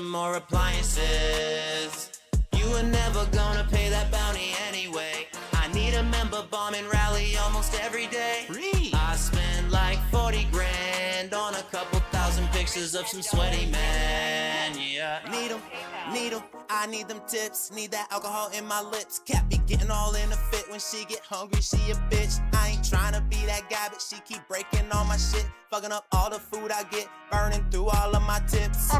some more appliances. You were never gonna pay that bounty anyway. I need a member bomb and rally almost every day. I spend like 40 grand on a couple thousand pictures of some sweaty men. Yeah, need 'em, I need them tips. Need that alcohol in my lips. Cat be getting all in a fit when she get hungry, she a bitch. I ain't tryna be that guy, but she keep breaking all my shit, fucking up all the food I get, burning through all of my tips.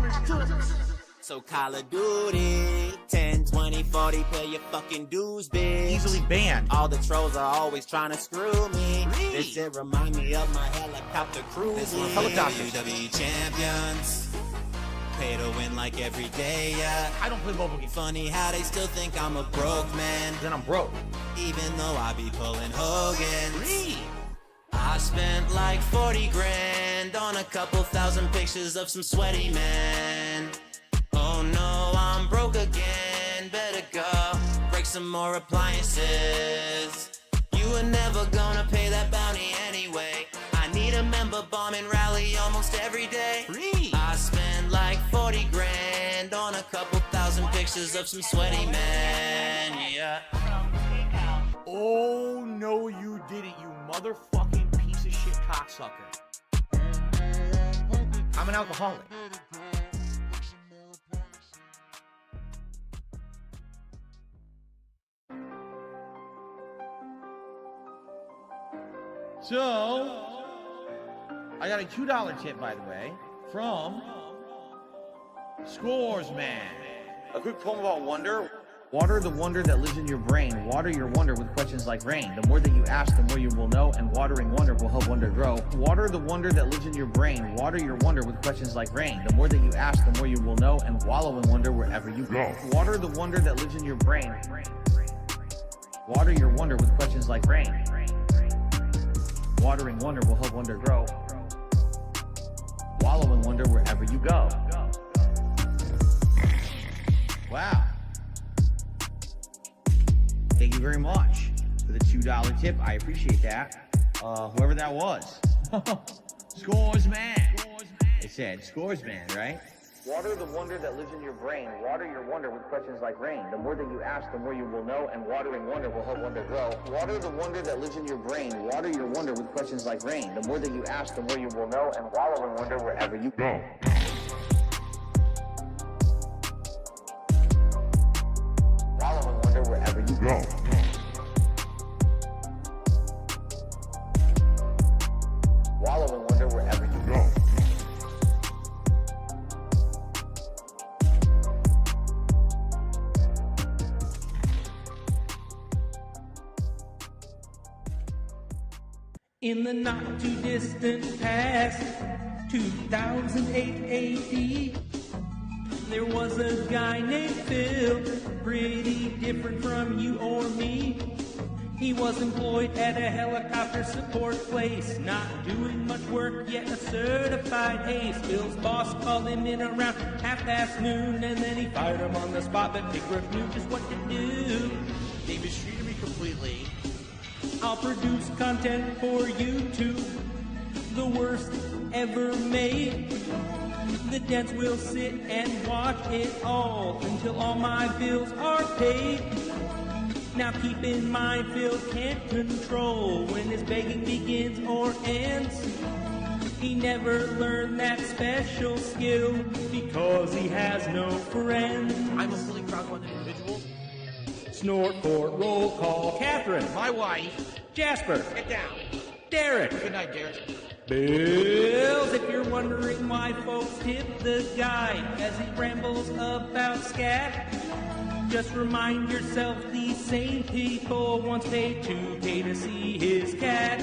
So Call of Duty, 10, 20, 40, pay your fucking dues, bitch. Easily banned. All the trolls are always trying to screw me. This shit remind me of my helicopter cruise. This one helicopter. WWE champions. Pay to win like every day, yeah. I don't play mobile games. Funny how they still think I'm a broke man. Then I'm broke. Even though I be pulling Hogan's. I spent like 40 grand on a couple thousand pictures of some sweaty men. Oh no, I'm broke again, better go break some more appliances. You were never gonna pay that bounty anyway. I need a member bomb and rally almost every day. I spend like 40 grand on a couple thousand pictures of some sweaty men, yeah. Oh no, you didn't, you motherfucking piece of shit cocksucker. I'm an alcoholic. So, I got a $2 tip, by the way, from Scores Man. A quick poem about wonder. Water the wonder that lives in your brain. Water your wonder with questions like rain. The more that you ask, the more you will know, and watering wonder will help wonder grow. Water the wonder that lives in your brain. Water your wonder with questions like rain. The more that you ask, the more you will know, and wallow in wonder wherever you go. Water the wonder that lives in your brain. Water your wonder with questions like rain. Watering wonder will help wonder grow. Wallow in wonder wherever you go. Wow. Thank you very much for the $2 tip. I appreciate that. Whoever that was. Scores Man. It said Scores Man, right? Water the wonder that lives in your brain. Water your wonder with questions like rain. The more that you ask, the more you will know, and watering wonder will help wonder grow. Water the wonder that lives in your brain. Water your wonder with questions like rain. The more that you ask, the more you will know, and wallow in wonder wherever you go. Wallow in wonder wherever you go. Wallow in wonder wherever you go. In the not too distant past, 2008 AD, there was a guy named Phil, pretty different from you or me. He was employed at a helicopter support place, not doing much work, yet a certified ace. Phil's boss called him in around half-past noon, and then he fired him on the spot, but Big Griff knew just what to do. They mistreated me completely. I'll produce content for YouTube, the worst ever made. The dance will sit and watch it all until all my bills are paid. Now keep in mind, Phil can't control when his begging begins or ends. He never learned that special skill because he has no friends. I'm a fully crowdfunded individual. Snort for roll call. Catherine. My wife. Jasper. Get down. Derek. Good night, Derek. Bills, if you're wondering why folks tip the guy as he rambles about scat, just remind yourself these same people once paid $2K to see his cat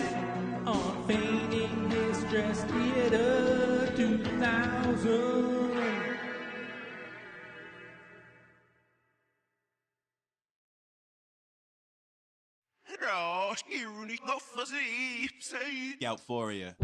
on Feigning Distress Theater 2000. Euphoria.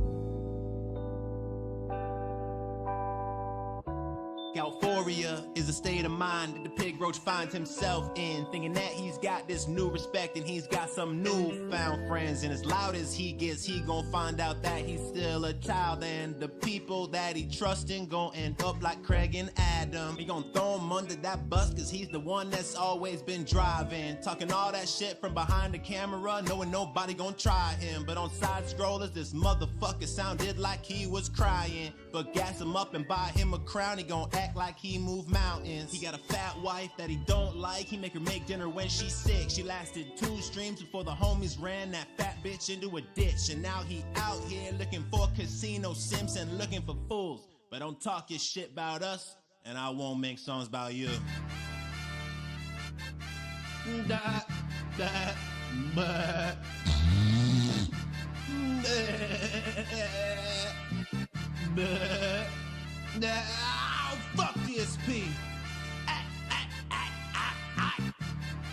Euphoria. is the state of mind that the pig roach finds himself in, thinking that he's got this new respect and he's got some newfound friends. And as loud as he gets, he gon' find out that he's still a child, and the people that he trustin' gon' end up like Craig and Adam. He gon' throw him under that bus cause he's the one that's always been driving, talking all that shit from behind the camera, knowing nobody gon' try him. But on side scrollers, this motherfucker sounded like he was crying. But gas him up and buy him a crown, he gon' act like he moved mountains. He got a fat wife that he don't like, he make her make dinner when she's sick. She lasted 2 streams before the homies ran that fat bitch into a ditch. And now he out here looking for casino simps and looking for fools. But don't talk your shit about us, and I won't make songs about you. Da, da, ba. Oh, fuck DSP.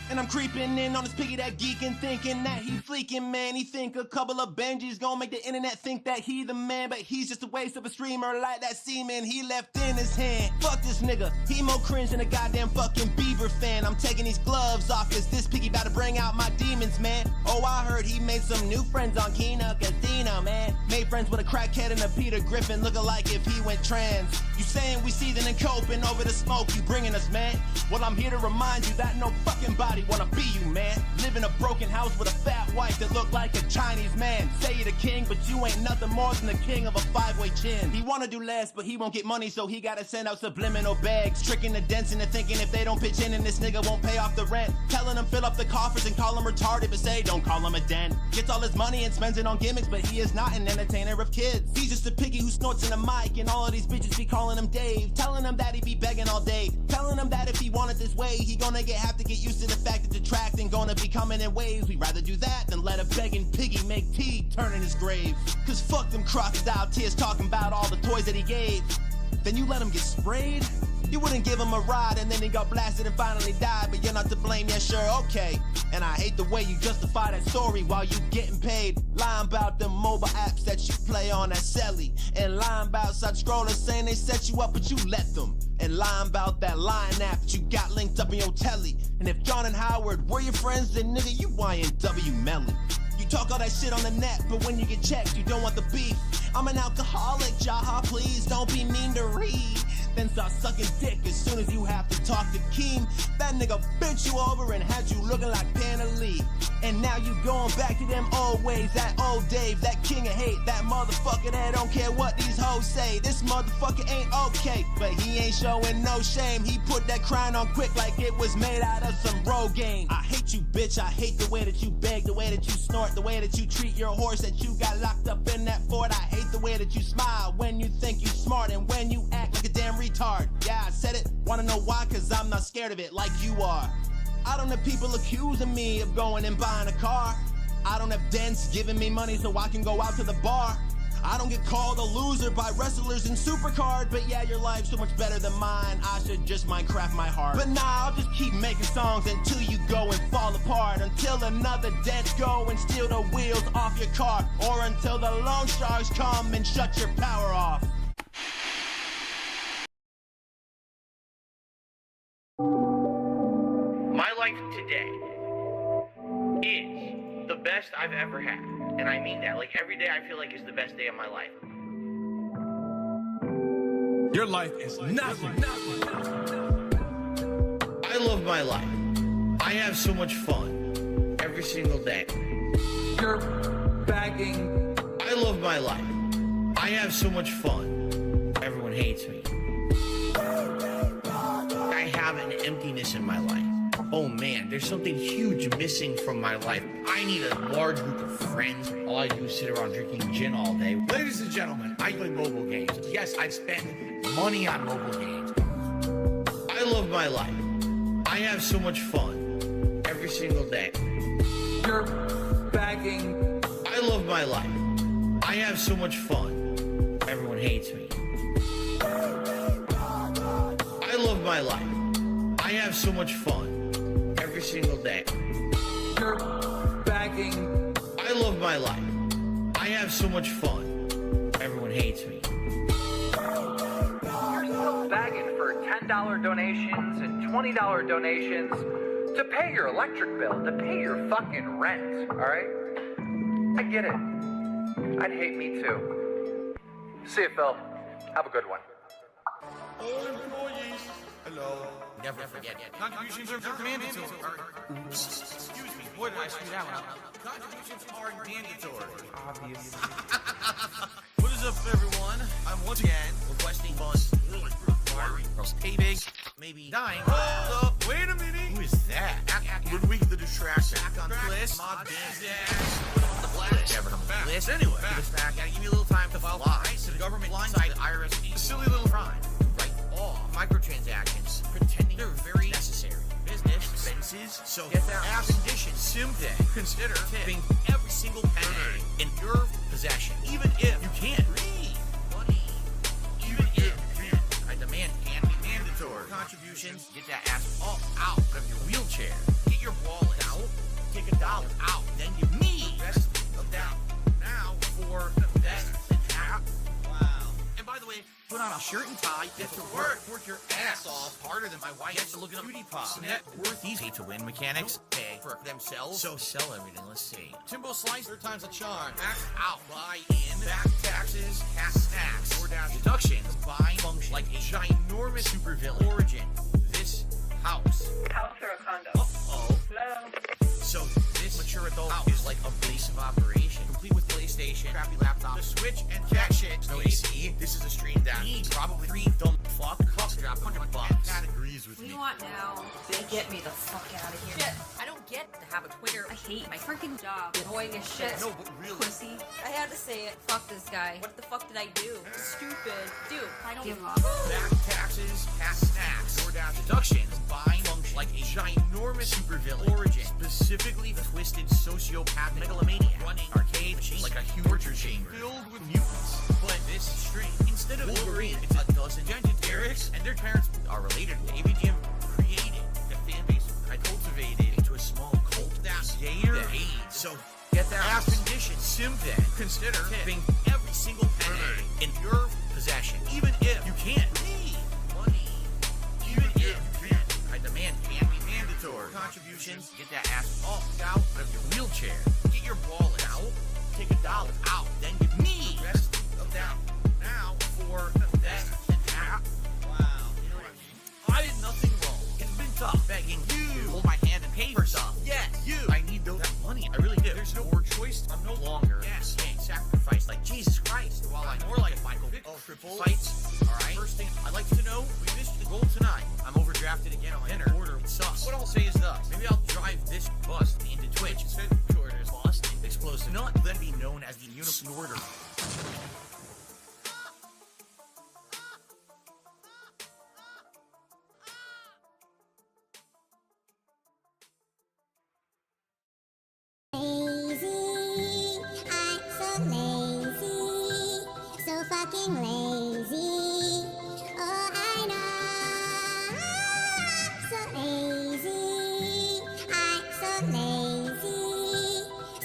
And I'm creeping in on this piggy that geeking, thinking that he fleeking, man. He think a couple of Benjis gon' make the internet think that he the man, but he's just a waste of a streamer like that semen he left in his hand. Fuck this nigga, he more cringe than a goddamn fucking Bieber fan. I'm taking these gloves off cause this piggy about to bring out my demons, man. Oh, I heard he made some new friends on Kina Casino, man. Made friends with a crackhead and a Peter Griffin, looking like if he went trans. You saying we seething and coping over the smoke you bringing us, man. Well, I'm here to remind you that no fucking body wanna be you, man. Live in a broken house with a fat wife that look like a Chinese man. Say you're the king, but you ain't nothing more than the king of a 5-way chin. He wanna do less, but he won't get money, so he gotta send out subliminal bags, tricking the dents into thinking if they don't pitch in and this nigga won't pay off the rent. Telling them fill up the coffers and call him retarded, but say don't call him a den. Gets all his money and spends it on gimmicks, but he is not an entertainer of kids. He's just a piggy who snorts in the mic, and all of these bitches be calling him Dave. Telling him that he be begging all day. Telling him that if he wanted this way, he gonna have to get used to the fact that the track ain't gonna be coming in waves. We'd rather do that than let a begging piggy make tea turn in his grave. Cause fuck them crocodile tears talking about all the toys that he gave. Then you let him get sprayed? You wouldn't give him a ride and then he got blasted and finally died, but you're not to blame, yeah sure, okay. And I hate the way you justify that story while you getting paid. Lying about the mobile apps that you play on that celly, and lying about side scrollers saying they set you up but you let them, and lying about that Line app that you got linked up in your telly. And if John and Howard were your friends, then nigga you YNW Melly. You talk all that shit on the net, but when you get checked, you don't want the beef. I'm an alcoholic, Jaha, please don't be mean to Reed. Then start sucking dick as soon as you have to talk to Keem. That nigga bent you over and had you looking like Panali. And now you going back to them old ways, that old Dave, that king of hate, that motherfucker that don't care what these hoes say. This motherfucker ain't okay, but he ain't showing no shame. He put that crying on quick like it was made out of some Rogaine. I hate you, bitch, I hate the way that you beg, the way that you snort, the way that you treat your horse that you got locked up in that fort. I hate the way that you smile when you think you smart and when you act like a damn retard. Yeah, I said it, wanna know why? Cause I'm not scared of it like you are. I don't have people accusing me of going and buying a car. I don't have dents giving me money so I can go out to the bar. I don't get called a loser by wrestlers in Supercard, but yeah, your life's so much better than mine. I should just Minecraft my heart. But nah, I'll just keep making songs until you go and fall apart, until another dent go and steal the wheels off your car, or until the loan sharks come and shut your power off. My life today is the best I've ever had. And I mean that. Like, every day I feel like is the best day of my life. Your life is nothing. I love my life. I have so much fun every single day. You're bagging. I love my life. I have so much fun. Everyone hates me. I have an emptiness in my life. Oh man, there's something huge missing from my life. I need a large group of friends. All I do is sit around drinking gin all day. Ladies and gentlemen, I play mobile games. Yes, I spend money on mobile games. I love my life. I have so much fun every single day. You're bagging. I love my life. I have so much fun. Everyone hates me. I love my life. I have so much fun every single day. You're bagging. I love my life. I have so much fun. Everyone hates me. You're still bagging for $10 donations and $20 donations to pay your electric bill, to pay your fucking rent, alright? I get it. I'd hate me too. See you, Phil. Have a good one. All employees, hello. Never forget. Contributions are mandatory. Excuse me, boy, did I screw that one up. Contributions are mandatory. Obvious. What is up, everyone? I'm once again Requesting funds. Paving. Maybe dying. Hold up, wait a minute. Who is that? Ludwig the Distraction. Back on the list. My business. Never come back. List anyway. Give us back. Gotta give you a little time to file lies to the government blindside the IRS. Silly little crime. Right off microtransactions, pretending they're very necessary. Business expenses. So get that ass condition. Simply consider tipping every single penny in your possession, even if you can't read money. Even if you can't. I demand can be mandatory. Contributions. Get that ass up out of your wheelchair. Get your wallet out. Take $1 out. Then give me the rest of that now for the best and half. Wow. And by the way, put on a shirt and tie, get to work your ass off harder than my wife gets to look at a beauty pop. Net worth these pay-to-win mechanics pay for themselves, so sell everything. Let's see. Timbo Slice, 3 times a charm. Max out, buy in, back taxes, cash snacks, DoorDash deductions, combine function like a ginormous supervillain. Origin, this house. House or a condo? Uh-oh. Hello? So this mature adult house is like a base of operation, complete with PlayStation, crappy laptop, the Switch, and jack shit. No AC. This is a stream that needs probably 3 dumb fuck cups to drop $100. That agrees with What do me. you want now? They get me the fuck out of here. Shit, I don't get to have a Twitter. I hate my freaking job. Annoying as shit. No, but really. Pussy. I had to say it. Fuck this guy. What the fuck did I do? Stupid. Dude, I don't give up. Back taxes, cash snacks, DoorDash deductions, combine function like a ginormous supervillain. Origin, specifically twisted sociopath megalomaniac, running arcade machine like a huge torture chamber filled with mutants. But this string, instead of Wolverine, it's a dozen Derricks, and their parents are related. David Jim created the fan base I cultivated into a small cult that's gayer than AIDS. So get that ass condition. Simply consider tipping every single penny in your possession, even if you can't read money. Even if you can't. I demand can be mandatory. Contributions. Get that ass up out of your wheelchair. Get your wallet out. Take $1 out. Then give me the rest of that now for the best and half. Wow. You know what I mean? I did nothing wrong. It's been tough begging you to hold my hand and pay for stuff. Yes, you. I need that money. I really do. There's no more choice. I'm no longer being sacrificed like Jesus Christ. While I'm more like Michael Vick. Triple fights. Alright. First thing I'd like to know, we missed the goal tonight. I'm overdrafted again on dinner. Order sucks. What I'll say is this. Maybe I'll drive this bus into Twitch. Instead of orders bus, explosive. Not then be known as the Unicorn Order. Fucking lazy. Oh, I know. So lazy. I'm so lazy.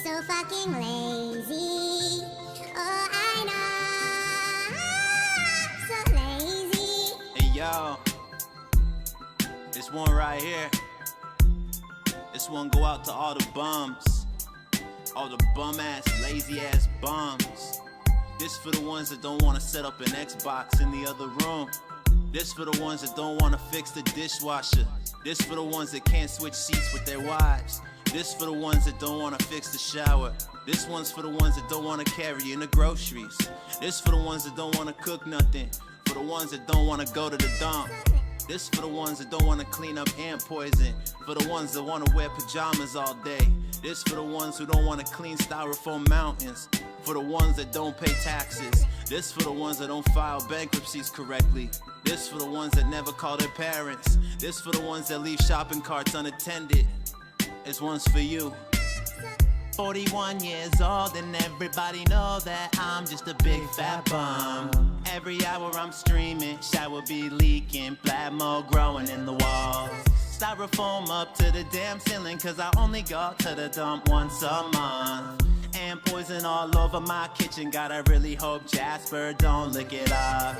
So fucking lazy. Oh, I know. So lazy. Hey, yo. This one right here. This one go out to all the bums. All the bum-ass, lazy-ass bums. This for the ones that don't want to set up an Xbox in the other room. This for the ones that don't want to fix the dishwasher. This for the ones that can't switch seats with their wives. This for the ones that don't want to fix the shower. This one's for the ones that don't want to carry in the groceries. This for the ones that don't want to cook nothing. For the ones that don't want to go to the dump. This for the ones that don't want to clean up ant poison. For the ones that want to wear pajamas all day. This for the ones who don't want to clean styrofoam mountains. For the ones that don't pay taxes. This for the ones that don't file bankruptcies correctly. This for the ones that never call their parents. This for the ones that leave shopping carts unattended. This one's for you. 41 years old and everybody know that I'm just a big fat bum. Every hour I'm streaming, shower be leaking, plasma growing in the walls. Styrofoam up to the damn ceiling, cause I only go to the dump once a month. And poison all over my kitchen, gotta really hope Jasper don't lick it up.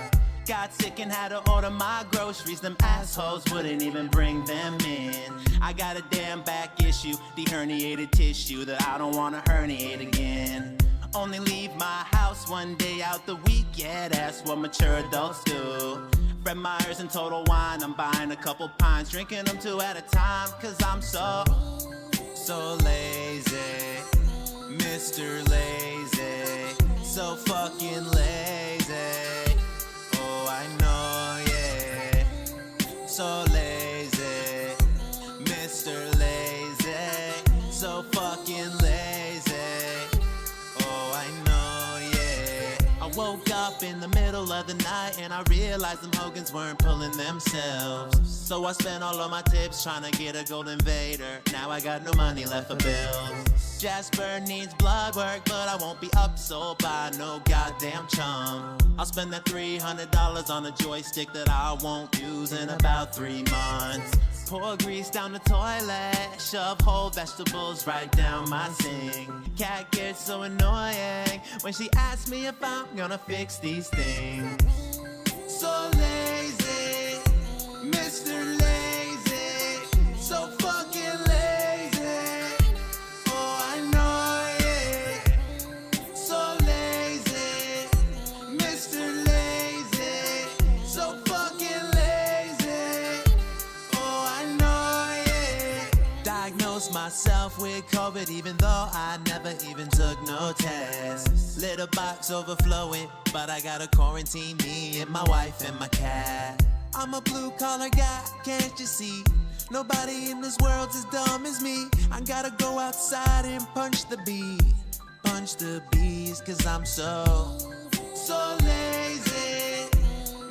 Got sick and had to order my groceries. Them assholes wouldn't even bring them in. I got a damn back issue, the herniated tissue that I don't wanna herniate again. Only leave my house one day out the week, yeah, that's what mature adults do. Fred Meyers and Total Wine, I'm buying a couple pints, drinking them 2 at a time, cause I'm so lazy, Mr. Lazy, so fucking lazy. Oh, I know, yeah, so lazy, Mr. Lazy, so fucking lazy. Oh, I know, yeah. I woke up in the middle of the night and I realized them Hogans weren't pulling themselves. So I spent all of my tips trying to get a golden Vader. Now I got no money left for bills. Jasper needs blood work, but I won't be upsold by no goddamn chum. I'll spend that $300 on a joystick that I won't use in about 3 months. Pour grease down the toilet, shove whole vegetables right down my sink. Cat gets so annoying when she asks me if I'm gonna fix these things. So lazy, Mr. Lazy, so fucking lazy. Oh, I know, yeah, so lazy, Mr. Lazy, so fucking lazy. Oh, I know, yeah. Diagnosed myself with COVID even though I never even took no test. Litter box overflowing, but I gotta quarantine me and my wife and my cat. I'm a blue collar guy, can't you see? Nobody in this world's as dumb as me. I gotta go outside and punch the bees, cause I'm so lazy,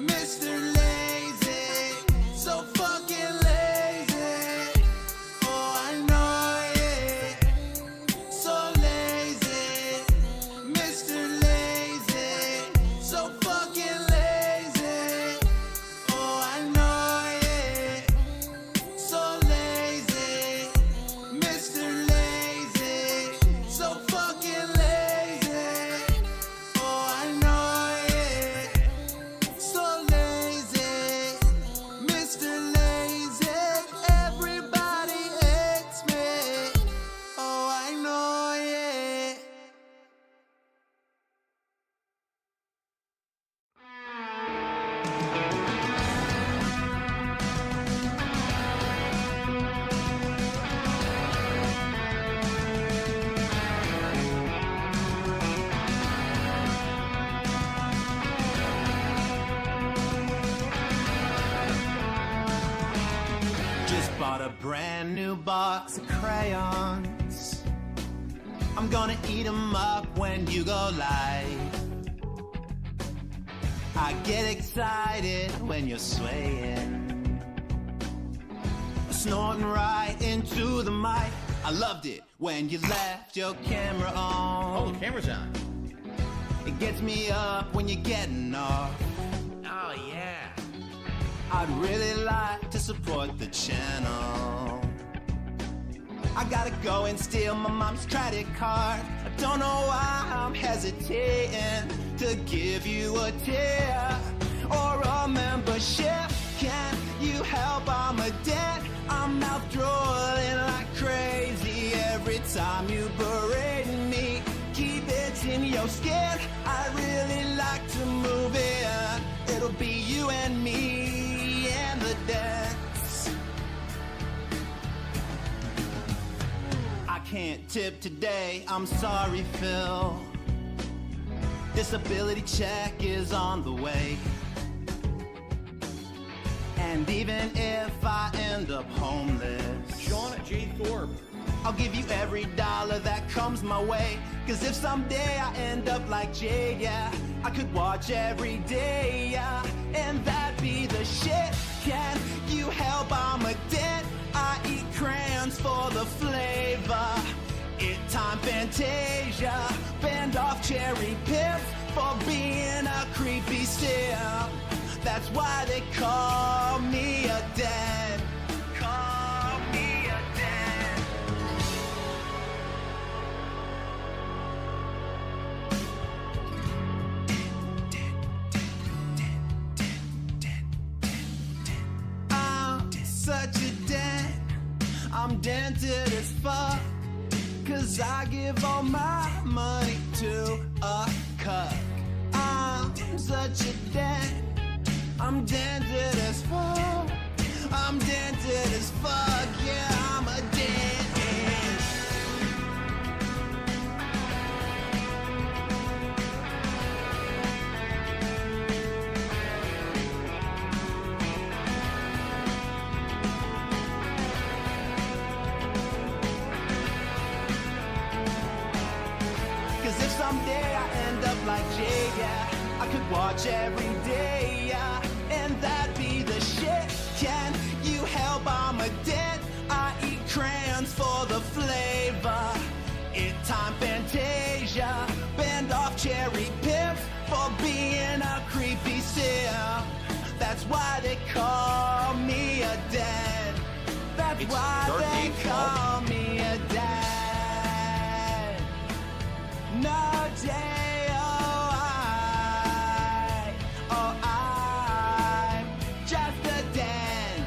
Mr. Lazy, so fucking lazy. Oh, I know, yeah, so lazy, Mr. Lazy, so fucking lazy. Oh, I know, yeah, so lazy, Mr. Lazy, so fucking lazy. Oh, I know, yeah, so lazy, Mr. Lazy. Everybody hates me. Oh, I know, yeah. Just bought a brand new box of crayons. I'm gonna eat them up when you go live. I get excited when you're swaying, snorting right into the mic. I loved it when you left your camera on. Oh, the camera's on. It gets me up when you're getting off. Oh, yeah. I'd really like to support the channel. I gotta go and steal my mom's credit card. I don't know why I'm hesitating to give you a tip or a membership. Can you help? I'm a debt. I'm mouth drooling like crazy every time you berate me. Keep it in your skin. I really like to move in. It'll be you and me and the dance. I can't tip today, I'm sorry, Phil. Disability check is on the way. And even if I end up homeless, Sean J. Thorpe. I'll give you every dollar that comes my way. Cause if someday I end up like Jay, yeah, I could watch every day, yeah, and that'd be the shit. Can you help? I'm a debt. I eat crayons for the flavor. It time Fantasia. Band off cherry pips for being a creepy still. That's why they call me a dad. Call me a dad. I'm dented as fuck, 'cause I give all my money to a cuck. I'm such a dent, I'm dented as fuck, I'm dented as fuck, yeah, I'm a dent. Someday I end up like Jay, yeah, I could watch every day, yeah, and that'd be the shit. Can you help? I'm a dent. I eat crayons for the flavor. It time Fantasia. Band off cherry pips for being a creepy sim. That's why they call me a dent. That's why they call me a dent. No day, I'm just a den.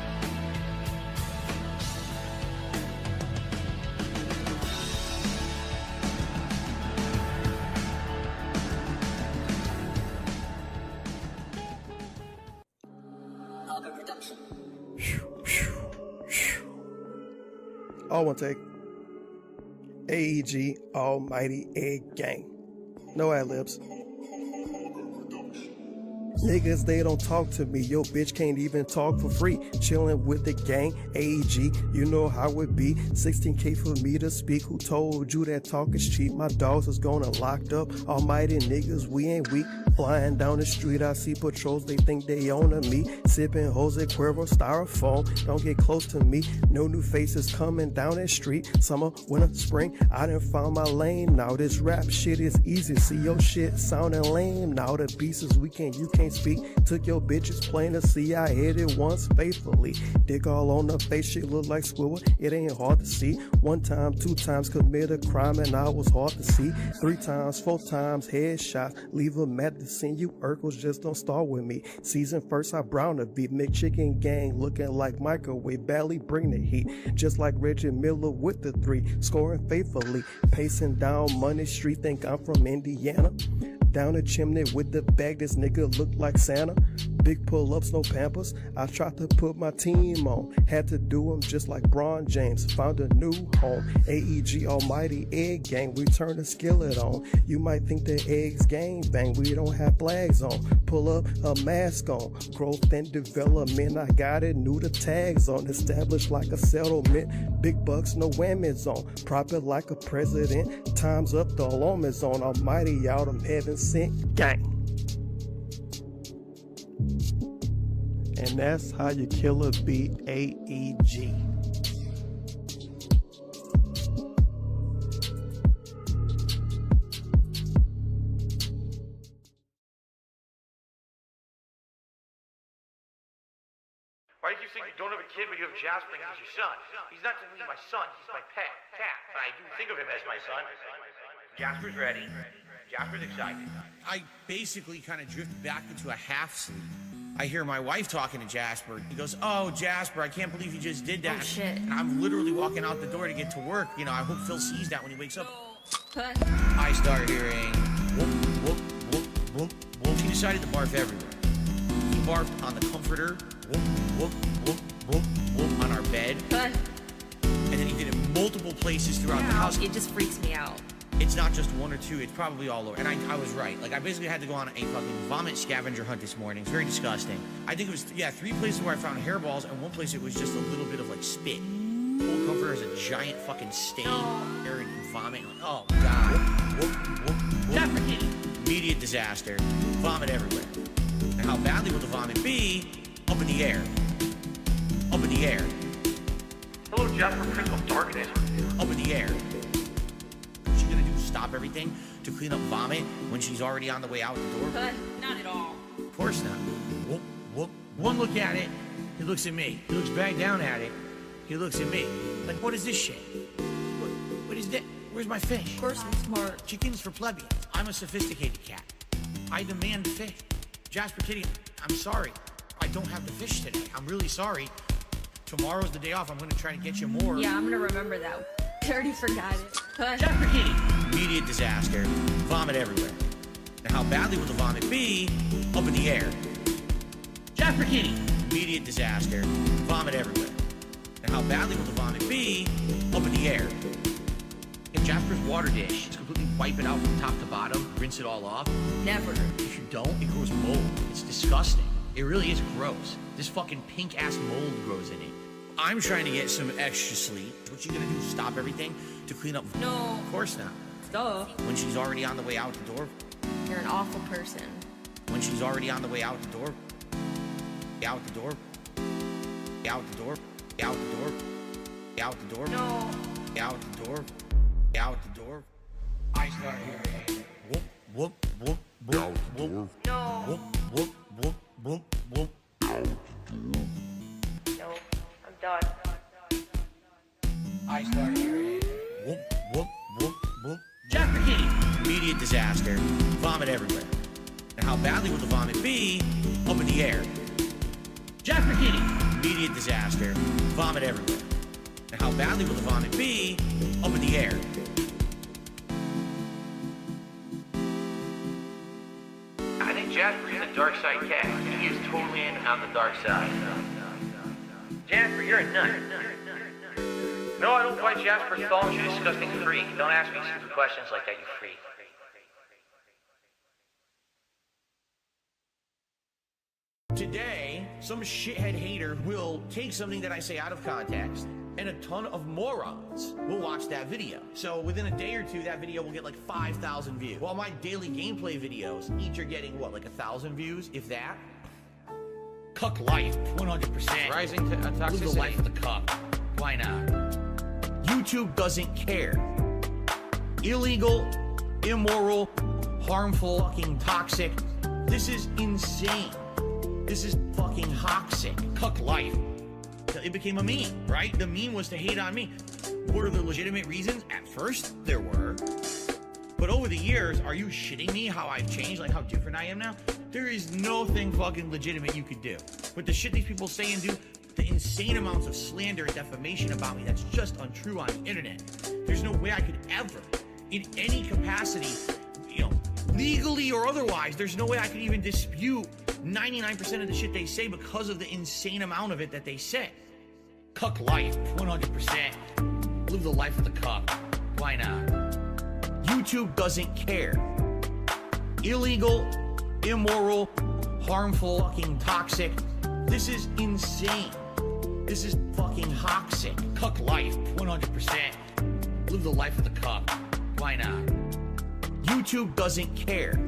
All one take. AEG Almighty Egg Gang. No ad-libs. Niggas, they don't talk to me. Yo, bitch can't even talk for free. Chillin' with the gang, AEG, you know how it be. 16K for me to speak. Who told you that talk is cheap? My dogs is gonna locked up. Almighty niggas, we ain't weak. Flying down the street, I see patrols, they think they ownin' me. Sippin' Jose Cuervo styrofoam, don't get close to me. No new faces coming down that street. Summer, winter, spring, I done found my lane. Now this rap shit is easy. See your shit sounding lame. Now the beats is weekend, you can't speak. Took your bitches plain to see. I hit it once faithfully. Dick all on the face, shit look like Squidward. It ain't hard to see. 1 time, 2 times commit a crime and I was hard to see. 3 times, 4 times headshots. Leave them at the scene. You Urkels just don't start with me. Season first, I brown the beat. McChicken gang looking like microwave. Barely bring the heat. Just like Reggie Miller with the 3. Scoring faithfully. Pacing down Money Street. Think I'm from Indiana. Down the chimney with the bag, this nigga look like Santa. Big pull-ups, no pampers. I tried to put my team on. Had to do them just like Bron James. Found a new home. AEG Almighty Egg Gang. We turn the skillet on. You might think the eggs gang bang. We don't have flags on. Pull up a mask on. Growth and development. I got it. New the tags on. Established like a settlement. Big bucks, no whammies on. Proper like a president. Time's up, the alarm is on. Almighty out of heaven sent gang. And that's how you kill a beat, AEG. Why do you think you don't have a kid but you have Jasper and he's your son? He's not technically my son, he's my pet cat, but I do think of him as my son. Jasper's ready. Jasper's excited. I basically kind of drift back into a half sleep. I hear my wife talking to Jasper. He goes, "Oh, Jasper, I can't believe you just did that." Oh, shit. And I'm literally walking out the door to get to work. You know, I hope Phil sees that when he wakes up. I start hearing whoop, whoop, whoop, whoop, whoop. He decided to barf everywhere. He barfed on the comforter, whoop, whoop, whoop, whoop, whoop, on our bed. And then he did it multiple places throughout the house. It just freaks me out. It's not just 1 or 2, it's probably all over. And I was right. Like, I basically had to go on a fucking vomit scavenger hunt this morning. It's very disgusting. I think it was, 3 places where I found hairballs, and 1 place it was just a little bit of, like, spit. Whole comforter has a giant fucking stain. Hair and vomit. Like, oh, God. Whoop, whoop, whoop, whoop. Immediate disaster. Vomit everywhere. And how badly will the vomit be? Up in the air. Up in the air. Hello, Jasper, Prince of Darkness. Up in the air. What's she gonna do? Stop everything to clean up vomit when she's already on the way out the door? Not at all. Of course not. Whoop, whoop. 1 look at it, he looks at me. He looks back down at it, he looks at me. Like, what is this shit? What is that? Where's my fish? Of course I'm smart. Chicken's for plebeians. I'm a sophisticated cat. I demand fish. Jasper Kitty, I'm sorry. I don't have the fish today. I'm really sorry. Tomorrow's the day off. I'm gonna try to get you more. Yeah, I'm gonna remember that. I already forgot it. Jasper Kitty. Immediate disaster. Vomit everywhere. Now, how badly will the vomit be? Up in the air. Jasper Kitty. Immediate disaster. Vomit everywhere. Now, how badly will the vomit be? Up in the air. In Jasper's water dish, just completely wipe it out from top to bottom, rinse it all off. Never. If you don't, it grows mold. It's disgusting. It really is gross. This fucking pink-ass mold grows in it. I'm trying to get some extra sleep. What you gonna do, stop everything to clean up? No. Of course not. Duh. When she's already on the way out the door. You're an awful person. When she's already on the way out the door. Out the door. Out the door. Out the door. Out the door. No. Out the door. Out the door. I start hearing. Whoop, whoop, whoop, whoop, whoop. No. Whoop, whoop, whoop, whoop, whoop. No, I'm done. I start hearing. Whoop, whoop, whoop, whoop. Jasper Kitty. Immediate disaster. Vomit everywhere. And how badly will the vomit be? Up in the air. Jasper Kitty. Immediate disaster. Vomit everywhere. And how badly will the vomit be? Up in the air. I think Jasper is a dark side cat. He is totally in on the dark side. Jasper, you're a nut. No, I don't fight Jasper's thongs, you disgusting freak. Don't ask me stupid questions like that, you freak. Today, some shithead hater will take something that I say out of context, and a ton of morons will watch that video. So within a day or two, that video will get like 5,000 views. While my daily gameplay videos each are getting, what, like 1,000 views, if that? Cuck life, 100%. Rising to toxicity. Live the life of the cuck. Why not? YouTube doesn't care. Illegal, immoral, harmful, fucking toxic. This is insane. This is fucking toxic. Cuck life. It became a meme, right? The meme was to hate on me. What are the legitimate reasons? At first, there were. But over the years, are you shitting me how I've changed, like how different I am now? There is nothing fucking legitimate you could do. With the shit these people say and do, the insane amounts of slander and defamation about me that's just untrue on the internet. There's no way I could ever, in any capacity, you know, legally or otherwise, there's no way I could even dispute 99% of the shit they say because of the insane amount of it that they say. Cuck life, 100%. Live the life of the cuck. Why not? YouTube doesn't care. Illegal, immoral, harmful, fucking toxic. This is insane. This is fucking toxic. Cuck life, 100%. Live the life of the cuck. Why not? YouTube doesn't care.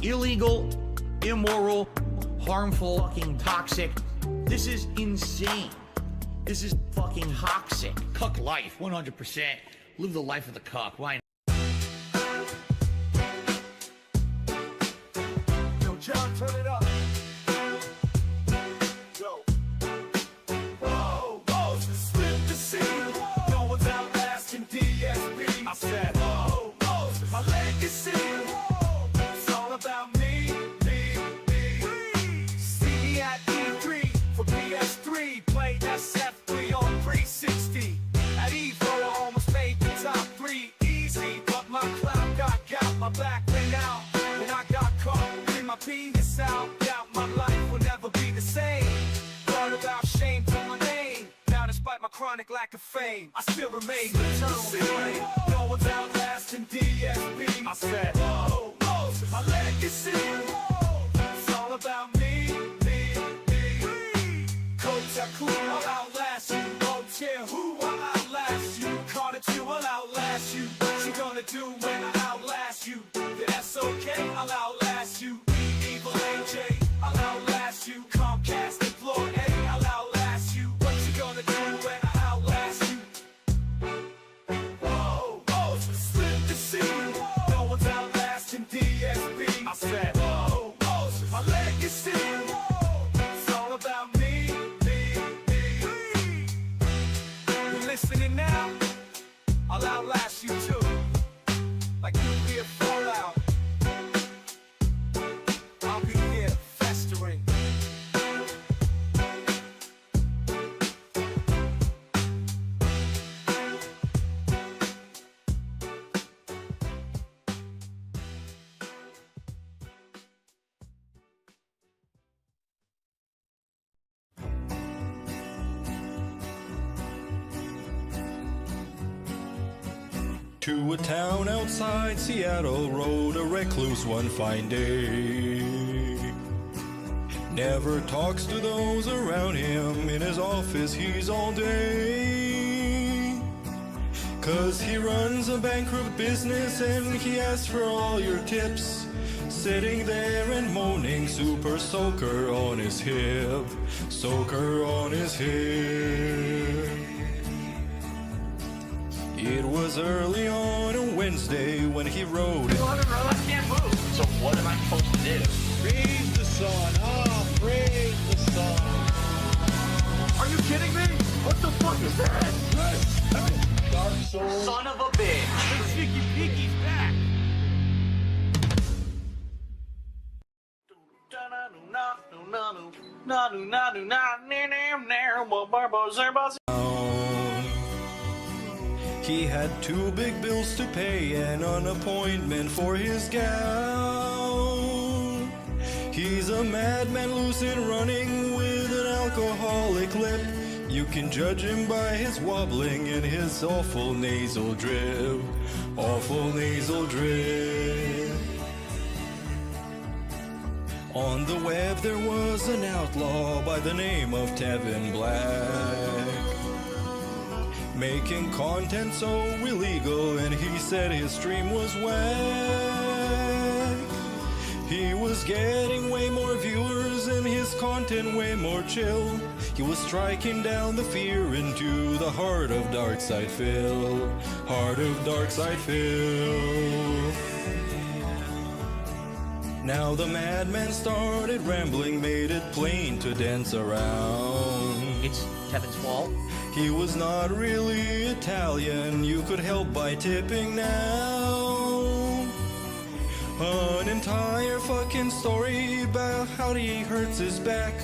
Illegal, immoral, harmful, fucking toxic. This is insane. This is fucking toxic. Cuck life, 100%. Live the life of the cuck. Why not? Yo, John, turn it up. Yo. Whoa, whoa, it's the slip to see. No one's outlasting DSP. I said, whoa, whoa, it's my legacy. It's all about me. See at E3 for PS3. Played SF3 on 360. At Evo, I almost made the top 3 easy. But my cloud got my back went out. When I got caught in my penis out. Doubt my life will never be the same. Thought about shame to my name. Now despite my chronic lack of fame, I still remain eternal. No one's outlasting DSP. I said, whoa, whoa, my legacy. It's all about me. Kotaku, I'll outlast you. Oh, care who, I'll outlast you. Carter 2, I'll outlast you. What you gonna do when I outlast you? That's okay, I'll outlast you. Evil AJ, I'll outlast you. Comcast and Floor A, I'll outlast you. What you gonna do when I outlast you? Whoa, whoa, it's slim to see. No one's outlasting DSP. I said, whoa, whoa, it's my legacy. It's all about me. To a town outside Seattle rode a recluse one fine day. Never talks to those around him, in his office he's all day. 'Cause he runs a bankrupt business and he asks for all your tips. Sitting there and moaning, super soaker on his hip, soaker on his hip. It was early on a Wednesday when he rode. I can't move. So what am I supposed to do? Praise the sun. Oh, praise the sun. Are you kidding me? What the fuck is that? Dark soul. Son of a bitch. Sticky Piggy's back. He had 2 big bills to pay and an appointment for his gal. He's a madman loose and running with an alcoholic lip. You can judge him by his wobbling and his awful nasal drip. Awful nasal drip. On the web there was an outlaw by the name of Tevin Black, making content so illegal, and he said his stream was whack. He was getting way more viewers and his content way more chill. He was striking down the fear into the heart of Darkside Phil. Heart of Darkside Phil. Now the madman started rambling, made it plain to dance around. It's Kevin's fault. He was not really Italian, you could help by tipping now. An entire fucking story about how he hurts his back,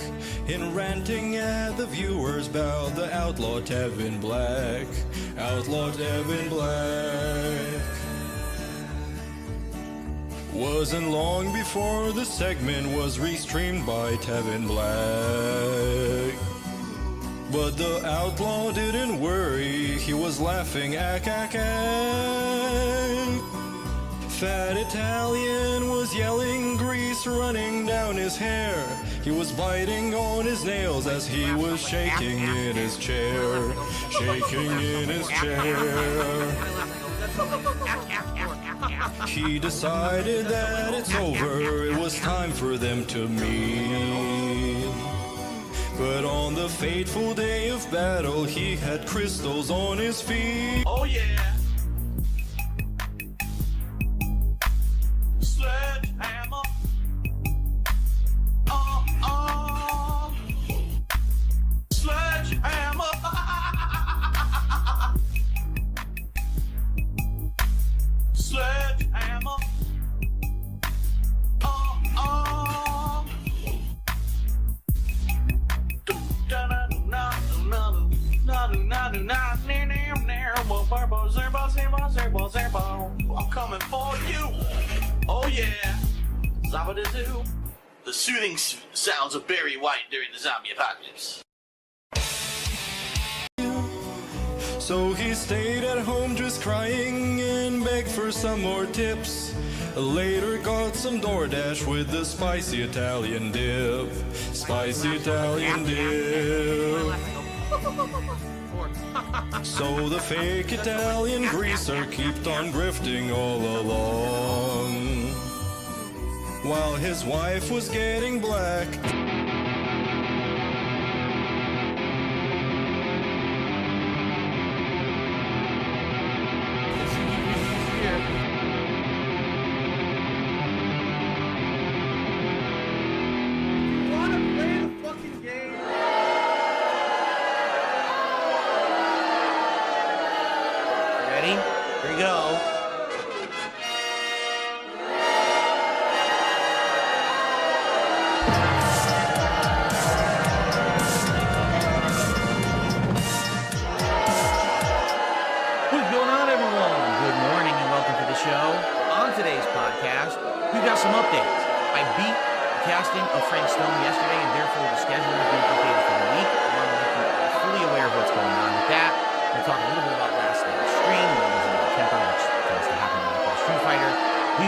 in ranting at the viewers about the outlaw Tevin Black. Outlaw Tevin Black. Wasn't long before the segment was restreamed by Tevin Black. But the outlaw didn't worry, he was laughing ack. Fat Italian was yelling, grease running down his hair. He was biting on his nails as he was shaking in his chair. Shaking in his chair. He decided that it's over, it was time for them to meet. But on the fateful day of battle, he had crystals on his feet. Oh yeah. Sledgehammer. Sledgehammer. Sledgehammer. I'm coming for you. Oh yeah. Zabba-da-doo. The soothing sounds of Barry White during the zombie apocalypse. So he stayed at home just crying and begged for some more tips. Later got some DoorDash with the spicy Italian dip. Spicy Italian dip. So the fake Italian greaser kept on grifting all along, while his wife was getting black. Ready? Here we go. What's going on, everyone? Good morning and welcome to the show. On today's podcast, we got some updates. I beat the casting of Frank Stone yesterday, and therefore the schedule is being updated for the week. I want to make you fully aware of what's going on with that. We'll talk a little bit about last night's stream, what was in the temper, which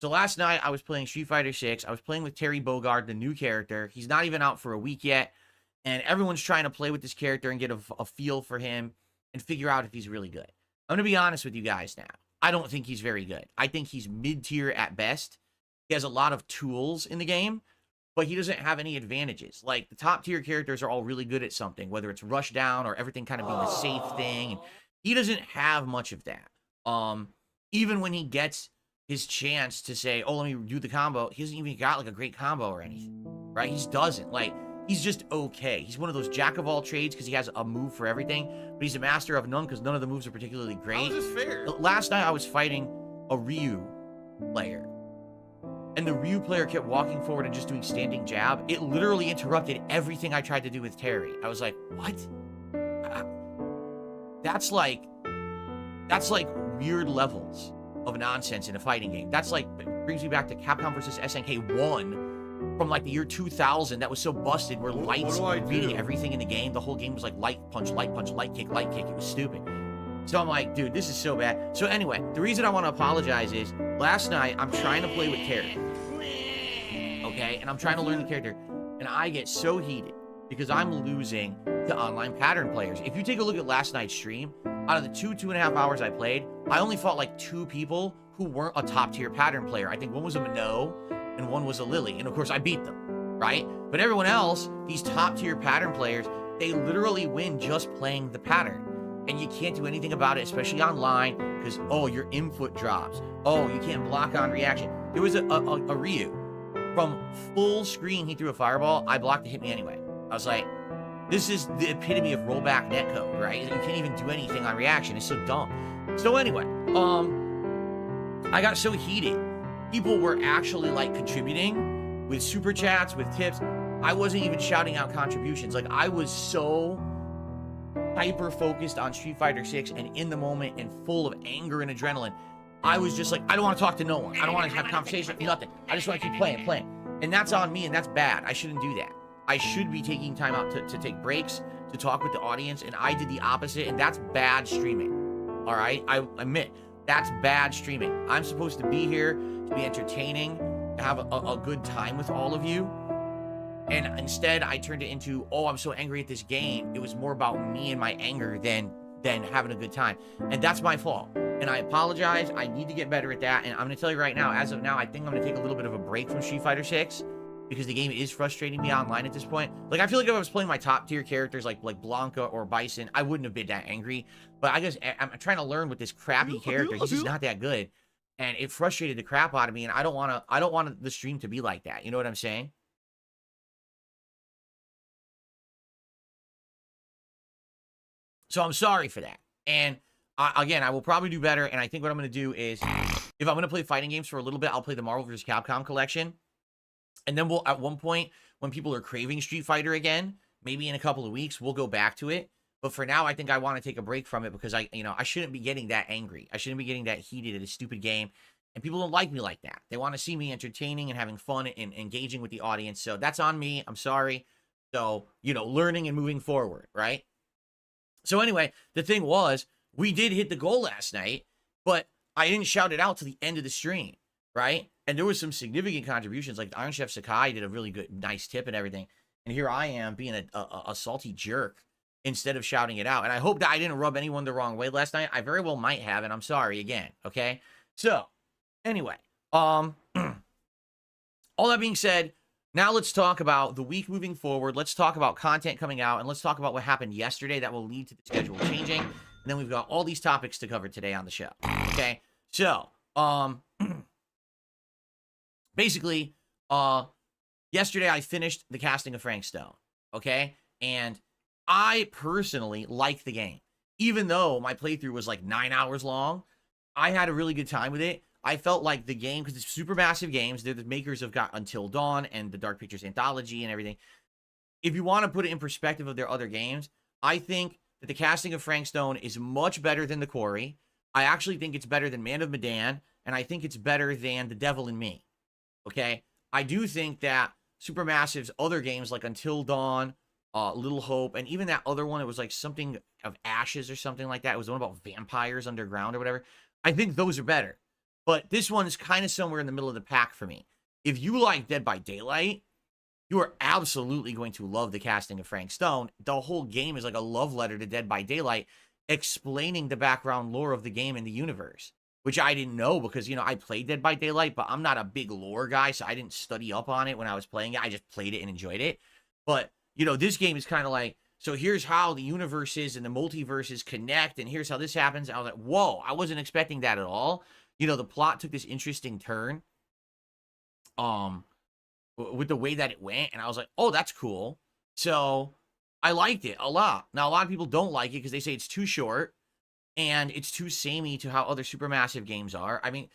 So last night I was playing Street Fighter 6. I was playing with Terry Bogard, the new character. He's not even out for a week yet. And everyone's trying to play with this character and get a feel for him and figure out if he's really good. I'm going to be honest with you guys now. I don't think he's very good. I think he's mid-tier at best. He has a lot of tools in the game, but he doesn't have any advantages. Like, the top-tier characters are all really good at something, whether it's rush down or everything kind of being a safe thing. And he doesn't have much of that. Even when he gets his chance to say, oh, let me do the combo, he hasn't even got, like, a great combo or anything, right? He just doesn't. Like, he's just okay. He's one of those jack-of-all-trades because he has a move for everything, but he's a master of none because none of the moves are particularly great. How is this fair? Last night, I was fighting a Ryu player, and the Ryu player kept walking forward and just doing standing jab. It literally interrupted everything I tried to do with Terry. I was like, what? That's like weird levels of nonsense in a fighting game. That's like, brings me back to Capcom vs. SNK 1 from like the year 2000. That was so busted where lights were beating everything in the game. The whole game was like light punch, light kick, light kick. It was stupid. So I'm like, dude, this is so bad. So anyway, the reason I want to apologize is last night I'm trying to play with Terry. Okay? And I'm trying to learn the character. And I get so heated because I'm losing to online pattern players. If you take a look at last night's stream, out of the 2.5 hours I played, I only fought like 2 people who weren't a top tier pattern player. I think one was a Minot and one was a Lily. And of course I beat them, right? But everyone else, these top tier pattern players, they literally win just playing the pattern. And you can't do anything about it, especially online, because, oh, your input drops. Oh, you can't block on reaction. There was a Ryu. From full screen, he threw a fireball. I blocked, it hit me anyway. I was like, this is the epitome of rollback netcode, right? You can't even do anything on reaction. It's so dumb. So anyway, I got so heated. People were actually like contributing with super chats, with tips. I wasn't even shouting out contributions. Like, I was so hyper focused on Street Fighter 6 and in the moment and full of anger and adrenaline. I was just like, I don't want to talk to no one. I don't want to have conversation, nothing. I just want to keep playing. And that's on me, and that's bad. I shouldn't do that. I should be taking time out to take breaks, to talk with the audience, and I did the opposite, and that's bad streaming. All right? I admit, that's bad streaming. I'm supposed to be here to be entertaining, to have a good time with all of you. And instead, I turned it into, oh, I'm so angry at this game. It was more about me and my anger than having a good time. And that's my fault. And I apologize. I need to get better at that. And I'm going to tell you right now, as of now, I think I'm going to take a little bit of a break from Street Fighter 6 because the game is frustrating me online at this point. Like, I feel like if I was playing my top tier characters like Blanca or Bison, I wouldn't have been that angry. But I'm trying to learn with this crappy character. He's just not that good. And it frustrated the crap out of me. And I don't want the stream to be like that. You know what I'm saying? So I'm sorry for that. And again, I will probably do better. And I think what I'm going to do is, if I'm going to play fighting games for a little bit, I'll play the Marvel vs. Capcom collection. And then we'll, at one point, when people are craving Street Fighter again, maybe in a couple of weeks, we'll go back to it. But for now, I think I want to take a break from it because I shouldn't be getting that angry. I shouldn't be getting that heated at a stupid game. And people don't like me like that. They want to see me entertaining and having fun and engaging with the audience. So that's on me. I'm sorry. So, learning and moving forward, right? So anyway, the thing was, we did hit the goal last night, but I didn't shout it out to the end of the stream, right? And there was some significant contributions, like Iron Chef Sakai did a really good, nice tip and everything. And here I am being a salty jerk instead of shouting it out. And I hope that I didn't rub anyone the wrong way last night. I very well might have, and I'm sorry again, okay? So, anyway, all that being said, now let's talk about the week moving forward. Let's talk about content coming out, and let's talk about what happened yesterday that will lead to the schedule changing. And then we've got all these topics to cover today on the show, okay? So, basically, yesterday I finished the casting of Frank Stone, okay? And I personally like the game. Even though my playthrough was like 9 hours long, I had a really good time with it. I felt like the game, because it's Supermassive Games, they're the makers of got Until Dawn and the Dark Pictures Anthology and everything. If you want to put it in perspective of their other games, I think that the casting of Frank Stone is much better than The Quarry. I actually think it's better than Man of Medan, and I think it's better than The Devil in Me. Okay? I do think that Supermassive's other games like Until Dawn, Little Hope, and even that other one, it was like something of Ashes or something like that. It was the one about vampires underground or whatever. I think those are better. But this one is kind of somewhere in the middle of the pack for me. If you like Dead by Daylight, you are absolutely going to love the casting of Frank Stone. The whole game is like a love letter to Dead by Daylight, explaining the background lore of the game and the universe, which I didn't know because, you know, I played Dead by Daylight, but I'm not a big lore guy, so I didn't study up on it when I was playing it. I just played it and enjoyed it. But, you know, this game is kind of like, so here's how the universes and the multiverses connect, and here's how this happens. I was like, whoa, I wasn't expecting that at all. You know, the plot took this interesting turn with the way that it went, and I was like, oh, that's cool. So I liked it a lot. Now, a lot of people don't like it because they say it's too short and it's too samey to how other Supermassive games are. I mean,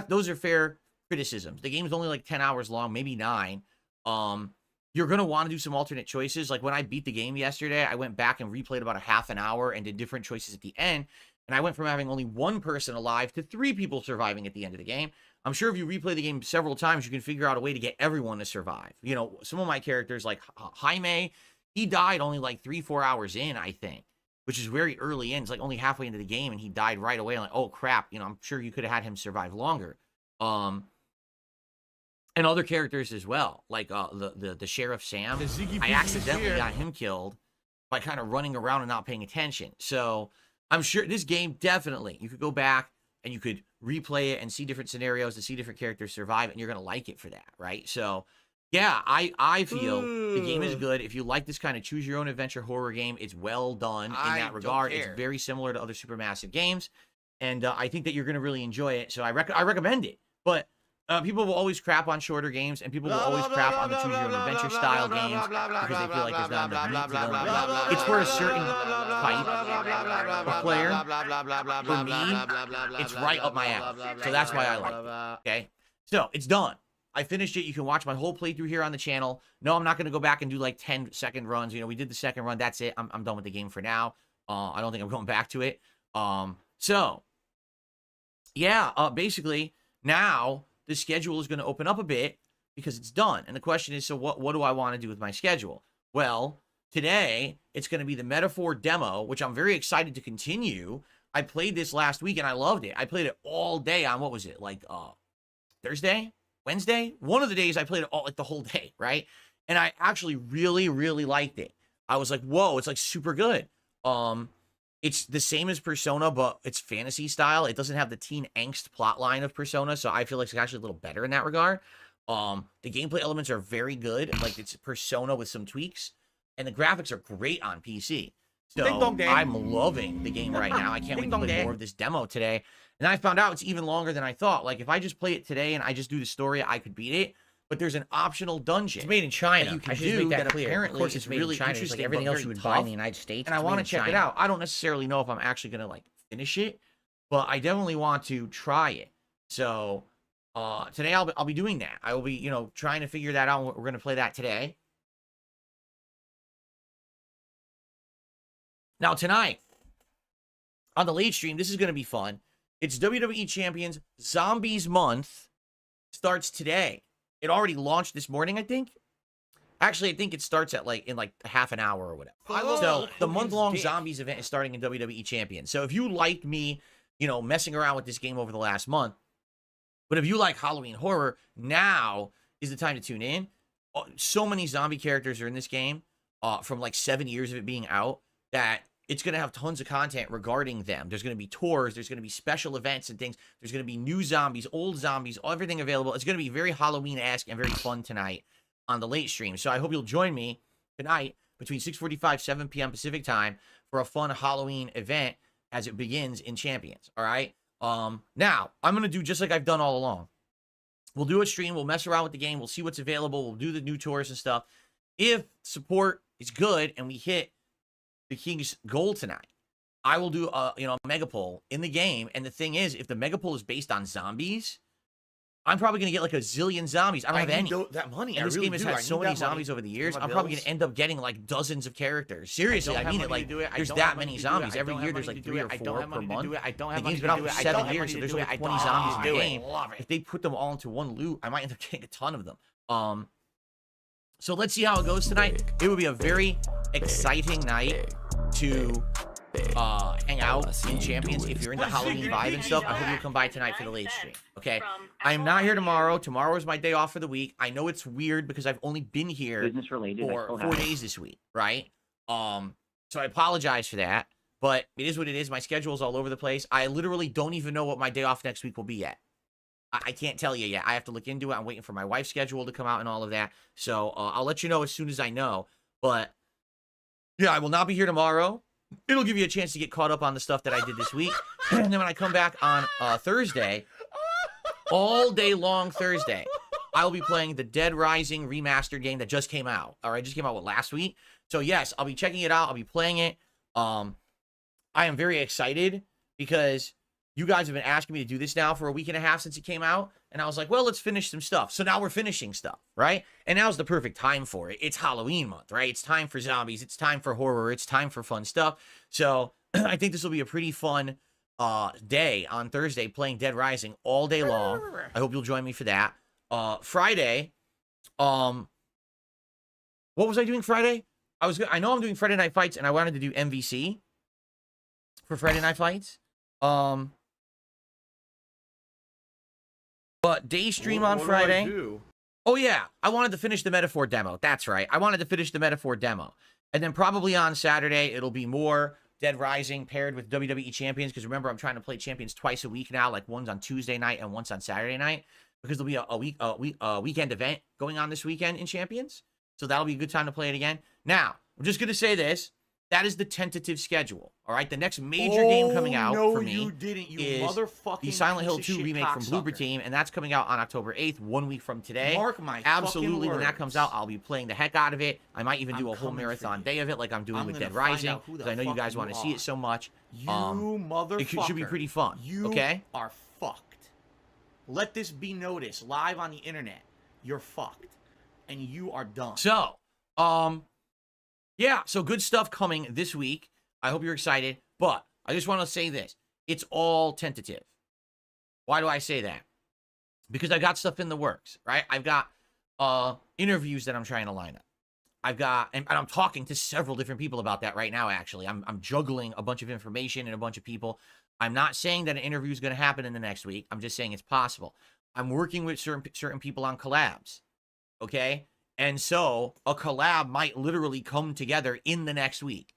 those are fair criticisms. The game's only like 10 hours long, maybe 9. You're going to want to do some alternate choices. Like when I beat the game yesterday, I went back and replayed about a half an hour and did different choices at the end. And I went from having only 1 person alive to 3 people surviving at the end of the game. I'm sure if you replay the game several times, you can figure out a way to get everyone to survive. You know, some of my characters like Jaime, he died only like 3-4 hours in, I think, which is very early in. It's like only halfway into the game and he died right away. I'm like, oh crap, you know, I'm sure you could have had him survive longer. And other characters as well, like the Sheriff Sam. I accidentally got him killed by kind of running around and not paying attention. So I'm sure this game definitely, you could go back and you could replay it and see different scenarios to see different characters survive, and you're going to like it for that, right? So yeah, I feel the game is good. If you like this kind of choose your own adventure horror game, it's well done in that regard. It's very similar to other Supermassive games, and I think that you're going to really enjoy it. So I recommend it. But people will always crap on shorter games, and people will always crap on the choose your own adventure style games because they feel like there's not enough meat to them. It's for a certain type of player. For me, it's right up my alley. So that's why I like it. Okay, so it's done. I finished it. You can watch my whole playthrough here on the channel. No, I'm not going to go back and do like 10-second runs. You know, we did the second run. That's it. I'm done with the game for now. I don't think I'm going back to it. So yeah, basically now the schedule is going to open up a bit because it's done. And the question is, so what do I want to do with my schedule? Well, today it's going to be the Metaphor demo, which I'm very excited to continue. I played this last week and I loved it. I played it all day on, what was it, like Thursday? Wednesday? One of the days I played it all, like the whole day, right? And I actually really, really liked it. I was like, whoa, it's like super good. It's the same as Persona, but it's fantasy style. It doesn't have the teen angst plot line of Persona, so I feel like it's actually a little better in that regard. The gameplay elements are very good. Like, it's Persona with some tweaks, and the graphics are great on PC. So I'm loving the game right now. I can't wait to play more of this demo today. And I found out it's even longer than I thought. Like, if I just play it today and I just do the story, I could beat it. But there's an optional dungeon. It's made in China. That you can I should make that clear. Apparently, of course, it's really made in China. interesting. Like everything else you would buy in the United States. And I want to check it out. I don't necessarily know if I'm actually going to like finish it, but I definitely want to try it. So today I'll be doing that. I will be, you know, trying to figure that out. We're going to play that today. Now tonight on the late stream, this is going to be fun. It's WWE Champions Zombies Month. Starts today. It already launched this morning, I think. Actually, I think it starts at in half an hour or whatever. So the month-long Zombies event is starting in WWE Champions. So if you liked me, you know, messing around with this game over the last month, but if you like Halloween horror, now is the time to tune in. So many zombie characters are in this game from like 7 years of it being out that it's going to have tons of content regarding them. There's going to be tours. There's going to be special events and things. There's going to be new zombies, old zombies, everything available. It's going to be very Halloween-esque and very fun tonight on the late stream. So I hope you'll join me tonight between 6:45, 7 p.m. Pacific time for a fun Halloween event as it begins in Champions. All right? Now, I'm going to do just like I've done all along. We'll do a stream. We'll mess around with the game. We'll see what's available. We'll do the new tours and stuff. If support is good and we hit the King's goal tonight, I will do a mega poll in the game. And the thing is, if the mega poll is based on zombies, I'm probably going to get like a zillion zombies. I don't have any. That money. And this game has had so many zombies over the years. I'm probably going to end up getting like dozens of characters. Seriously, I mean it. Like, there's that many zombies. Every year there's like 3 or 4 per month. The game's been out for 7 years, so there's like 20 zombies in the game. If they put them all into one loot, I might end up getting a ton of them. So let's see how it goes tonight. It would be a very exciting night to hang out in Champions, if you're into Halloween vibe and stuff, I hope you'll come by tonight for the late stream, okay? I am not here tomorrow. Tomorrow is my day off for the week. I know it's weird because I've only been here for 4 days this week, right? So I apologize for that, but it is what it is. My schedule is all over the place. I literally don't even know what my day off next week will be yet. I can't tell you yet. I have to look into it. I'm waiting for my wife's schedule to come out and all of that. So I'll let you know as soon as I know. But yeah, I will not be here tomorrow. It'll give you a chance to get caught up on the stuff that I did this week. And then when I come back on Thursday, all day long Thursday, I'll be playing the Dead Rising remastered game that just came out. All right, just came out last week. So yes, I'll be checking it out. I'll be playing it. I am very excited because you guys have been asking me to do this now for a week and a half since it came out. And I was like, well, let's finish some stuff. So now we're finishing stuff, right? And now's the perfect time for it. It's Halloween month, right? It's time for zombies. It's time for horror. It's time for fun stuff. So I think this will be a pretty fun day on Thursday playing Dead Rising all day long. I hope you'll join me for that. Friday, what was I doing Friday? I know I'm doing Friday Night Fights, and I wanted to do MVC for Friday Night Fights. But day stream on Friday. Oh yeah, I wanted to finish the Metaphor demo. That's right. I wanted to finish the Metaphor demo. And then probably on Saturday, it'll be more Dead Rising paired with WWE Champions. Because remember, I'm trying to play Champions twice a week now. Like one's on Tuesday night and one's on Saturday night. Because there'll be a weekend event going on this weekend in Champions. So that'll be a good time to play it again. Now, I'm just going to say this. That is the tentative schedule. All right, the next major game coming out for me is the Silent Hill 2 remake from Bloober Team, and that's coming out on October 8th, 1 week from today. Mark my Absolutely, when that comes out, I'll be playing the heck out of it. I might even do a whole marathon day of it, like I'm doing with Dead Rising, because I know you guys want to see it so much. You motherfucker. It should be pretty fun. You okay? are fucked. Let this be noticed live on the internet. You're fucked, and you are done. So, yeah, so good stuff coming this week. I hope you're excited, but I just want to say this. It's all tentative. Why do I say that? Because I've got stuff in the works, right? I've got interviews that I'm trying to line up. I've got, and I'm talking to several different people about that right now, actually. I'm juggling a bunch of information and a bunch of people. I'm not saying that an interview is going to happen in the next week. I'm just saying it's possible. I'm working with certain people on collabs, okay? And so a collab might literally come together in the next week.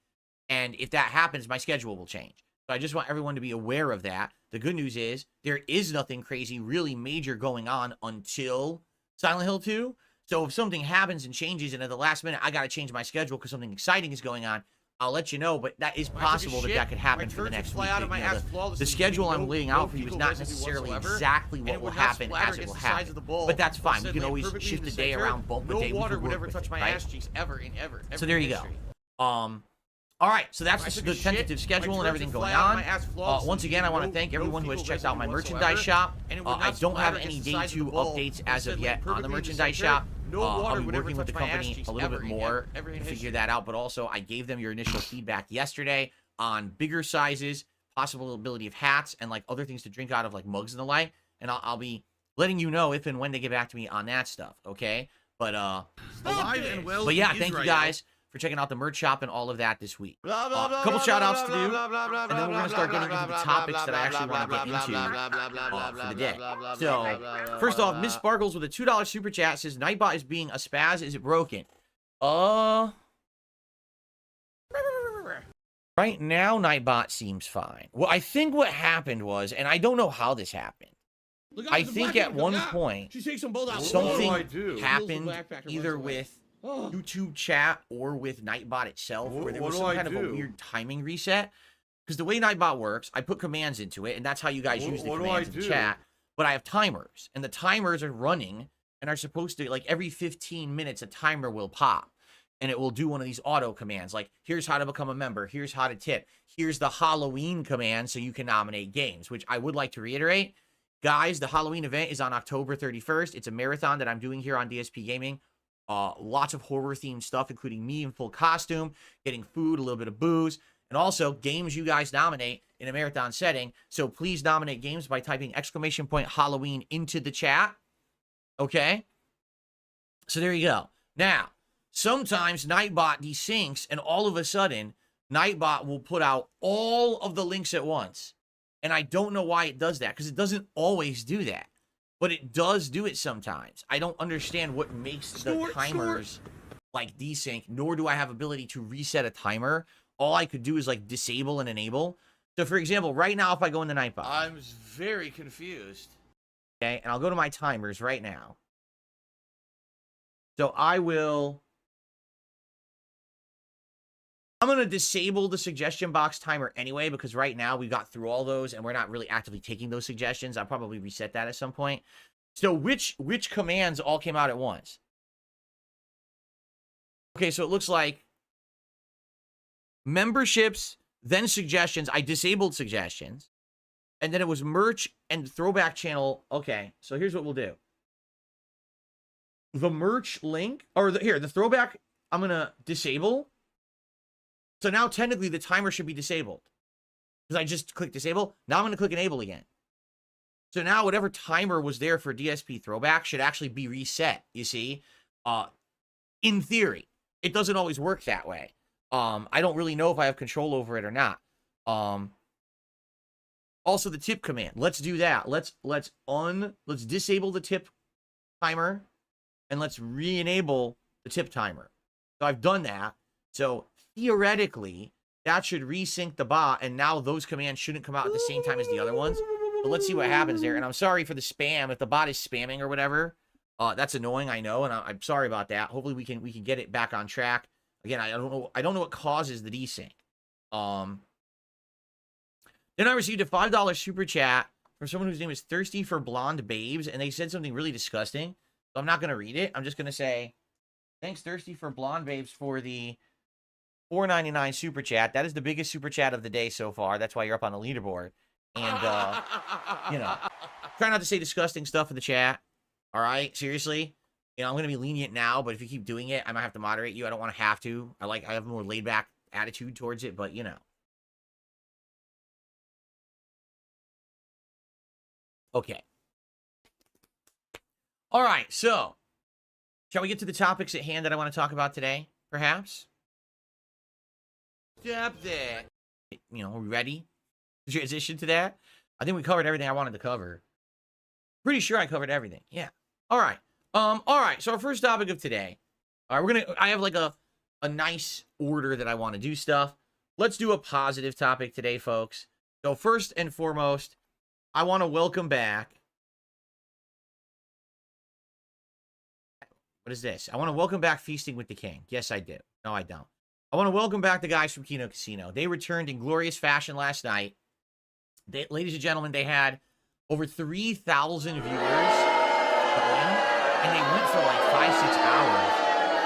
And if that happens, my schedule will change. So I just want everyone to be aware of that. The good news is there is nothing crazy, really major going on until Silent Hill 2. So if something happens and changes and at the last minute, I got to change my schedule because something exciting is going on, I'll let you know, but that is possible that could happen for the next week. The schedule I'm laying out for you is not necessarily exactly what will happen as it will happen. But that's fine. We can always shift the day around, bump a day. We can work with it, right? So there you go. All right, so that's the tentative schedule and everything going on. Once again, I want to thank everyone who has checked out my merchandise shop. I don't have any day 2 updates as of yet on the merchandise shop. I'll be working with the company a little bit more to figure that out, but also I gave them your initial feedback yesterday on bigger sizes, possibility of hats, and like other things to drink out of, like mugs and the like, and I'll be letting you know if and when they get back to me on that stuff, okay? But yeah, thank you guys for checking out the merch shop and all of that this week. A couple shout outs to do, and then we're going to start getting into the topics that I actually want to get into for the day. So, first off, Miss Sparkles with a $2 super chat says, Nightbot is being a spaz. Is it broken? Right now, Nightbot seems fine. Well, I think what happened was, and I don't know how this happened, I think at one point, something happened either with YouTube chat or with Nightbot itself, where there was some kind of a weird timing reset. Because the way Nightbot works, I put commands into it, and that's how you guys use the commands in chat. But I have timers, and the timers are running and are supposed to, like, every 15 minutes, a timer will pop. And it will do one of these auto commands, like, here's how to become a member, here's how to tip, here's the Halloween command so you can nominate games, which I would like to reiterate. Guys, the Halloween event is on October 31st. It's a marathon that I'm doing here on DSP Gaming. Lots of horror-themed stuff, including me in full costume, getting food, a little bit of booze, and also games you guys nominate in a marathon setting. So please nominate games by typing !Halloween into the chat. Okay? So there you go. Now, sometimes Nightbot desyncs, and all of a sudden, Nightbot will put out all of the links at once. And I don't know why it does that, because it doesn't always do that. But it does do it sometimes. I don't understand what makes the timers like desync, nor do I have ability to reset a timer. All I could do is like disable and enable. So for example, right now, if I go in the Nightbot. I'm very confused. Okay, and I'll go to my timers right now. So I'm going to disable the suggestion box timer anyway, because right now we got through all those and we're not really actively taking those suggestions. I'll probably reset that at some point. So which commands all came out at once? Okay, so it looks like memberships, then suggestions. I disabled suggestions. And then it was merch and throwback channel. Okay, so here's what we'll do. The merch link, or the throwback, I'm going to disable. So now technically the timer should be disabled. Because I just clicked disable. Now I'm going to click enable again. So now whatever timer was there for DSP throwback should actually be reset, you see? In theory. It doesn't always work that way. I don't really know if I have control over it or not. Also the tip command. Let's do that. Let's disable the tip timer and let's re-enable the tip timer. So I've done that. So theoretically, that should resync the bot, and now those commands shouldn't come out at the same time as the other ones. But let's see what happens there. And I'm sorry for the spam. If the bot is spamming or whatever, that's annoying, I know, and I'm sorry about that. Hopefully we can get it back on track. Again, I don't know what causes the desync. Then I received a $5 super chat from someone whose name is Thirsty for Blonde Babes, and they said something really disgusting. So I'm not going to read it. I'm just going to say, thanks, Thirsty for Blonde Babes, for the $4.99 super chat. That is the biggest super chat of the day so far. That's why you're up on the leaderboard. And, try not to say disgusting stuff in the chat. All right? Seriously? I'm going to be lenient now, but if you keep doing it, I might have to moderate you. I don't want to have to. I have a more laid-back attitude towards it, but, Okay. All right, so shall we get to the topics at hand that I want to talk about today, perhaps? Stop that. Are we ready to transition to that? I think we covered everything I wanted to cover. Pretty sure I covered everything. Yeah. All right. All right. So our first topic of today. All right, I have like a nice order that I want to do stuff. Let's do a positive topic today, folks. So first and foremost, I want to welcome back. What is this? I want to welcome back Feasting with the King. Yes, I do. No, I don't. I want to welcome back the guys from Kino Casino. They returned in glorious fashion last night. Ladies and gentlemen, they had over 3,000 viewers going, and they went for like 5-6 hours.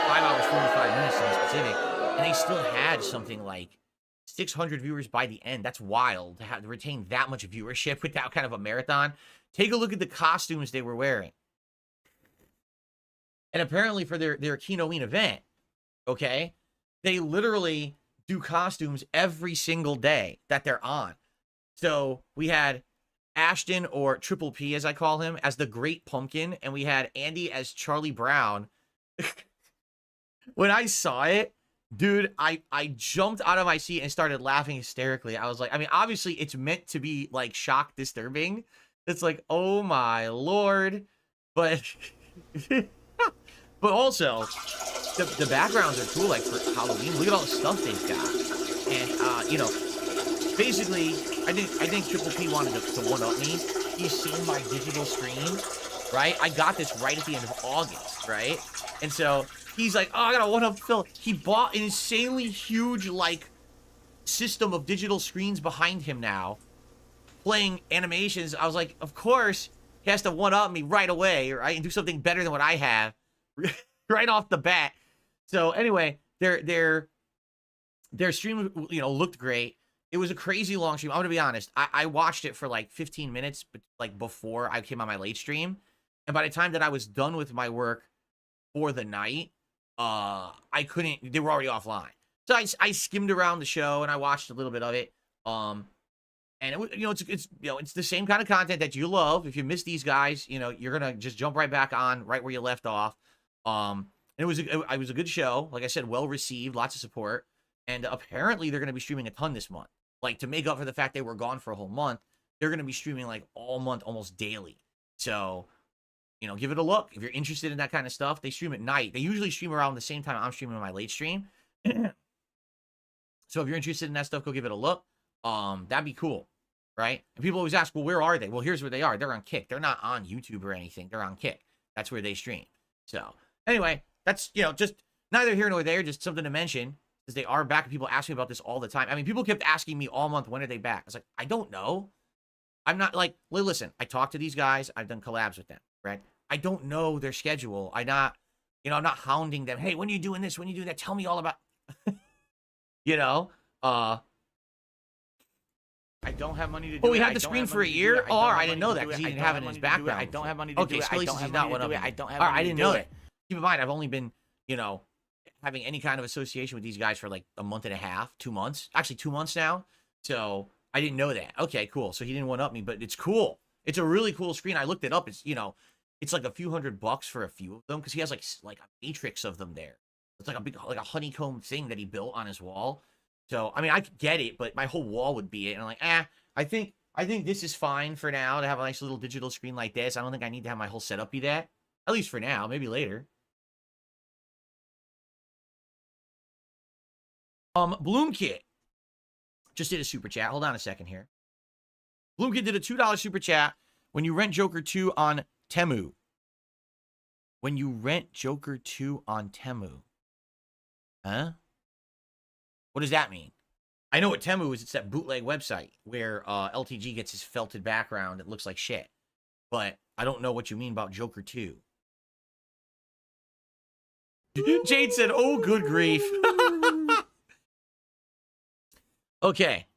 5 hours, 45 minutes to be specific. And they still had something like 600 viewers by the end. That's wild to retain that much viewership without kind of a marathon. Take a look at the costumes they were wearing. And apparently for their Kinoeen event, okay, they literally do costumes every single day that they're on. So we had Ashton, or Triple P as I call him, as the Great Pumpkin, and we had Andy as Charlie Brown. When I saw it, dude, I jumped out of my seat and started laughing hysterically. I was like, obviously it's meant to be like shock disturbing. It's like, oh my Lord. But but also the backgrounds are cool, like for Halloween. Look at all the stuff they've got. And basically, I think Triple P wanted to one-up me. He's seen my digital screen, right? I got this right at the end of August, right? And so he's like, oh, I got a one-up Phil. He bought an insanely huge, like, system of digital screens behind him now, playing animations. I was like, of course, he has to one-up me right away, right? And do something better than what I have right off the bat. So anyway, their stream, looked great. It was a crazy long stream. I'm going to be honest. I watched it for like 15 minutes, but like before I came on my late stream. And by the time that I was done with my work for the night, I couldn't, they were already offline. So I skimmed around the show and I watched a little bit of it. And it's the same kind of content that you love. If you miss these guys, you're going to just jump right back on right where you left off. And it was a good show. Like I said, well received, lots of support. And apparently they're going to be streaming a ton this month. Like, to make up for the fact they were gone for a whole month, they're going to be streaming like all month, almost daily. So, you know, give it a look. If you're interested in that kind of stuff, they stream at night. They usually stream around the same time I'm streaming my late stream. So if you're interested in that stuff, go give it a look. That'd be cool, right? And people always ask, well, where are they? Well, here's where they are. They're on Kick. They're not on YouTube or anything. They're on Kick. That's where they stream. So anyway, that's, you know, just neither here nor there, just something to mention, because they are back. People ask me about this all the time. I mean, people kept asking me all month, when are they back? I was like, I don't know. I'm not like, listen, I talked to these guys. I've done collabs with them, right? I don't know their schedule. I'm not hounding them. Hey, when are you doing this? When are you doing that? Tell me all about, you know, I don't have money to do it. Oh, we had the screen for a year? Oh, I didn't know that because he didn't have it in his background. I don't have money to do it. Okay, Scalise is not one of them. I don't have money to do it. I didn't know that. Keep in mind, I've only been, you know, having any kind of association with these guys for like a month and a half, 2 months. Actually, 2 months now. So I didn't know that. Okay, cool. So he didn't one-up me, but it's cool. It's a really cool screen. I looked it up. It's, you know, it's like a few $100 for a few of them because he has like a matrix of them there. It's like a big, like a honeycomb thing that he built on his wall. So, I mean, I could get it, but my whole wall would be it. And I'm like, I think this is fine for now to have a nice little digital screen like this. I don't think I need to have my whole setup be that. At least for now, maybe later. Bloomkit just did a super chat. Hold on a second here. Bloomkit did a $2 super chat when you rent Joker 2 on Temu. When you rent Joker 2 on Temu. Huh? What does that mean? I know what Temu is. It's that bootleg website where LTG gets his felted background. It looks like shit. But I don't know what you mean about Joker 2. Jade said, oh, good grief. Okay.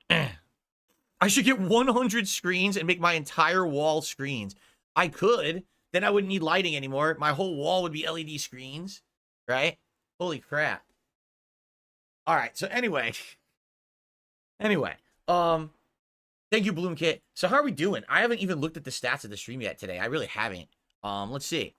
I should get 100 screens and make my entire wall screens. I could. Then I wouldn't need lighting anymore. My whole wall would be LED screens. Right? Holy crap. All right. So anyway. Thank you, Bloomkit. So how are we doing? I haven't even looked at the stats of the stream yet today. I really haven't. Let's see.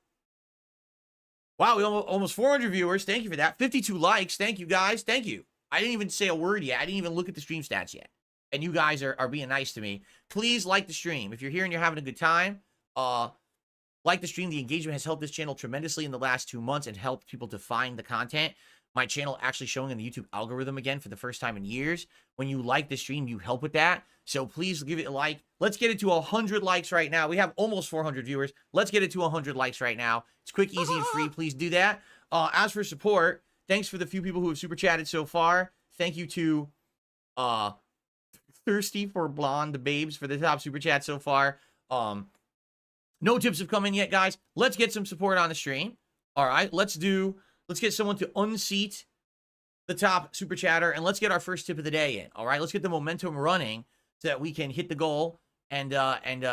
Wow, we almost 400 viewers. Thank you for that. 52 likes. Thank you, guys. Thank you. I didn't even say a word yet. I didn't even look at the stream stats yet. And you guys are being nice to me. Please like the stream. If you're here and you're having a good time, like the stream. The engagement has helped this channel tremendously in the last 2 months and helped people to find the content. My channel actually showing in the YouTube algorithm again for the first time in years. When you like the stream, you help with that. So please give it a like. Let's get it to 100 likes right now. We have almost 400 viewers. Let's get it to 100 likes right now. It's quick, easy, and free. Please do that. As for support, thanks for the few people who have super chatted so far. Thank you to Thirsty for Blonde Babes for the top super chat so far. No tips have come in yet, guys. Let's get some support on the stream. All right, let's get someone to unseat the top super chatter, and let's get our first tip of the day in. All right, let's get the momentum running so that we can hit the goal and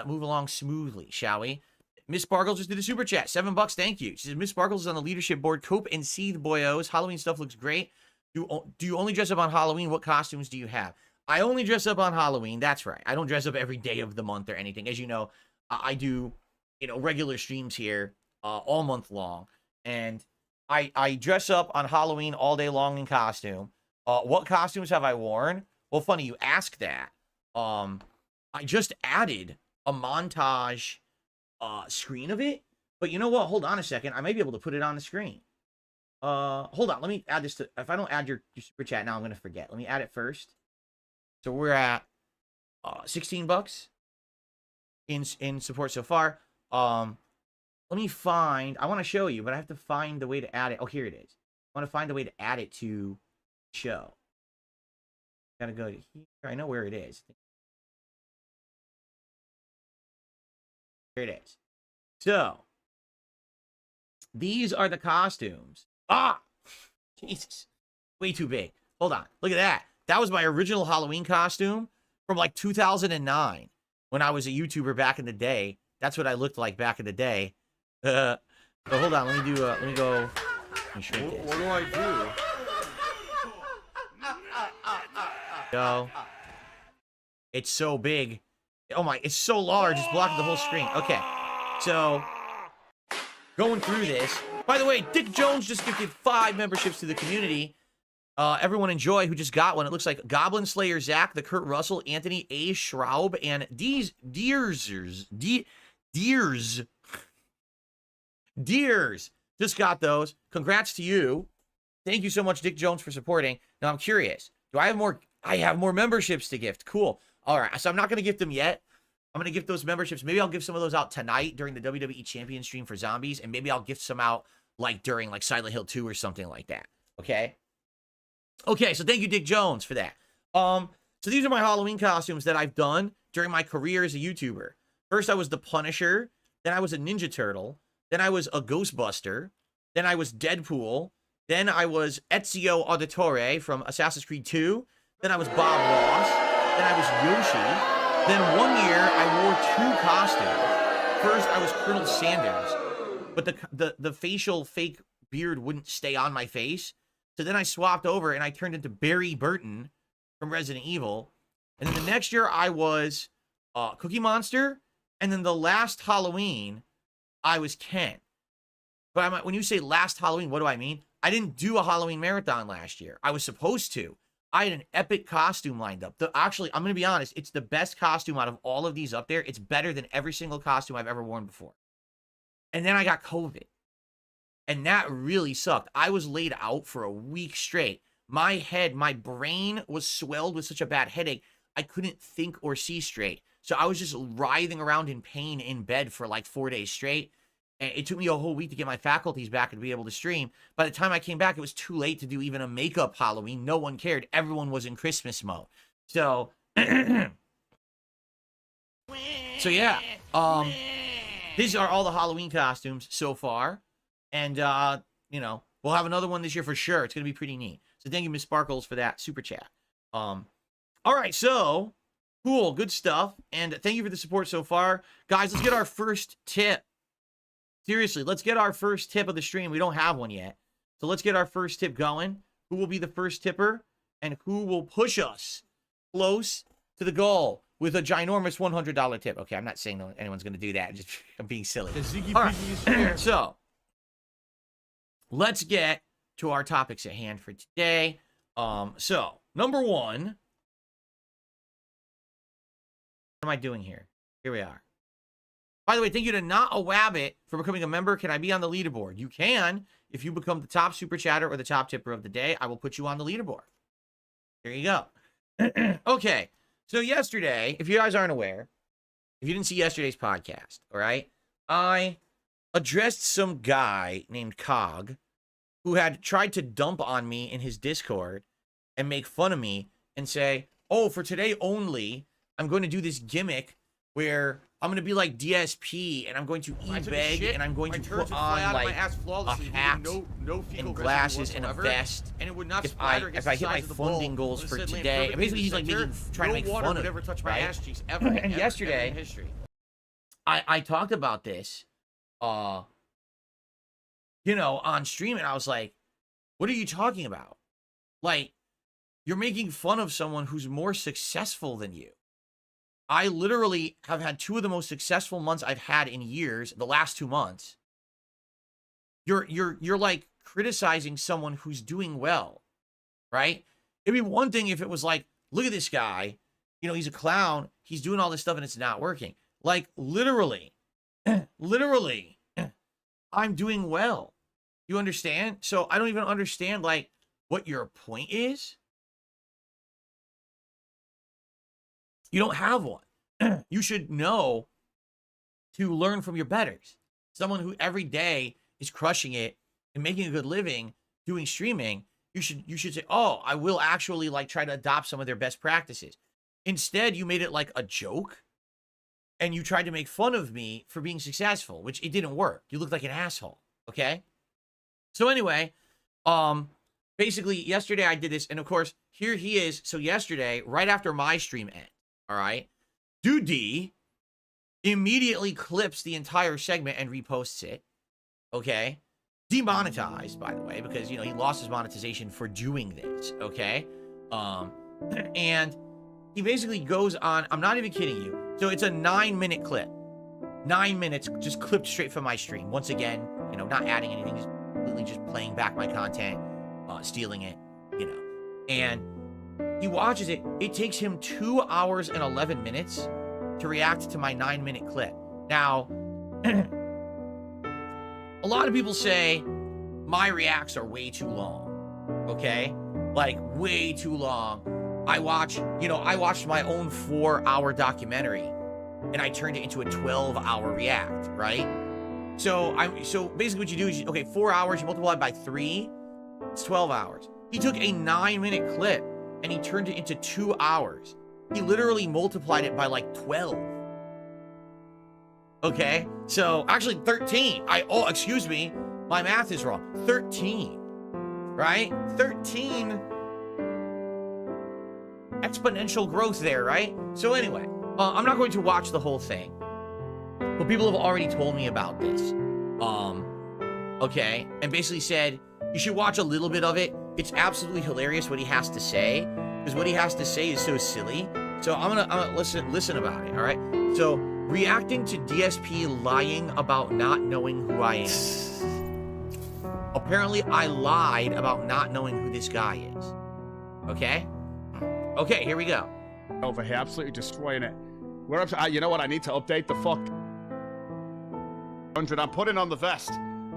move along smoothly, shall we? Miss Sparkles just did a super chat. $7, thank you. She says, Miss Sparkles is on the leadership board. Cope and seethe, boyos. Halloween stuff looks great. Do you only dress up on Halloween? What costumes do you have? I only dress up on Halloween. That's right. I don't dress up every day of the month or anything. As you know, I do, regular streams here all month long. And I dress up on Halloween all day long in costume. What costumes have I worn? Well, funny you ask that. I just added a montage screen of it. But you know what? Hold on a second. I may be able to put it on the screen. Hold on. Let me add this to... If I don't add your super chat now, I'm going to forget. Let me add it first. So we're at $16 in support so far. Let me find... I want to show you, but I have to find the way to add it. Oh, here it is. I want to find the way to add it to show. Gotta go to here. I know where it is. Here it is. So, these are the costumes. Ah! Jesus. Way too big. Hold on. Look at that. That was my original Halloween costume from like 2009 when I was a YouTuber back in the day. That's what I looked like back in the day. But hold on. Let me go. Let me shrink this. What do I do? Go. It's so big. Oh my, it's so large. It's blocking the whole screen. Okay. So, going through this. By the way, Dick Jones just gifted 5 memberships to the community. Everyone enjoy who just got one. It looks like Goblin Slayer Zach, the Kurt Russell, Anthony A. Schraub, and Deers just got those. Congrats to you. Thank you so much, Dick Jones, for supporting. Now I'm curious. Do I have more? I have more memberships to gift. Cool. All right. So I'm not going to gift them yet. I'm going to gift those memberships. Maybe I'll give some of those out tonight during the WWE Champion stream for zombies. And maybe I'll gift some out like during like Silent Hill 2 or something like that. Okay. Okay. So thank you, Dick Jones, for that. So these are my Halloween costumes that I've done during my career as a YouTuber. First, I was the Punisher. Then I was a Ninja Turtle. Then I was a Ghostbuster. Then I was Deadpool. Then I was Ezio Auditore from Assassin's Creed 2. Then I was Bob Ross. Then I was Yoshi. Then one year I wore 2 costumes. First, I was Colonel Sanders, but the facial fake beard wouldn't stay on my face. So then I swapped over and I turned into Barry Burton from Resident Evil. And then the next year I was Cookie Monster. And then the last Halloween, I was Ken. But when you say last Halloween, what do I mean? I didn't do a Halloween marathon last year. I was supposed to. I had an epic costume lined up. Actually, I'm going to be honest. It's the best costume out of all of these up there. It's better than every single costume I've ever worn before. And then I got COVID. And that really sucked. I was laid out for a week straight. My head, my brain was swelled with such a bad headache, I couldn't think or see straight. So I was just writhing around in pain in bed for like 4 days straight. And it took me a whole week to get my faculties back and be able to stream. By the time I came back, it was too late to do even a makeup Halloween. No one cared. Everyone was in Christmas mode. So, yeah. These are all the Halloween costumes so far. And, you know, we'll have another one this year for sure. It's going to be pretty neat. So thank you, Miss Sparkles, for that super chat. All right, so cool. Good stuff. And thank you for the support so far. Guys, let's get our first tip. Seriously, let's get our first tip of the stream. We don't have one yet. So let's get our first tip going. Who will be the first tipper? And who will push us close to the goal with a ginormous $100 tip? Okay, I'm not saying anyone's going to do that. I'm being silly. All right. So let's get to our topics at hand for today. So number one. What am I doing here? Here we are. By the way, thank you to Not a Wabbit for becoming a member. Can I be on the leaderboard? You can. If you become the top super chatter or the top tipper of the day, I will put you on the leaderboard. There you go. Okay. So yesterday, if you guys aren't aware, if you didn't see yesterday's podcast, all right, I addressed some guy named Cog who had tried to dump on me in his Discord and make fun of me and say, oh, for today only, I'm going to do this gimmick where I'm going to be like DSP, and I'm going to e-beg, and I'm going to put on, like, a hat and glasses and a vest and it would not if I hit my funding goals for today. And basically, he's, like, trying to make fun of it, right? And yesterday, I talked about this, you know, on stream, and I was like, what are you talking about? Like, you're making fun of someone who's more successful than you. I literally have had 2 of the most successful months I've had in years, the last 2 months. You're like criticizing someone who's doing well, right? It'd be one thing if it was like, look at this guy, you know, he's a clown, he's doing all this stuff and it's not working. Like literally, I'm doing well. You understand? So I don't even understand like what your point is. You don't have one. You should know to learn from your betters. Someone who every day is crushing it and making a good living doing streaming. You should say, oh, I will actually like try to adopt some of their best practices. Instead, you made it like a joke and you tried to make fun of me for being successful, which it didn't work. You looked like an asshole. Okay. So anyway, basically yesterday I did this, and of course, here he is. So yesterday, right after my stream ended, all right, Dude immediately clips the entire segment and reposts it. Okay. Demonetized, by the way, because, you know, he lost his monetization for doing this. Okay. And he basically goes on, I'm not even kidding you. So it's a 9-minute clip. 9 minutes just clipped straight from my stream. Once again, you know, not adding anything, just completely just playing back my content, stealing it, you know. and he watches it. It takes him 2 hours and 11 minutes to react to my 9-minute clip. Now, a lot of people say my reacts are way too long, okay? Like, way too long. I watched my own 4-hour documentary, and I turned it into a 12-hour react, right? So basically what you do is, okay, 4 hours, you multiply it by 3, it's 12 hours. He took a 9-minute clip, and he turned it into 2 hours. He literally multiplied it by like 12. Okay, so actually 13. Excuse me, my math is wrong. 13, right? 13 exponential growth there, right? So anyway, I'm not going to watch the whole thing, but people have already told me about this. Okay, and basically said you should watch a little bit of it. It's absolutely hilarious what he has to say, because what he has to say is so silly. So I'm gonna listen about it. All right. So reacting to DSP lying about not knowing who I am. Apparently, I lied about not knowing who this guy is. Okay. Okay, here we go. Over here, absolutely destroying it. We're up to, you know what? I need to update the fuck. 100. I'm putting on the vest.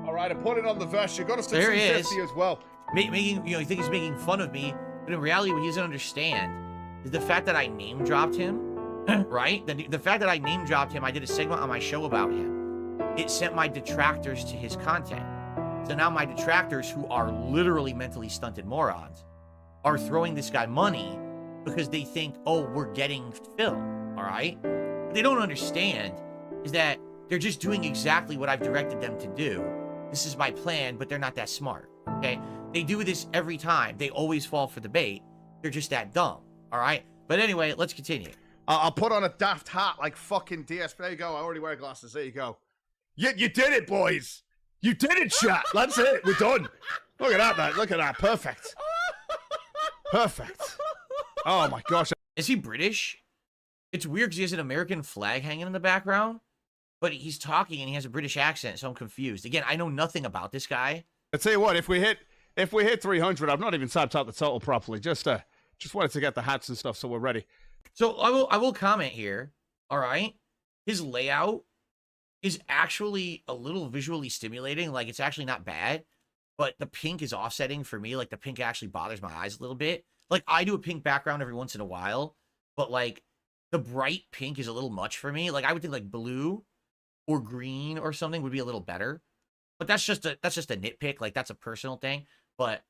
All right, I'm putting on the vest. You got us to 250 as well. Making, you think he's making fun of me, but in reality, what he doesn't understand is the fact that I name dropped him, right? The fact that I name dropped him, I did a segment on my show about him. It sent my detractors to his content. So now my detractors, who are literally mentally stunted morons, are throwing this guy money because they think, oh, we're getting film, all right? What they don't understand is that they're just doing exactly what I've directed them to do. This is my plan, but they're not that smart, okay? They do this every time. They always fall for the bait. They're just that dumb, all right? But anyway, let's continue. I'll put on a daft hat like fucking DSP. There you go. I already wear glasses. There you go. You did it, boys. You did it, chat. That's it. We're done. Look at that, man. Look at that. Perfect. Perfect. Oh, my gosh. Is he British? It's weird because he has an American flag hanging in the background, but he's talking and he has a British accent, so I'm confused. Again, I know nothing about this guy. I tell you what, if we hit 300, I've not even typed out the total properly. Just wanted to get the hats and stuff, so we're ready. So I will comment here. All right, his layout is actually a little visually stimulating. Like, it's actually not bad, but the pink is offsetting for me. Like, the pink actually bothers my eyes a little bit. Like, I do a pink background every once in a while, but like the bright pink is a little much for me. Like, I would think like blue or green or something would be a little better. But that's just a nitpick. Like, that's a personal thing. But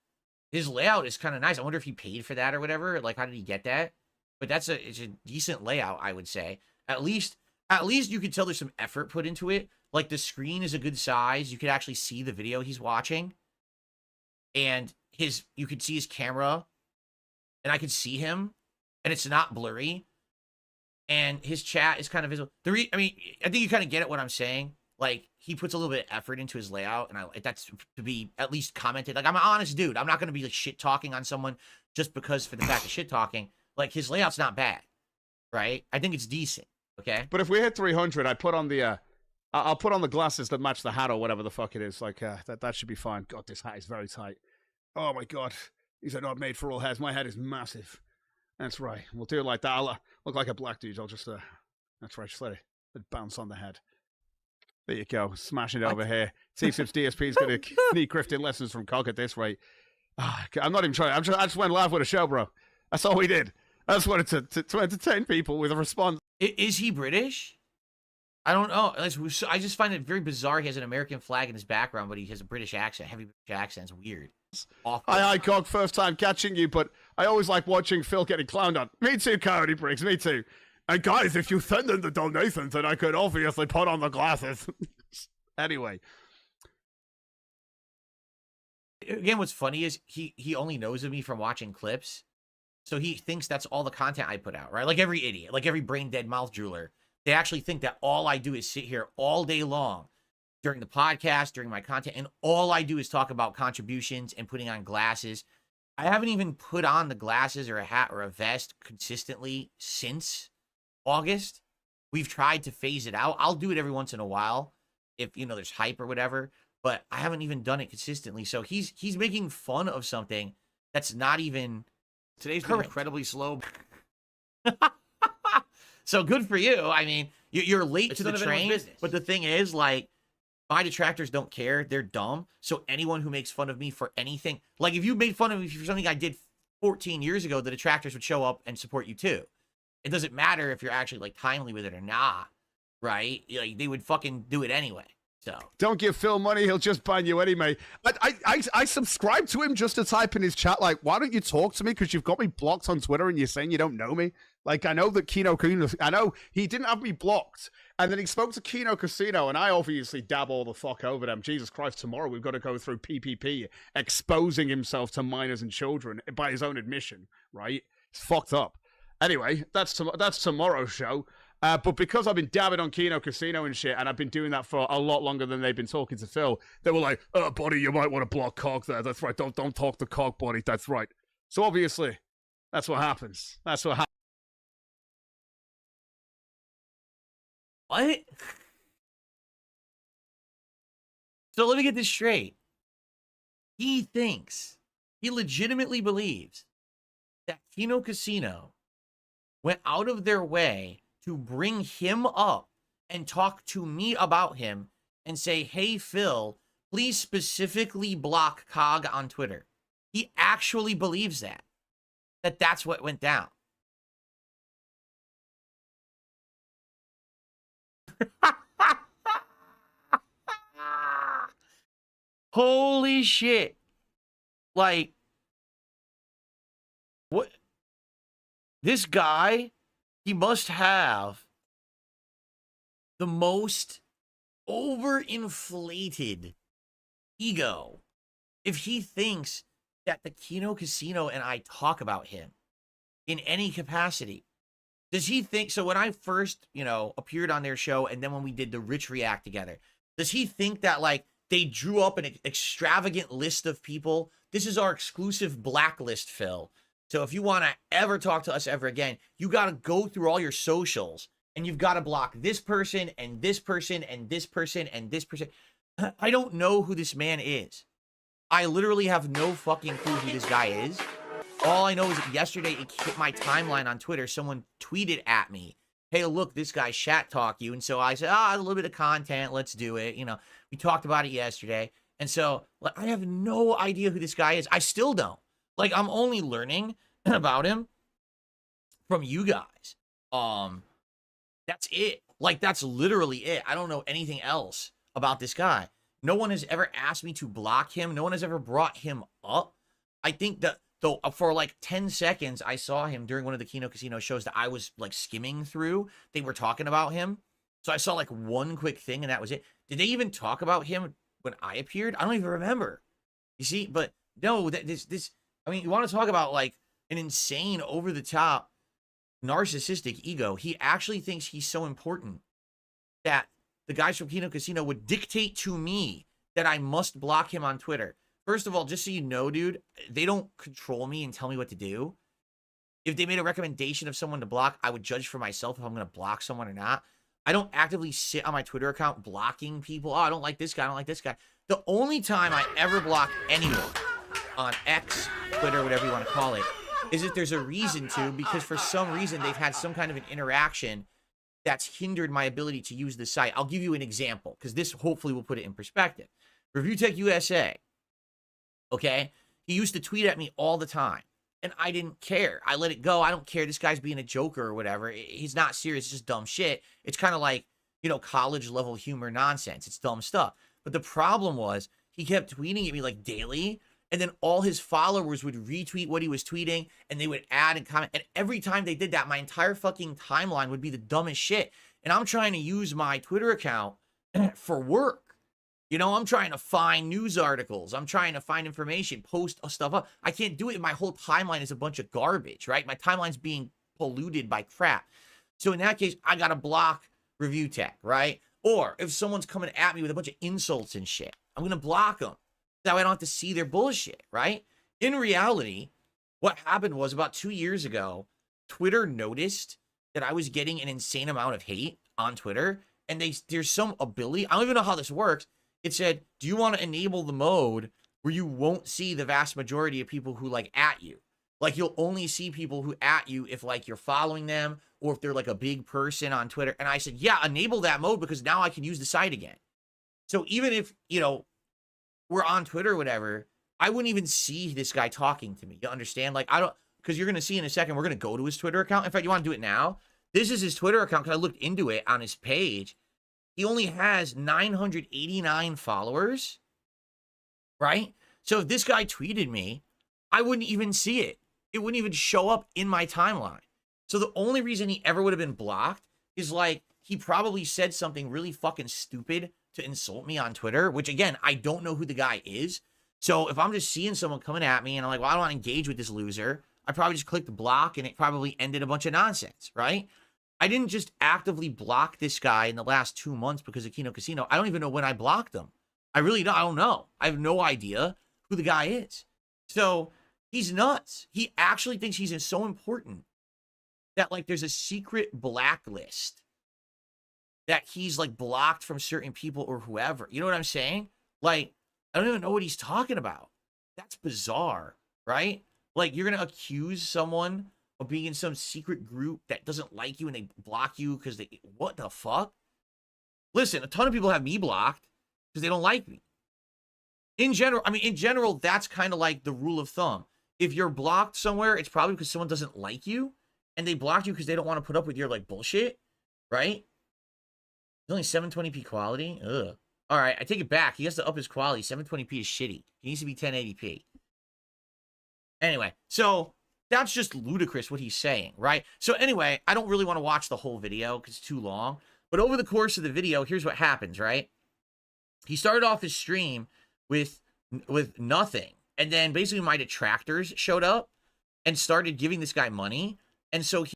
his layout is kind of nice. I wonder if he paid for that or whatever. Like, how did he get that? But it's a decent layout, I would say. At least you can tell there's some effort put into it. Like, the screen is a good size. You could actually see the video he's watching. And you could see his camera. And I could see him. And it's not blurry. And his chat is kind of visible. I think you kind of get it what I'm saying. Like, he puts a little bit of effort into his layout, and that's to be at least commented. Like, I'm an honest dude. I'm not going to be like shit talking on someone just because for the fact of shit talking. Like, his layout's not bad, right? I think it's decent. Okay. But if we hit 300, I'll put on the glasses that match the hat or whatever the fuck it is. Like, that should be fine. God, this hat is very tight. Oh my God, these are not made for all heads. My head is massive. That's right. We'll do it like that. I'll look like a black dude. I'll just that's right. Just let it bounce on the head. There you go. Smashing it over here. T-Sips DSP is going to need grifting lessons from Cog at this rate. I'm not even trying. I just went live with a show, bro. That's all we did. I just wanted to entertain people with a response. Is he British? I don't know. I just find it very bizarre. He has an American flag in his background, but he has a British accent. Heavy British accent. It's weird. Hi, Cog. First time catching you, but I always like watching Phil getting clowned on. Me too, Cody Briggs. Me too. And guys, if you send in the donations, then I could obviously put on the glasses. Anyway. Again, what's funny is he only knows of me from watching clips. So he thinks that's all the content I put out, right? Like every idiot, like every brain dead mouth drooler. They actually think that all I do is sit here all day long during the podcast, during my content, and all I do is talk about contributions and putting on glasses. I haven't even put on the glasses or a hat or a vest consistently since August. We've tried to phase it out. I'll do it every once in a while if, there's hype or whatever, but I haven't even done it consistently. So he's making fun of something that's not even Today's been incredibly slow. So good for you. I mean, you're late to the train, but the thing is, like, my detractors don't care. They're dumb. So anyone who makes fun of me for anything, like if you made fun of me for something I did 14 years ago, the detractors would show up and support you too. It doesn't matter if you're actually like timely with it or not, right? Like they would fucking do it anyway. So don't give Phil money; he'll just ban you anyway. I subscribe to him just to type in his chat like, "Why don't you talk to me? Because you've got me blocked on Twitter and you're saying you don't know me." Like I know that Kino Casino, I know he didn't have me blocked, and then he spoke to Kino Casino, and I obviously dab all the fuck over them. Jesus Christ! Tomorrow we've got to go through PPP, exposing himself to minors and children by his own admission. Right? It's fucked up. Anyway, that's tomorrow's show. But because I've been dabbing on Kino Casino and shit, and I've been doing that for a lot longer than they've been talking to Phil, they were like, "Oh, buddy, you might want to block Cog there. That's right. Don't talk to Cog, buddy. That's right." So obviously, that's what happens. That's what happens. What? So let me get this straight. He legitimately believes that Kino Casino went out of their way to bring him up and talk to me about him and say, "Hey, Phil, please specifically block Cog on Twitter." He actually believes that's what went down. Holy shit. Like, what? This guy, he must have the most overinflated ego if he thinks that the Kino Casino and I talk about him in any capacity. Does he think, so when I first, appeared on their show and then when we did the Rich React together, does he think that, like, they drew up an extravagant list of people? This is our exclusive blacklist, Phil. So if you want to ever talk to us ever again, you got to go through all your socials and you've got to block this person and this person and this person and this person. I don't know who this man is. I literally have no fucking clue who this guy is. All I know is that yesterday it hit my timeline on Twitter. Someone tweeted at me, "Hey, look, this guy Shat Talk you." And so I said, a little bit of content. Let's do it. We talked about it yesterday. And so I have no idea who this guy is. I still don't. Like, I'm only learning about him from you guys. That's it. Like, that's literally it. I don't know anything else about this guy. No one has ever asked me to block him. No one has ever brought him up. I think that, though, for like 10 seconds, I saw him during one of the Kino Casino shows that I was like skimming through. They were talking about him. So I saw like one quick thing and that was it. Did they even talk about him when I appeared? I don't even remember. You see, but no, you want to talk about like an insane, over the top, narcissistic ego. He actually thinks he's so important that the guys from Kino Casino would dictate to me that I must block him on Twitter. First of all, just so you know, dude, they don't control me and tell me what to do. If they made a recommendation of someone to block, I would judge for myself if I'm going to block someone or not. I don't actively sit on my Twitter account blocking people. Oh, I don't like this guy. I don't like this guy. The only time I ever block anyone on X, Twitter, whatever you want to call it, is if there's a reason to, because for some reason they've had some kind of an interaction that's hindered my ability to use the site. I'll give you an example, because this hopefully will put it in perspective. Review Tech USA. Okay? He used to tweet at me all the time, and I didn't care. I let it go. I don't care. This guy's being a joker or whatever. He's not serious. It's just dumb shit. It's kind of like, college level humor nonsense. It's dumb stuff. But the problem was he kept tweeting at me like daily, and then all his followers would retweet what he was tweeting, and they would add and comment. And every time they did that, my entire fucking timeline would be the dumbest shit. And I'm trying to use my Twitter account for work. I'm trying to find news articles. I'm trying to find information, post stuff up. I can't do it. My whole timeline is a bunch of garbage, right? My timeline's being polluted by crap. So in that case, I got to block Review Tech, right? Or if someone's coming at me with a bunch of insults and shit, I'm going to block them. That way I don't have to see their bullshit, right? In reality, what happened was about 2 years ago, Twitter noticed that I was getting an insane amount of hate on Twitter. And there's some ability. I don't even know how this works. It said, do you want to enable the mode where you won't see the vast majority of people who like at you? Like, you'll only see people who at you if, like, you're following them or if they're, like, a big person on Twitter. And I said, yeah, enable that mode because now I can use the site again. So even if, you know, we're on Twitter or whatever, I wouldn't even see this guy talking to me. You understand? Like, I don't, because you're going to see in a second, we're going to go to his Twitter account. In fact, you want to do it now? This is his Twitter account because I looked into it on his page. He only has 989 followers, right? So if this guy tweeted me, I wouldn't even see it. It wouldn't even show up in my timeline. So the only reason he ever would have been blocked is like he probably said something really fucking stupid to insult me on Twitter, which again, I don't know who the guy is. So if I'm just seeing someone coming at me and I'm like, well, I don't want to engage with this loser, I probably just clicked block and it probably ended a bunch of nonsense, right? I didn't just actively block this guy in the last 2 months because of Kino Casino. I don't even know when I blocked him. I really don't. I don't know. I have no idea who the guy is. So he's nuts. He actually thinks he's so important that like there's a secret blacklist that he's like blocked from certain people or whoever. You know what I'm saying? Like, I don't even know what he's talking about. That's bizarre, right? Like, you're going to accuse someone of being in some secret group that doesn't like you and they block you because they, what the fuck? Listen, a ton of people have me blocked because they don't like me. In general, that's kind of like the rule of thumb. If you're blocked somewhere, it's probably because someone doesn't like you and they blocked you because they don't want to put up with your like bullshit, right? It's only 720p quality. Ugh. All right, I take it back. He has to up his quality. 720p is shitty. He needs to be 1080p. Anyway, so that's just ludicrous what he's saying, right? So anyway, I don't really want to watch the whole video because it's too long. But over the course of the video, here's what happens, right? He started off his stream with nothing. And then basically my detractors showed up and started giving this guy money. And so he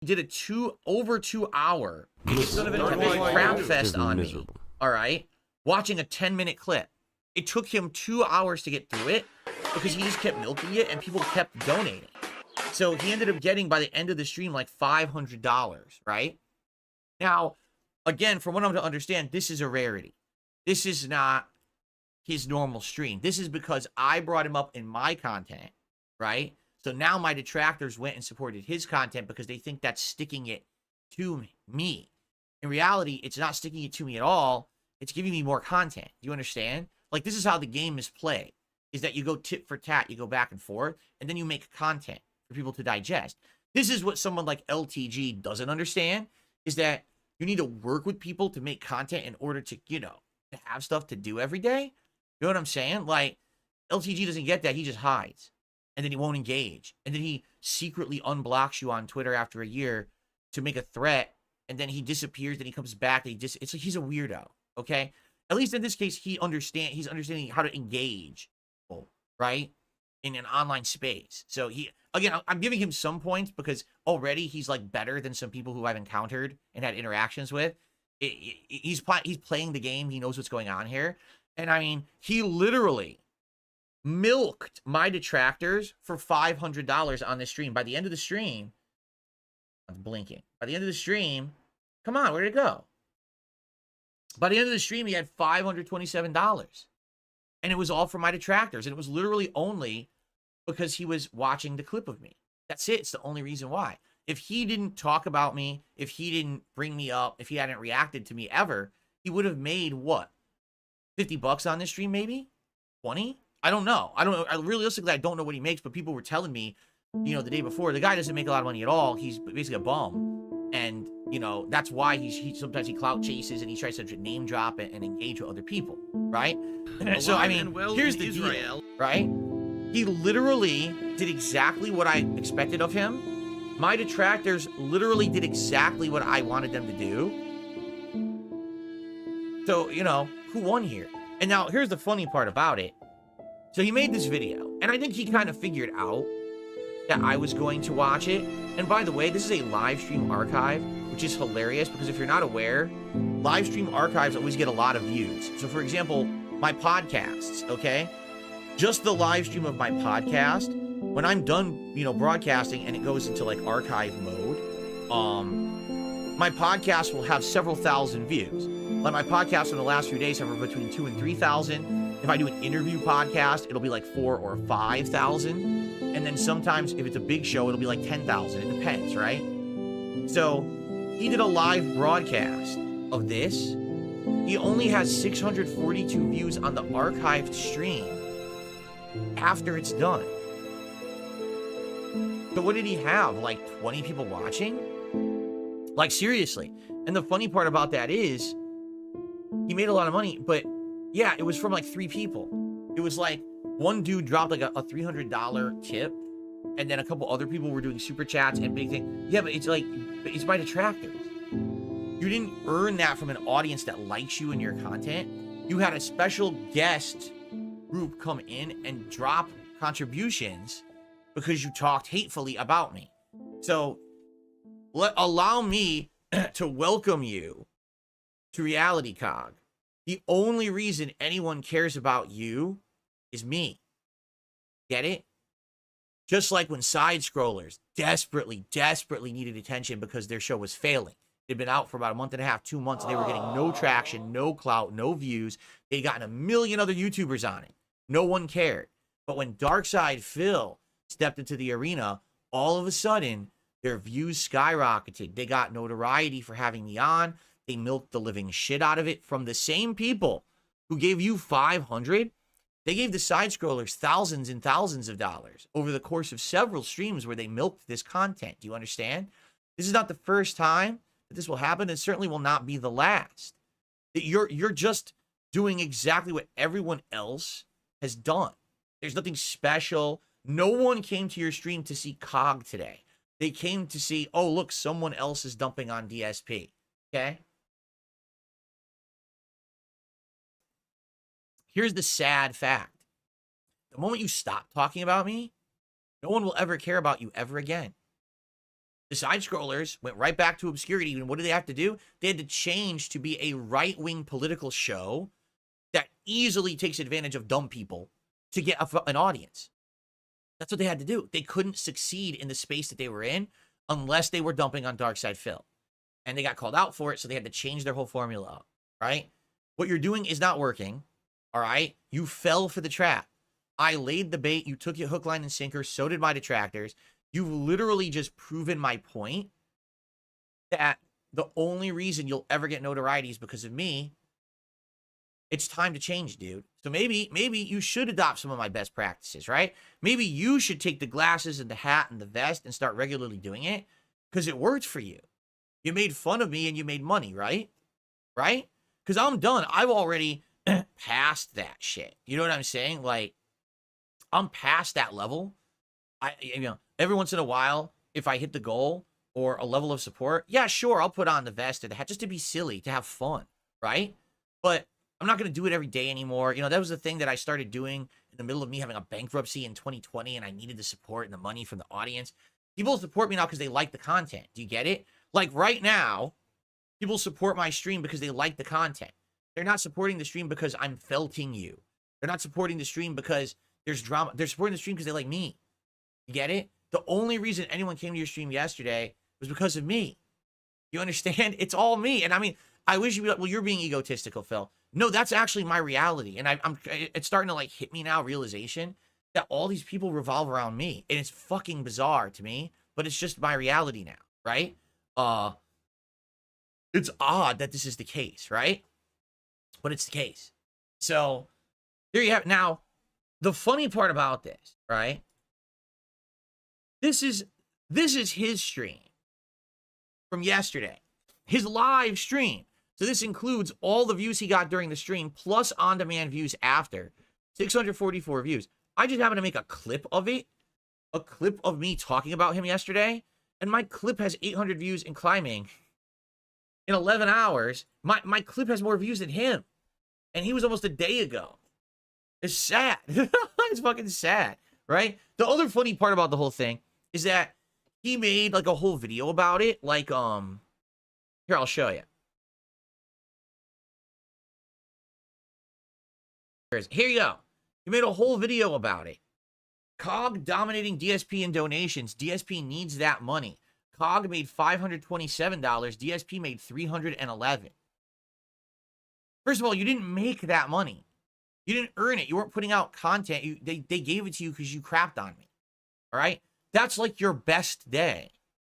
did a over 2 hour son of a crap fest on me. All right, watching a 10-minute clip. It took him 2 hours to get through it because he just kept milking it and people kept donating. So he ended up getting by the end of the stream like $500, right? Now, again, from what I'm to understand, this is a rarity. This is not his normal stream. This is because I brought him up in my content, right? So now my detractors went and supported his content because they think that's sticking it to me. In reality, it's not sticking it to me at all. It's giving me more content. Do you understand? Like, this is how the game is played, is that you go tit for tat, you go back and forth, and then you make content for people to digest. This is what someone like LTG doesn't understand, is that you need to work with people to make content in order to, you know, to have stuff to do every day. You know what I'm saying? Like, LTG doesn't get that. He just hides. And then he won't engage. And then he secretly unblocks you on Twitter after a year to make a threat. And then he disappears. Then he comes back. And it's like he's a weirdo. Okay? At least in this case, he's understanding how to engage people, right? in an online space. So I'm giving him some points because already he's like better than some people who I've encountered and had interactions with. He's playing the game. He knows what's going on here. And I mean, he literally milked my detractors for $500 on this stream. By the end of the stream, I'm blinking. By the end of the stream, come on, where'd it go? By the end of the stream, he had $527. And it was all for my detractors. And it was literally only because he was watching the clip of me. That's it. It's the only reason why. If he didn't talk about me, if he didn't bring me up, if he hadn't reacted to me ever, he would have made what? $50 on this stream, maybe? 20? I don't know. Realistically, I don't know what he makes, but people were telling me, the day before, the guy doesn't make a lot of money at all. He's basically a bum. And, that's why he sometimes he clout chases and he tries to name drop and engage with other people, right? So, I mean, here's the deal, right? He literally did exactly what I expected of him. My detractors literally did exactly what I wanted them to do. So, who won here? And now, here's the funny part about it. So he made this video, and I think he kind of figured out that I was going to watch it. And by the way, this is a live stream archive, which is hilarious because if you're not aware, live stream archives always get a lot of views. So for example, my podcasts, okay? Just the live stream of my podcast, when I'm done, broadcasting and it goes into like archive mode, my podcast will have several thousand views. Like my podcast in the last few days have between 2,000 and 3,000. If I do an interview podcast, it'll be like 4,000 or 5,000. And then sometimes if it's a big show, it'll be like 10,000. It depends, right? So he did a live broadcast of this. He only has 642 views on the archived stream after it's done. So what did he have? Like 20 people watching? Like seriously. And the funny part about that is he made a lot of money, but yeah, it was from like 3 people. It was like one dude dropped like a $300 tip, and then a couple other people were doing super chats and big thing. Yeah, but it's by detractors. You didn't earn that from an audience that likes you and your content. You had a special guest group come in and drop contributions because you talked hatefully about me. So allow me to welcome you to Reality Cog. The only reason anyone cares about you is me. Get it? Just like when side scrollers desperately needed attention because their show was failing. They'd been out for about a month and a half, 2 months, and they were getting no traction, no clout, no views. They'd gotten a million other YouTubers on it. No one cared. But when Darkside Phil stepped into the arena, all of a sudden, their views skyrocketed. They got notoriety for having me on. They milked the living shit out of it from the same people who gave you 500. They gave the side scrollers thousands and thousands of dollars over the course of several streams where they milked this content. Do you understand? This is not the first time that this will happen. It certainly will not be the last. You're just doing exactly what everyone else has done. There's nothing special. No one came to your stream to see Cog today. They came to see, oh, look, someone else is dumping on DSP. Okay? Here's the sad fact. The moment you stop talking about me, no one will ever care about you ever again. The side scrollers went right back to obscurity. And what did they have to do? They had to change to be a right-wing political show that easily takes advantage of dumb people to get an audience. That's what they had to do. They couldn't succeed in the space that they were in unless they were dumping on Darkside Phil. And they got called out for it, so they had to change their whole formula up, right? What you're doing is not working, all right? You fell for the trap. I laid the bait. You took it hook, line, and sinker. So did my detractors. You've literally just proven my point that the only reason you'll ever get notoriety is because of me. It's time to change, dude. So maybe you should adopt some of my best practices, right? Maybe you should take the glasses and the hat and the vest and start regularly doing it because it worked for you. You made fun of me and you made money, right? Right? Because I'm done. I've already passed that shit. You know what I'm saying? Like, I'm past that level. Every once in a while, if I hit the goal or a level of support, yeah, sure, I'll put on the vest or the hat just to be silly, to have fun, right? But I'm I'm not going to do it every day anymore. You know, that was the thing that I started doing in the middle of me having a bankruptcy in 2020, and I needed the support and the money from the audience. People support me now because they like the content. Do you get it? Like right now, people support my stream because they like the content. They're not supporting the stream because I'm felting you. They're not supporting the stream because there's drama. They're supporting the stream because they like me. You get it? The only reason anyone came to your stream yesterday was because of me. You understand? It's all me. And I mean, I wish you'd be like, well, you're being egotistical, Phil. No, that's actually my reality. And it's starting to like hit me now, realization that all these people revolve around me. And it's fucking bizarre to me, but it's just my reality now, right? It's odd that this is the case, right? But it's the case. So there you have it. Now, the funny part about this, right? This is his stream from yesterday. His live stream. So this includes all the views he got during the stream plus on-demand views after. 644 views. I just happened to make a clip of it. A clip of me talking about him yesterday. And my clip has 800 views and climbing. In 11 hours, my clip has more views than him. And he was almost a day ago. It's sad. It's fucking sad, right? The other funny part about the whole thing is that he made like a whole video about it. Like, here, I'll show you. Here you go. He made a whole video about it. COG dominating DSP in donations. DSP needs that money. COG made $527. DSP made $311. First of all, you didn't make that money. You didn't earn it. You weren't putting out content. They gave it to you because you crapped on me. All right? That's like your best day,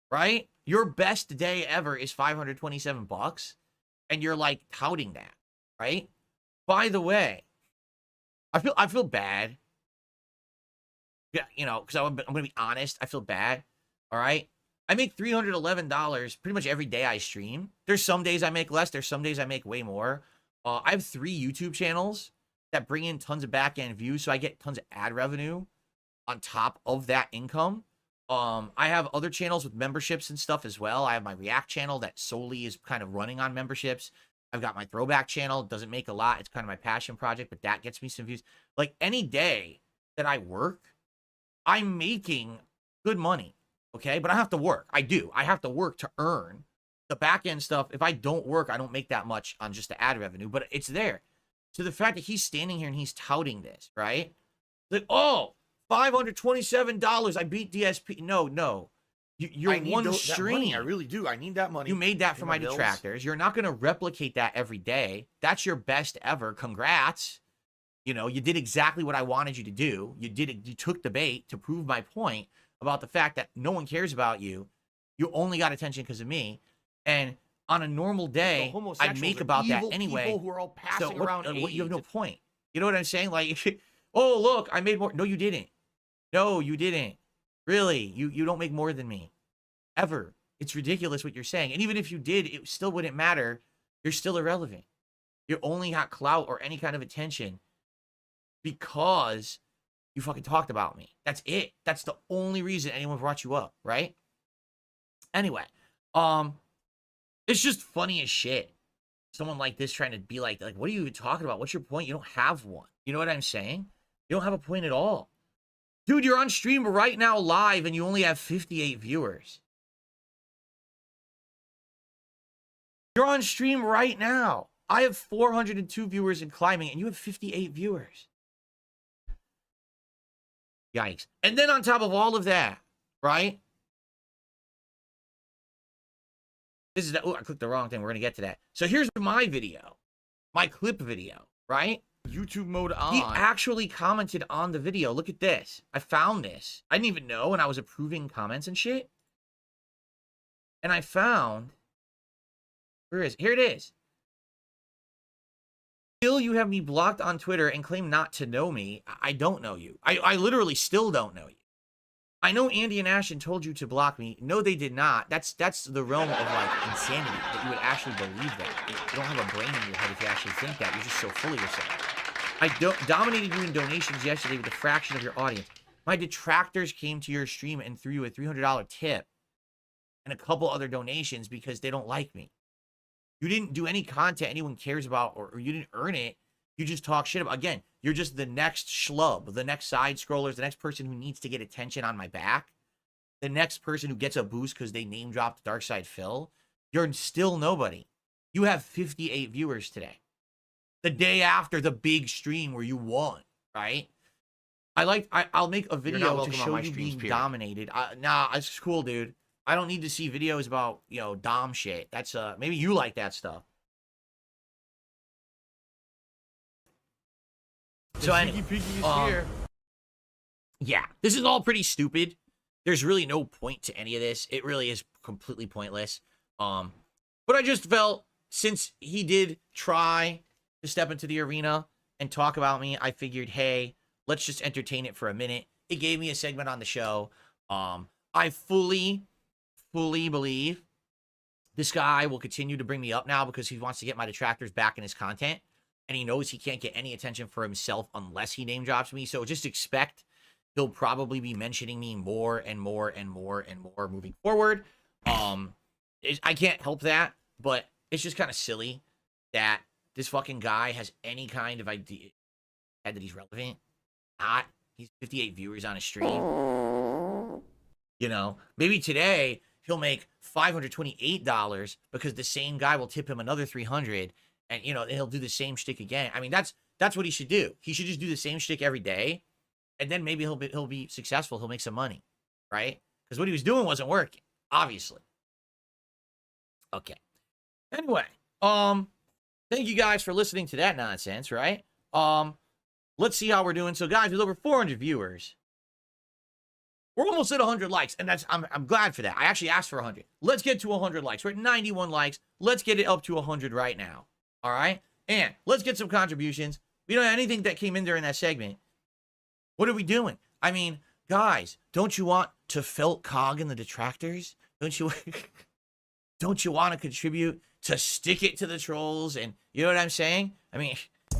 right? Your best day ever is $527, and you're like touting that, right? By the way, I feel bad. Yeah, you know, because I'm going to be honest. I feel bad. All right? I make $311 pretty much every day I stream. There's some days I make less. There's some days I make way more. I have 3 YouTube channels that bring in tons of back-end views, so I get tons of ad revenue on top of that income. I have other channels with memberships and stuff as well. I have my React channel that solely is kind of running on memberships. I've got my Throwback channel. It doesn't make a lot. It's kind of my passion project, but that gets me some views. Like any day that I work, I'm making good money, okay? But I have to work. I do. I have to work to earn the back-end stuff. If I don't work, I don't make that much on just the ad revenue, but it's there. So the fact that he's standing here and he's touting this, right? Like, oh, $527. I beat DSP. No. You're one stream. I really do. I need that money. You made that for my detractors. You're not going to replicate that every day. That's your best ever. Congrats. You know, you did exactly what I wanted you to do. You did it. You took the bait to prove my point about the fact that no one cares about you. You only got attention because of me. And on a normal day, I'd make about that anyway. People who are all passing around AIDS. You have no point. You know what I'm saying? Like, oh, look, I made more. No, you didn't. No, you didn't. Really, you don't make more than me. Ever. It's ridiculous what you're saying. And even if you did, it still wouldn't matter. You're still irrelevant. You only got clout or any kind of attention because you fucking talked about me. That's it. That's the only reason anyone brought you up, right? Anyway, it's just funny as shit. Someone like this trying to be like, what are you even talking about? What's your point? You don't have one. You know what I'm saying? You don't have a point at all. Dude, you're on stream right now live and you only have 58 viewers. You're on stream right now. I have 402 viewers and climbing and you have 58 viewers. Yikes. And then on top of all of that, right? This is, oh, I clicked the wrong thing. We're going to get to that. So here's my video, my clip video, right? YouTube mode on. He actually commented on the video. Look at this. I found this. I didn't even know when I was approving comments and shit. And I found, where is it? Here it is. Still, you have me blocked on Twitter and claim not to know me. I don't know you. I literally still don't know you. I know Andy and Ashton told you to block me. No, they did not. That's the realm of like insanity that you would actually believe that. You don't have a brain in your head if you actually think that. You're just so full of yourself. I dominated you in donations yesterday with a fraction of your audience. My detractors came to your stream and threw you a $300 tip and a couple other donations because they don't like me. You didn't do any content anyone cares about, or you didn't earn it. You just talk shit about. Again, you're just the next schlub, the next side scrollers, the next person who needs to get attention on my back, the next person who gets a boost because they name dropped Darkside Phil. You're still nobody. You have 58 viewers today. The day after the big stream where you won, right? I'll make a video to show you being dominated. Nah, it's cool, dude. I don't need to see videos about, you know, dom shit. That's maybe you like that stuff. So anyway, yeah, this is all pretty stupid. There's really no point to any of this. It really is completely pointless. But I just felt, since he did try to step into the arena and talk about me, I figured, hey, let's just entertain it for a minute. It gave me a segment on the show. I fully believe this guy will continue to bring me up now because he wants to get my detractors back in his content. And he knows he can't get any attention for himself unless he name drops me. So just expect he'll probably be mentioning me more and more and more and more moving forward. I can't help that, but it's just kind of silly that this fucking guy has any kind of idea that he's relevant. Not. He's 58 viewers on a stream. You know, maybe today he'll make $528 because the same guy will tip him another $300, and you know, he'll do the same shtick again. I mean, that's what he should do. He should just do the same shtick every day, and then maybe he'll be successful. He'll make some money, right? Because what he was doing wasn't working, obviously. Okay. Anyway, thank you guys for listening to that nonsense, right? Let's see how we're doing. So, guys, with over 400 viewers, we're almost at 100 likes, and I'm glad for that. I actually asked for 100. Let's get to 100 likes. We're at 91 likes. Let's get it up to 100 right now. All right? And let's get some contributions. We don't have anything that came in during that segment. What are we doing? I mean, guys, don't you want to felt cog in the detractors? Don't you want to contribute to stick it to the trolls? And you know what I'm saying? I mean,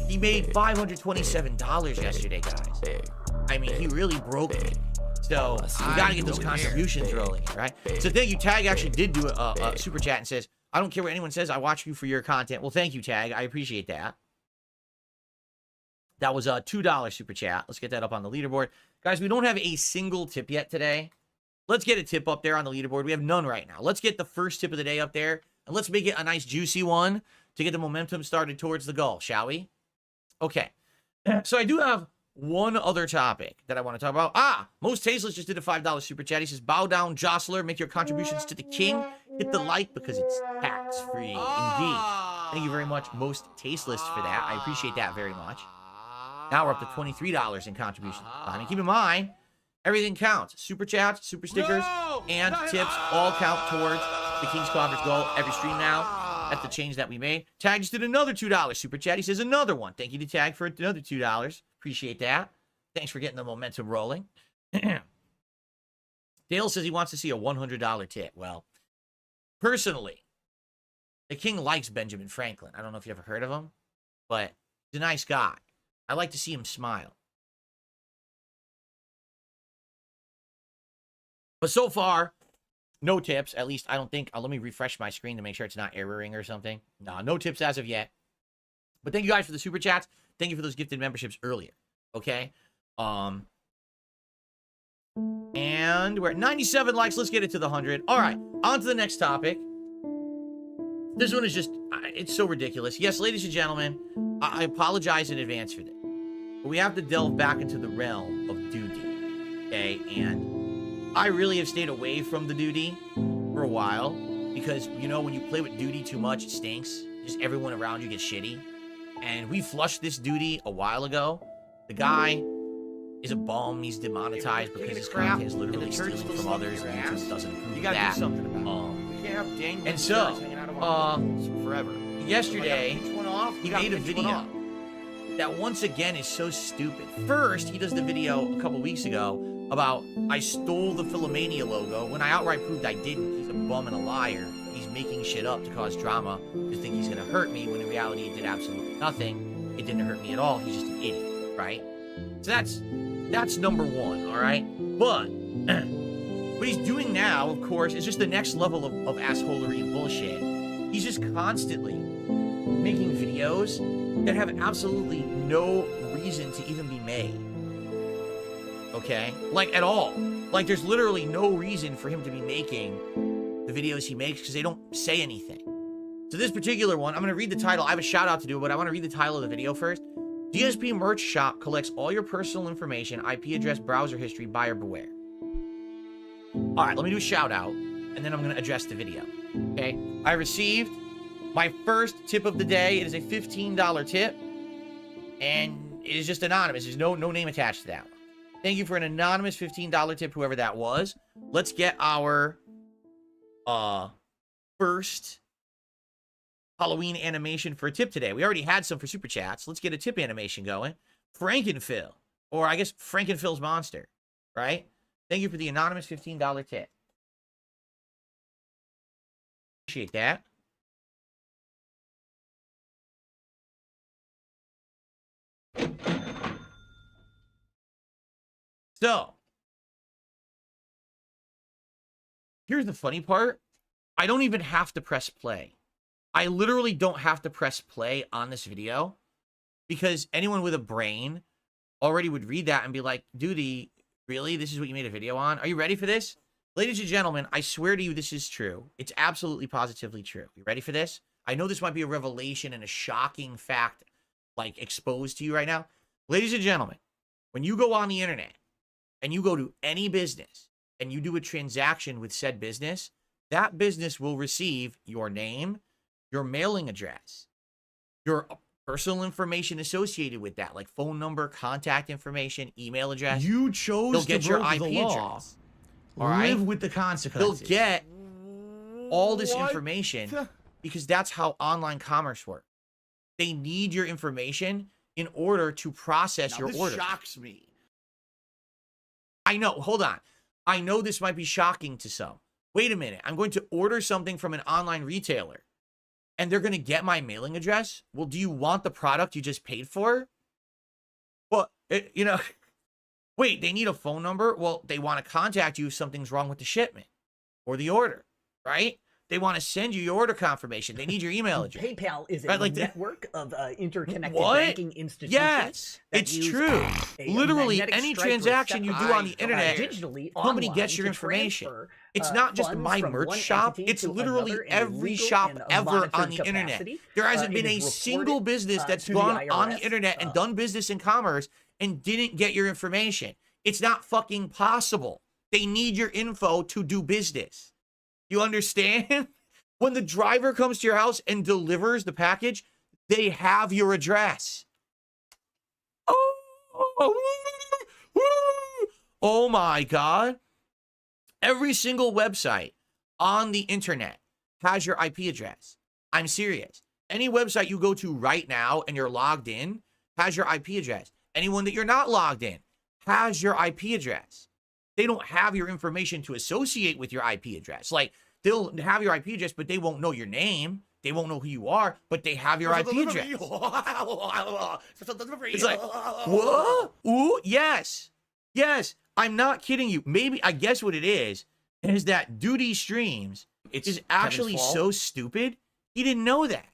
he made $527 yesterday, guys. I mean, he really broke it. So we got to get those contributions rolling, right? So thank you. Tag actually did do a super chat and says, I don't care what anyone says. I watch you for your content. Well, thank you, Tag. I appreciate that. That was a $2 super chat. Let's get that up on the leaderboard. Guys, we don't have a single tip yet today. Let's get a tip up there on the leaderboard. We have none right now. Let's get the first tip of the day up there, and let's make it a nice juicy one to get the momentum started towards the goal, shall we? Okay. So I do have one other topic that I want to talk about. Most Tasteless just did a $5 super chat. He says, bow down, jostler, make your contributions to the king. Hit the like because it's tax-free. Indeed. Thank you very much, Most Tasteless, for that. I appreciate that very much. Now we're up to $23 in contributions. I mean, keep in mind, everything counts. Super chats, super stickers, and tips all count towards the King's Coffers goal every stream now. That's the change that we made. Tag just did another $2 super chat. He says another one. Thank you to Tag for another $2. Appreciate that. Thanks for getting the momentum rolling. Dale says he wants to see a $100 tip. Well, personally, the King likes Benjamin Franklin. I don't know if you ever heard of him, but he's a nice guy. I like to see him smile. But so far, no tips. At least I don't think. Let me refresh my screen to make sure it's not erroring or something. Nah, no tips as of yet. But thank you guys for the super chats. Thank you for those gifted memberships earlier. Okay. And we're at 97 likes. Let's get it to the 100. All right. On to the next topic. This one is just, it's so ridiculous. Yes, ladies and gentlemen, I apologize in advance for this. But we have to delve back into the realm of duty. Okay. And I really have stayed away from the duty for a while because, you know, when you play with duty too much, it stinks. Just everyone around you gets shitty. And we flushed this duty a while ago. The guy is a bum. He's demonetized because his content is literally stealing from others. And YouTube doesn't approve of that. Do something about it. We can't have Daniel and so, forever. Yesterday, he made a video that once again is so stupid. First, he does the video a couple weeks ago about I stole the Philomania logo when I outright proved I didn't. He's a bum and a liar. He's making shit up to cause drama to think he's gonna hurt me when in reality it did absolutely nothing. It didn't hurt me at all. He's just an idiot, right? So that's number one, all right? But what he's doing now, of course, is just the next level of assholery and bullshit. He's just constantly making videos that have absolutely no reason to even be made. Okay? Like, at all. Like, there's literally no reason for him to be making the videos he makes because they don't say anything. So this particular one, I'm going to read the title. I have a shout out to do, but I want to read the title of the video first. DSP Merch Shop collects all your personal information, IP address, browser history, buyer beware. All right, let me do a shout out, and then I'm going to address the video. Okay? I received my first tip of the day. It is a $15 tip, and it is just anonymous. There's no name attached to that one. Thank you for an anonymous $15 tip, whoever that was. Let's get our first Halloween animation for a tip today. We already had some for Super Chats. Let's get a tip animation going. Frankenphil, or I guess Frankenphil's Monster, right? Thank you for the anonymous $15 tip. Appreciate that. So, here's the funny part. I don't even have to press play. I literally don't have to press play on this video because anyone with a brain already would read that and be like, dude, really? This is what you made a video on? Are you ready for this? Ladies and gentlemen, I swear to you this is true. It's absolutely positively true. You ready for this? I know this might be a revelation and a shocking fact, like, exposed to you right now. Ladies and gentlemen, when you go on the internet and you go to any business and you do a transaction with said business, that business will receive your name, your mailing address, your personal information associated with that, like phone number, contact information, email address. You chose They'll to get your break IP the law. address. All right? Live with the consequences. They'll get all this information because that's how online commerce works. They need your information in order to process your order. This shocks me. I know. Hold on. I know this might be shocking to some. Wait a minute. I'm going to order something from an online retailer and they're going to get my mailing address? Well, do you want the product you just paid for? Well, wait, they need a phone number? Well, they want to contact you if something's wrong with the shipment or the order, right? They want to send you your order confirmation. They need your email address. PayPal is a right? network of interconnected What? banking institutions. Yes, that it's use true. a Literally, magnetic any stripe transaction you do on the internet, digitally somebody online gets your to information. transfer, It's not just funds my from merch one shop. entity It's to literally another in a every legal shop and ever monitored on the internet. capacity. There hasn't It been a is single reported, business that's to the gone on the IRS, internet and done business in commerce and didn't get your information. It's not fucking possible. They need your info to do business. You understand? When the driver comes to your house and delivers the package, they have your address. Oh my God. Every single website on the internet has your IP address. I'm serious. Any website you go to right now and you're logged in has your IP address. Anyone that you're not logged in has your IP address. They don't have your information to associate with your IP address. Like, they'll have your IP address, but they won't know your name. They won't know who you are, but they have your IP address. It's like, what? Ooh, yes. Yes. I'm not kidding you. Maybe, I guess what it is that Duty Streams is actually so stupid, he didn't know that.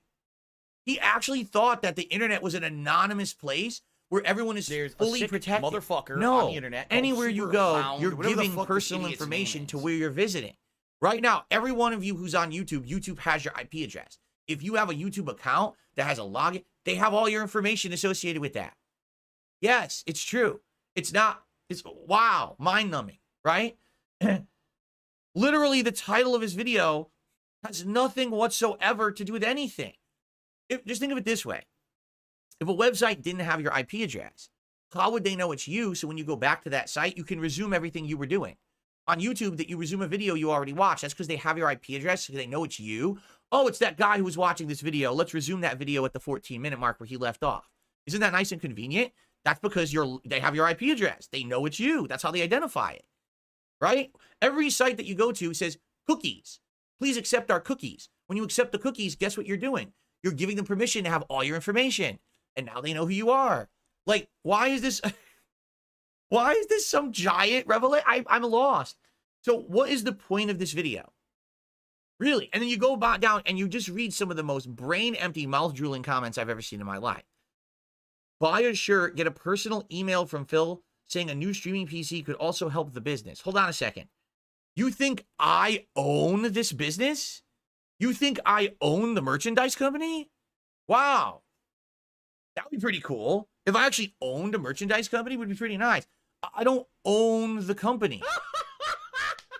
He actually thought that the internet was an anonymous place where everyone is fully protected. Motherfucker No, on the internet. anywhere you Super go, found, you're whatever the giving fuck this personal idiot's information name to is. where you're visiting. Right now, every one of you who's on YouTube, YouTube has your IP address. If you have a YouTube account that has a login, they have all your information associated with that. Yes, it's true. It's wow, mind-numbing, right? Literally, the title of his video has nothing whatsoever to do with anything. Just think of it this way. If a website didn't have your IP address, how would they know it's you? So when you go back to that site, you can resume everything you were doing. On YouTube, that you resume a video you already watched. That's because they have your IP address, so they know it's you. Oh, it's that guy who was watching this video. Let's resume that video at the 14-minute mark where he left off. Isn't that nice and convenient? That's because they have your IP address. They know it's you. That's how they identify it, right? Every site that you go to says cookies. Please accept our cookies. When you accept the cookies, guess what you're doing? You're giving them permission to have all your information. And now they know who you are. Like, why is this... Why is this some giant revelation? I'm lost. So what is the point of this video? Really. And then you go down and you just read some of the most brain-empty, mouth-drooling comments I've ever seen in my life. Buy a shirt, get a personal email from Phil saying a new streaming PC could also help the business. Hold on a second. You think I own this business? You think I own the merchandise company? Wow. That would be pretty cool. If I actually owned a merchandise company, it would be pretty nice. I don't own the company.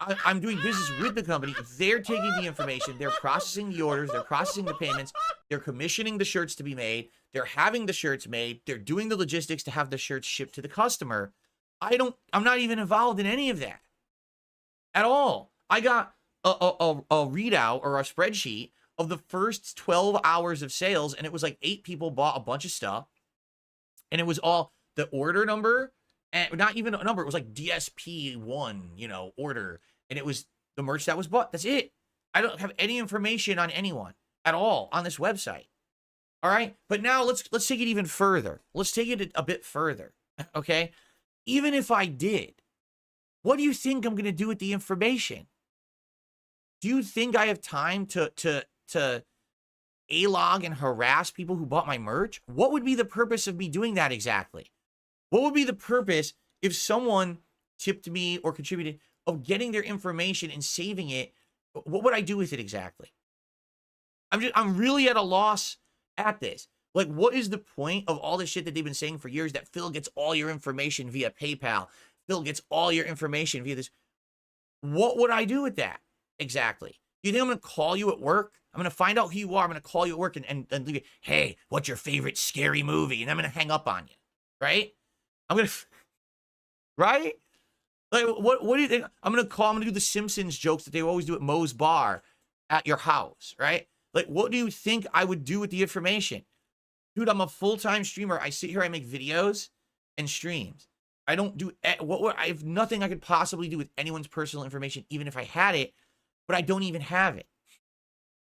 I'm doing business with the company. They're taking the information. They're processing the orders. They're processing the payments. They're commissioning the shirts to be made. They're having the shirts made. They're doing the logistics to have the shirts shipped to the customer. I'm not even involved in any of that at all. I got a readout or a spreadsheet of the first 12 hours of sales, and it was like 8 people bought a bunch of stuff, and it was all the order number, and not even a number. It was like DSP1, order, and it was the merch that was bought. That's it. I don't have any information on anyone at all on this website. All right, but now let's take it even further. Let's take it a bit further. Okay, even if I did, what do you think I'm going to do with the information? Do you think I have time to A-log and harass people who bought my merch? What would be the purpose of me doing that exactly? What would be the purpose if someone tipped me or contributed of getting their information and saving it? What would I do with it exactly? I'm really at a loss at this. Like, what is the point of all this shit that they've been saying for years, that Phil gets all your information via PayPal? Phil gets all your information via this. What would I do with that exactly? Do you think I'm going to call you at work? I'm going to find out who you are. I'm going to call you at work and leave you, hey, what's your favorite scary movie? And I'm going to hang up on you, right? I'm going to, right? Like, what do you think? I'm going to do the Simpsons jokes that they always do at Moe's Bar at your house, right? Like, what do you think I would do with the information? Dude, I'm a full-time streamer. I sit here, I make videos and streams. I don't do, I have nothing I could possibly do with anyone's personal information, even if I had it, but I don't even have it.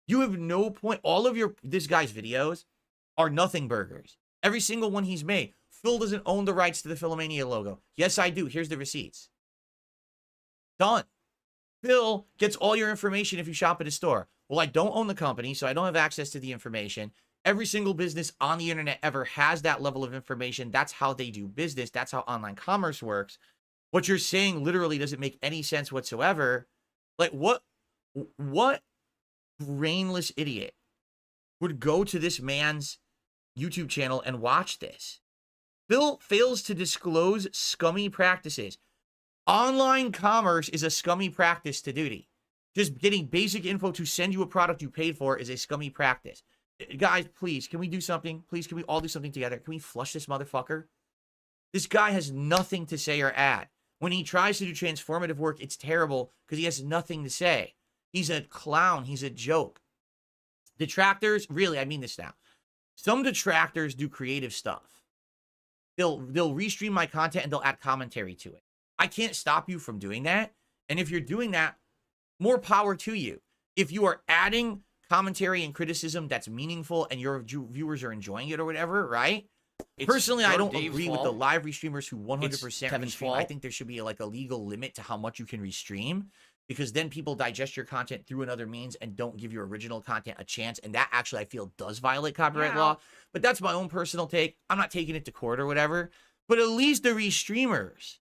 You have no point. All of this guy's videos are nothing burgers. Every single one he's made. Phil doesn't own the rights to the Philomania logo. Yes, I do. Here's the receipts. Done. Phil gets all your information if you shop at his store. Well, I don't own the company, so I don't have access to the information. Every single business on the internet ever has that level of information. That's how they do business. That's how online commerce works. What you're saying literally doesn't make any sense whatsoever. Like, what brainless idiot would go to this man's YouTube channel and watch this? Phil fails to disclose scummy practices. Online commerce is a scummy practice to duty. Just getting basic info to send you a product you paid for is a scummy practice. Guys, please, can we do something? Please, can we all do something together? Can we flush this motherfucker? This guy has nothing to say or add. When he tries to do transformative work, it's terrible because he has nothing to say. He's a clown. He's a joke. Detractors, really, I mean this now. Some detractors do creative stuff. They'll restream my content and they'll add commentary to it. I can't stop you from doing that. And if you're doing that, more power to you. If you are adding commentary and criticism that's meaningful and your viewers are enjoying it or whatever, right? Personally, I don't agree with the live restreamers who 100% restream. I think there should be like a legal limit to how much you can restream, because then people digest your content through another means and don't give your original content a chance. And that actually, I feel, does violate copyright law. But that's my own personal take. I'm not taking it to court or whatever. But at least the restreamers,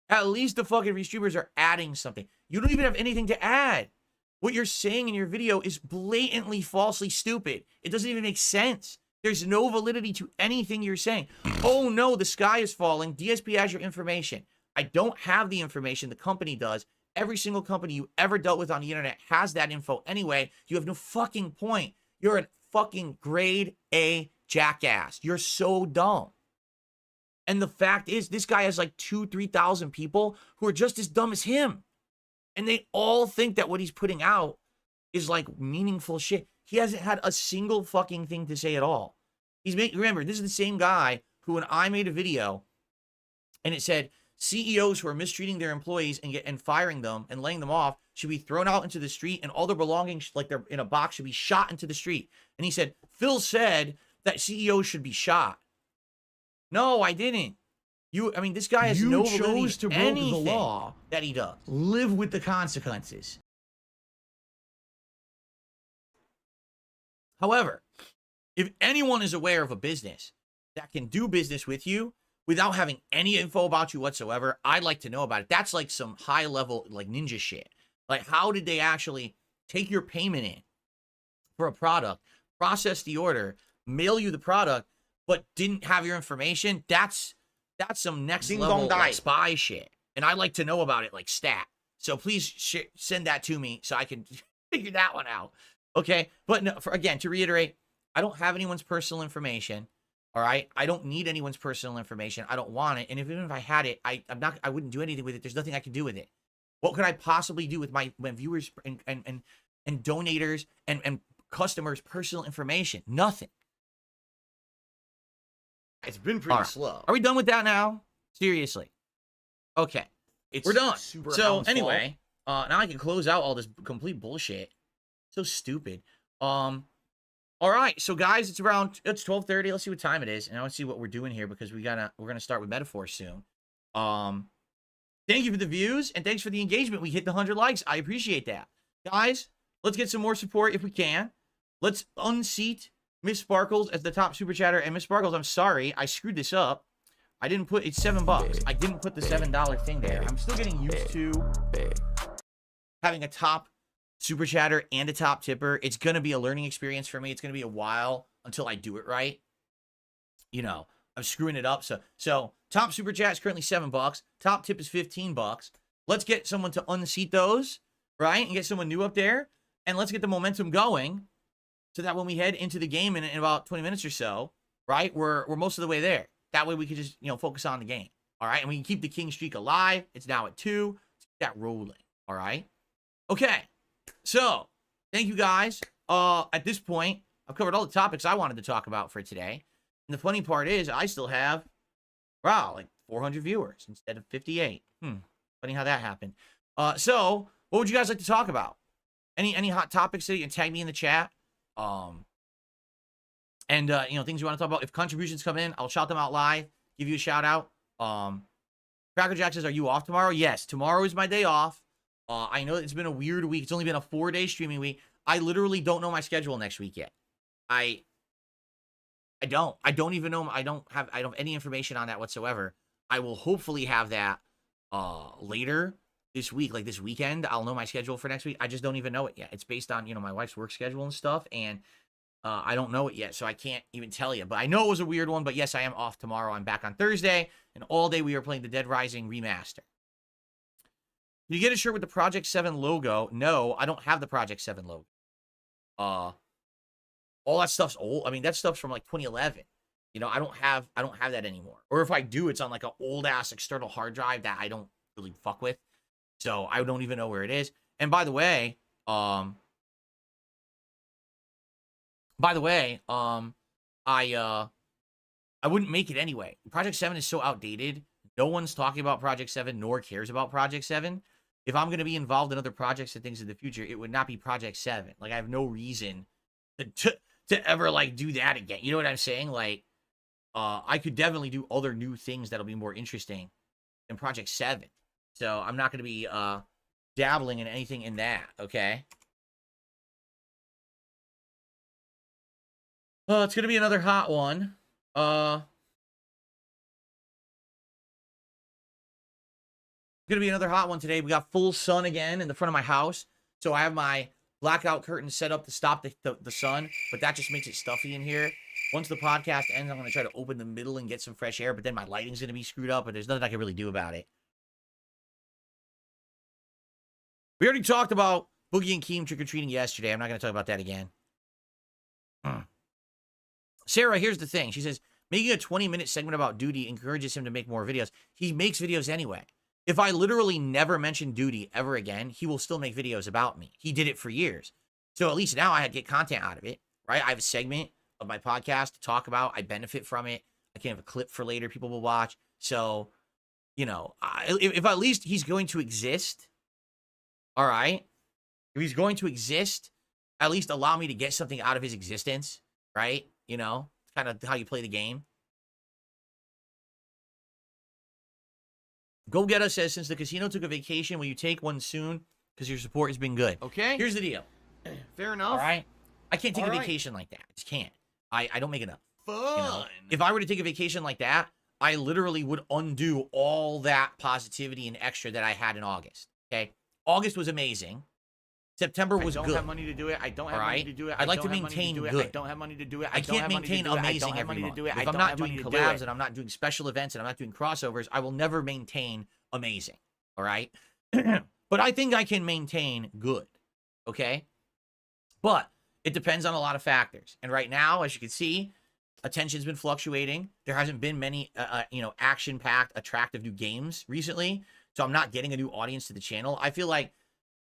at least the fucking restreamers are adding something. You don't even have anything to add. What you're saying in your video is blatantly falsely stupid. It doesn't even make sense. There's no validity to anything you're saying. Oh no, the sky is falling. DSP has your information. I don't have the information. The company does. Every single company you ever dealt with on the internet has that info anyway. You have no fucking point. You're a fucking grade A jackass. You're so dumb. And the fact is, this guy has like 2,000-3,000 people who are just as dumb as him. And they all think that what he's putting out is like meaningful shit. He hasn't had a single fucking thing to say at all. Remember, this is the same guy who, when I made a video and it said CEOs who are mistreating their employees and firing them and laying them off should be thrown out into the street, and all their belongings, like they're in a box, should be shot into the street. And he said, Phil said that CEOs should be shot. No, I didn't. This guy has no validity to anything the law that he does. Live with the consequences. However, if anyone is aware of a business that can do business with you without having any info about you whatsoever, I'd like to know about it. That's like some high level, like ninja shit. Like, how did they actually take your payment in for a product, process the order, mail you the product, but didn't have your information? That's some next level like, spy shit. And I'd like to know about it like stat. So please send that to me so I can figure that one out. Okay. But no, again, to reiterate, I don't have anyone's personal information. All right. I don't need anyone's personal information. I don't want it. And even if I had it, I wouldn't do anything with it. There's nothing I can do with it. What could I possibly do with my viewers and donators and customers' personal information? Nothing. It's been pretty slow. Are we done with that now? Seriously. Okay. We're done. So anyway, now I can close out all this complete bullshit. So stupid. All right. So guys, it's 12:30. Let's see what time it is. And I want to see what we're doing here because we're gonna start with metaphors soon. Thank you for the views and thanks for the engagement. We hit the 100 likes. I appreciate that. Guys, let's get some more support if we can. Let's unseat Miss Sparkles as the top super chatter. And Miss Sparkles, I'm sorry, I screwed this up. I didn't put, it's $7. I didn't put the $7 thing there. I'm still getting used to having a top super chatter and a top tipper. It's going to be a learning experience for me. It's going to be a while until I do it right. You know, I'm screwing it up. So top super chat is currently $7. Top tip is $15. Let's get someone to unseat those, right? And get someone new up there. And let's get the momentum going so that when we head into the game in about 20 minutes or so, right, we're most of the way there. That way we can just, focus on the game. All right. And we can keep the king streak alive. It's now at 2. Let's keep that rolling. All right. Okay. So thank you guys. At this point, I've covered all the topics I wanted to talk about for today. And the funny part is I still have, like 400 viewers instead of 58. Funny how that happened. So what would you guys like to talk about? Any hot topics that you can tag me in the chat? And things you want to talk about. If contributions come in, I'll shout them out live, give you a shout out. Cracker Jack says, are you off tomorrow? Yes, tomorrow is my day off. I know it's been a weird week. It's only been a 4-day streaming week. I literally don't know my schedule next week yet. I don't even know. I don't have any information on that whatsoever. I will hopefully have that later this week, like this weekend. I'll know my schedule for next week. I just don't even know it yet. It's based on, my wife's work schedule and stuff. And I don't know it yet, so I can't even tell you. But I know it was a weird one. But yes, I am off tomorrow. I'm back on Thursday. And all day we are playing the Dead Rising remaster. You get a shirt with the Project 7 logo? No, I don't have the Project 7 logo. All that stuff's old. I mean, that stuff's from like 2011. I don't have that anymore. Or if I do, it's on like an old ass external hard drive that I don't really fuck with. So I don't even know where it is. And by the way, I wouldn't make it anyway. Project 7 is so outdated. No one's talking about Project 7 nor cares about Project 7. If I'm going to be involved in other projects and things in the future, it would not be Project 7. Like, I have no reason to ever, like, do that again. You know what I'm saying? Like, I could definitely do other new things that'll be more interesting than Project 7. So I'm not going to be dabbling in anything in that, okay? It's going to be another hot one. Going to be another hot one today. We got full sun again in the front of my house. So I have my blackout curtain set up to stop the sun, but that just makes it stuffy in here. Once the podcast ends, I'm going to try to open the middle and get some fresh air, but then my lighting's going to be screwed up, and there's nothing I can really do about it. We already talked about Boogie and Keem trick-or-treating yesterday. I'm not going to talk about that again. Sarah, here's the thing. She says, making a 20-minute segment about Duty encourages him to make more videos. He makes videos anyway. If I literally never mention Duty ever again, he will still make videos about me. He did it for years. So at least now I get content out of it, right? I have a segment of my podcast to talk about. I benefit from it. I can have a clip for later people will watch. So, if at least he's going to exist, all right? If he's going to exist, at least allow me to get something out of his existence, right? It's kind of how you play the game. Go Get Us says, since the casino took a vacation, will you take one soon? Because your support has been good. Okay. Here's the deal. Fair enough. All right. I can't take All a right. vacation like that. I just can't. I don't make enough. Fun. You know? If I were to take a vacation like that, I literally would undo all that positivity and extra that I had in August. Okay? August was amazing. September was I don't good. have money to do it. I don't have money to do it. I'd like I to don't have money maintain do it. good. I don't have money to do it. I don't can't have money to maintain do it. I don't amazing have every money to month. do it. I If I'm don't not have doing money to do collabs it. and I'm not doing special events and I'm not doing crossovers, I will never maintain amazing. All right? But I think I can maintain good. Okay? But it depends on a lot of factors. And right now, as you can see, attention's been fluctuating. There hasn't been many, action-packed, attractive new games recently. So I'm not getting a new audience to the channel. I feel like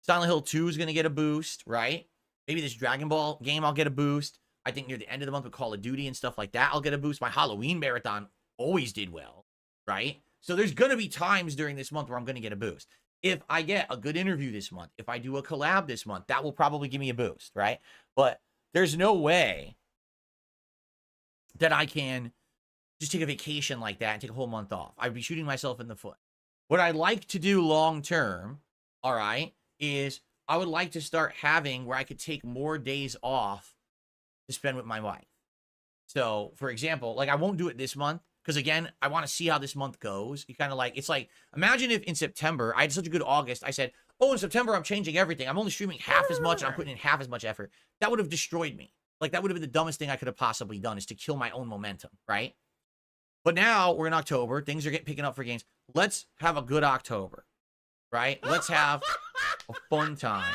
Silent Hill 2 is going to get a boost, right? Maybe this Dragon Ball game, I'll get a boost. I think near the end of the month with Call of Duty and stuff like that, I'll get a boost. My Halloween marathon always did well, right? So there's going to be times during this month where I'm going to get a boost. If I get a good interview this month, if I do a collab this month, that will probably give me a boost, right? But there's no way that I can just take a vacation like that and take a whole month off. I'd be shooting myself in the foot. What I'd like to do long term, all right, is I would like to start having where I could take more days off to spend with my wife. So, for example, like I won't do it this month because, again, I want to see how this month goes. You kind of like, it's like, imagine if in September, I had such a good August, I said, oh, in September, I'm changing everything. I'm only streaming half as much and I'm putting in half as much effort. That would have destroyed me. Like, that would have been the dumbest thing I could have possibly done, is to kill my own momentum, right? But now we're in October. Things are picking up for games. Let's have a good October, right? Let's have a fun time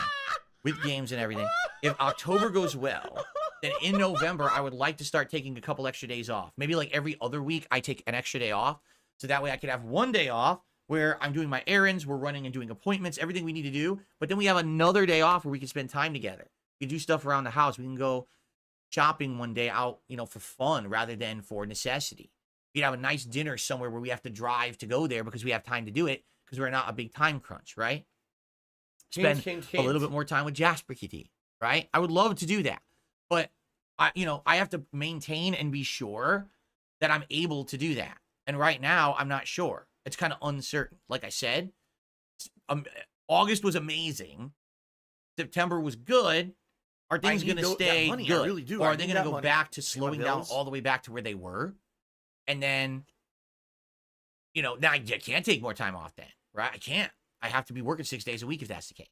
with games and everything. If October goes well, then in November, I would like to start taking a couple extra days off. Maybe like every other week, I take an extra day off. So that way I could have one day off where I'm doing my errands, we're running and doing appointments, everything we need to do. But then we have another day off where we can spend time together. We can do stuff around the house. We can go shopping one day out, for fun rather than for necessity. We can have a nice dinner somewhere where we have to drive to go there because we have time to do it because we're not a big time crunch, right? Spend a little bit more time with Jasper Kitty, right? I would love to do that. But I have to maintain and be sure that I'm able to do that. And right now, I'm not sure. It's kind of uncertain. Like I said, August was amazing. September was good. Are things going to stay good? I really do. Or are they going to go back to slowing down all the way back to where they were? And then, now you can't take more time off then, right? I can't. I have to be working 6 days a week if that's the case.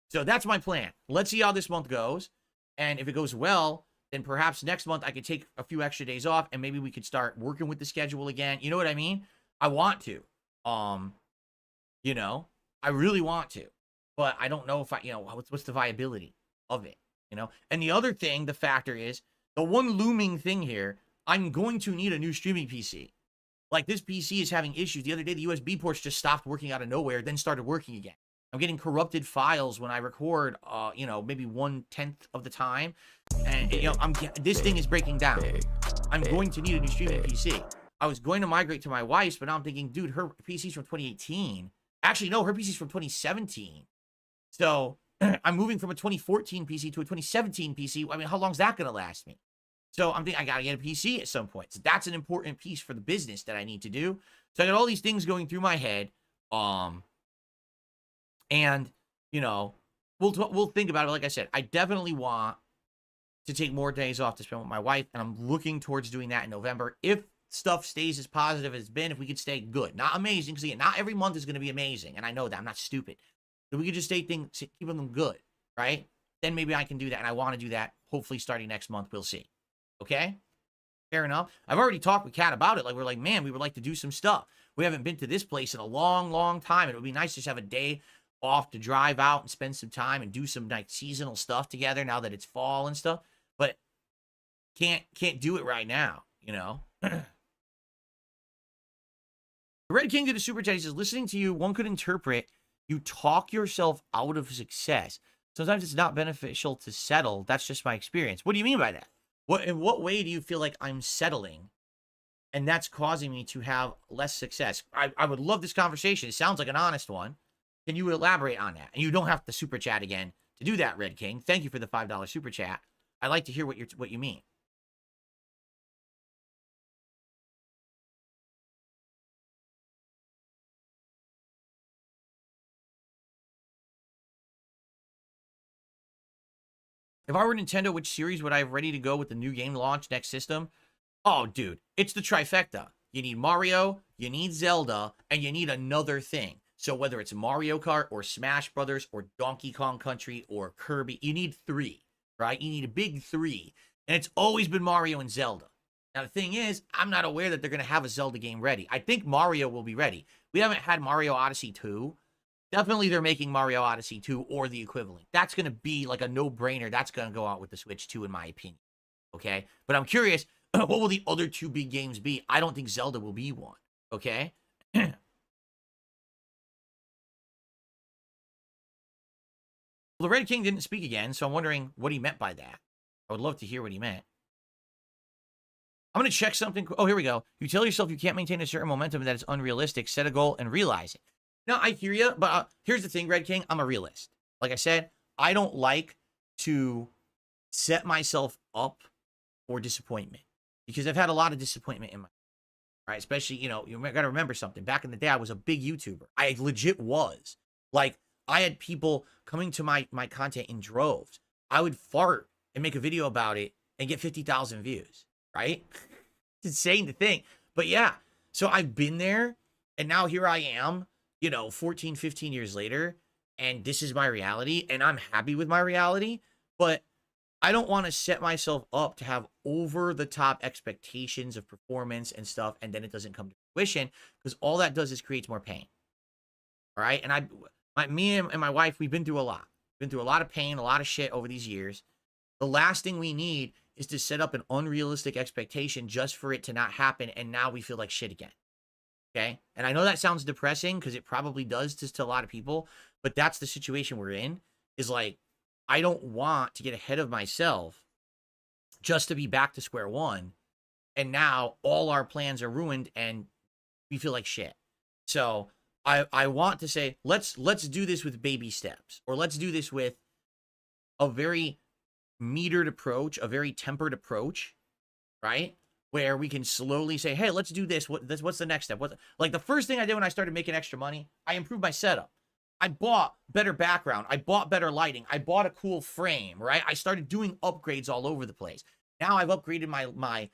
So that's my plan. Let's see how this month goes. And if it goes well, then perhaps next month I could take a few extra days off and maybe we could start working with the schedule again. You know what I mean? I want to. I really want to. But I don't know if what's the viability of it, And the other thing, the factor is, the one looming thing here, I'm going to need a new streaming PC. Like, this PC is having issues. The other day, the USB ports just stopped working out of nowhere, then started working again. I'm getting corrupted files when I record, maybe 1/10 of the time. And, this thing is breaking down. I'm going to need a new streaming PC. I was going to migrate to my wife's, but now I'm thinking, dude, her PC's from 2018. Actually, no, her PC's from 2017. So, I'm moving from a 2014 PC to a 2017 PC. I mean, how long's that going to last me? So I'm thinking I got to get a PC at some point. So that's an important piece for the business that I need to do. So I got all these things going through my head. And, we'll think about it. Like I said, I definitely want to take more days off to spend with my wife. And I'm looking towards doing that in November. If stuff stays as positive as it's been, if we could stay good, not amazing. Because again, not every month is going to be amazing. And I know that. I'm not stupid. If we could just keeping them good, right? Then maybe I can do that. And I want to do that. Hopefully starting next month. We'll see. Okay? Fair enough. I've already talked with Kat about it. Like, we're like, man, we would like to do some stuff. We haven't been to this place in a long, long time. It would be nice to just have a day off to drive out and spend some time and do some like seasonal stuff together now that it's fall and stuff. But can't do it right now, Red King did a super chat. He says, listening to you, one could interpret you talk yourself out of success. Sometimes it's not beneficial to settle. That's just my experience. What do you mean by that? In what way do you feel like I'm settling and that's causing me to have less success? I would love this conversation. It sounds like an honest one. Can you elaborate on that? And you don't have to super chat again to do that, Red King. Thank you for the $5 super chat. I'd like to hear what you mean. If I were Nintendo, which series would I have ready to go with the new game launch next system? Oh, dude, it's the trifecta. You need Mario, you need Zelda, and you need another thing. So whether it's Mario Kart or Smash Brothers or Donkey Kong Country or Kirby, you need 3, right? You need a big 3. And it's always been Mario and Zelda. Now, the thing is, I'm not aware that they're going to have a Zelda game ready. I think Mario will be ready. We haven't had Mario Odyssey 2. Definitely they're making Mario Odyssey 2 or the equivalent. That's going to be like a no-brainer. That's going to go out with the Switch 2, in my opinion. Okay? But I'm curious, what will the other 2 big games be? I don't think Zelda will be one. Okay? Well, the Red King didn't speak again, so I'm wondering what he meant by that. I would love to hear what he meant. I'm going to check something. Oh, here we go. You tell yourself you can't maintain a certain momentum and that it's unrealistic. Set a goal and realize it. Now, I hear you, but here's the thing, Red King. I'm a realist. Like I said, I don't like to set myself up for disappointment because I've had a lot of disappointment in my life, right? Especially, you got to remember something. Back in the day, I was a big YouTuber. I legit was. Like, I had people coming to my content in droves. I would fart and make a video about it and get 50,000 views, right? It's insane to think. But yeah, so I've been there, and now here I am, 14, 15 years later, and this is my reality, and I'm happy with my reality, but I don't want to set myself up to have over-the-top expectations of performance and stuff, and then it doesn't come to fruition, because all that does is creates more pain, all right? And me and my wife, we've been through a lot. Been through a lot of pain, a lot of shit over these years. The last thing we need is to set up an unrealistic expectation just for it to not happen, and now we feel like shit again. Okay? And I know that sounds depressing, because it probably does to a lot of people, but that's the situation we're in, is like, I don't want to get ahead of myself just to be back to square one, and now all our plans are ruined, and we feel like shit. So I want to say, let's do this with baby steps, or let's do this with a very metered approach, a very tempered approach, right? Where we can slowly say, hey, let's do this. What's the next step? Like the first thing I did when I started making extra money, I improved my setup. I bought better background. I bought better lighting. I bought a cool frame, right? I started doing upgrades all over the place. Now I've upgraded my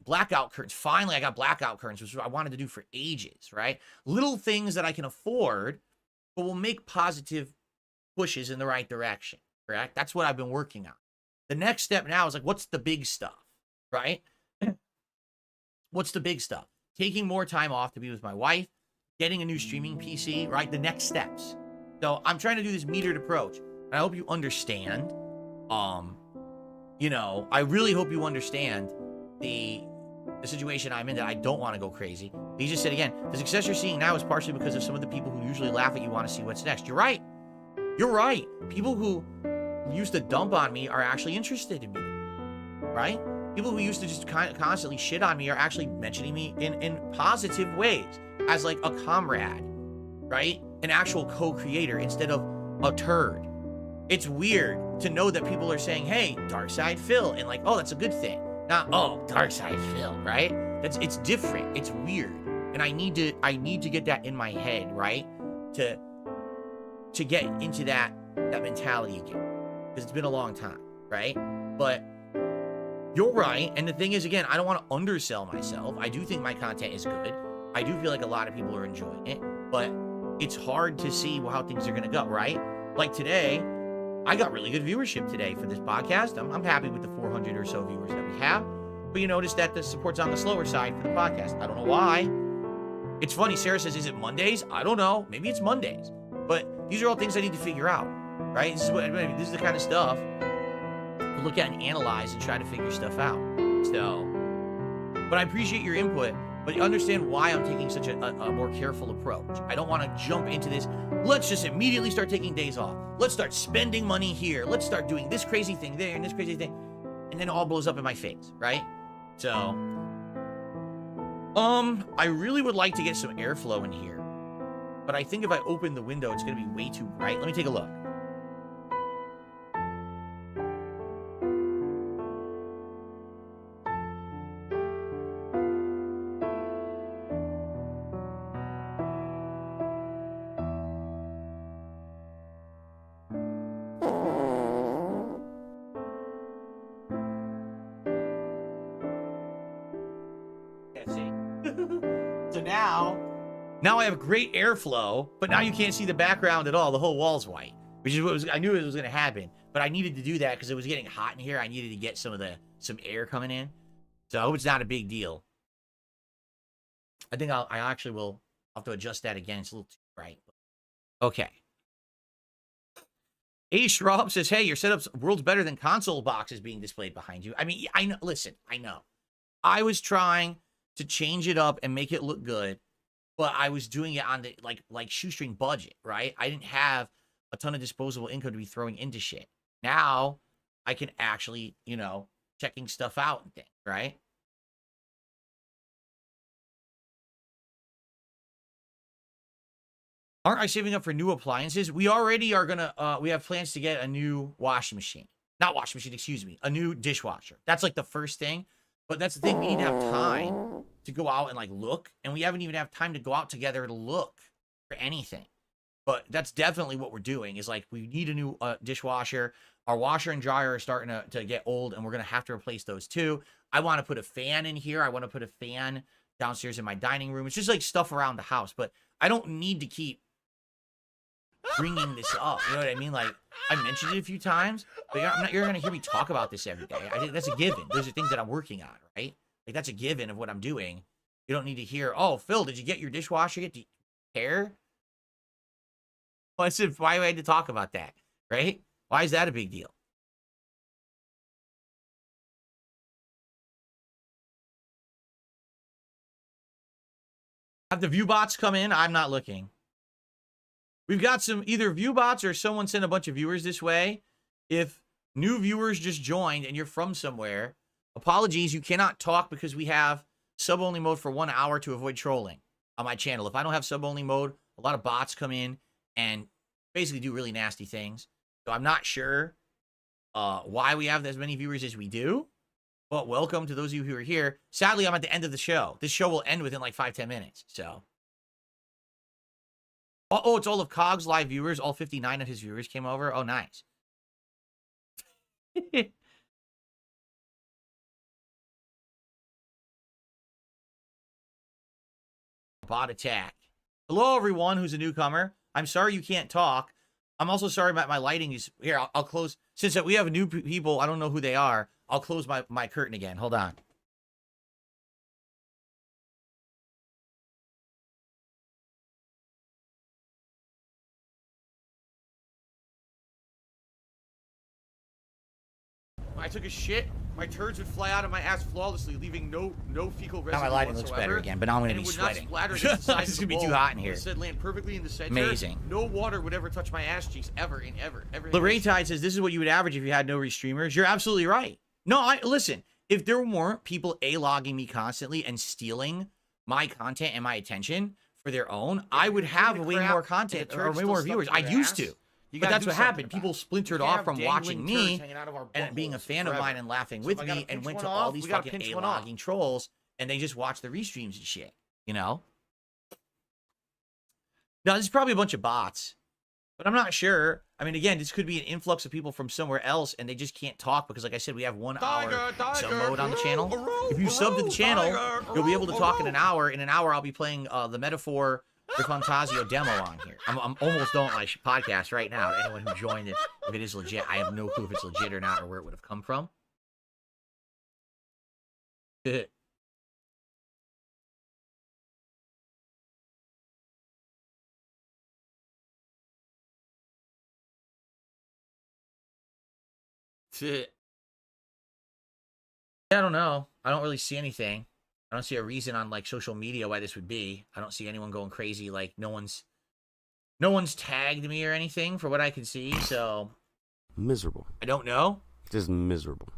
blackout curtains. Finally, I got blackout curtains, which I wanted to do for ages, right? Little things that I can afford, but will make positive pushes in the right direction, correct? That's what I've been working on. The next step now is like, what's the big stuff, right? What's the big stuff? Taking more time off to be with my wife, getting a new streaming PC, right? The next steps. So I'm trying to do this metered approach. And I hope you understand. I really hope you understand the situation I'm in, that I don't want to go crazy. He just said again, the success you're seeing now is partially because of some of the people who usually laugh at you want to see what's next. You're right. You're right. People who used to dump on me are actually interested in me, right? People who used to just constantly shit on me are actually mentioning me in positive ways as like a comrade, right? An actual co-creator instead of a turd. It's weird to know that people are saying, hey, Dark Side Phil, and like, oh, that's a good thing. Not, oh, Dark Side Phil, right? It's different. It's weird. And I need to get that in my head, right? To get into that mentality again. Because it's been a long time, right? But you're right. And the thing is, again, I don't want to undersell myself. I do think my content is good. I do feel like a lot of people are enjoying it. But it's hard to see how things are going to go, right? Like today, I got really good viewership today for this podcast. I'm happy with the 400 or so viewers that we have. But you notice that the support's on the slower side for the podcast. I don't know why. It's funny. Sarah says, is it Mondays? I don't know. Maybe it's Mondays. But these are all things I need to figure out, right? This is the kind of stuff to look at and analyze and try to figure stuff out. So, but I appreciate your input. But you understand why I'm taking such a more careful approach. I don't want to jump into this. Let's just immediately start taking days off. Let's start spending money here. Let's start doing this crazy thing there and this crazy thing. And then it all blows up in my face, right? So, I really would like to get some airflow in here. But I think if I open the window, it's going to be way too bright. Let me take a look. Yeah, see? So now I have great airflow, but now you can't see the background at all. The whole wall's white, which is what I knew it was going to happen. But I needed to do that because it was getting hot in here. I needed to get some air coming in. So I hope it's not a big deal. I think I actually will have to adjust that again. It's a little too bright. Okay. A. Schraub says, hey, your setup's world's better than console boxes being displayed behind you. I mean, I know. Listen, I know. I was trying to change it up and make it look good, but I was doing it on the like shoestring budget, right? I didn't have a ton of disposable income to be throwing into shit. Now I can actually, checking stuff out and things, right? Aren't I saving up for new appliances? We already are gonna, we have plans to get a new washing machine. Not washing machine, excuse me. A new dishwasher. That's like the first thing. But that's the thing, we need to have time to go out and look. And we haven't even have time to go out together to look for anything. But that's definitely what we're doing is we need a new dishwasher. Our washer and dryer are starting to get old and we're going to have to replace those too. I want to put a fan in here. I want to put a fan downstairs in my dining room. It's just stuff around the house. But I don't need to keep bringing this up. You know what I mean? I mentioned it a few times, but you're going to hear me talk about this every day. I think that's a given. Those are things that I'm working on, right? That's a given of what I'm doing. You don't need to hear, oh, Phil, did you get your dishwasher yet? Do you care? Well, I said, why do I had to talk about that, right? Why is that a big deal? Have the view bots come in? I'm not looking. We've got some either view bots or someone sent a bunch of viewers this way. If new viewers just joined and you're from somewhere, apologies, you cannot talk because we have sub-only mode for 1 hour to avoid trolling on my channel. If I don't have sub-only mode, a lot of bots come in and basically do really nasty things. So I'm not sure why we have as many viewers as we do, but welcome to those of you who are here. Sadly, I'm at the end of the show. This show will end within 5-10 minutes, so... Oh, it's all of Cog's live viewers. All 59 of his viewers came over. Oh, nice. Bot attack. Hello, everyone who's a newcomer. I'm sorry you can't talk. I'm also sorry about my lighting is... Here, I'll close... Since we have new people, I don't know who they are. I'll close my curtain again. Hold on. When I took a shit, my turds would fly out of my ass flawlessly, leaving no fecal residue. Now my lighting looks better again, but now I'm going to be sweating. It's going to be too hot in here. It said land perfectly in the center. Amazing. No water would ever touch my ass cheeks ever. Lorraine Tide says, this is what you would average if you had no restreamers. You're absolutely right. No, listen, if there weren't people A-logging me constantly and stealing my content and my attention for their own, I would have way more content or way more viewers. I used to. But that's what happened. People splintered off from watching me and being a fan of mine and laughing with me and went to all these fucking A-logging trolls and they just watch the restreams and shit, Now, this is probably a bunch of bots, but I'm not sure. I mean, again, this could be an influx of people from somewhere else and they just can't talk because, like I said, we have 1 hour sub mode on the channel. If you sub to the channel, you'll be able to talk in an hour. In an hour, I'll be playing the Metaphor the Fantasio demo on here. I'm almost done with my podcast right now. To anyone who joined it, if it is legit, I have no clue if it's legit or not or where it would have come from. I don't know. I don't really see anything. I don't see a reason on social media why this would be. I don't see anyone going crazy. No one's tagged me or anything for what I can see. So miserable. I don't know. Just miserable.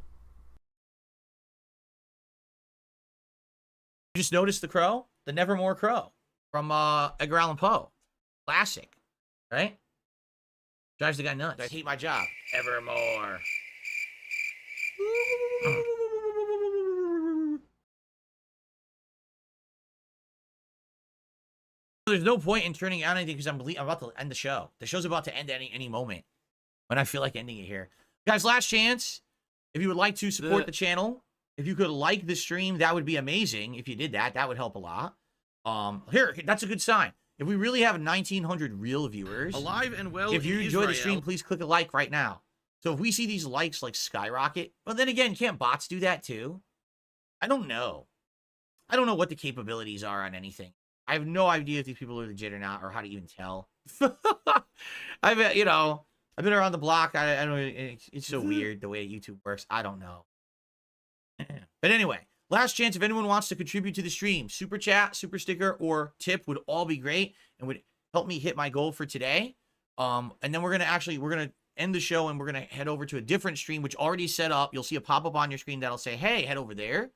You just noticed the crow, the Nevermore crow from Edgar Allan Poe, classic, right? Drives the guy nuts. I hate my job. Evermore. There's no point in turning on anything because I'm about to end the show. The show's about to end at any moment when I feel like ending it here. Guys, last chance. If you would like to support the channel, If you could like the stream, that would be amazing. If you did that, that would help a lot. Here, that's a good sign. If we really have 1,900 real viewers, Alive and well if you in enjoy the Israel. stream, please click a like right now. So if we see these likes like skyrocket, well, then again, can't bots do that too? I don't know. I don't know what the capabilities are on anything. I have no idea if these people are legit or not, or how to even tell. I've been around the block. I don't. It's so weird the way YouTube works. I don't know. But anyway, last chance if anyone wants to contribute to the stream, super chat, super sticker, or tip would all be great and would help me hit my goal for today. And then we're gonna end the show and we're gonna head over to a different stream which already set up. You'll see a pop up on your screen that'll say, "Hey, head over there."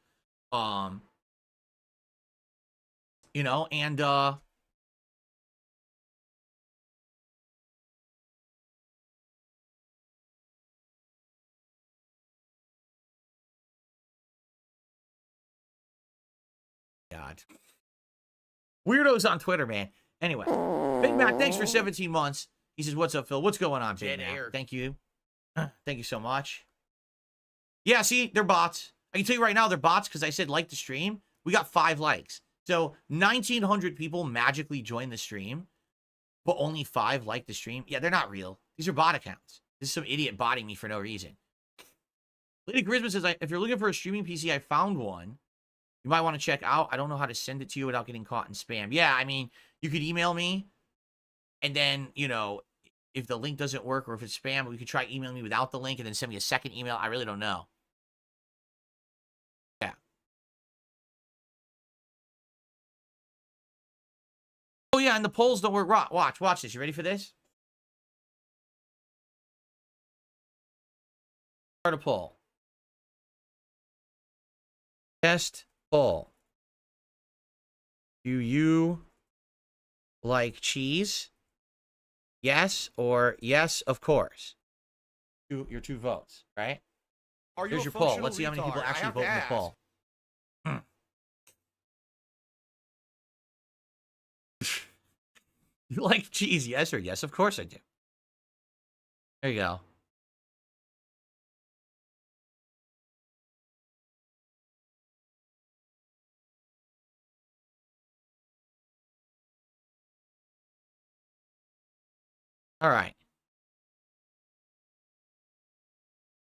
God. Weirdos on Twitter, man. Anyway, Big Mac, thanks for 17 months. He says, "What's up, Phil? What's going on, Big Mac?" Thank you. Thank you so much. Yeah, see, they're bots. I can tell you right now, they're bots because I said like the stream. We got 5 likes. So 1,900 people magically joined the stream, but only 5 liked the stream. Yeah, they're not real. These are bot accounts. This is some idiot botting me for no reason. Lady Charisma says, if you're looking for a streaming PC, I found one. You might want to check out. I don't know how to send it to you without getting caught in spam. Yeah, I mean, you could email me, and then, if the link doesn't work or if it's spam, we could try emailing me without the link and then send me a second email. I really don't know. Yeah. Oh, yeah, and the polls don't work. Watch this. You ready for this? Start a poll. Test poll. Do you like cheese? Yes or yes, of course. Your 2 votes, right? Are you Here's a your poll. functional Let's see how many people retard? I actually have vote to in the ask. poll. You like cheese? Yes or yes, of course I do. There you go. All right.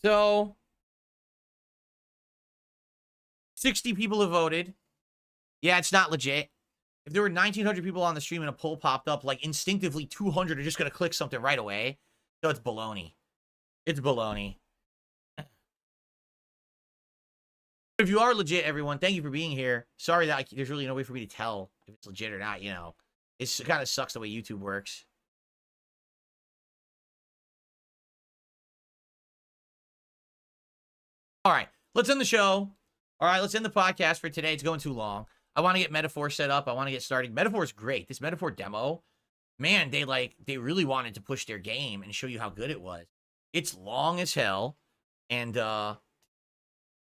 So 60 people have voted. Yeah, it's not legit. If there were 1,900 people on the stream and a poll popped up, like instinctively 200 are just going to click something right away. So it's baloney. It's baloney. If you are legit, everyone, thank you for being here. Sorry that there's really no way for me to tell if it's legit or not, It kind of sucks the way YouTube works. All right, let's end the show. All right, let's end the podcast for today. It's going too long. I want to get Metaphor set up. I want to get started. Metaphor is great. This Metaphor demo, man, they really wanted to push their game and show you how good it was. It's long as hell, and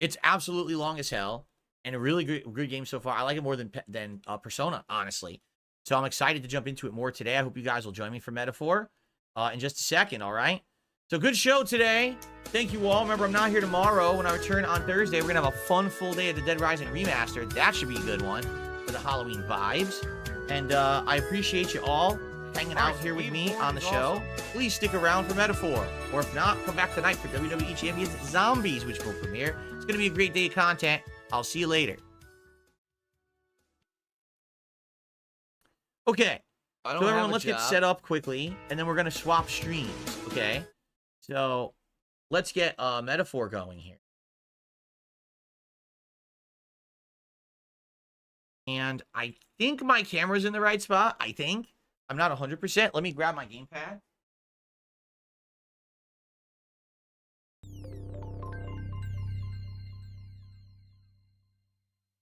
it's absolutely long as hell, and a really good game so far. I like it more than Persona, honestly. So I'm excited to jump into it more today. I hope you guys will join me for Metaphor in just a second, all right? So good show today. Thank you all. Remember, I'm not here tomorrow. When I return on Thursday, we're going to have a fun full day of the Dead Rising Remastered. That should be a good one for the Halloween vibes. And I appreciate you all hanging out here with me on the show. Please stick around for Metaphor. Or if not, come back tonight for WWE Champions Zombies, which will premiere. It's going to be a great day of content. I'll see you later. Okay. So everyone, let's get set up quickly, and then we're going to swap streams, okay? So let's get Metaphor going here. And I think my camera's in the right spot. I think. I'm not 100%. Let me grab my gamepad.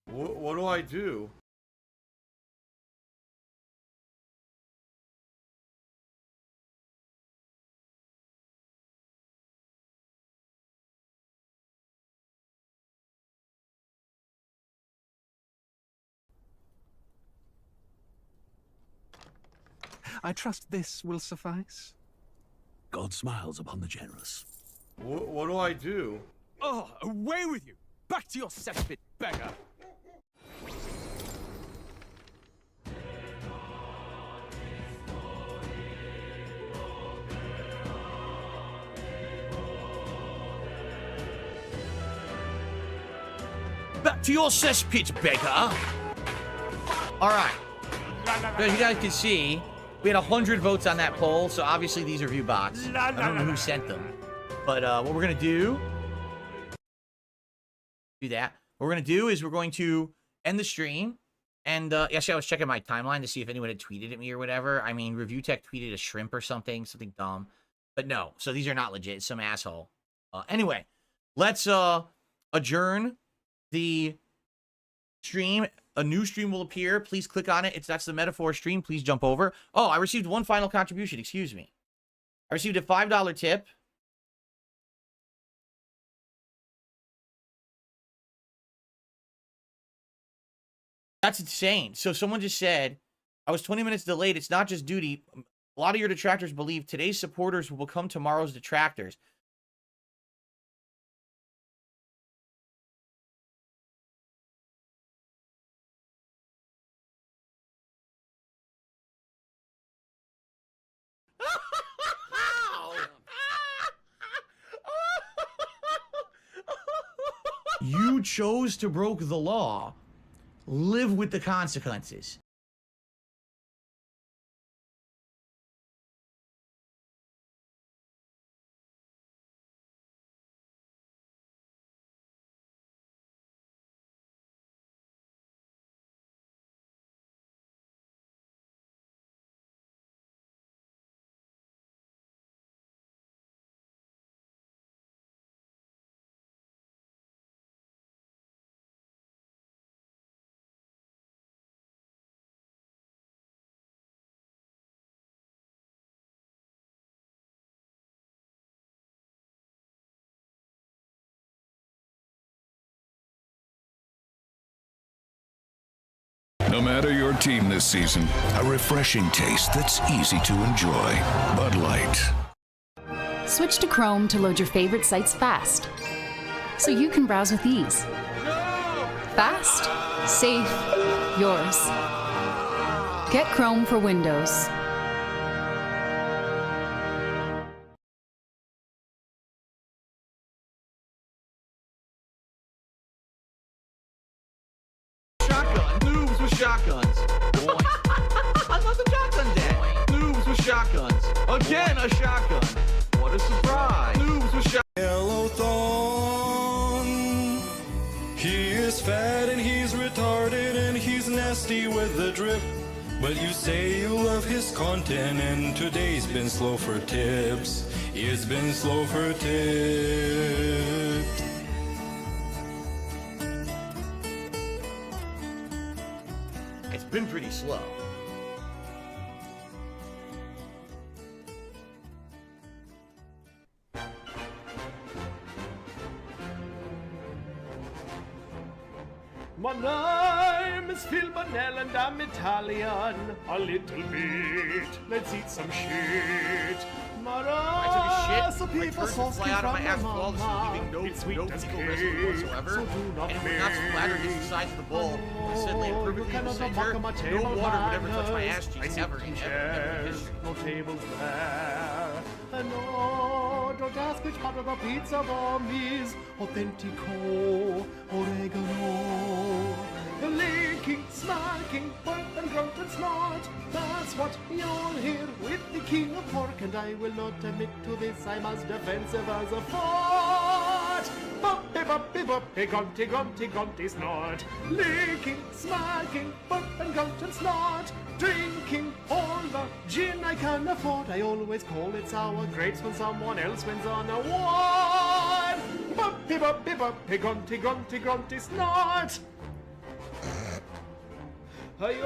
What do I do? I trust this will suffice. God smiles upon the generous. What do I do? Oh, away with you! Back to your cesspit, beggar. Back to your cesspit, beggar. All right. So as you guys can see, we had 100 votes on that poll, so obviously these are view bots. I don't know who sent them. But what we're going to do that. What we're going to do is we're going to end the stream. And actually, I was checking my timeline to see if anyone had tweeted at me or whatever. I mean, Review Tech tweeted a shrimp or something dumb. But no, so these are not legit. Some asshole. Anyway, let's adjourn the stream. A new stream will appear. Please click on it. That's the metaphor stream. Please jump over. Oh, I received one final contribution. Excuse me. I received a $5 tip. That's insane. So someone just said, I was 20 minutes delayed. It's not just duty. A lot of your detractors believe today's supporters will become tomorrow's detractors. You chose to broke the law. Live with the consequences. No matter your team this season, a refreshing taste that's easy to enjoy. Bud Light. Switch to Chrome to load your favorite sites fast, so you can browse with ease. Fast, safe, yours. Get Chrome for Windows. Shotguns. Another shotgun day. Noobs with shotguns. Again, a shotgun. What a surprise. Noobs with shotguns. Yellow Thorn. He is fat and he's retarded and he's nasty with the drip. But you say you love his content and today's been slow for tips. It's been slow for tips. It's been pretty slow. My name is Phil Bonnell and I'm Italian. A little bit. Let's eat some shit. I took a shit, my turds would fly out of my ass flawlessly, leaving no fecal residue whatsoever, and it would not splatter against the sides of the bowl. Consistently and perfectly in the center, no water would ever touch my ass cheeks ever in history. No tables there. No, don't ask which part of the pizza bomb is authentico oregano. Licking, smacking, burp and grunt and snort. That's what you'll hear with the king of pork, and I will not admit to this. I'm as defensive as a fort. Bumpy, bumpy, bumpy, grunty, grunty, grunty, snort. Licking, smacking, burp and grunt and snort. Drinking all the gin I can afford. I always call it sour grapes when someone else wins an award. Bumpy, bumpy, bumpy, grunty, grunty, grunty, snort. I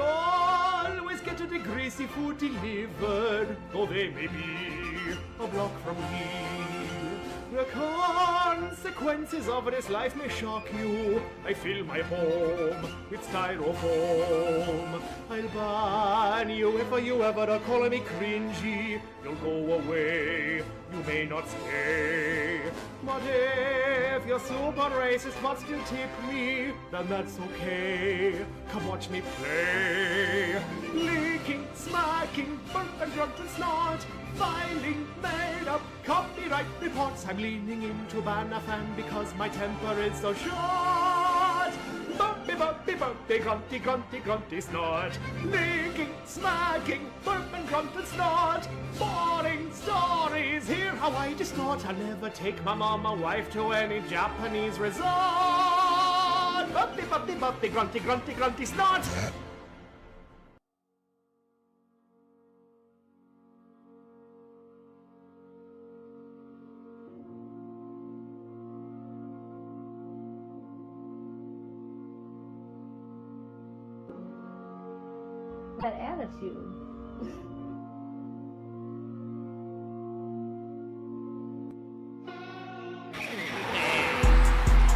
always get the greasy food delivered, though they may be a block from here. The consequences of this life may shock you. I fill my home with styrofoam. I'll ban you if you ever call me cringy. You'll go away, you may not stay. But if you're super racist but still tip me, then that's okay. Come watch me play. Leaking, smacking, burp and drunk and snort. Filing made up copyright reports. I'm leaning into ban a fan because my temper is so short. Bumpy, bumpy, bumpy, grunty, grunty, grunty snort. Leaking, smacking, burp and grunt and snort. Boring stories, hear how I distort. I'll never take my mom or wife to any Japanese resort. Bumpy, bumpy, bumpy, grunty, grunty, grunty snort. That attitude.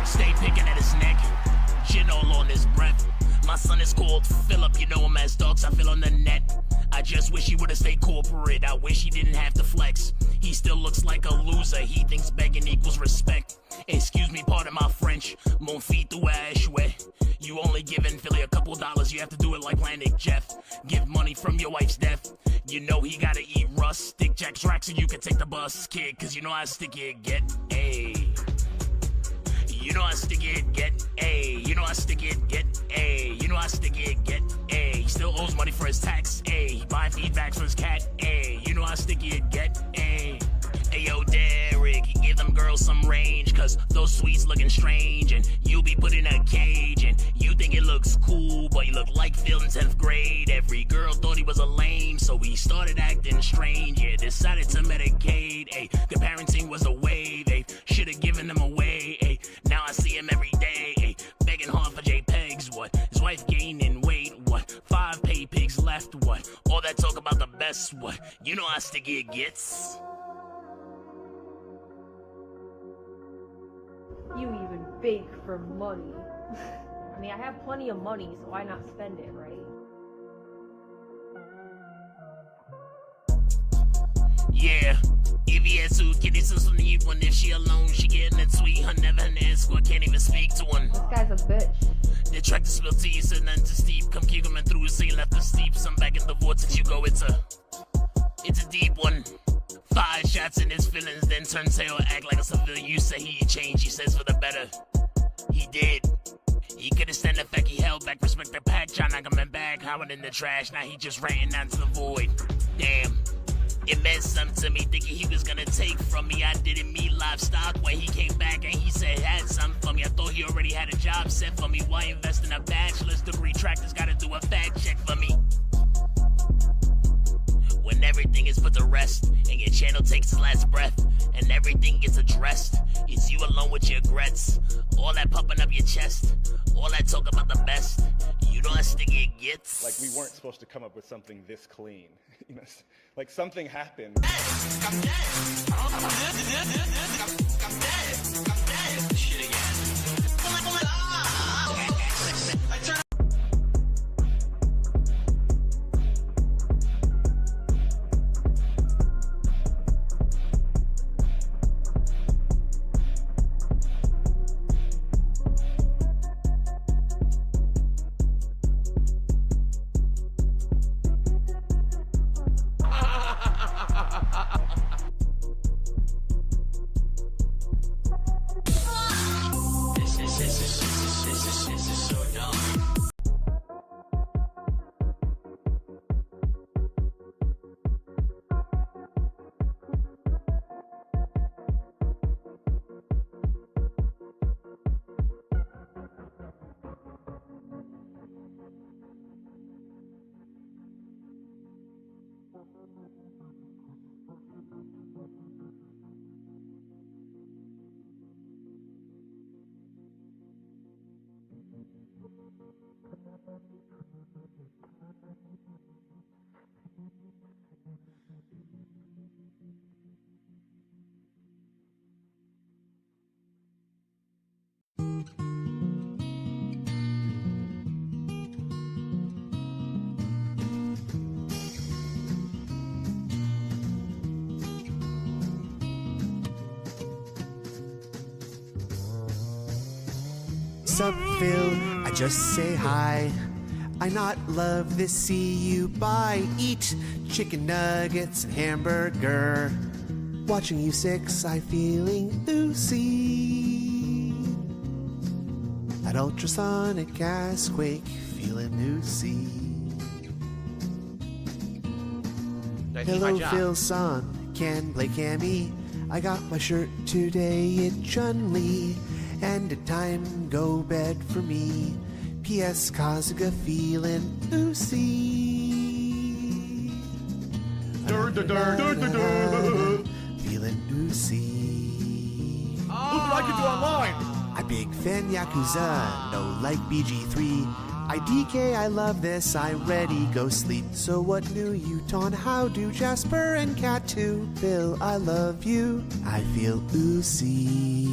Stay picking at his neck, gin all on his breath. My son is called Philip, you know him as Dogs I feel on the net. I just wish he would've stayed corporate, I wish he didn't have to flex. He still looks like a loser, he thinks begging equals respect. Excuse me, pardon my French, mon fils tu es échoué. You only giving Philly a couple dollars, you have to do it like Landing Jeff. Give money from your wife's death, you know he gotta eat rust. Stick Jack's rack so you can take the bus, kid, cause you know how sticky it get, ayy. You know how sticky it get, ayy. You know how sticky it get, ayy. You know how sticky it get, ayy. He still owes money for his tax, ayy. He buying feedbacks for his cat, ayy. You know how sticky it get, ayy. Ayo, Derek, you give them girls some range, cause those sweets looking strange, and you'll be put in a cage, and you think it looks cool, but you look like Phil in 10th grade. Every girl thought he was a lame, so he started acting strange, yeah, decided to Medicaid, ayy. The parenting was a wave, ayy. Should've given him away, ayy. Now I see him every day, ayy. Begging hard for JPEGs, what? His wife gaining weight, what? 5 pay pigs left, what? All that talk about the best, what? You know how sticky it gets. You even bake for money. I mean, I have plenty of money, so why not spend it, right? Yeah, if he has two kitties, so need one. If she alone, she getting it sweet. Her never an escort, can't even speak to one. This guy's a bitch. The track to spill tea, said nothing too steep. Come keep coming through, so you left the steep. Some back in the vortex, you go, it's a deep one. 5 shots in his feelings, then turn tail, act like a civilian. You say he changed, he says for the better. He did. He couldn't stand the fact he held back, respect the pack, John not coming back, howling in the trash, now he just ranting out to the void. Damn. It meant something to me, thinking he was gonna take from me. I didn't meet livestock when he came back and he said had something for me. I thought he already had a job set for me. Why invest in a bachelor's degree? Tractor's gotta do a fact check for me. When everything is put to rest and your channel takes its last breath and everything gets addressed, it's you alone with your regrets. All that pumping up your chest, all that talk about the best. You know how sticky it gets. Like, we weren't supposed to come up with something this clean. You know, like something happened. Shit again. Sup, Phil? I just say hi. I not love this. See you bye. Eat chicken nuggets and hamburger. Watching you six, I feeling oozy. At ultrasonic gasquake, feeling oozy. Hello, Phil, son. Can play Cammy. I got my shirt today at Chun-Li. And a time go bed for me. P.S. Kazuga feeling oozy. Feeling oozy. Look what I can do online. I big fan Yakuza, no like BG3. I DK, I love this, I ready go sleep. So what new Uton? How do Jasper and Cat too? Phil, I love you, I feel oozy.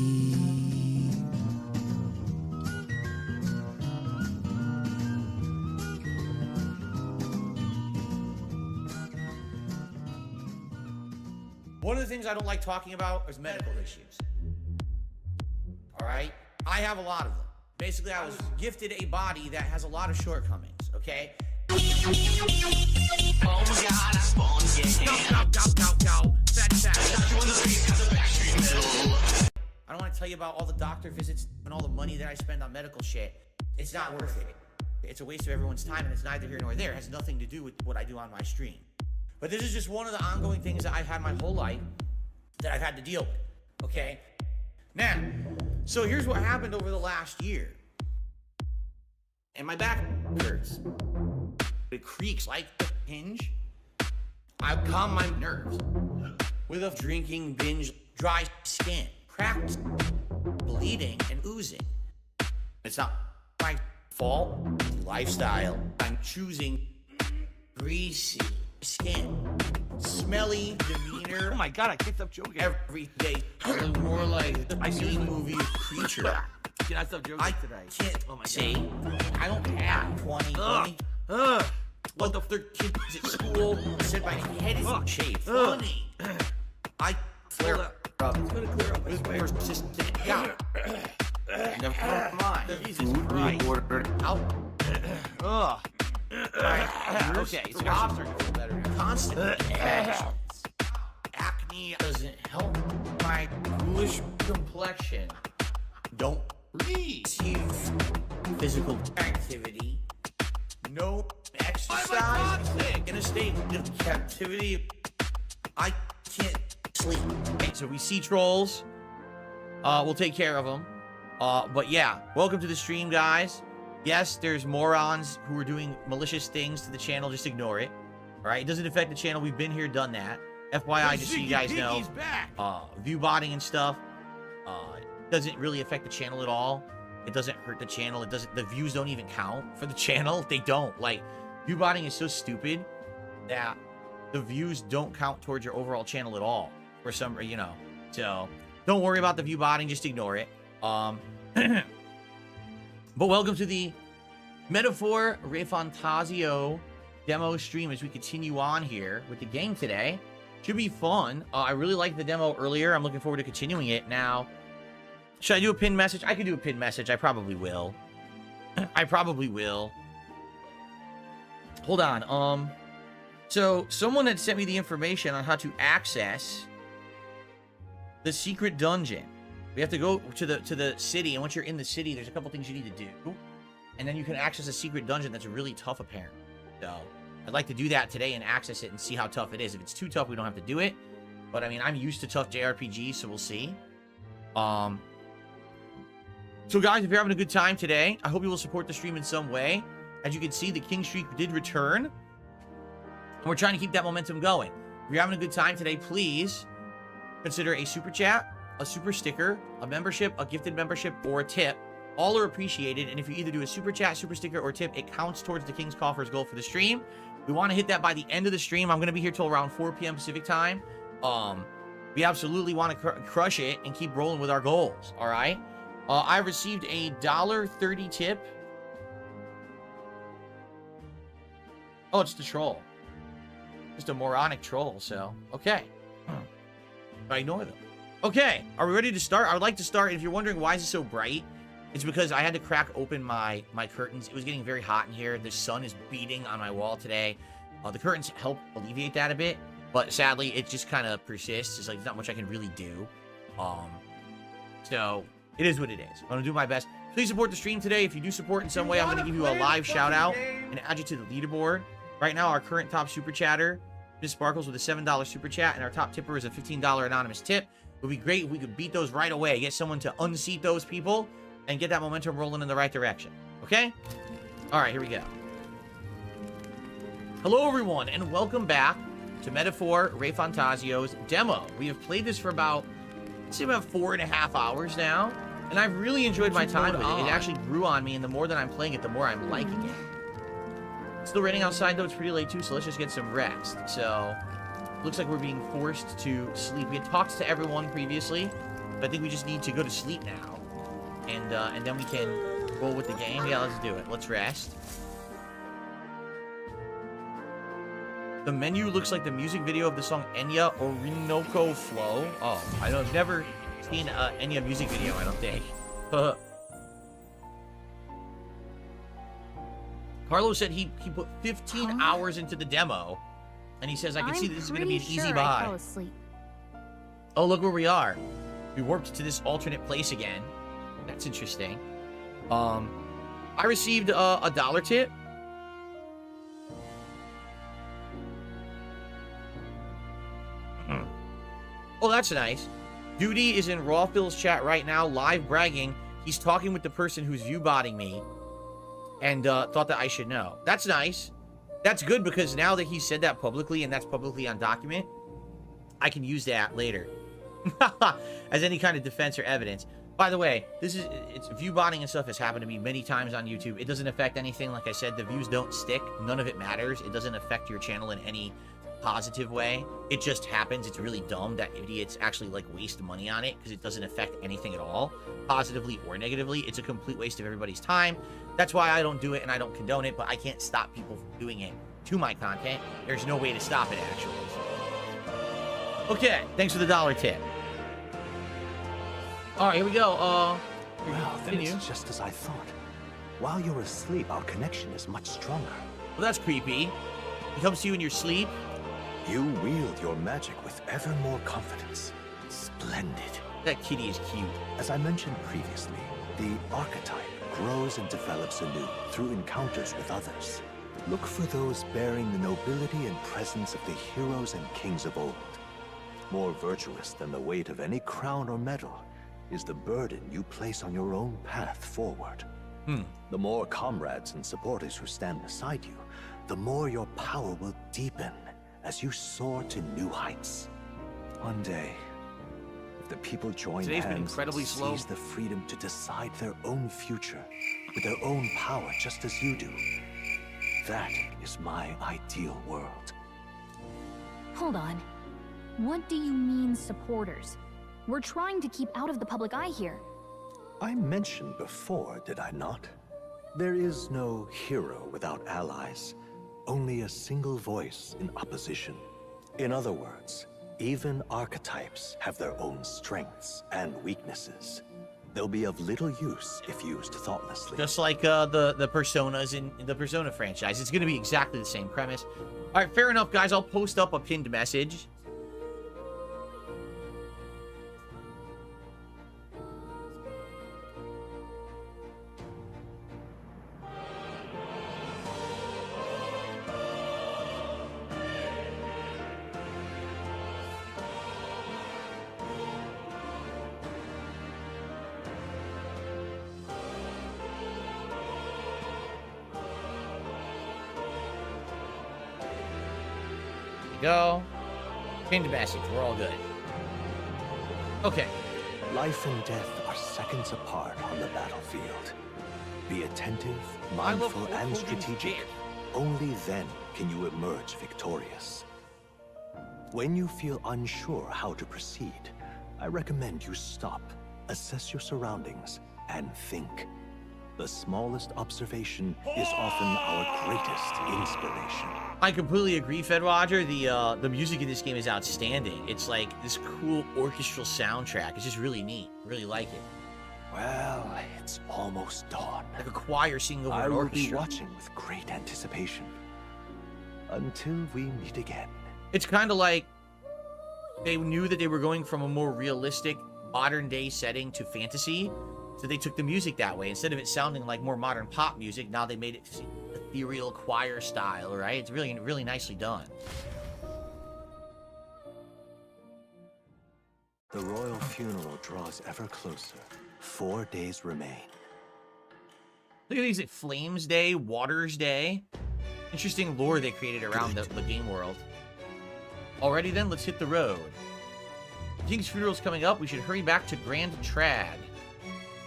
One of the things I don't like talking about is medical issues. All right? I have a lot of them. Basically, I was gifted a body that has a lot of shortcomings, okay? I don't want to tell you about all the doctor visits and all the money that I spend on medical shit. It's not worth it. It's a waste of everyone's time, and it's neither here nor there. It has nothing to do with what I do on my stream. But this is just one of the ongoing things that I've had my whole life that I've had to deal with, okay? Now, so here's what happened over the last year. And my back hurts. It creaks like a hinge. I calm my nerves with a drinking binge, dry skin, cracked, bleeding, and oozing. It's not my fault. Lifestyle. I'm choosing greasy skin, smelly demeanor. Oh my god, I kicked up joking. Every day, I look more like a B-movie creature. Can I stop joking today? Can't say I don't have 20. What the third kids at school said my head is shaved. Funny. I flare up. It's gonna clear up with persistent gout. Never mind. Jesus Christ. Out. Okay, so constant infections. Acne doesn't help my bluish complexion. Don't receive physical activity. No exercise. In a state of captivity. I can't sleep. Okay, so we see trolls. We'll take care of them. But yeah, welcome to the stream, guys. Yes, there's morons who are doing malicious things to the channel. Just ignore it. All right, it doesn't affect the channel. We've been here, done that. FYI, just so you guys know, view botting and stuff doesn't really affect the channel at all. It doesn't hurt the channel. It doesn't. The views don't even count for the channel. They don't. Like, view botting is so stupid that the views don't count towards your overall channel at all. For some, you know. So don't worry about the view botting. Just ignore it. But welcome to the Metaphor Refantasio demo stream as we continue on here with the game today. Should be fun. I really liked the demo earlier. I'm looking forward to continuing it. Now, should I do a pinned message? I could do a pinned message. I probably will. I probably will. Hold on. So someone had sent me the information on how to access the secret dungeon. We have to go to the city, and once you're in the city, there's a couple things you need to do. And then you can access a secret dungeon that's really tough, apparently. So, I'd like to do that today and access it and see how tough it is. If it's too tough, we don't have to do it. But, I mean, I'm used to tough JRPGs, so we'll see. So, guys, if you're having a good time today, I hope you will support the stream in some way. As you can see, the King Streak did return. And we're trying to keep that momentum going. If you're having a good time today, please consider a super chat, a super sticker, a membership, a gifted membership, or a tip. All are appreciated, and if you either do a super chat, super sticker, or tip, it counts towards the King's Coffers goal for the stream. We want to hit that by the end of the stream. I'm going to be here till around 4 p.m. Pacific time. We absolutely want to crush it and keep rolling with our goals, all right? I received a $1.30 tip. Oh, it's the troll. Just a moronic troll, so, okay. I ignore them. Okay, are we ready to start? I would like to start. If you're wondering why is it so bright, It's because I had to crack open my curtains. It was getting very hot in here. The sun is beating on my wall today. The curtains help alleviate that a bit, but sadly, it just kind of persists. It's like there's not much I can really do. So it is what it is. I'm gonna do my best. Please support the stream today. If you do support in some way, I'm gonna give you a live shout out and add you to the leaderboard. Right now, our current top super chatter, Miss Sparkles, with a $7 super chat, and our top tipper is a $15 anonymous tip. It would be great if we could beat those right away. Get someone to unseat those people and get that momentum rolling in the right direction. Okay? All right, here we go. Hello, everyone, and welcome back to Metaphor Ray Fantasio's demo. We have played this for about, let's say, about 4.5 hours now, and I've really enjoyed my time with it. It actually grew on me, and the more that I'm playing it, the more I'm liking it. It's still raining outside, though. It's pretty late, too, so let's just get some rest. So, looks like we're being forced to sleep. We had talked to everyone previously, but I think we just need to go to sleep now. And then we can roll with the game. Yeah, let's do it. Let's rest. The menu looks like the music video of the song Enya Orinoco Flow. Oh, I've never seen an Enya music video, I don't think. Carlos said he put 15 hours into the demo, and he says, I can see this is going to be an easy buy. Oh, look where we are. We warped to this alternate place again. That's interesting. I received a $1 tip. Oh, that's nice. Duty is in Rawphil's chat right now, live bragging. He's talking with the person who's view-botting me and thought that I should know. That's nice. That's good because now that he said that publicly and that's publicly on document, I can use that later as any kind of defense or evidence. By the way, it's view-botting and stuff has happened to me many times on YouTube. It doesn't affect anything. Like I said, the views don't stick. None of it matters. It doesn't affect your channel in any positive way. It just happens. It's really dumb that idiots actually like waste money on it because it doesn't affect anything at all, positively or negatively. It's a complete waste of everybody's time. That's why I don't do it and I don't condone it, but I can't stop people from doing it to my content. There's no way to stop it, actually. Okay, thanks for the $1 tip. All right, here we go. Well, then it's just as I thought. While you're asleep, our connection is much stronger. Well, that's creepy. He comes to you in your sleep. You wield your magic with ever more confidence. Splendid. That kitty is cute. As I mentioned previously, the archetype grows and develops anew through encounters with others. Look for those bearing the nobility and presence of the heroes and kings of old. More virtuous than the weight of any crown or medal is the burden you place on your own path forward. The more comrades and supporters who stand beside you, the more your power will deepen as you soar to new heights. One day, if the people join hands and seize the freedom to decide their own future with their own power just as you do, that is my ideal world. Hold on. What do you mean, supporters? We're trying to keep out of the public eye here. I mentioned before, did I not? There is no hero without allies. Only a single voice in opposition. In other words, even archetypes have their own strengths and weaknesses. They'll be of little use if used thoughtlessly. Just like the personas in the Persona franchise. It's going to be exactly the same premise. All right, fair enough, guys. I'll post up a pinned message. Go. Pinned message. We're all good. Okay. Life and death are seconds apart on the battlefield. Be attentive, mindful, and strategic. Only then can you emerge victorious. When you feel unsure how to proceed, I recommend you stop, assess your surroundings, and think. The smallest observation is often our greatest inspiration. I completely agree, Fed Roger. The music in this game is outstanding. It's like this cool orchestral soundtrack. It's just really neat. Really like it. Well, it's almost dawn. Like a choir singing over I an will orchestra. be watching with great anticipation until we meet again. It's kind of like they knew that they were going from a more realistic, modern-day setting to fantasy, so they took the music that way. Instead of it sounding like more modern pop music, now they made it ethereal choir style, right? It's really, really nicely done. The royal funeral draws ever closer. 4 days remain. Look at these, Flames Day, Waters Day. Interesting lore they created around the game world. Alrighty then, let's hit the road. King's funeral's coming up. We should hurry back to Grand Trad.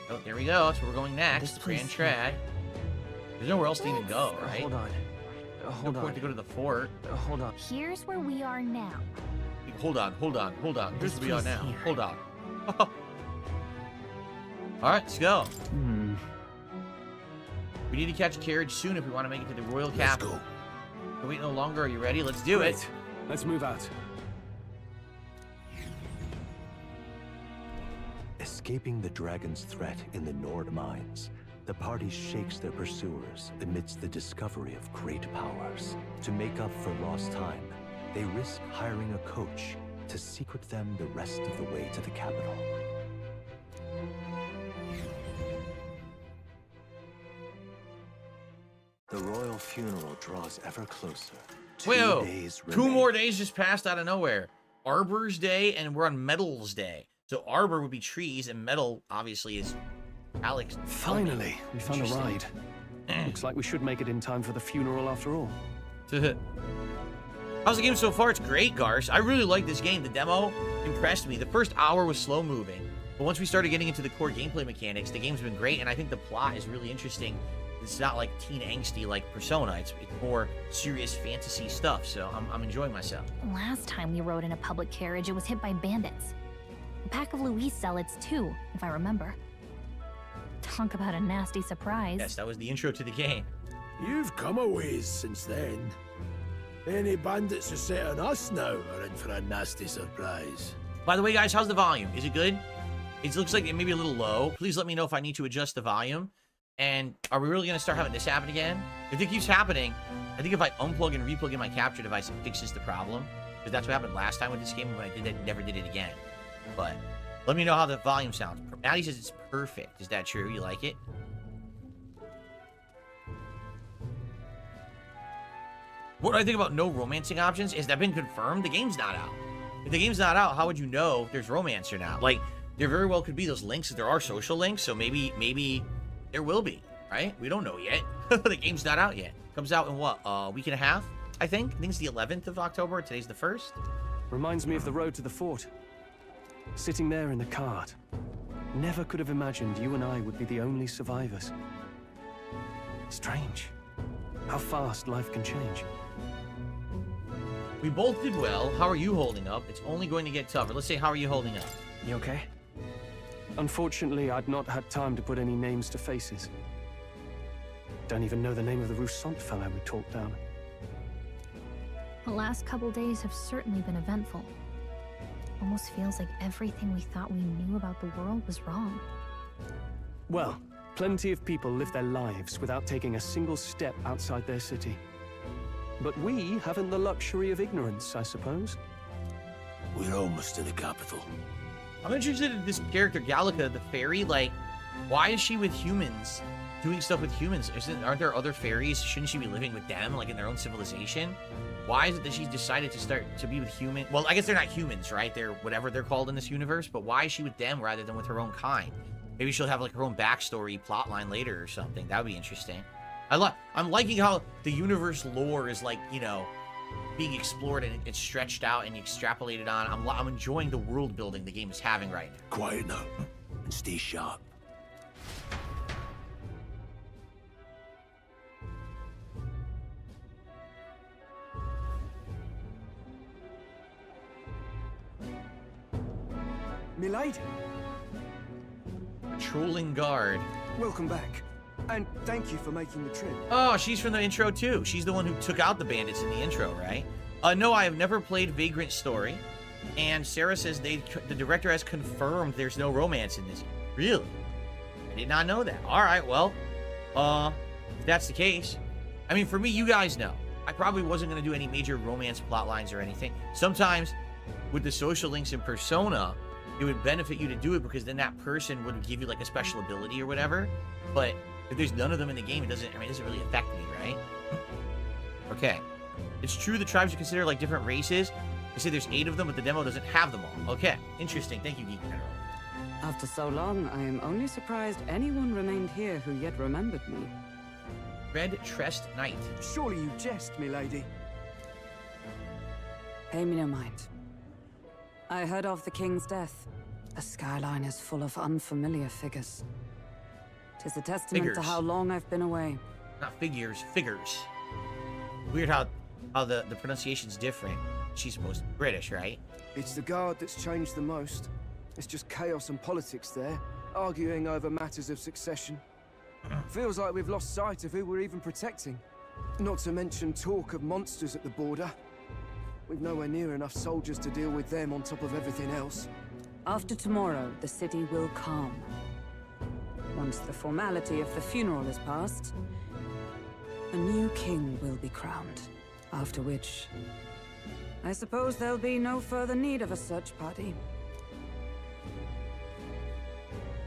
Oh, there we go. That's where we're going next. Grand Trad. There's nowhere else to even go, right? Hold on. No point to go to the fort. Hold on. Here's where we are now. Hold on. Here's where we are now. Here. Hold on. Alright, let's go. We need to catch a carriage soon if we want to make it to the royal capital. Can wait no longer. Are you ready? Let's do it. Let's move out. Escaping the dragon's threat in the Nord mines, the party shakes their pursuers amidst the discovery of great powers. To make up for lost time, they risk hiring a coach to seek with them the rest of the way to the capital. The royal funeral draws ever closer. 2 days Two remain. more days just passed out of nowhere. Arbor's Day, and we're on Metals Day. So Arbor would be trees, and metal, obviously, is Alex. Finally, we found a ride. Looks like we should make it in time for the funeral after all. How's the game so far? It's great, Garce. I really like this game. The demo impressed me. The first hour was slow moving, but once we started getting into the core gameplay mechanics, the game's been great, and I think the plot is really interesting. It's not like teen angsty like Persona. It's more serious fantasy stuff, so I'm enjoying myself. Last time we rode in a public carriage, it was hit by bandits. A pack of Louise zealots, too, if I remember. Talk about a nasty surprise. Yes, that was the intro to the game. You've come a ways since then. Any bandits who set on us now are in for a nasty surprise. By the way, guys, how's the volume? Is it good? It looks like it may be a little low. Please let me know if I need to adjust the volume. And are we really going to start having this happen again? If it keeps happening, I think if I unplug and replug in my capture device, it fixes the problem. Because that's what happened last time with this game. When I did it, never did it again. But let me know how the volume sounds. Maddie says it's perfect. Is that true? You like it? What do I think about no romancing options? Is that been confirmed? The game's not out. If the game's not out, how would you know if there's romance or not? Like, there very well could be those links. There are social links, so maybe there will be, right? We don't know yet. The game's not out yet. Comes out in what, a week and a half, I think? I think it's the 11th of October. Today's the 1st. Reminds me of the road to the fort. Sitting there in the cart. Never could have imagined you and I would be the only survivors. Strange. How fast life can change. We both did well. How are you holding up? It's only going to get tougher. Let's say, how are you holding up? You okay? Unfortunately, I'd not had time to put any names to faces. Don't even know the name of the Roussant fellow we talked down. The last couple days have certainly been eventful. Almost feels like everything we thought we knew about the world was wrong. Well, plenty of people live their lives without taking a single step outside their city. But we haven't the luxury of ignorance, I suppose. We're almost to the capital. I'm interested in this character, Gallica, the fairy. Like, why is she with humans? Doing stuff with humans? Aren't there other fairies? Shouldn't she be living with them, like in their own civilization? Why is it that she's decided to start to be with humans? Well, I guess they're not humans, right? They're whatever they're called in this universe, but why is she with them rather than with her own kind? Maybe she'll have like her own backstory plotline later or something. That would be interesting. I'm liking how the universe lore is like, you know, being explored and it's stretched out and extrapolated on. I'm enjoying the world building the game is having right now. Quiet now and stay sharp. Milady. Trolling guard. Welcome back. And thank you for making the trip. Oh, she's from the intro too. She's the one who took out the bandits in the intro, right? No, I have never played Vagrant Story. And Sarah says the director has confirmed there's no romance in this. Really? I did not know that. All right, well, if that's the case, I mean, for me, you guys know, I probably wasn't going to do any major romance plot lines or anything. Sometimes with the social links in Persona, it would benefit you to do it because then that person would give you like a special ability or whatever. But if there's none of them in the game, it doesn't really affect me, right? Okay. It's true the tribes are considered like different races. They say there's 8 of them, but the demo doesn't have them all. Okay. Interesting. Thank you, Geek General. After so long, I am only surprised anyone remained here who yet remembered me. Red Tressed Knight. Surely you jest, milady. Pay me no mind. I heard of the king's death. The skyline is full of unfamiliar figures. 'Tis a testament to how long I've been away. Not figures, figures. Weird how the pronunciation's different. She's supposed to be British, right? It's the guard that's changed the most. It's just chaos and politics there, arguing over matters of succession. Feels like we've lost sight of who we're even protecting. Not to mention talk of monsters at the border. We've nowhere near enough soldiers to deal with them on top of everything else. After tomorrow, the city will calm. Once the formality of the funeral is past, a new king will be crowned. After which, I suppose there'll be no further need of a search party.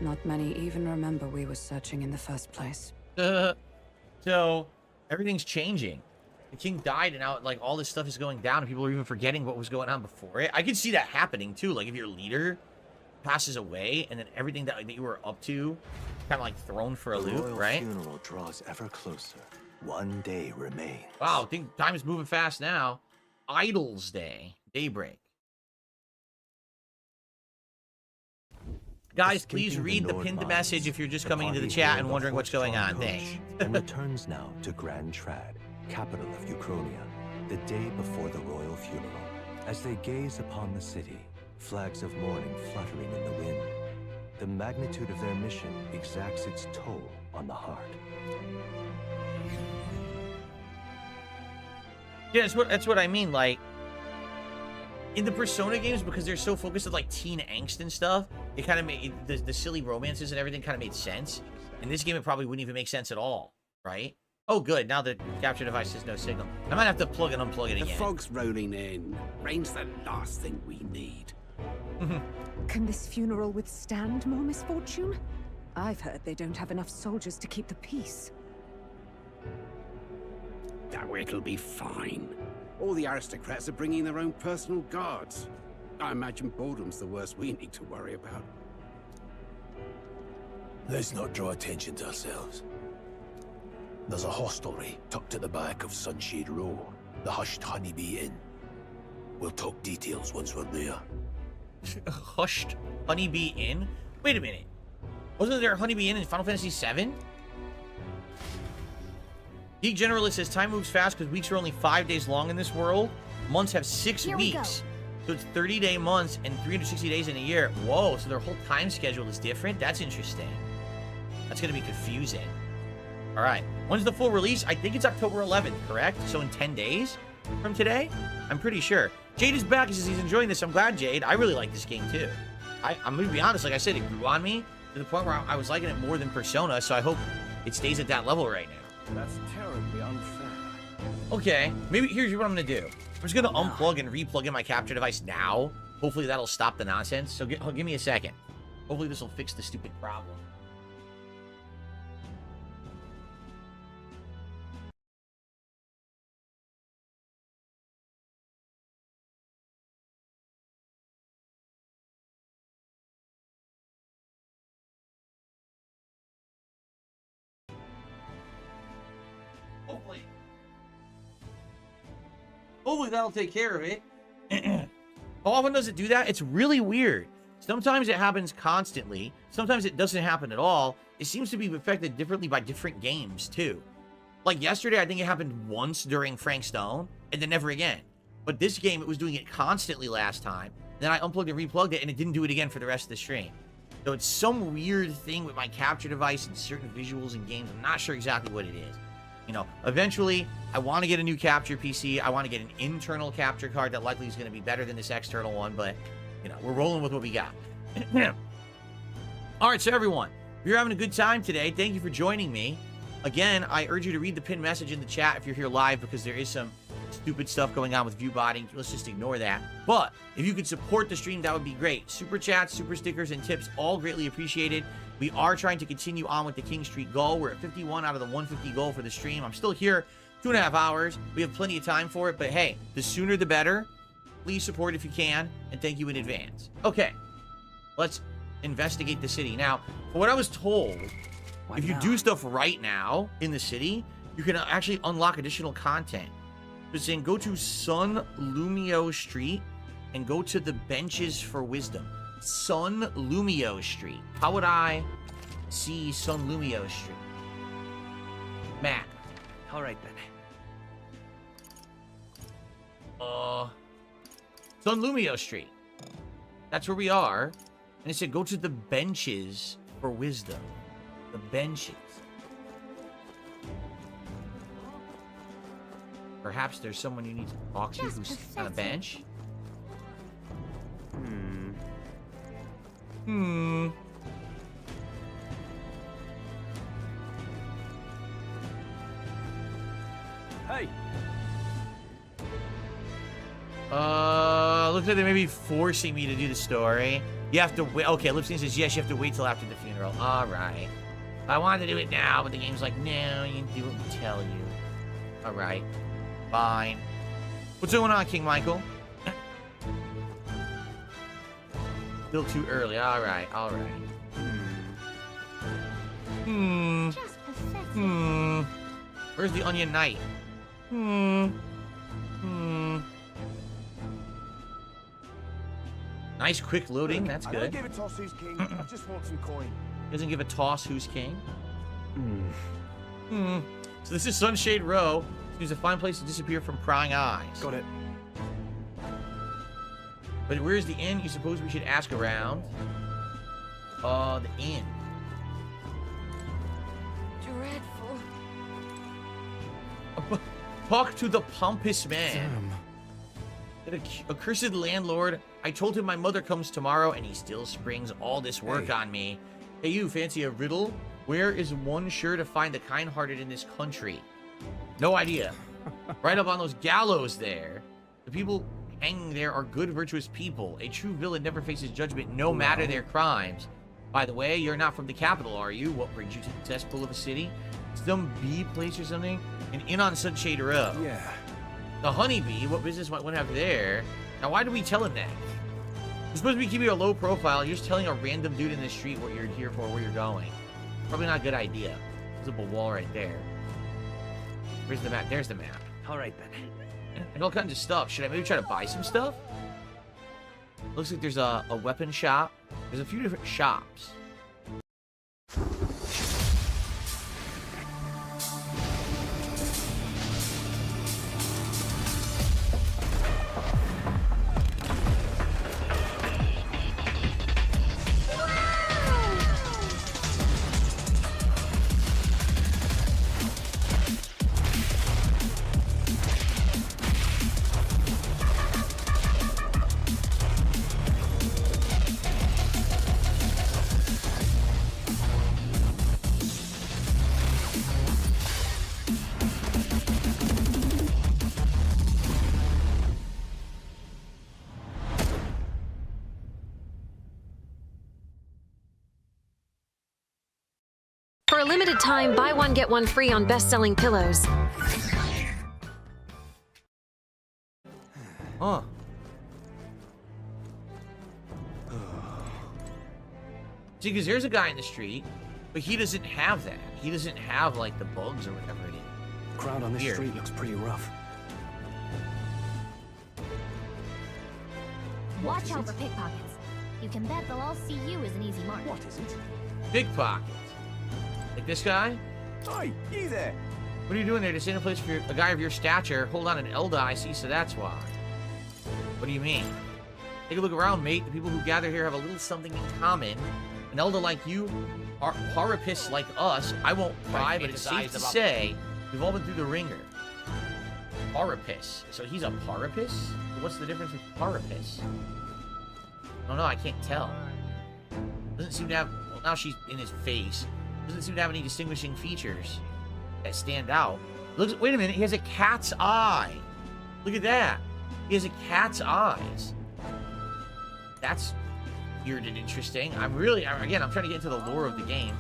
Not many even remember we were searching in the first place. So, everything's changing. The king died, and now like all this stuff is going down, and people are even forgetting what was going on before it. I could see that happening too. Like if your leader passes away, and then everything that you were up to, kind of like thrown for a loop, right? The funeral draws ever closer. One day remains. Wow, I think time is moving fast now. Idols Day, daybreak. Guys, please read the pinned message if you're just coming into the chat and wondering what's going on. Thanks. And returns now to Grand Trad, capital of Uchronia, the day before the royal funeral. As they gaze upon the city, flags of mourning fluttering in the wind, the magnitude of their mission exacts its toll on the heart. Yeah, that's what I mean. Like, in the Persona games, because they're so focused on like teen angst and stuff, it kind of made the silly romances and everything kind of made sense. In this game, it probably wouldn't even make sense at all, right? Oh, good. Now the capture device has no signal. I might have to plug and unplug it again. The fog's rolling in. Rain's the last thing we need. Can this funeral withstand more misfortune? I've heard they don't have enough soldiers to keep the peace. Oh, it'll be fine. All the aristocrats are bringing their own personal guards. I imagine boredom's the worst we need to worry about. Let's not draw attention to ourselves. There's a hostelry tucked at the back of Sunshade Row, the Hushed Honeybee Inn. We'll talk details once we're there. Hushed Honeybee Inn? Wait a minute. Wasn't there a Honeybee Inn in Final Fantasy VII? Geek Generalist says time moves fast because weeks are only 5 days long in this world. Months have 6 weeks. So it's 30-day months and 360 days in a year. Whoa, so their whole time schedule is different? That's interesting. That's going to be confusing. All right. When's the full release? I think it's October 11th, correct? So in 10 days from today? I'm pretty sure. Jade is back. He says he's enjoying this. I'm glad, Jade. I really like this game, too. I'm going to be honest. Like I said, it grew on me to the point where I was liking it more than Persona, so I hope it stays at that level right now. That's terribly unfair. Okay, maybe here's what I'm going to do. I'm just going to unplug and replug in my capture device now. Hopefully that'll stop the nonsense. So give me a second. Hopefully this will fix the stupid problem. Hopefully that'll take care of it. How often does it do that? It's really weird. Sometimes it happens constantly. Sometimes it doesn't happen at all. It seems to be affected differently by different games, too. Like yesterday, I think it happened once during Frank Stone, and then never again. But this game, it was doing it constantly last time. Then I unplugged and replugged it, and it didn't do it again for the rest of the stream. So it's some weird thing with my capture device and certain visuals in games. I'm not sure exactly what it is. You know, eventually, I want to get a new capture PC. I want to get an internal capture card that likely is going to be better than this external one. But, you know, we're rolling with what we got. All right, so everyone, If you're having a good time today, thank you for joining me. Again, I urge you to read the pinned message in the chat if you're here live, because there is some stupid stuff going on with view botting. Let's just ignore that. But if you could support the stream, that would be great. Super chats, super stickers, and tips, all greatly appreciated. We are trying to continue on with the King Street goal. We're at 51 out of the 150 goal for the stream. I'm still here 2.5 hours. We have plenty of time for it, but hey, the sooner the better. Please support if you can, and thank you in advance. Okay, let's investigate the city. Now, for what I was told, if you do stuff right now in the city, you can actually unlock additional content. It's saying go to Sun Lumio Street and go to the benches for wisdom. Sun Lumio Street. How would I see Sun Lumio Street? Map. All right, then. Sun Lumio Street. That's where we are. And it said go to the benches for wisdom. The benches. Perhaps there's someone you need to talk to who's on a bench. Hey. Looks like they may be forcing me to do the story. You have to wait. Okay, Lipsing says yes, you have to wait till after the funeral. Alright. I wanted to do it now, but the game's like, no, you can do what we tell you. Alright. Fine. What's going on, King Michael? Still too early. Alright, alright. Where's the Onion Knight? Nice quick loading. That's good. I don't give a toss who's king. I just want some coin. Doesn't give a toss who's king. So this is Sunshade Row. Seems a fine place to disappear from prying eyes. Got it. But where's the inn? You suppose we should ask around? The inn. Dreadful. Talk to the pompous man. Damn. A cursed landlord. I told him my mother comes tomorrow, and he still springs all this work on me. Hey, you fancy a riddle? Where is one sure to find the kind-hearted in this country? No idea. Right up on those gallows there. The people hanging there are good, virtuous people. A true villain never faces judgment, no matter their crimes. By the way, you're not from the capital, are you? What brings you to the cesspool of a city? Some bee place or something? An inn on Sunshade Row. Yeah. The honeybee? What business might one have there? Now, why do we tell him that? You're supposed to be keeping a low profile. You're just telling a random dude in the street what you're here for, where you're going. Probably not a good idea. There's a wall right there. Where's the map? There's the map. All right, then. And all kinds of stuff. Should I maybe try to buy some stuff? Looks like there's a weapon shop. There's a few different shops. For a limited time, buy one, get one free on best-selling pillows. Huh. See, because there's a guy in the street, but he doesn't have that. He doesn't have, like, the bugs or whatever it is. Crowd on this street looks pretty rough. Watch out for pickpockets. You can bet they'll all see you as an easy mark. What is it? Pickpockets. Like this guy? Hi, you there. What are you doing there? This ain't a place for a guy of your stature. Hold on, an Elda, I see, so that's why. What do you mean? Take a look around, mate. The people who gather here have a little something in common. An Elda like you, are parapists like us. I won't pry, but it's safe to say we've all been through the ringer. Parapis. So he's a parapis? What's the difference with parapis? Oh no, I can't tell. Doesn't seem to have... now she's in his face. Doesn't seem to have any distinguishing features that stand out. Looks. Wait a minute. He has a cat's eye. Look at that. He has a cat's eyes. That's weird and interesting. I'm trying to get into the lore of the game.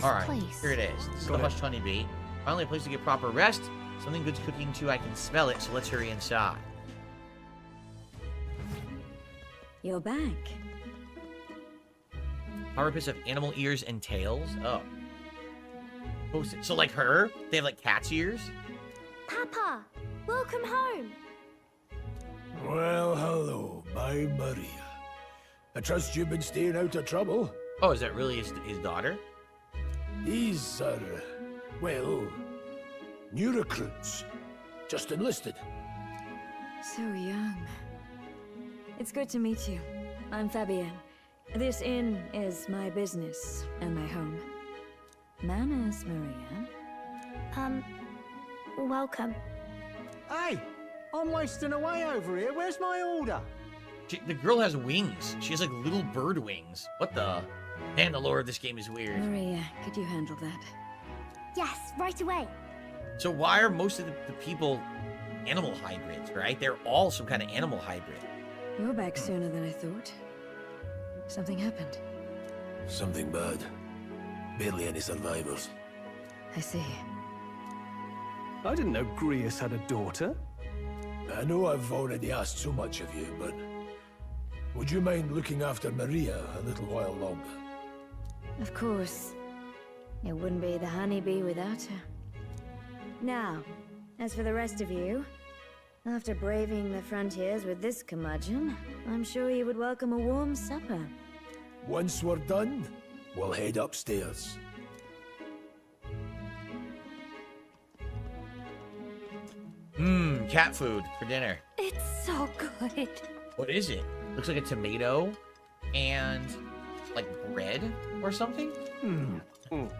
All right, here it is. This is the Hushed Honeybee. Finally, a place to get proper rest. Something good's cooking too. I can smell it. So let's hurry inside. You're back. Carapace of animal ears and tails. Oh. So like her, they have like cat's ears. Papa, welcome home. Well, hello, my Maria. I trust you've been staying out of trouble. Oh, is that really his daughter? These are, well, new recruits. Just enlisted. So young. It's good to meet you. I'm Fabienne. This inn is my business and my home. Manners, Maria. Welcome. Hey, I'm wasting away over here. Where's my order? The girl has wings. She has like little bird wings. What the? Man, the lore of this game is weird. Maria, could you handle that? Yes, right away. So why are most of the people animal hybrids, right? They're all some kind of animal hybrid. You're back sooner than I thought. Something happened. Something bad. Barely any survivors. I see. I didn't know Grius had a daughter. I know I've already asked so much of you, but would you mind looking after Maria a little while longer? Of course. It wouldn't be the honeybee without her. Now, as for the rest of you, after braving the frontiers with this curmudgeon, I'm sure you would welcome a warm supper. Once we're done, we'll head upstairs. Cat food for dinner. It's so good. What is it? Looks like a tomato and like bread or something.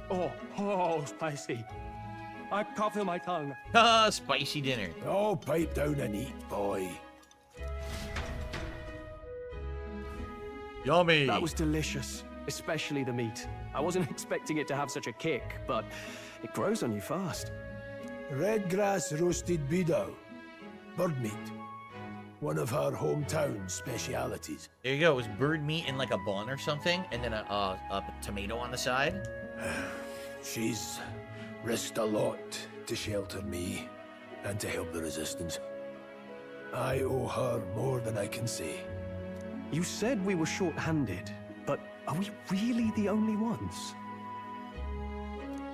Oh, spicy. I can't feel my tongue. Spicy dinner. Oh, pipe down and eat, boy. Yummy. That was delicious, especially the meat. I wasn't expecting it to have such a kick, but it grows on you fast. Red grass roasted bidao. Bird meat. One of her hometown specialities. There you go. It was bird meat in like a bun or something, and then a tomato on the side. She's risked a lot to shelter me and to help the resistance. I owe her more than I can say. You said we were short-handed, but are we really the only ones?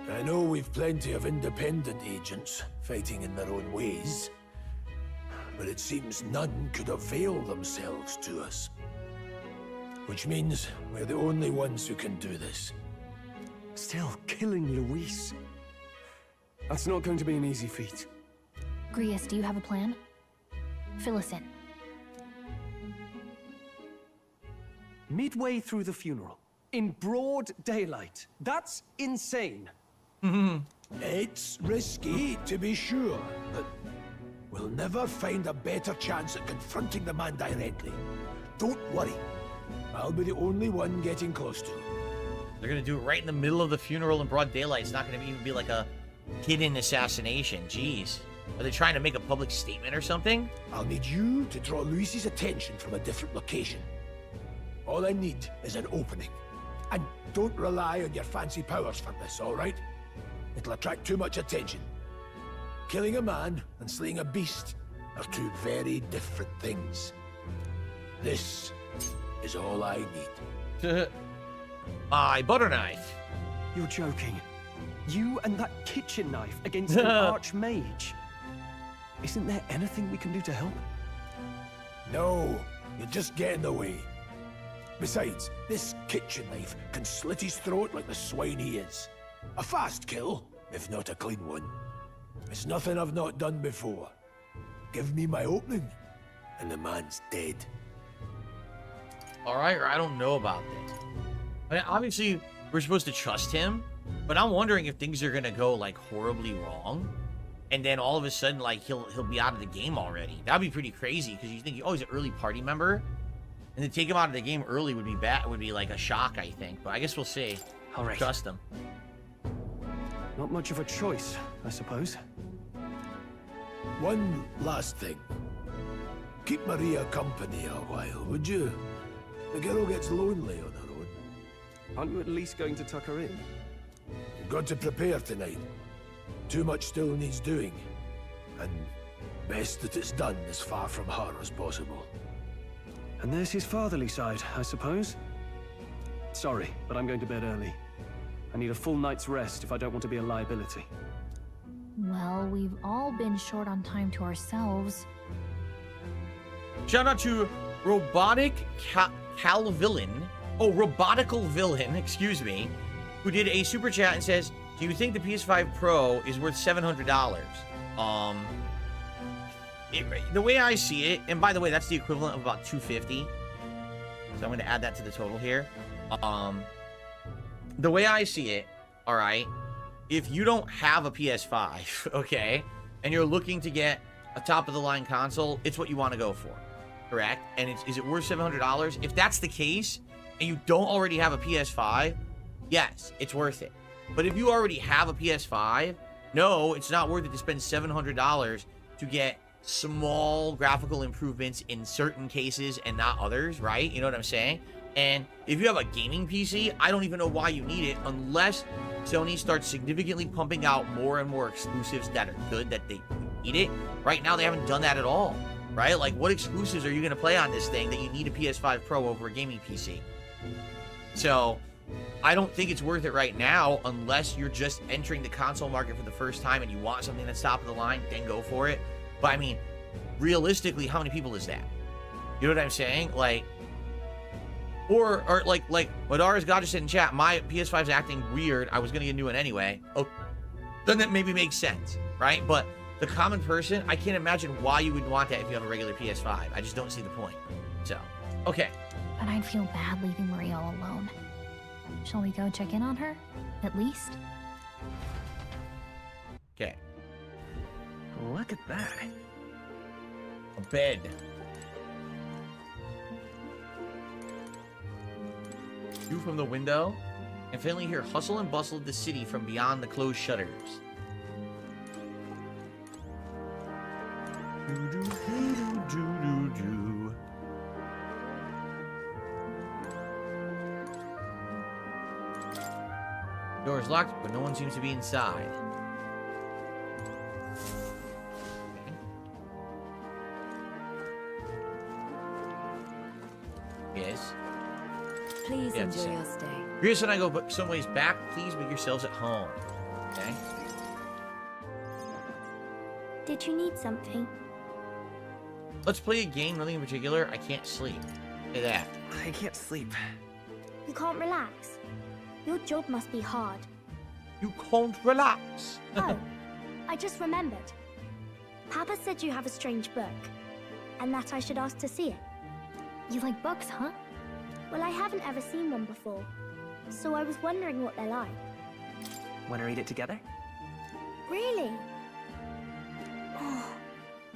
I know we've plenty of independent agents fighting in their own ways, but it seems none could avail themselves to us. Which means we're the only ones who can do this. Still killing Luis. That's not going to be an easy feat. Grius, do you have a plan? Fill us in. Midway through the funeral, in broad daylight. That's insane. It's risky, to be sure, but we'll never find a better chance at confronting the man directly. Don't worry. I'll be the only one getting close to him. They're gonna do it right in the middle of the funeral in broad daylight. It's not gonna even be like a hidden assassination. Jeez. Are they trying to make a public statement or something? I'll need you to draw Luis's attention from a different location. All I need is an opening. And don't rely on your fancy powers for this, all right? It'll attract too much attention. Killing a man and slaying a beast are two very different things. This is all I need. My butter knife. You're joking. You and that kitchen knife against an archmage. Isn't there anything we can do to help? No, you just get in the way. Besides, this kitchen knife can slit his throat like the swine he is. A fast kill, if not a clean one. It's nothing I've not done before. Give me my opening, and the man's dead. Alright, I don't know about this. I mean, obviously, we're supposed to trust him, but I'm wondering if things are gonna go, like, horribly wrong. And then all of a sudden, like, he'll be out of the game already. That'd be pretty crazy, because you think, oh, he's an early party member. And to take him out of the game early would be bad. Would be like a shock, I think. But I guess we'll see. All right. Trust him. Not much of a choice, I suppose. One last thing. Keep Maria company a while, would you? The girl gets lonely on her own. Aren't you at least going to tuck her in? You've got to prepare tonight. Too much still needs doing. And best that it's done as far from her as possible. And there's his fatherly side, I suppose. Sorry, but I'm going to bed early. I need a full night's rest if I don't want to be a liability. Well, we've all been short on time to ourselves. Shout out to Robotic Calvillain. Oh, Robotical Villain, excuse me. Who did a super chat and says, do you think the PS5 Pro is worth $700? The way I see it, and by the way, that's the equivalent of about $250. So I'm going to add that to the total here. The way I see it, all right, if you don't have a PS5, okay, and you're looking to get a top-of-the-line console, it's what you want to go for, correct? And is it worth $700? If that's the case, and you don't already have a PS5, yes, it's worth it. But if you already have a PS5, no, it's not worth it to spend $700 to get small graphical improvements in certain cases and not others, right? You know what I'm saying? And if you have a gaming PC, I don't even know why you need it unless Sony starts significantly pumping out more and more exclusives that are good, that they need it. Right now, they haven't done that at all, right? Like, what exclusives are you going to play on this thing that you need a PS5 Pro over a gaming PC? So, I don't think it's worth it right now unless you're just entering the console market for the first time and you want something that's top of the line, then go for it. But, I mean, realistically, how many people is that? You know what I'm saying? Like, or like Madara's God just said in chat, my PS5's acting weird. I was going to get a new one anyway. Oh, then that maybe makes sense, right? But the common person, I can't imagine why you would want that if you have a regular PS5. I just don't see the point. So, okay. But I'd feel bad leaving Maria all alone. Shall we go check in on her? At least? Okay. Look at that. A bed. View from the window, and finally hear hustle and bustle of the city from beyond the closed shutters. Door is locked, but no one seems to be inside. Yes. Please enjoy your stay. Here's when I go some ways back. Please make yourselves at home. Okay? Did you need something? Let's play a game, nothing in particular. I can't sleep. Say that. I can't sleep. You can't relax. Your job must be hard. You can't relax. Oh, I just remembered. Papa said you have a strange book, and that I should ask to see it. You like books, huh? Well, I haven't ever seen one before, so I was wondering what they're like. Want to read it together? Really? Oh,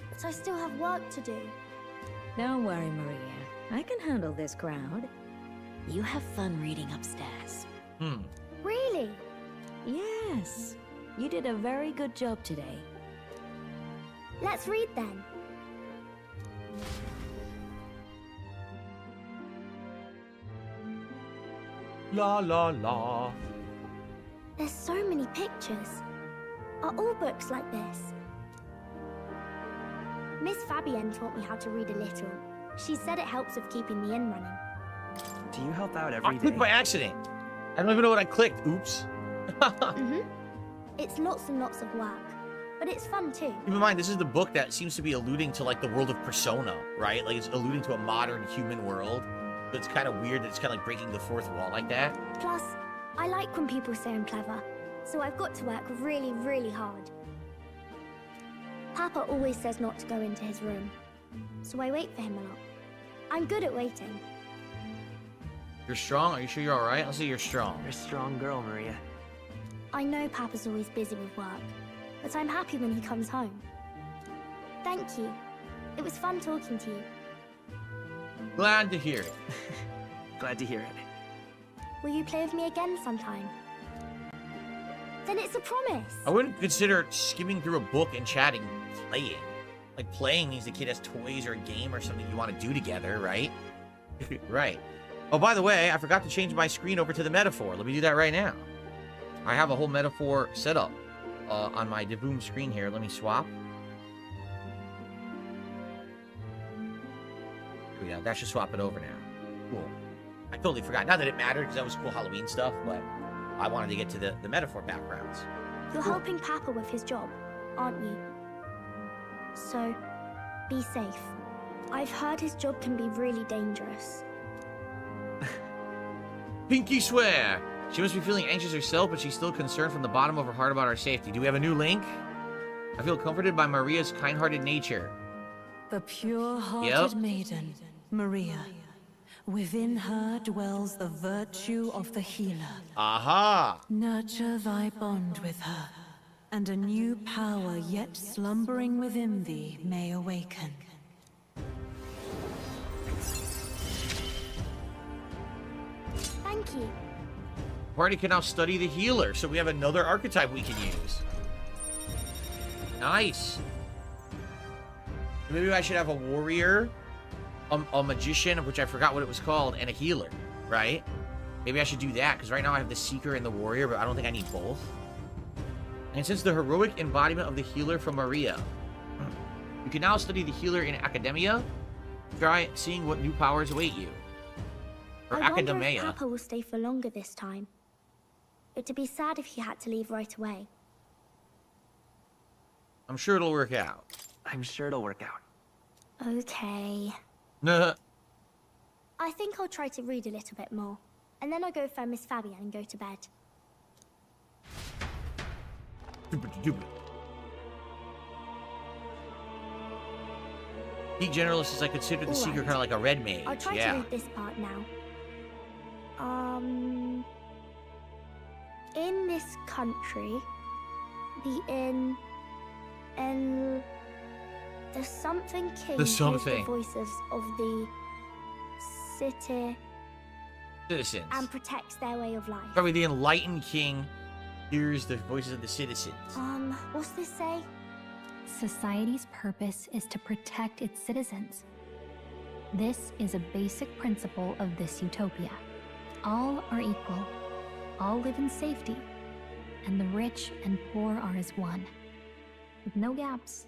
but I still have work to do. Don't worry, Maria. I can handle this crowd. You have fun reading upstairs. Really? Yes. You did a very good job today. Let's read then. La la la. There's so many pictures. Are all books like this? Miss Fabienne taught me how to read a little. She said it helps with keeping the inn running. Do you help out I every day? clicked by accident. I don't even know what I clicked. Oops. It's lots and lots of work, but it's fun too. Keep in mind, this is the book that seems to be alluding to like the world of Persona, right? Like it's alluding to a modern human world. But it's kind of weird that it's kind of like breaking the fourth wall like that. Plus, I like when people say I'm clever, so I've got to work really, really hard. Papa always says not to go into his room, so I wait for him a lot. I'm good at waiting. You're strong? Are you sure you're alright? I'll say you're strong. You're a strong girl, Maria. I know Papa's always busy with work, but I'm happy when he comes home. Thank you. It was fun talking to you. Glad to hear it. Glad to hear it. Will you play with me again sometime? Then it's a promise. I wouldn't consider skimming through a book and chatting playing. Like, playing means the kid has toys or a game or something you want to do together, right? Right. Oh, by the way, I forgot to change my screen over to the metaphor. Let me do that right now. I have a whole metaphor set up on my Devoom screen here. Let me swap. Here we go. That should swap it over now. Cool. I totally forgot. Not that it mattered, because that was cool Halloween stuff, but I wanted to get to the metaphor backgrounds. You're helping Papa with his job, aren't you? So, be safe. I've heard his job can be really dangerous. Pinky swear! She must be feeling anxious herself, but she's still concerned from the bottom of her heart about our safety. Do we have a new link? I feel comforted by Maria's kind-hearted nature. The pure-hearted maiden, Maria. Within her dwells the virtue of the healer. Aha! Nurture thy bond with her, and a new power yet slumbering within thee may awaken. Thank you. Party can now study the healer, so we have another archetype we can use. Nice. Maybe I should have a warrior, a magician, which I forgot what it was called, and a healer, right? Maybe I should do that, because right now I have the seeker and the warrior, but I don't think I need both. And since the heroic embodiment of the healer from Maria, you can now study the healer in academia. Try seeing what new powers await you. Or I wonder academia. if Papa will stay for longer this time. It'd be sad if he had to leave right away. I'm sure it'll work out. I'm sure it'll work out. Okay. Nah. I think I'll try to read a little bit more. And then I'll go find Miss Fabian and go to bed. Peak Generalist is I consider the seeker kind of like a red mage. I'll try to read this part now. In this country, the something king The hears something. the voices of the city Citizens. and protects their way of life. Probably the enlightened king hears the voices of the citizens. What's this say? Society's purpose is to protect its citizens. This is a basic principle of this utopia. All are equal, all live in safety, and the rich and poor are as one, with no gaps,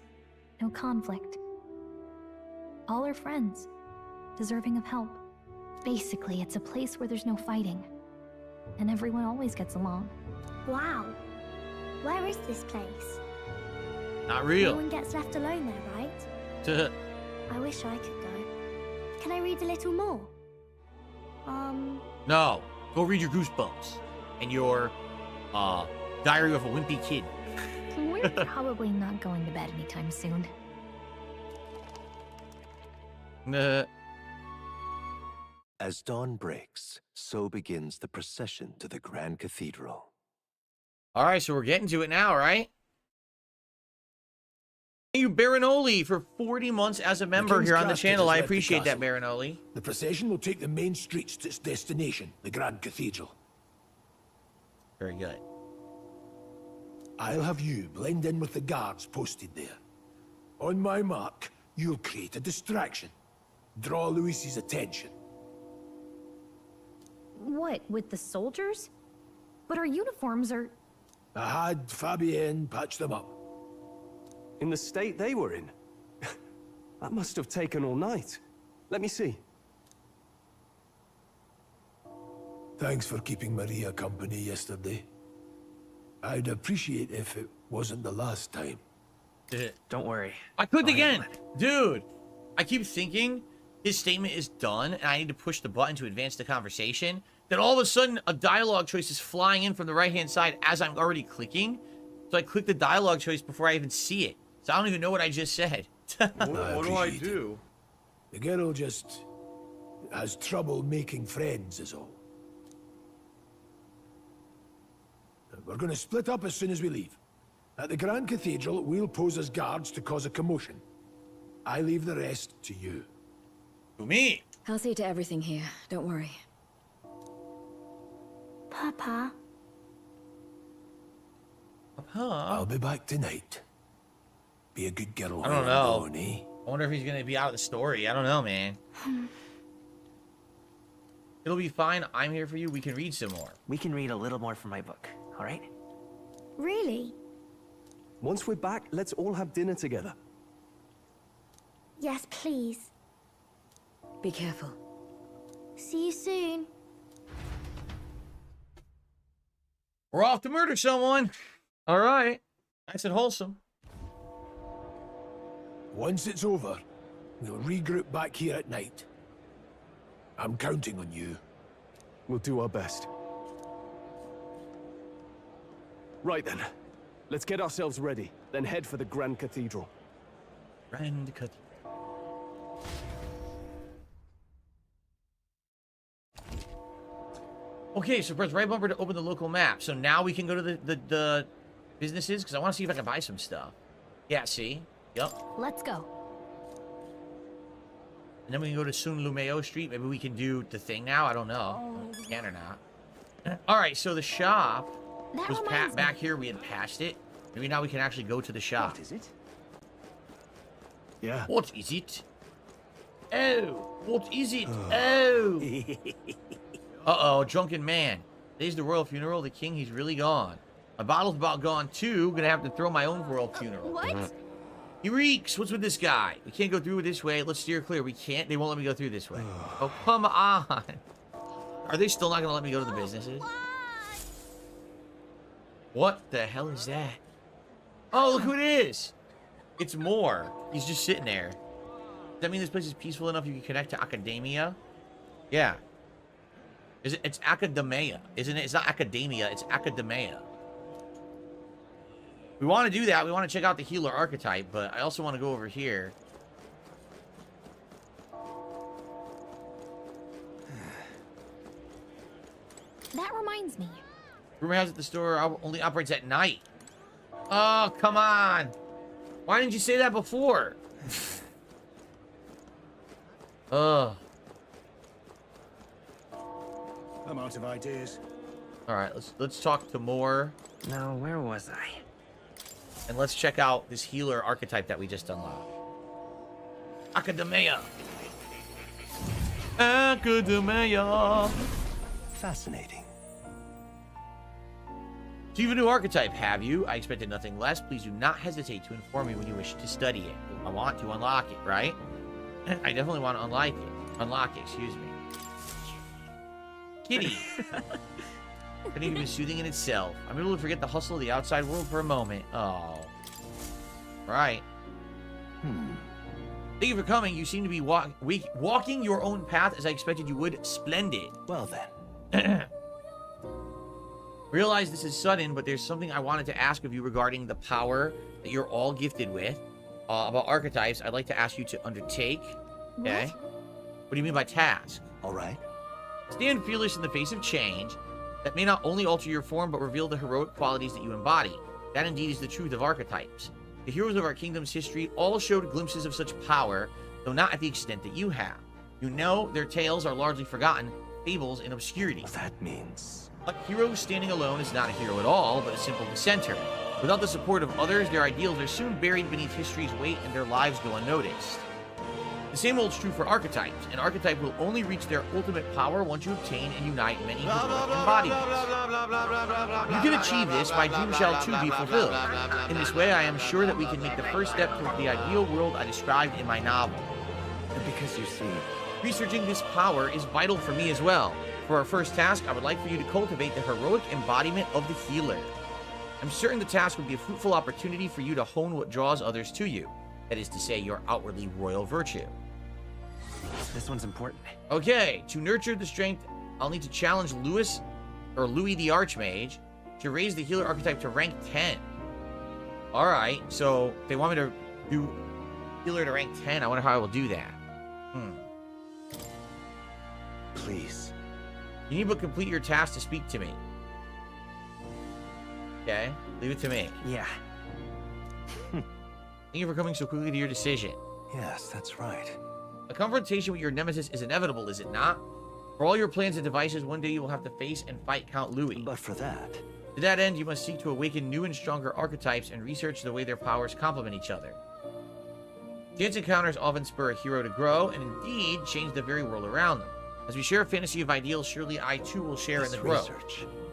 no conflict. All are friends, deserving of help. Basically, it's a place where there's no fighting, and everyone always gets along. Wow. Where is this place? Not real. No one gets left alone there, right? I wish I could go. Can I read a little more? No. Go read your Goosebumps and your Diary of a Wimpy Kid. We're probably not going to bed anytime soon. Nah. As dawn breaks, so begins the procession to the Grand Cathedral. Alright, so we're getting to it now, right? Thank you, Baronoli, for 40 months as a member King's here on the casket channel. has I left the appreciate that, castle. Baronoli. The procession will take the main streets to its destination, the Grand Cathedral. Very good. I'll have you blend in with the guards posted there. On my mark, you'll create a distraction. Draw Luis's attention. What, with the soldiers? But our uniforms are... I had Fabienne patch them up. In the state they were in? That must have taken all night. Let me see. Thanks for keeping Maria company yesterday. I'd appreciate if it wasn't the last time. Don't worry. I clicked again! Dude! I keep thinking his statement is done and I need to push the button to advance the conversation. Then all of a sudden, a dialogue choice is flying in from the right-hand side as I'm already clicking. So I click the dialogue choice before I even see it. So I don't even know what I just said. What do I do? The girl just has trouble making friends is all. We're going to split up as soon as we leave. At the Grand Cathedral, we'll pose as guards to cause a commotion. I leave the rest to you. To me? I'll see to everything here. Don't worry. Papa. I'll be back tonight. Be a good girl. I don't while I'm know. gone, eh? I wonder if he's gonna be out of the story. I don't know, man. It'll be fine. I'm here for you. We can read some more. We can read a little more from my book, all right? Really? Once we're back, let's all have dinner together. Yes, please. Be careful. See you soon. We're off to murder someone. All right. Nice and wholesome. Once it's over, we'll regroup back here at night. I'm counting on you. We'll do our best. Right then. Let's get ourselves ready, then head for the Grand Cathedral. Grand Cathedral. Okay, so press right bumper to open the local map. So now we can go to the businesses, because I want to see if I can buy some stuff. Yeah, see? Yep. Let's go. And then we can go to Sun Lumeo Street. Maybe we can do the thing now. I don't know. If we can or not. All right, so the shop was back here. We had passed it. Maybe now we can actually go to the shop. What is it? Yeah. What is it? Oh, what is it? Oh. Uh-oh, drunken man. Today's the royal funeral. The king, he's really gone. My bottle's about gone, too. Gonna have to throw my own royal funeral. What? He reeks. What's with this guy? We can't go through this way. Let's steer clear. We can't. They won't let me go through this way. Oh, come on. Are they still not gonna let me go to the businesses? What the hell is that? Oh, look who it is. It's Moore. He's just sitting there. Does that mean this place is peaceful enough you can connect to academia? Yeah. It's academia, isn't it? It's not academia, it's academia. We want to do that. We want to check out the healer archetype, but I also want to go over here. That reminds me. Rumor has it the store only operates at night. Oh, come on. Why didn't you say that before? Ugh. I'm out of ideas. All right, let's talk to Moore. No, where was I? And let's check out this healer archetype that we just unlocked. Academia. Academia. Fascinating. So you have a new archetype, have you? I expected nothing less. Please do not hesitate to inform me when you wish to study it. I want to unlock it, right? I definitely want to unlock it. Unlock it, excuse me. Kitty. It can be soothing in itself. I'm able to forget the hustle of the outside world for a moment. Oh. Right. Thank you for coming. You seem to be walking your own path as I expected you would. Splendid. Well then. Realize this is sudden, but there's something I wanted to ask of you regarding the power that you're all gifted with. About archetypes, I'd like to ask you to undertake. Okay? What do you mean by task? All right. Stand fearless in the face of change that may not only alter your form, but reveal the heroic qualities that you embody. That indeed is the truth of archetypes. The heroes of our kingdom's history all showed glimpses of such power, though not at the extent that you have. You know their tales are largely forgotten, fables in obscurity. That means... A hero standing alone is not a hero at all, but a simple dissenter. Without the support of others, their ideals are soon buried beneath history's weight and their lives go unnoticed. The same holds true for archetypes. An archetype will only reach their ultimate power once you obtain and unite many heroic embodiments. You can achieve this by dream shall too be fulfilled. In this way, I am sure that we can make the first step toward the ideal world I described in my novel. Because you see... Researching this power is vital for me as well. For our first task, I would like for you to cultivate the heroic embodiment of the healer. I'm certain the task would be a fruitful opportunity for you to hone what draws others to you. That is to say, your outwardly royal virtue. This one's important. Okay, to nurture the strength, I'll need to challenge Louis the Archmage to raise the healer archetype to rank 10. Alright, so if they want me to do healer to rank 10, I wonder how I will do that. Please. You need but complete your task to speak to me. Okay, leave it to me. Yeah. Thank you for coming so quickly to your decision. Yes, that's right. A confrontation with your nemesis is inevitable, is it not? For all your plans and devices, one day you will have to face and fight Count Louis. But for that... To that end, you must seek to awaken new and stronger archetypes and research the way their powers complement each other. Chance encounters often spur a hero to grow, and indeed change the very world around them. As we share a fantasy of ideals, surely I too will share in the growth.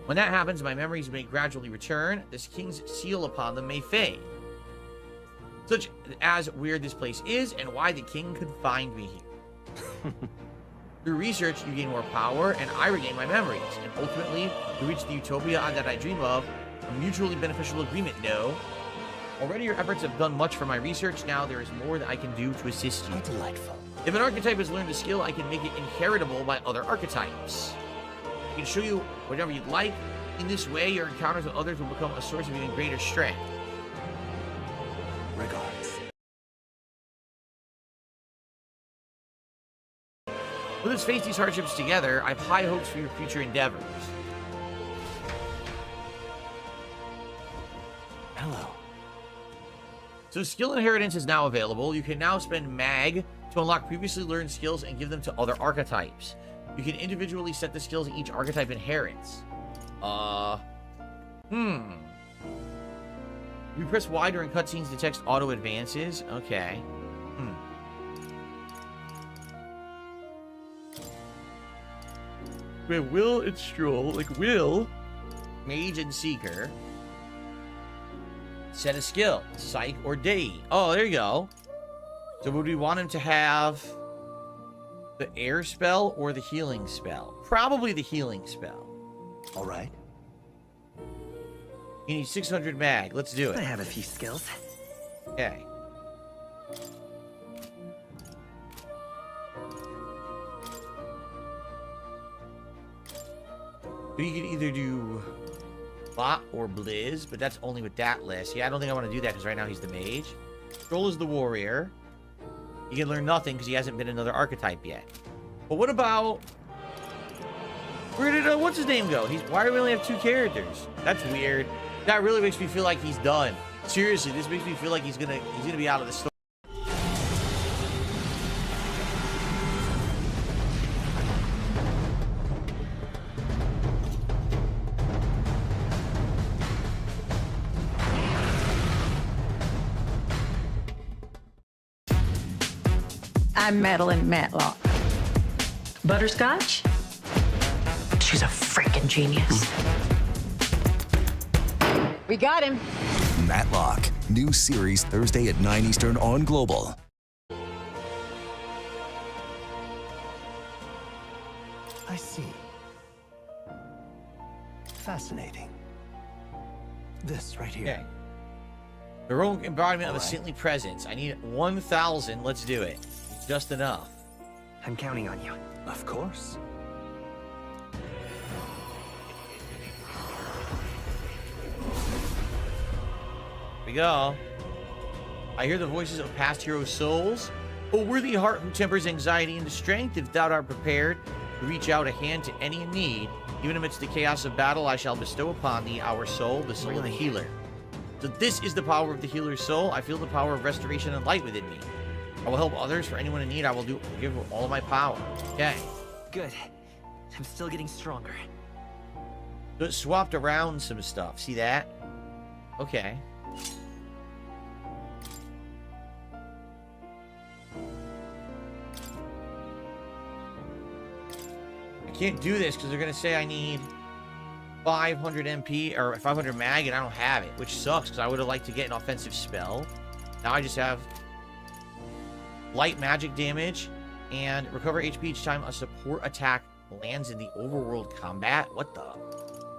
When that happens, my memories may gradually return, this king's seal upon them may fade. Such as where this place is, and why the king could find me here. Through research, you gain more power, and I regain my memories, and ultimately, we reach the utopia that I dream of, a mutually beneficial agreement, no? Already your efforts have done much for my research, now there is more that I can do to assist you. How delightful. If an archetype has learned a skill, I can make it inheritable by other archetypes. I can show you whatever you'd like. In this way, your encounters with others will become a source of even greater strength. Regards. Let us face these hardships together. I have high hopes for your future endeavors. Hello. So skill inheritance is now available. You can now spend mag to unlock previously learned skills and give them to other archetypes. You can individually set the skills each archetype inherits. You press Y during cutscenes to text auto advances. Okay. We have Will and Stroll, like Will, Mage and Seeker. Set a skill, Psych or Day. Oh, there you go. So would we want him to have the air spell or the healing spell? Probably the healing spell. All right. You need 600 mag. Let's do it. I have a few skills. Okay. So you can either do Bot or Blizz, but that's only with that list. Yeah, I don't think I want to do that because right now he's the mage. Stroll is the warrior. He can learn nothing because he hasn't been another archetype yet. But what about... Where did, what's his name go? Why do we only have 2 characters? That's weird. That really makes me feel like he's done. Seriously, this makes me feel like he's gonna be out of the story. I'm Madeline Matlock. Butterscotch? She's a freaking genius. We got him. Matlock. New series Thursday at 9 Eastern on Global. I see. Fascinating. This right here. Okay. The rogue embodiment of a saintly presence. I need 1,000. Let's do it. Just enough. I'm counting on you. Of course. Here we go. I hear the voices of past heroes' souls. O worthy heart who tempers anxiety into strength, if thou art prepared to reach out a hand to any in need, even amidst the chaos of battle, I shall bestow upon thee our soul, the soul of the healer. So this is the power of the healer's soul. I feel the power of restoration and light within me. I will help others. For anyone in need, I will give all of my power. Okay. Good. I'm still getting stronger. So it swapped around some stuff. See that? Okay. I can't do this because they're going to say I need 500 MP or 500 mag and I don't have it, which sucks because I would have liked to get an offensive spell. Now I just have light magic damage and recover HP each time a support attack lands in the overworld combat. What the?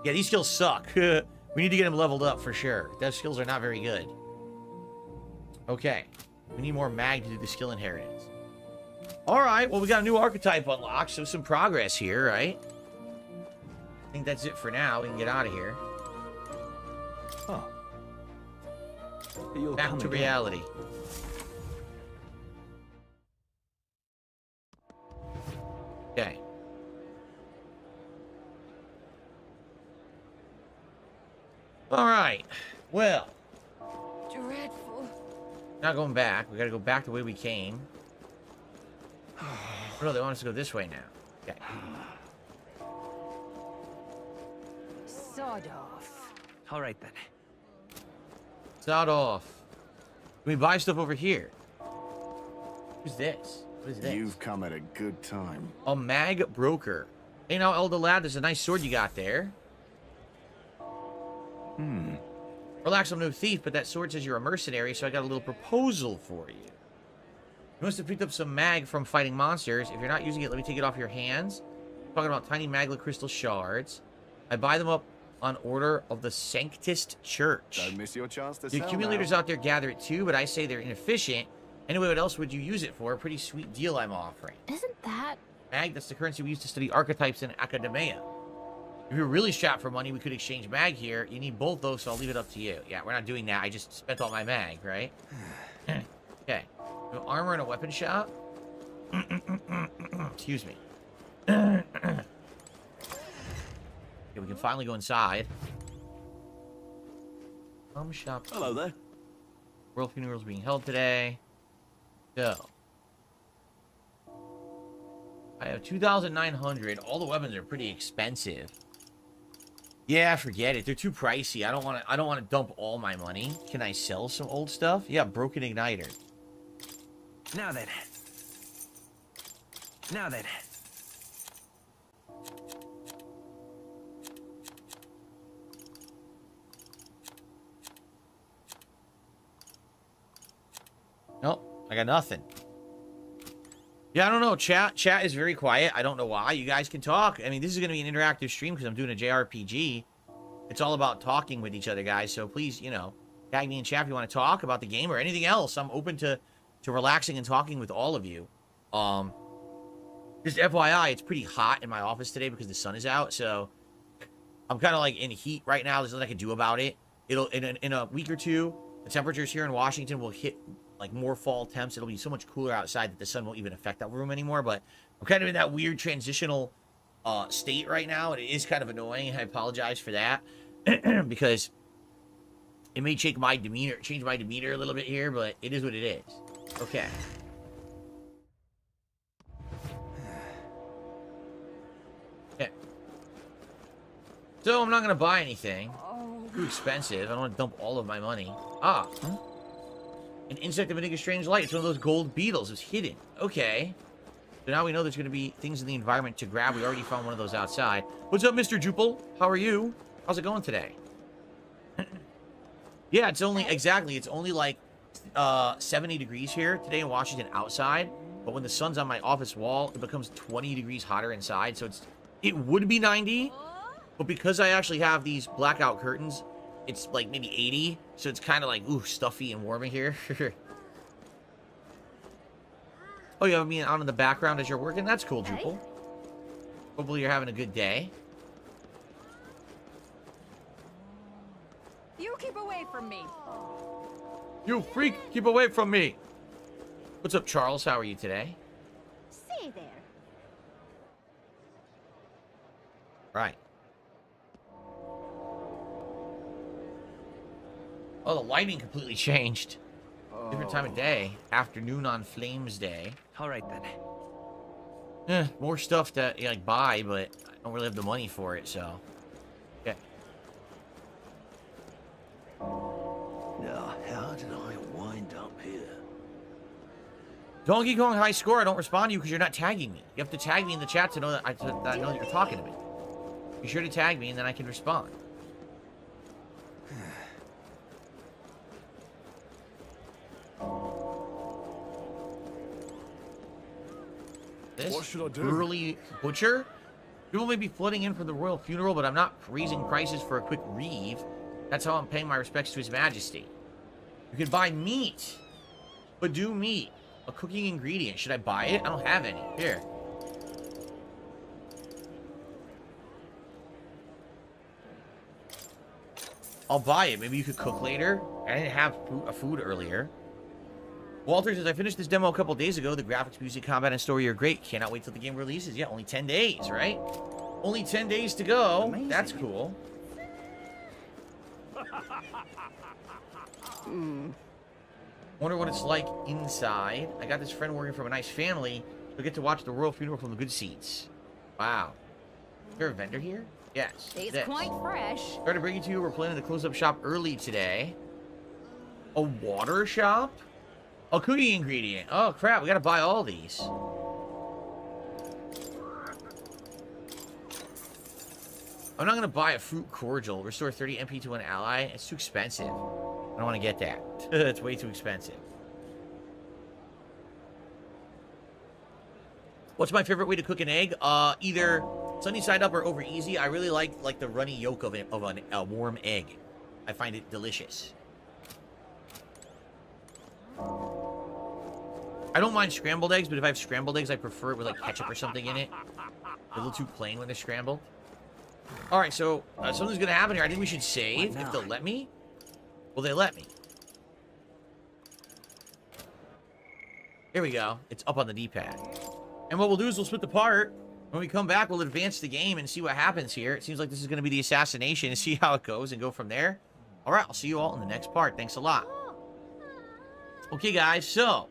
Yeah, these skills suck. We need to get them leveled up for sure. Those skills are not very good. Okay. We need more mag to do the skill inheritance. Alright, well we got a new archetype unlocked, so some progress here, right? I think that's it for now. We can get out of here. Oh. Back to reality. Okay. Alright. Well. Dreadful. Not going back. We gotta go back the way we came. Oh, no, they want us to go this way now. Okay. Sod off. All right then. Sod off. Can we buy stuff over here? Who's this? What is this? You've come at a good time. A mag broker. Hey now, elder lad, there's a nice sword you got there. Relax, I'm no thief, but that sword says you're a mercenary, so I got a little proposal for you. You must have picked up some mag from fighting monsters. If you're not using it, let me take it off your hands. I'm talking about tiny maglet crystal shards. I buy them up on order of the Sanctist Church. Don't miss your chance to The sell accumulators now. out there gather it too, but I say they're inefficient. Anyway, what else would you use it for? A pretty sweet deal I'm offering. Isn't that... Mag, that's the currency we use to study archetypes in academia. If you're really strapped for money, we could exchange mag here. You need both, though, so I'll leave it up to you. Yeah, we're not doing that. I just spent all my mag, right? Okay. We have armor and a weapon shop. Excuse me. Okay, we can finally go inside. Shop. Hello there. World funerals being held today. So. I have 2,900. All the weapons are pretty expensive. Yeah, forget it. They're too pricey. I don't want to dump all my money. Can I sell some old stuff? Yeah, broken igniter. Now then. Now then. Nope, I got nothing. Yeah, I don't know. Chat is very quiet. I don't know why. You guys can talk. I mean, this is going to be an interactive stream because I'm doing a JRPG. It's all about talking with each other, guys. So please, you know, tag me in chat if you want to talk about the game or anything else. I'm open to relaxing and talking with all of you. Just FYI, it's pretty hot in my office today because the sun is out. So I'm kind of like in heat right now. There's nothing I can do about it. It'll in a week or two, the temperatures here in Washington will hit like more fall temps. It'll be so much cooler outside that the sun won't even affect that room anymore. But I'm kind of in that weird transitional state right now, and it is kind of annoying. I apologize for that because it may change my demeanor a little bit here, but it is what it is. Okay. Okay. So I'm not gonna buy anything. Too expensive. I don't want to dump all of my money. Ah. An insect emitting a strange light. It's one of those gold beetles. It's hidden. Okay. So now we know there's going to be things in the environment to grab. We already found one of those outside. What's up, Mr. Jupel? How are you? How's it going today? Yeah, it's only... Exactly. It's only like 70 degrees here today in Washington outside. But when the sun's on my office wall, it becomes 20 degrees hotter inside. So it would be 90. But because I actually have these blackout curtains, it's like maybe 80. So it's kind of like, ooh, stuffy and warm in here. Oh, you have me out in the background as you're working? That's cool, Jupel. Hopefully you're having a good day. You keep away from me. You freak! Keep away from me! What's up, Charles? How are you today? Say there. Right. Oh, the lighting completely changed. Different time of day. Afternoon on Flames Day. All right then. More stuff to like buy, but I don't really have the money for it, so. Okay. Now, how did I wind up here? Donkey Kong high score. I don't respond to you because you're not tagging me. You have to tag me in the chat to know that I know that you're talking to me. Be sure to tag me and then I can respond. What should I do? Burly butcher? People may be flooding in for the royal funeral, but I'm not raising prices for a quick reeve. That's how I'm paying my respects to His Majesty. You can buy meat. But do meat. A cooking ingredient. Should I buy it? I don't have any. Here. I'll buy it. Maybe you could cook later. I didn't have food earlier. Walter says, I finished this demo a couple days ago. The graphics, music, combat, and story are great. Cannot wait till the game releases. Yeah, only 10 days, right? Only 10 days to go. Amazing. That's cool. Wonder what it's like inside. I got this friend working from a nice family. You'll get to watch the royal funeral from the good seats. Wow. Is there a vendor here? Yes. It's quite fresh. Sorry to bring it to you. We're planning to close up shop early today. A water shop? A cooking ingredient. Oh, crap. We gotta buy all these. I'm not gonna buy a fruit cordial. Restore 30 MP to an ally. It's too expensive. I don't want to get that. It's way too expensive. What's my favorite way to cook an egg? Either sunny side up or over easy. I really like the runny yolk of a warm egg. I find it delicious. I don't mind scrambled eggs, but if I have scrambled eggs, I prefer it with like ketchup or something in it. A little too plain when they're scrambled. All right, so something's gonna happen here. I think we should save if they'll let me. Will they let me? Here we go. It's up on the D-pad. And what we'll do is we'll split the part. When we come back, we'll advance the game and see what happens here. It seems like this is going to be the assassination and see how it goes and go from there. All right, I'll see you all in the next part. Thanks a lot. Okay, guys, so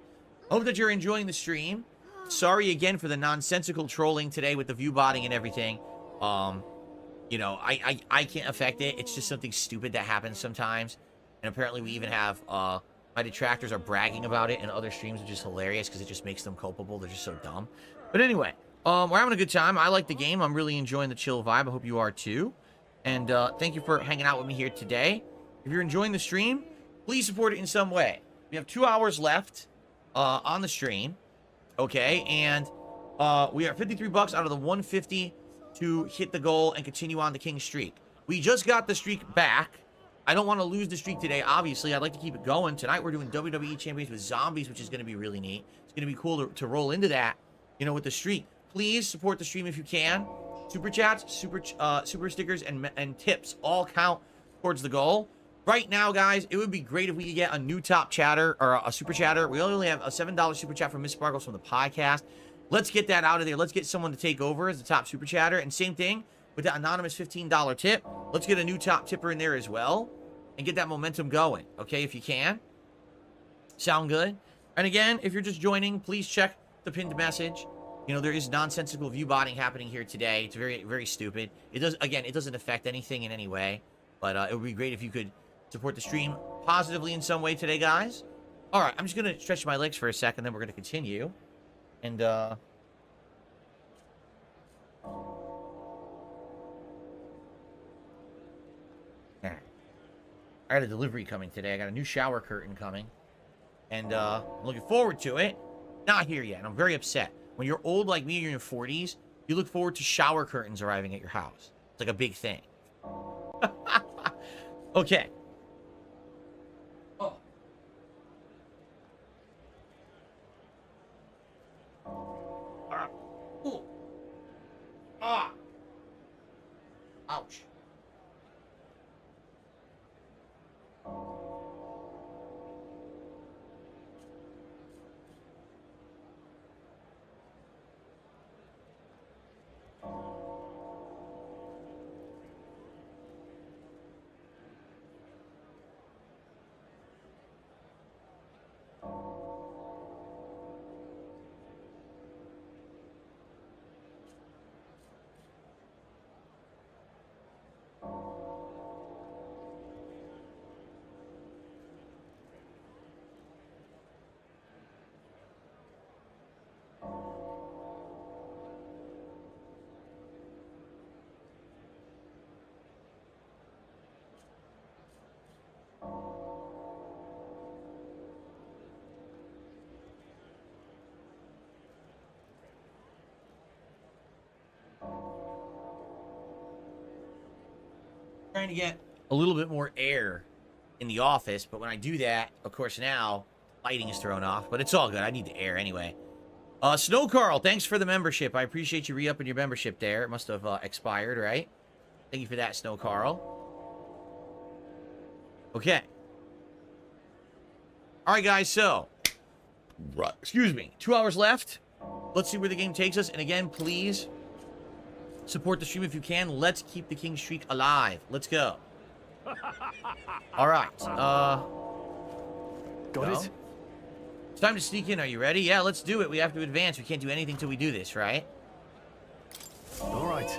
hope that you're enjoying the stream. Sorry again for the nonsensical trolling today with the view botting and everything. You know, I can't affect it. It's just something stupid that happens sometimes. And apparently we even have, my detractors are bragging about it in other streams, which is hilarious because it just makes them culpable. They're just so dumb. But anyway, we're having a good time. I like the game. I'm really enjoying the chill vibe. I hope you are too. And thank you for hanging out with me here today. If you're enjoying the stream, please support it in some way. We have 2 hours left on the stream. Okay, and we are 53 bucks out of the 150 to hit the goal and continue on the king streak. We just got the streak back. I don't want to lose the streak today, obviously. I'd like to keep it going. Tonight, we're doing WWE Champions with zombies, which is going to be really neat. It's going to be cool to roll into that, you know, with the streak. Please support the stream if you can. Super chats, super stickers, and tips all count towards the goal. Right now, guys, it would be great if we could get a new top chatter or a super chatter. We only have a $7 super chat from Miss Sparkles from the podcast. Let's get that out of there. Let's get someone to take over as the top super chatter. And same thing with that anonymous $15 tip. Let's get a new top tipper in there as well and get that momentum going, okay, if you can. Sound good? And again, if you're just joining, please check the pinned message. You know, there is nonsensical view botting happening here today. It's very, very stupid. It doesn't affect anything in any way, but it would be great if you could support the stream positively in some way today, guys. All right, I'm just going to stretch my legs for a second, then we're going to continue. And, I got a delivery coming today. I got a new shower curtain coming. And I'm looking forward to it. Not here yet. And I'm very upset. When you're old like me, you're in your 40s, you look forward to shower curtains arriving at your house. It's like a big thing. Okay. Oh. Ooh. Ah. Ouch. Trying to get a little bit more air in the office, but when I do that, of course, now lighting is thrown off, but it's all good. I need the air anyway. Snow Carl, thanks for the membership. I appreciate you re-upping your membership there. It must have expired, right? Thank you for that, Snow Carl. Okay. All right, guys, so excuse me, 2 hours left. Let's see where the game takes us. And again, please support the stream if you can. Let's keep the king streak alive. Let's go. All right. Got it? It's time to sneak in. Are you ready? Yeah, let's do it. We have to advance. We can't do anything till we do this, right? All right.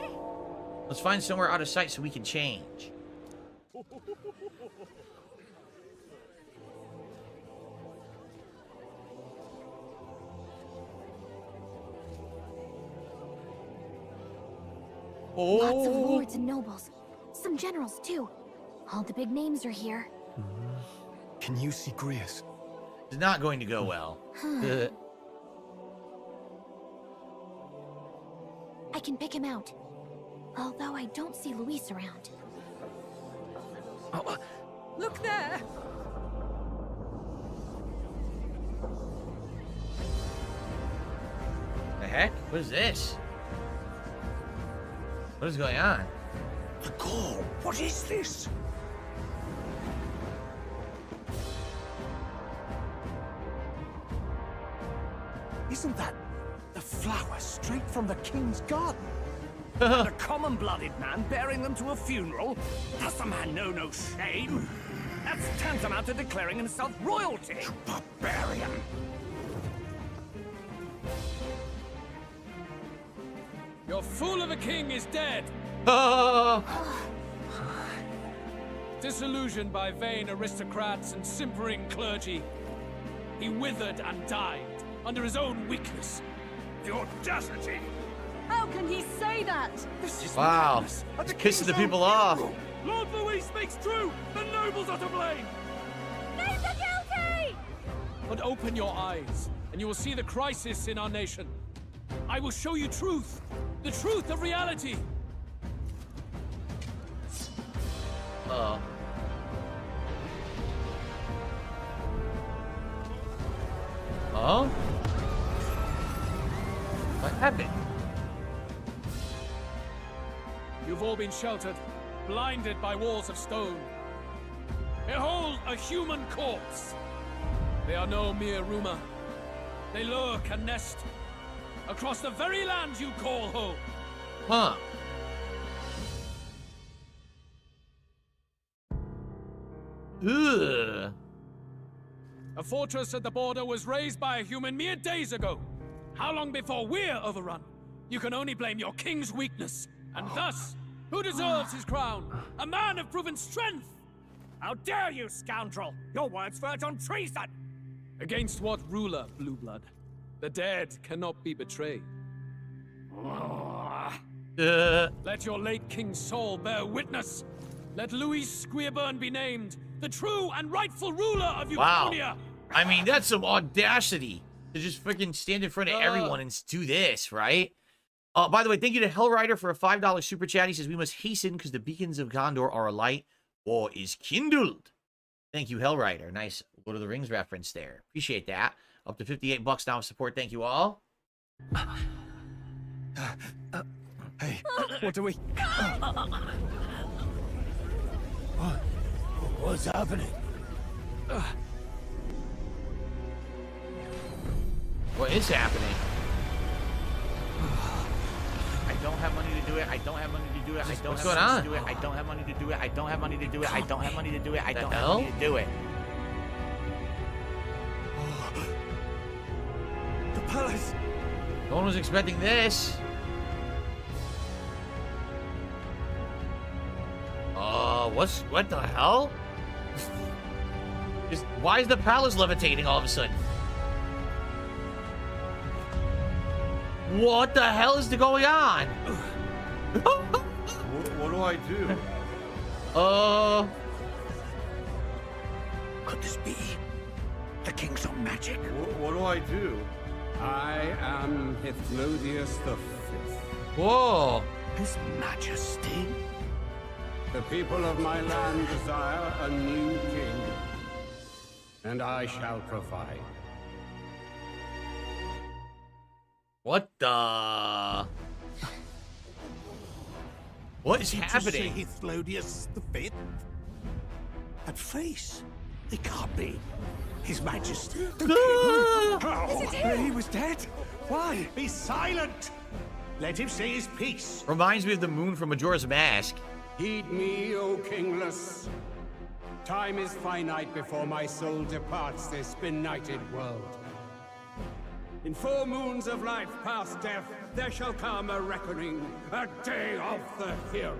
Let's find somewhere out of sight so we can change. Lots of lords and nobles. Some generals, too. All the big names are here. Can you see Grius? It's not going to go well. I can pick him out. Although I don't see Luis around. Look there! The heck? What is this? What is going on? The call. What is this? Isn't that the flower straight from the king's garden? And a common-blooded man bearing them to a funeral? Does the man know no shame? That's tantamount to declaring himself royalty. You barbarian! Your fool of a king is dead. Disillusioned by vain aristocrats and simpering clergy, he withered and died under his own weakness. The audacity! How can he say that? This is Wow. madness. It's pissing the people off. Lord Louis speaks true. The nobles are to blame. Names are guilty! But open your eyes, and you will see the crisis in our nation. I will show you truth. The truth of reality. Uh-oh. Oh? What happened? You've all been sheltered, blinded by walls of stone. Behold a human corpse. They are no mere rumor. They lurk and nest across the very land you call home. Huh. Ugh. A fortress at the border was raised by a human mere days ago. How long before we're overrun? You can only blame your king's weakness. And thus, who deserves his crown? A man of proven strength! How dare you, scoundrel! Your words verge on treason! Against what ruler, Blue Blood? The dead cannot be betrayed. Let your late king's soul bear witness. Let Louis Squeerburn be named the true and rightful ruler of Euphronia. Wow. I mean, that's some audacity to just freaking stand in front of everyone and do this, right? By the way, thank you to Hellrider for a $5 super chat. He says, we must hasten because the beacons of Gondor are alight. War is kindled. Thank you, Hellrider. Nice Lord of the Rings reference there. Appreciate that. Up to $58 now of support. Thank you all. Hey, what do we... What's happening? What is happening? I don't have money to do it. I don't have money to do it. I don't have money to do it. I don't have money to do it. I don't have money to do it. I don't have money to do it. I don't have money to do it. The palace. No one was expecting this. What the hell? Why is the palace levitating all of a sudden? What the hell is going on? What do I do? Could this be the king's own magic? What do I do? I am Hythlodius the Fifth. Whoa! His Majesty? The people of my land desire a new king, and I shall provide. What the? What is happening? Did you say Hythlodius the Fifth? That face. It can't be. His Majesty. The king. He was dead? Why? Be silent! Let him say his piece. Reminds me of the moon from Majora's Mask. Heed me, O kingless. Time is finite before my soul departs this benighted world. In 4 moons of life past death, there shall come a reckoning, a day of the hero.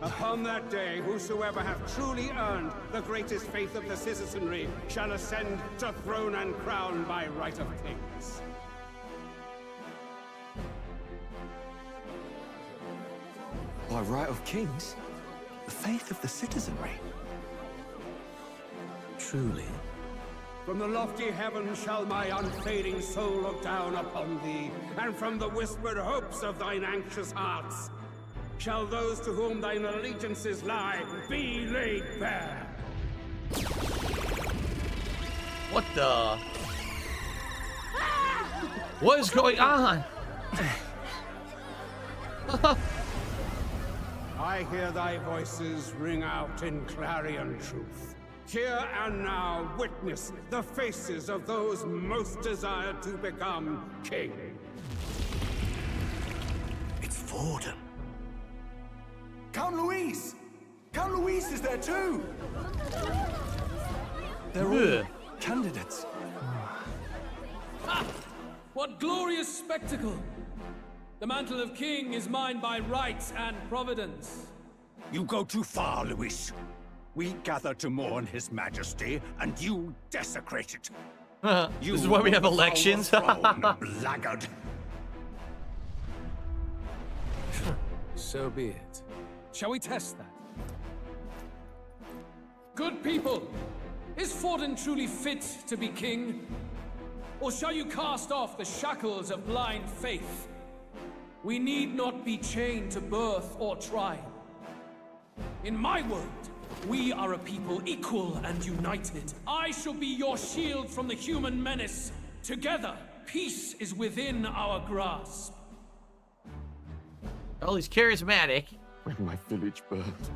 Upon that day, whosoever hath truly earned the greatest faith of the citizenry shall ascend to throne and crown by right of kings. By right of kings? The faith of the citizenry? Truly? From the lofty heavens shall my unfading soul look down upon thee, and from the whispered hopes of thine anxious hearts shall those to whom thine allegiances lie be laid bare. What the? What is going on? I hear thy voices ring out in clarion truth. Here and now witness the faces of those most desired to become king. It's Forden. Count Louise! Count Louise is there too! They're all candidates. Ah! What glorious spectacle! The mantle of king is mine by right and providence. You go too far, Louis. We gather to mourn his majesty, and you desecrate it. This is why we have elections. Blackguard. So be it. Shall we test that? Good people, is Forden truly fit to be king? Or shall you cast off the shackles of blind faith? We need not be chained to birth or trial. In my world, we are a people equal and united. I shall be your shield from the human menace. Together, peace is within our grasp. Oh, he's charismatic. When my village burned,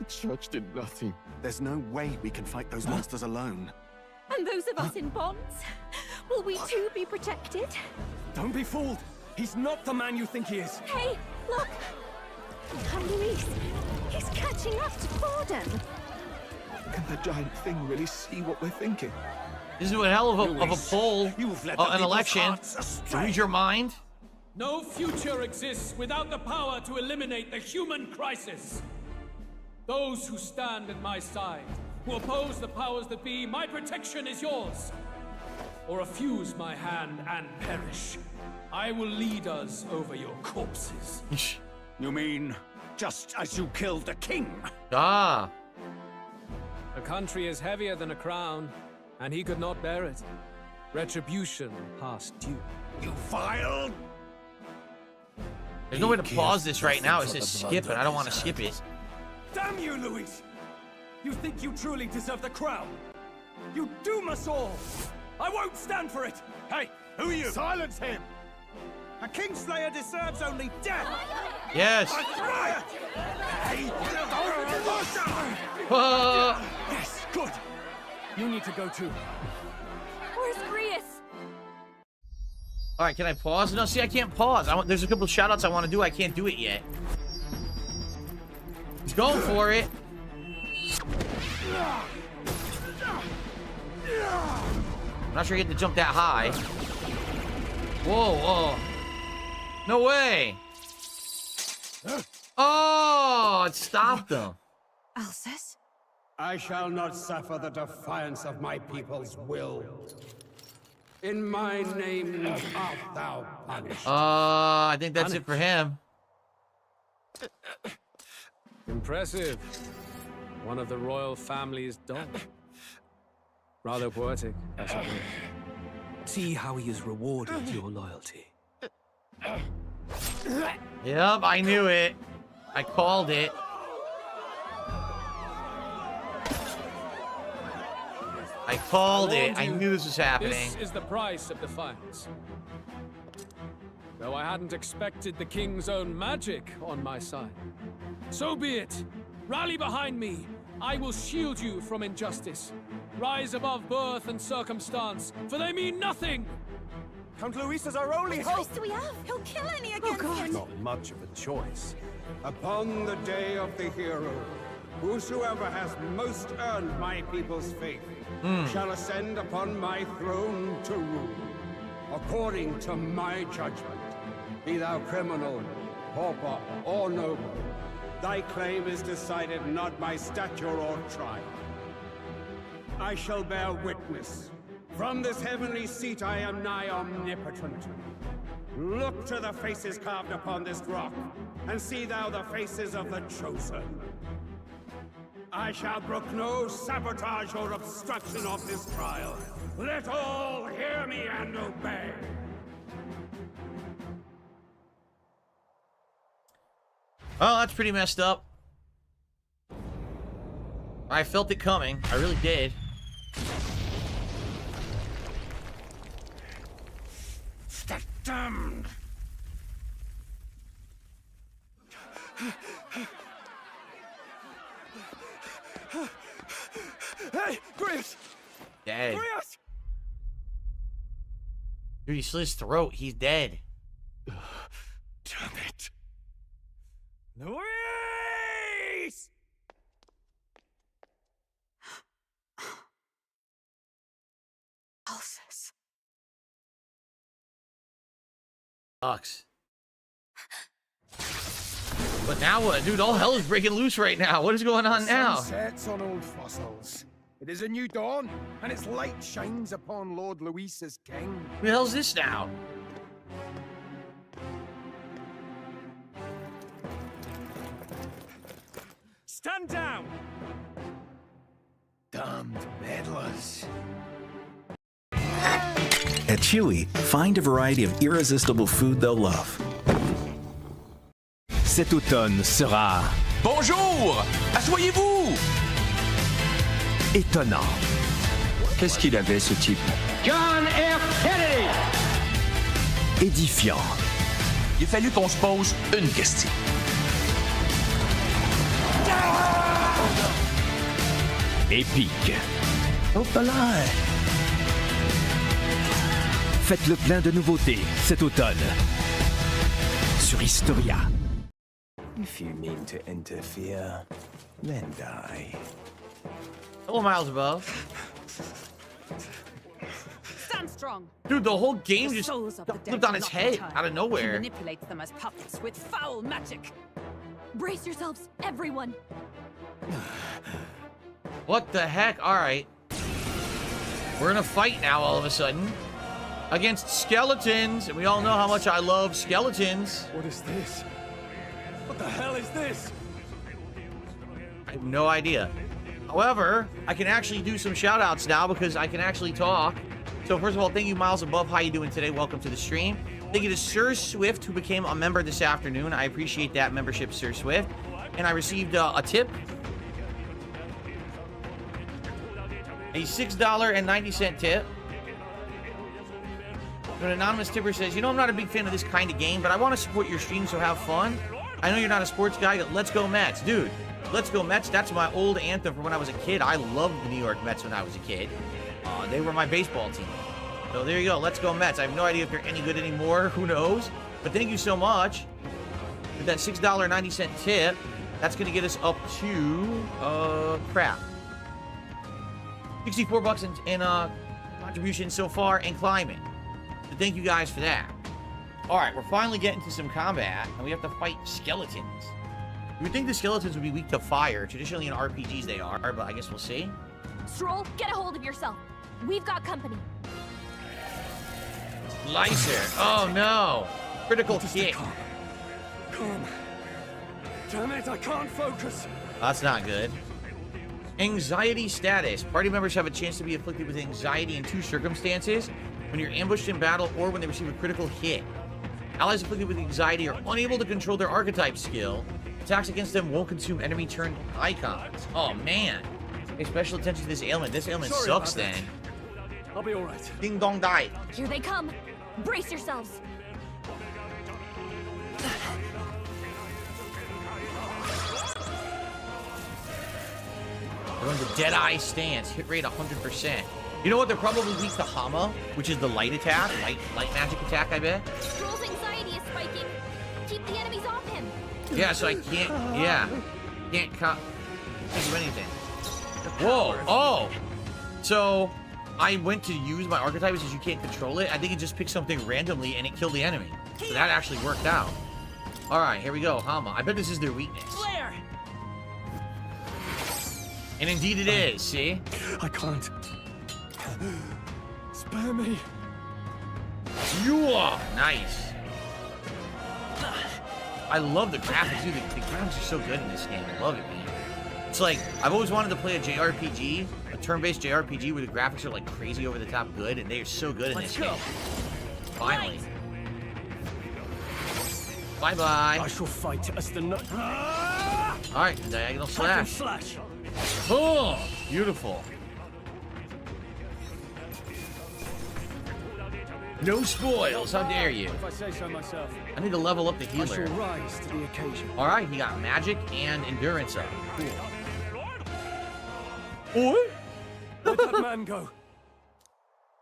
the church did nothing. There's no way we can fight those monsters alone. And those of us in bonds? Will we too be protected? Don't be fooled. He's not the man you think he is. Hey, look! Come, Luis. He's catching up to Forden. Can the giant thing really see what we're thinking? This is a hell of a poll, an election. To read your mind. No future exists without the power to eliminate the human crisis. Those who stand at my side, who oppose the powers that be, my protection is yours. Or refuse my hand and perish. I will lead us over your corpses. You mean, just as you killed the king? Ah. A country is heavier than a crown, and he could not bear it. Retribution past due. You vile! There's no way to pause this right now. It says skip, and I don't want to skip it. Damn you, Louis! You think you truly deserve the crown? You doom us all! I won't stand for it! Hey, who are you? Silence him! A Kingslayer deserves only death! Yes! Hey! Yes, good! You need to go too. Where's Grius? Alright, can I pause? No, see, I can't pause. There's a couple shoutouts I want to do. I can't do it yet. He's going for it. I'm not sure you get to jump that high. Whoa, whoa. No way. Oh, it stopped him. Alcest? I shall not suffer the defiance of my people's will. In my name art thou punished. I think that's it for him. Impressive. One of the royal family's dog. Rather poetic, I suppose. See how he has rewarded your loyalty. Yep, I knew it. I called it. I called it. I knew this was happening. This is the price of defiance. Though I hadn't expected the king's own magic on my side. So be it. Rally behind me. I will shield you from injustice. Rise above birth and circumstance, for they mean nothing. Count Louis is our only hope. What choice do we have? He'll kill any against him. Not much of a choice. Upon the day of the hero, whosoever has most earned my people's faith shall ascend upon my throne to rule. according to my judgment. Be thou criminal, pauper, or noble, thy claim is decided not by stature or trial. I shall bear witness. From this heavenly seat I am nigh omnipotent. Look to the faces carved upon this rock, and see thou the faces of the chosen. I shall brook no sabotage or obstruction of this trial. Let all hear me and obey. Oh, that's pretty messed up. I felt it coming. I really did. The damned! Hey, Griffs! Dead. Griffs! Dude, he slit his throat. He's dead. Damn it. Louise! Pulses. Sucks. But now what? Dude, all hell is breaking loose right now. What is going on now? The sun sets on old fossils. It is a new dawn, and its light shines upon Lord Luis as king. Who the hell's this now? Stand down! Damned meddlers. At Chewy, find a variety of irresistible food they'll love. Cet automne sera... Bonjour! Asseyez-vous! étonnant. Qu'est-ce qu'il avait, ce type? John F. Kennedy! Édifiant. Il a fallu qu'on se pose une question. Épique. Oh, palais. Faites le plein de nouveautés cet automne sur Historia. If you need to interfere, then die. Hello, Miles Above. Stand strong. Dude, the whole game The just souls of the dead flipped on will its not head return. out of He nowhere. manipulates them as puppets with foul magic. Brace yourselves, everyone. What the heck? All right. We're in a fight now all of a sudden against skeletons. And we all know how much I love skeletons. What is this? What the hell is this? I have no idea. However, I can actually do some shout outs now because I can actually talk. So first of all, thank you, Miles Above. How you doing today? Welcome to the stream. Thank you to Sir Swift, who became a member this afternoon. I appreciate that membership, Sir Swift. And I received a tip. A $6.90 tip. An anonymous tipper says, you know, I'm not a big fan of this kind of game, but I want to support your stream, so have fun. I know you're not a sports guy. Let's go Mets. Dude, let's go Mets. That's my old anthem from when I was a kid. I loved the New York Mets when I was a kid. They were my baseball team. So there you go. Let's go Mets. I have no idea if they're any good anymore. Who knows? But thank you so much. With that $6.90 tip, that's going to get us up to, crap. 64 bucks in contribution so far and climbing. So thank you guys for that. All right, we're finally getting to some combat, and we have to fight skeletons. You would think the skeletons would be weak to fire. Traditionally in RPGs they are, but I guess we'll see. Stroll, get a hold of yourself. We've got company. Slicer. Oh no. Critical hit. Calm. Damn it, I can't focus. That's not good. Anxiety status. Party members have a chance to be afflicted with anxiety in two circumstances: when you're ambushed in battle or when they receive a critical hit. Allies afflicted with anxiety are unable to control their archetype skill. Attacks against them won't consume enemy turn icons. Oh man. Pay special attention to this ailment. This ailment Sorry sucks about that. then. I'll be alright. Ding dong die. Here they come. Brace yourselves. They're in the Deadeye stance. Hit rate 100%. You know what? They're probably weak to Hama, which is the light attack. Light magic attack, I bet. Stroll's anxiety is spiking. Keep the enemies off him. Yeah, so I can't, yeah. Can't do anything. Whoa, oh! So, I went to use my archetype, since you can't control it, I think it just picked something randomly and it killed the enemy. So that actually worked out. All right, here we go, Hama. I bet this is their weakness. Flare! And indeed it is, see? I can't. Spare me. You are nice. I love the graphics, dude. The graphics are so good in this game. I love it, man. It's like, I've always wanted to play a JRPG, a turn-based JRPG where the graphics are like crazy over the top good, and they are so good in this game. Finally. Bye-bye. I shall fight as the nut. Alright, diagonal slash. Oh, beautiful. No spoils, how dare you? If I say so myself. I need to level up the I shall healer. rise to the occasion. Alright, he got magic and endurance up. Cool. Where'd that man go?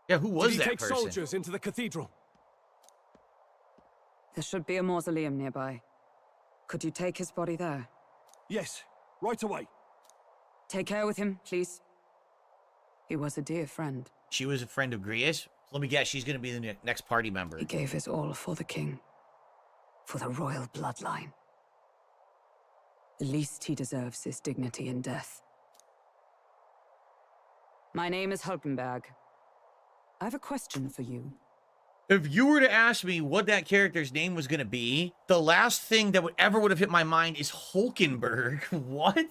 Yeah, who was Did he that take person? soldiers into the cathedral? There should be a mausoleum nearby. Could you take his body there? Yes, right away. Take care with him, please. He was a dear friend. She was a friend of Gria's? Let me guess, she's gonna be the next party member. He gave his all for the king. For the royal bloodline. The least he deserves is dignity in death. My name is Hulkenberg. I have a question for you. If you were to ask me what that character's name was gonna be, the last thing that would have hit my mind is Hulkenberg. What?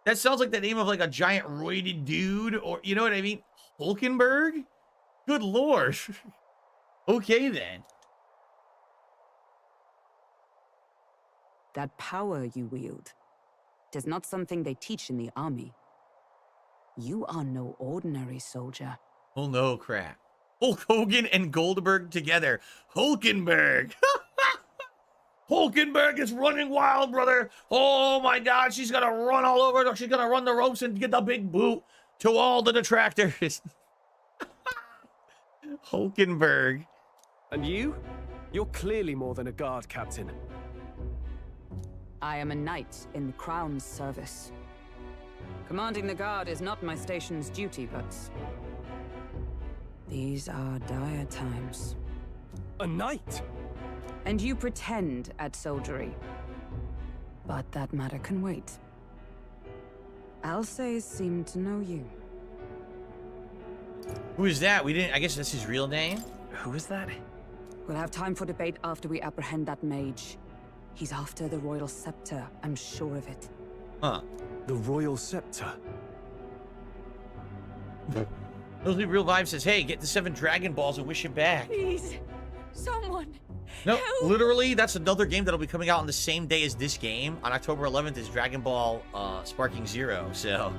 That sounds like the name of like a giant roided dude, or you know what I mean? Hulkenberg? Good lord. Okay then. That power you wield, it is not something they teach in the army. You are no ordinary soldier. Oh no, crap. Hulk Hogan and Goldberg together. Hulkenberg. Hulkenberg is running wild, brother. Oh my god, she's gonna run all over. She's gonna run the ropes and get the big boot to all the detractors. Hulkenberg. And you? You're clearly more than a guard captain. I am a knight in the Crown's service. Commanding the guard is not my station's duty, but these are dire times. A knight? And you pretend at soldiery. But that matter can wait. Alsays seem to know you. Who is that? We didn't. I guess that's his real name. Who is that? We'll have time for debate after we apprehend that mage. He's after the royal scepter, I'm sure of it. Huh. The royal scepter? Those Real Vibe says, hey, get the 7 Dragon Balls and wish it back. Please, someone. No, help. literally, that's another game that'll be coming out on the same day as this game. On October 11th is Dragon Ball Sparking Zero, so...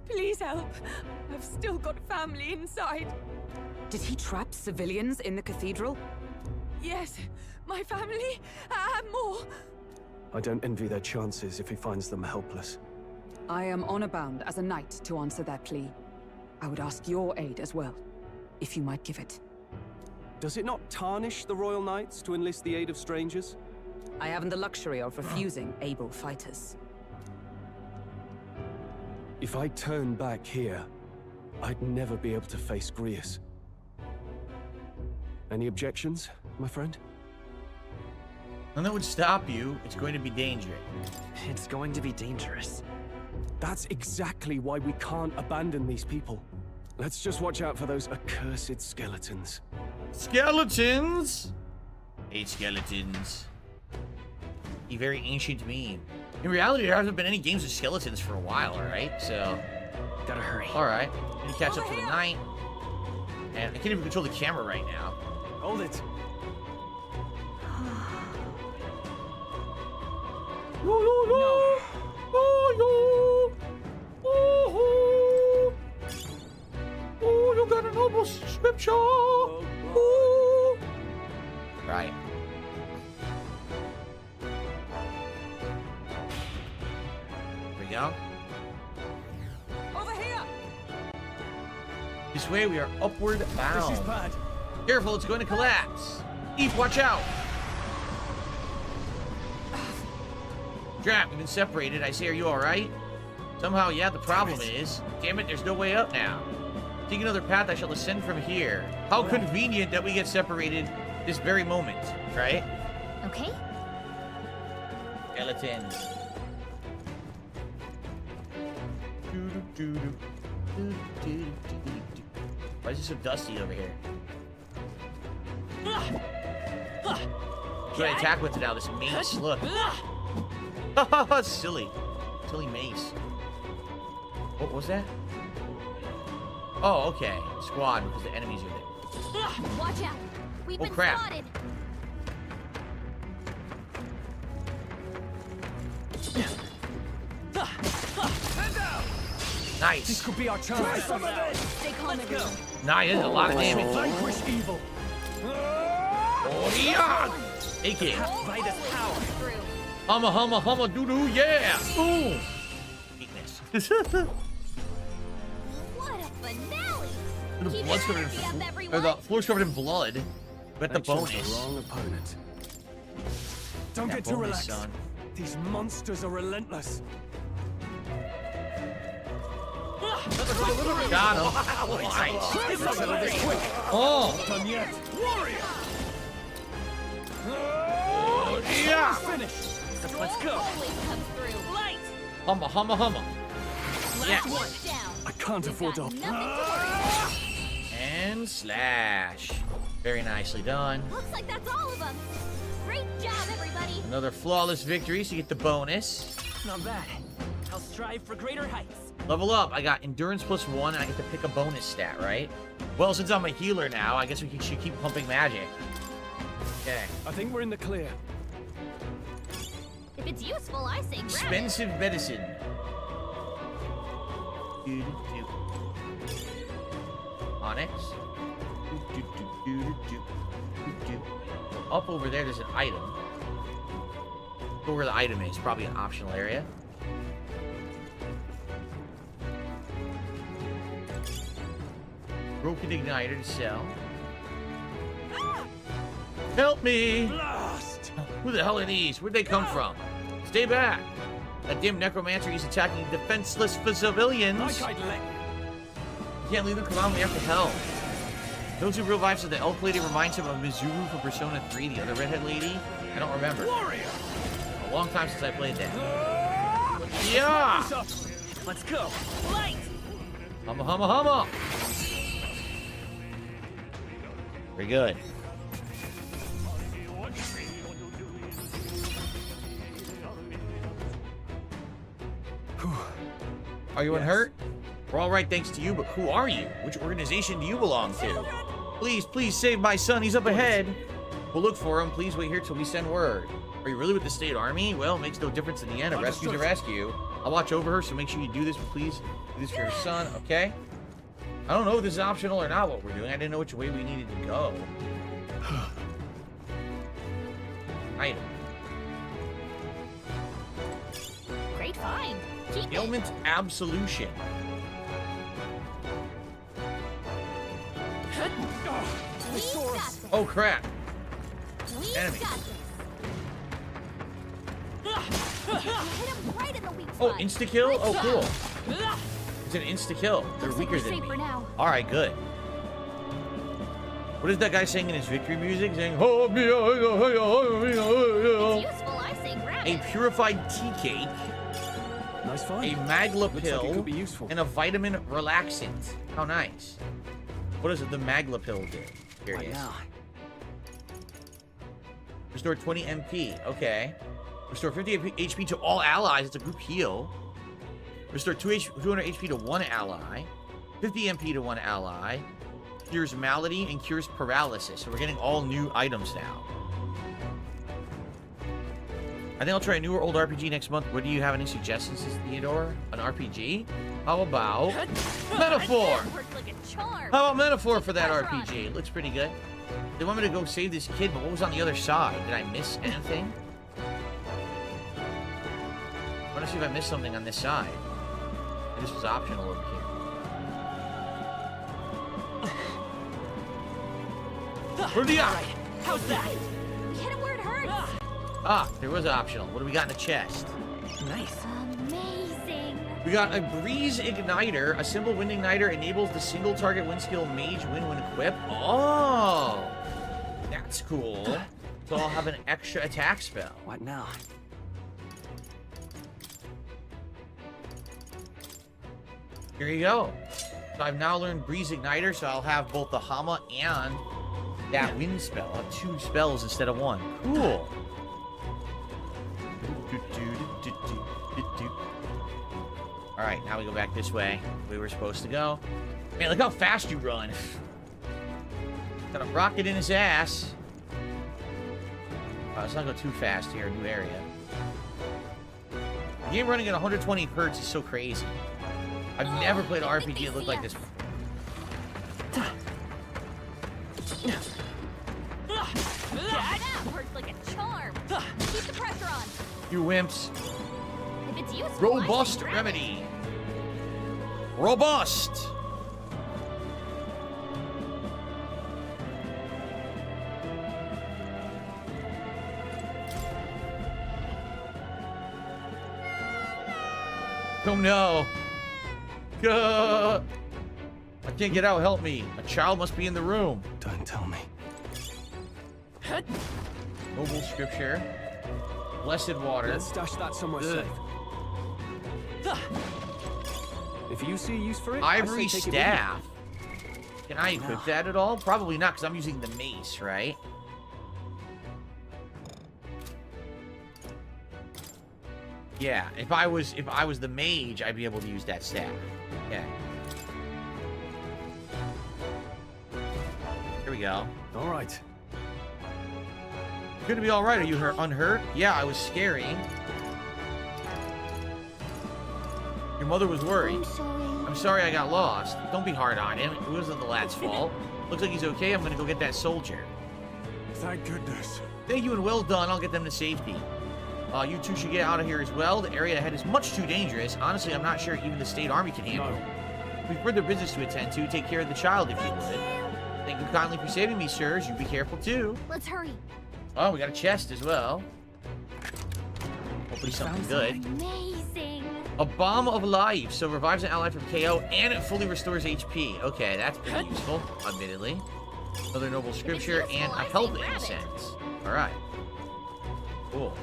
Please help. I've still got family inside. Did he trap civilians in the cathedral? Yes, my family and more. I don't envy their chances if he finds them helpless. I am honor bound as a knight to answer that plea. I would ask your aid as well, if you might give it. Does it not tarnish the royal knights to enlist the aid of strangers? I haven't the luxury of refusing able fighters. If I turn back here, I'd never be able to face Grius. Any objections, my friend? None that would stop you. It's going to be dangerous. It's going to be dangerous. That's exactly why we can't abandon these people. Let's just watch out for those accursed skeletons. Skeletons? Hate skeletons. A very ancient meme. In reality, there hasn't been any games with skeletons for a while, alright? So... Gotta hurry. Alright. Need to catch up for the night. And I can't even control the camera right now. Hold it. No. Oh, you got a noble scripture. Right. Here we go. Over here. This way we are upward bound. This is bad. Careful, it's going to collapse. Eve, watch out. Trap, we've been separated. I say, are you alright? Somehow, yeah, the problem is... Damn it, there's no way up now. Take another path, I shall ascend from here. How convenient that we get separated this very moment, right? Okay. Skeletons. Why is it so dusty over here? Should I attack with it now? This mace, look. Silly. Silly mace. What was that? Oh, okay. Squad, because the enemies are there. Watch out. We've been crap. spotted. Nice. This could be our chance. Stay calm, everyone. Nice, there's a lot of damage. Vanquish evil. Oh, yeah! AK. Vader's power. Humma, humma, humma, doo-doo, yeah! Boom! Weakness. What a finale! The Keep blood's your covered energy up, in... everyone. Or the floor's covered in blood. But the I chose bonus. the wrong opponent. Don't That get too bonus, relaxed. son. These monsters are relentless. Got him. Nice. Oh! Done yet. Warrior! Oh, yeah! Finish. Let's go. Always comes through. Light. Humma, humma, humma. Yes. Down. I can't afford to. Nothing to worry. And slash. Very nicely done. Looks like that's all of them. Great job, everybody. Another flawless victory, so you get the bonus. Not bad. I'll strive for greater heights. Level up, I got endurance +1, and I get to pick a bonus stat, right? Well, since I'm a healer now, I guess we should keep pumping magic. Okay. I think we're in the clear. If it's useful, I say grab it. Expensive medicine. Onyx. Up over there, there's an item. Go where the item is, probably an optional area. Broken igniter to sell. Help me! Blast! Who the hell are these? Where'd they come from? Stay back! That dim necromancer is attacking defenseless civilians. Like I'd let You can't leave them come out, we have to help. Those who revive said the elf lady reminds him of Mizuru from Persona 3, the other redhead lady. I don't remember. Warrior! A long time since I played that. Yeah! Let's go. Light. Humma, humma, humma! Very good. Are you unhurt? We're all right thanks to you, but who are you? Which organization do you belong to? Please, please save my son. He's up ahead. We'll look for him. Please wait here till we send word. Are you really with the state army? Well, it makes no difference in the end. A rescue's a rescue. I'll watch over her, so make sure you do this, but please do this for your son, okay? I don't know if this is optional or not what we're doing. I didn't know which way we needed to go. Item. Great find. Keep it. Ailment absolution. We've got this. Oh crap. We've Enemy. got this. You hit him right in the weak Oh, spot. insta kill? Great Oh, job. cool. It's an insta kill. They're Looks like weaker we're than safe me. for now. All right, good. What is that guy saying in his victory music? Saying, "Oh, me, It's useful, I say grab a it. purified tea cake, Nice a find. magla Looks like it pill, could be useful. and a vitamin relaxant." How nice. What does the magla pill do? Here it is. Restore 20 MP. Okay. Restore 50 HP to all allies. It's a group heal. Restore 200 HP to one ally. 50 MP to one ally. Cures malady and cures paralysis. So we're getting all new items now. I think I'll try a new or old RPG next month. What do you have any suggestions, Theodore? An RPG? How about Metaphor? Worked like a charm. How about Metaphor for that RPG? It looks pretty good. They want me to go save this kid, but what was on the other side? Did I miss anything? I want to see if I missed something on this side. This was optional over here. Where'd he at? How's that? We hit him where it hurts. Ah, there was optional. What do we got in the chest? Nice. Amazing. We got a Breeze Igniter. A simple wind igniter enables the single target wind skill Mage Wind when equipped. Oh, that's cool. So I'll have an extra attack spell. What now? Here you go. So I've now learned Breeze Igniter, so I'll have both the Hama and that wind spell. I'll have 2 spells instead of 1. Cool. Alright, now we go back this way. We were supposed to go. Man, look how fast you run. Got a rocket in his ass. Let's not go too fast here. New area. The game running at 120 hertz is so crazy. I've never played an RPG that looked like this. That works like a charm. Keep the pressure on. You wimps. If it's useful, Robust remedy. Robust. Oh no. I can't get out. Help me. A child must be in the room. Don't tell me. Noble scripture. Blessed water. Let's stash that somewhere safe. If you see use for it, Ivory I say take staff. Can I equip that at all? Probably not, because I'm using the mace, right? Yeah, if I was the mage, I'd be able to use that staff. Yeah. Here we go. All right. You're gonna be all right. Are you unhurt? Yeah, I was scary. Your mother was worried. I'm sorry I got lost. Don't be hard on him. It wasn't the lad's fault. Looks like he's okay. I'm gonna go get that soldier. Thank goodness. Thank you and well done. I'll get them to safety. You two should get out of here as well. The area ahead is much too dangerous. Honestly, I'm not sure even the state army can handle it. We've further business to attend to. Take care of the child if you would. Thank you kindly for saving me, sirs. You be careful too. Let's hurry. Oh, we got a chest as well. Hopefully something good. Amazing. A bomb of life. So revives an ally from KO and it fully restores HP. Okay, that's pretty useful, admittedly. Another noble scripture and a health incense. All right. Cool.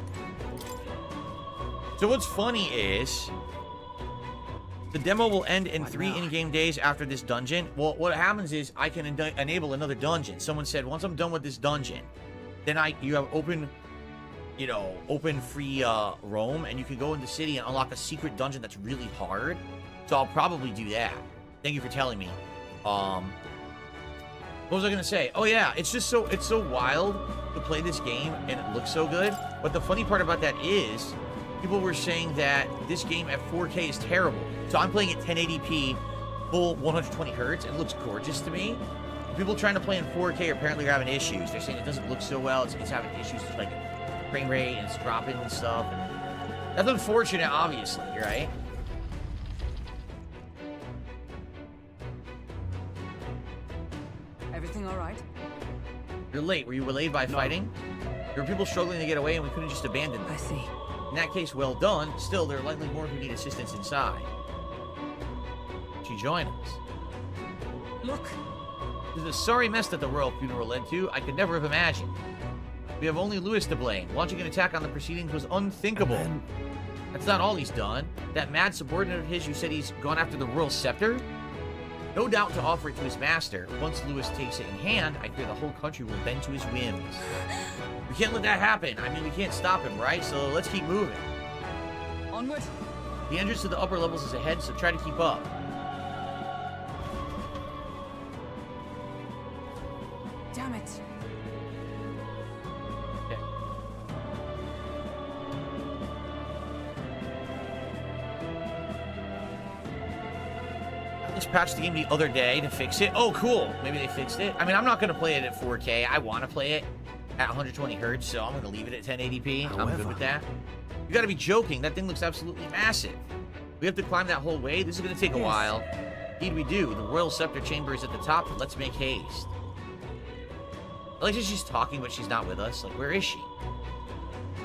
So what's funny is the demo will end in 3 in-game days after this dungeon. Well, what happens is I can enable another dungeon. Someone said once I'm done with this dungeon, then you have open free roam, and you can go in the city and unlock a secret dungeon that's really hard. So I'll probably do that. Thank you for telling me. What was I gonna say? Oh yeah, it's so wild to play this game and it looks so good. But the funny part about that is people were saying that this game at 4K is terrible. So I'm playing at 1080p, full 120 hertz, and it looks gorgeous to me. People trying to play in 4K apparently are having issues. They're saying it doesn't look so well. It's having issues with like frame rate and it's dropping and stuff. And that's unfortunate, obviously, right? Everything all right? You're late. Were you waylaid by fighting? There were people struggling to get away and we couldn't just abandon them. I see. In that case, well done. Still, there are likely more who need assistance inside. Would you join us? Look. This is a sorry mess that the royal funeral led to. I could never have imagined. We have only Louis to blame. Launching an attack on the proceedings was unthinkable. That's not all he's done. That mad subordinate of his who said he's gone after the royal scepter? No doubt to offer it to his master. Once Louis takes it in hand, I fear the whole country will bend to his whims. We can't let that happen. I mean, we can't stop him, right? So let's keep moving. Onward. The entrance to the upper levels is ahead, so try to keep up. Damn it. Okay. I just patched the game the other day to fix it. Oh, cool. Maybe they fixed it. I mean, I'm not going to play it at 4K. I want to play it at 120 hertz, so I'm going to leave it at 1080p. I'm good with that. You got to be joking. That thing looks absolutely massive. We have to climb that whole way. This is going to take a while. Indeed we do. The royal scepter chamber is at the top. Let's make haste. I like that she's talking, but she's not with us. Like, where is she?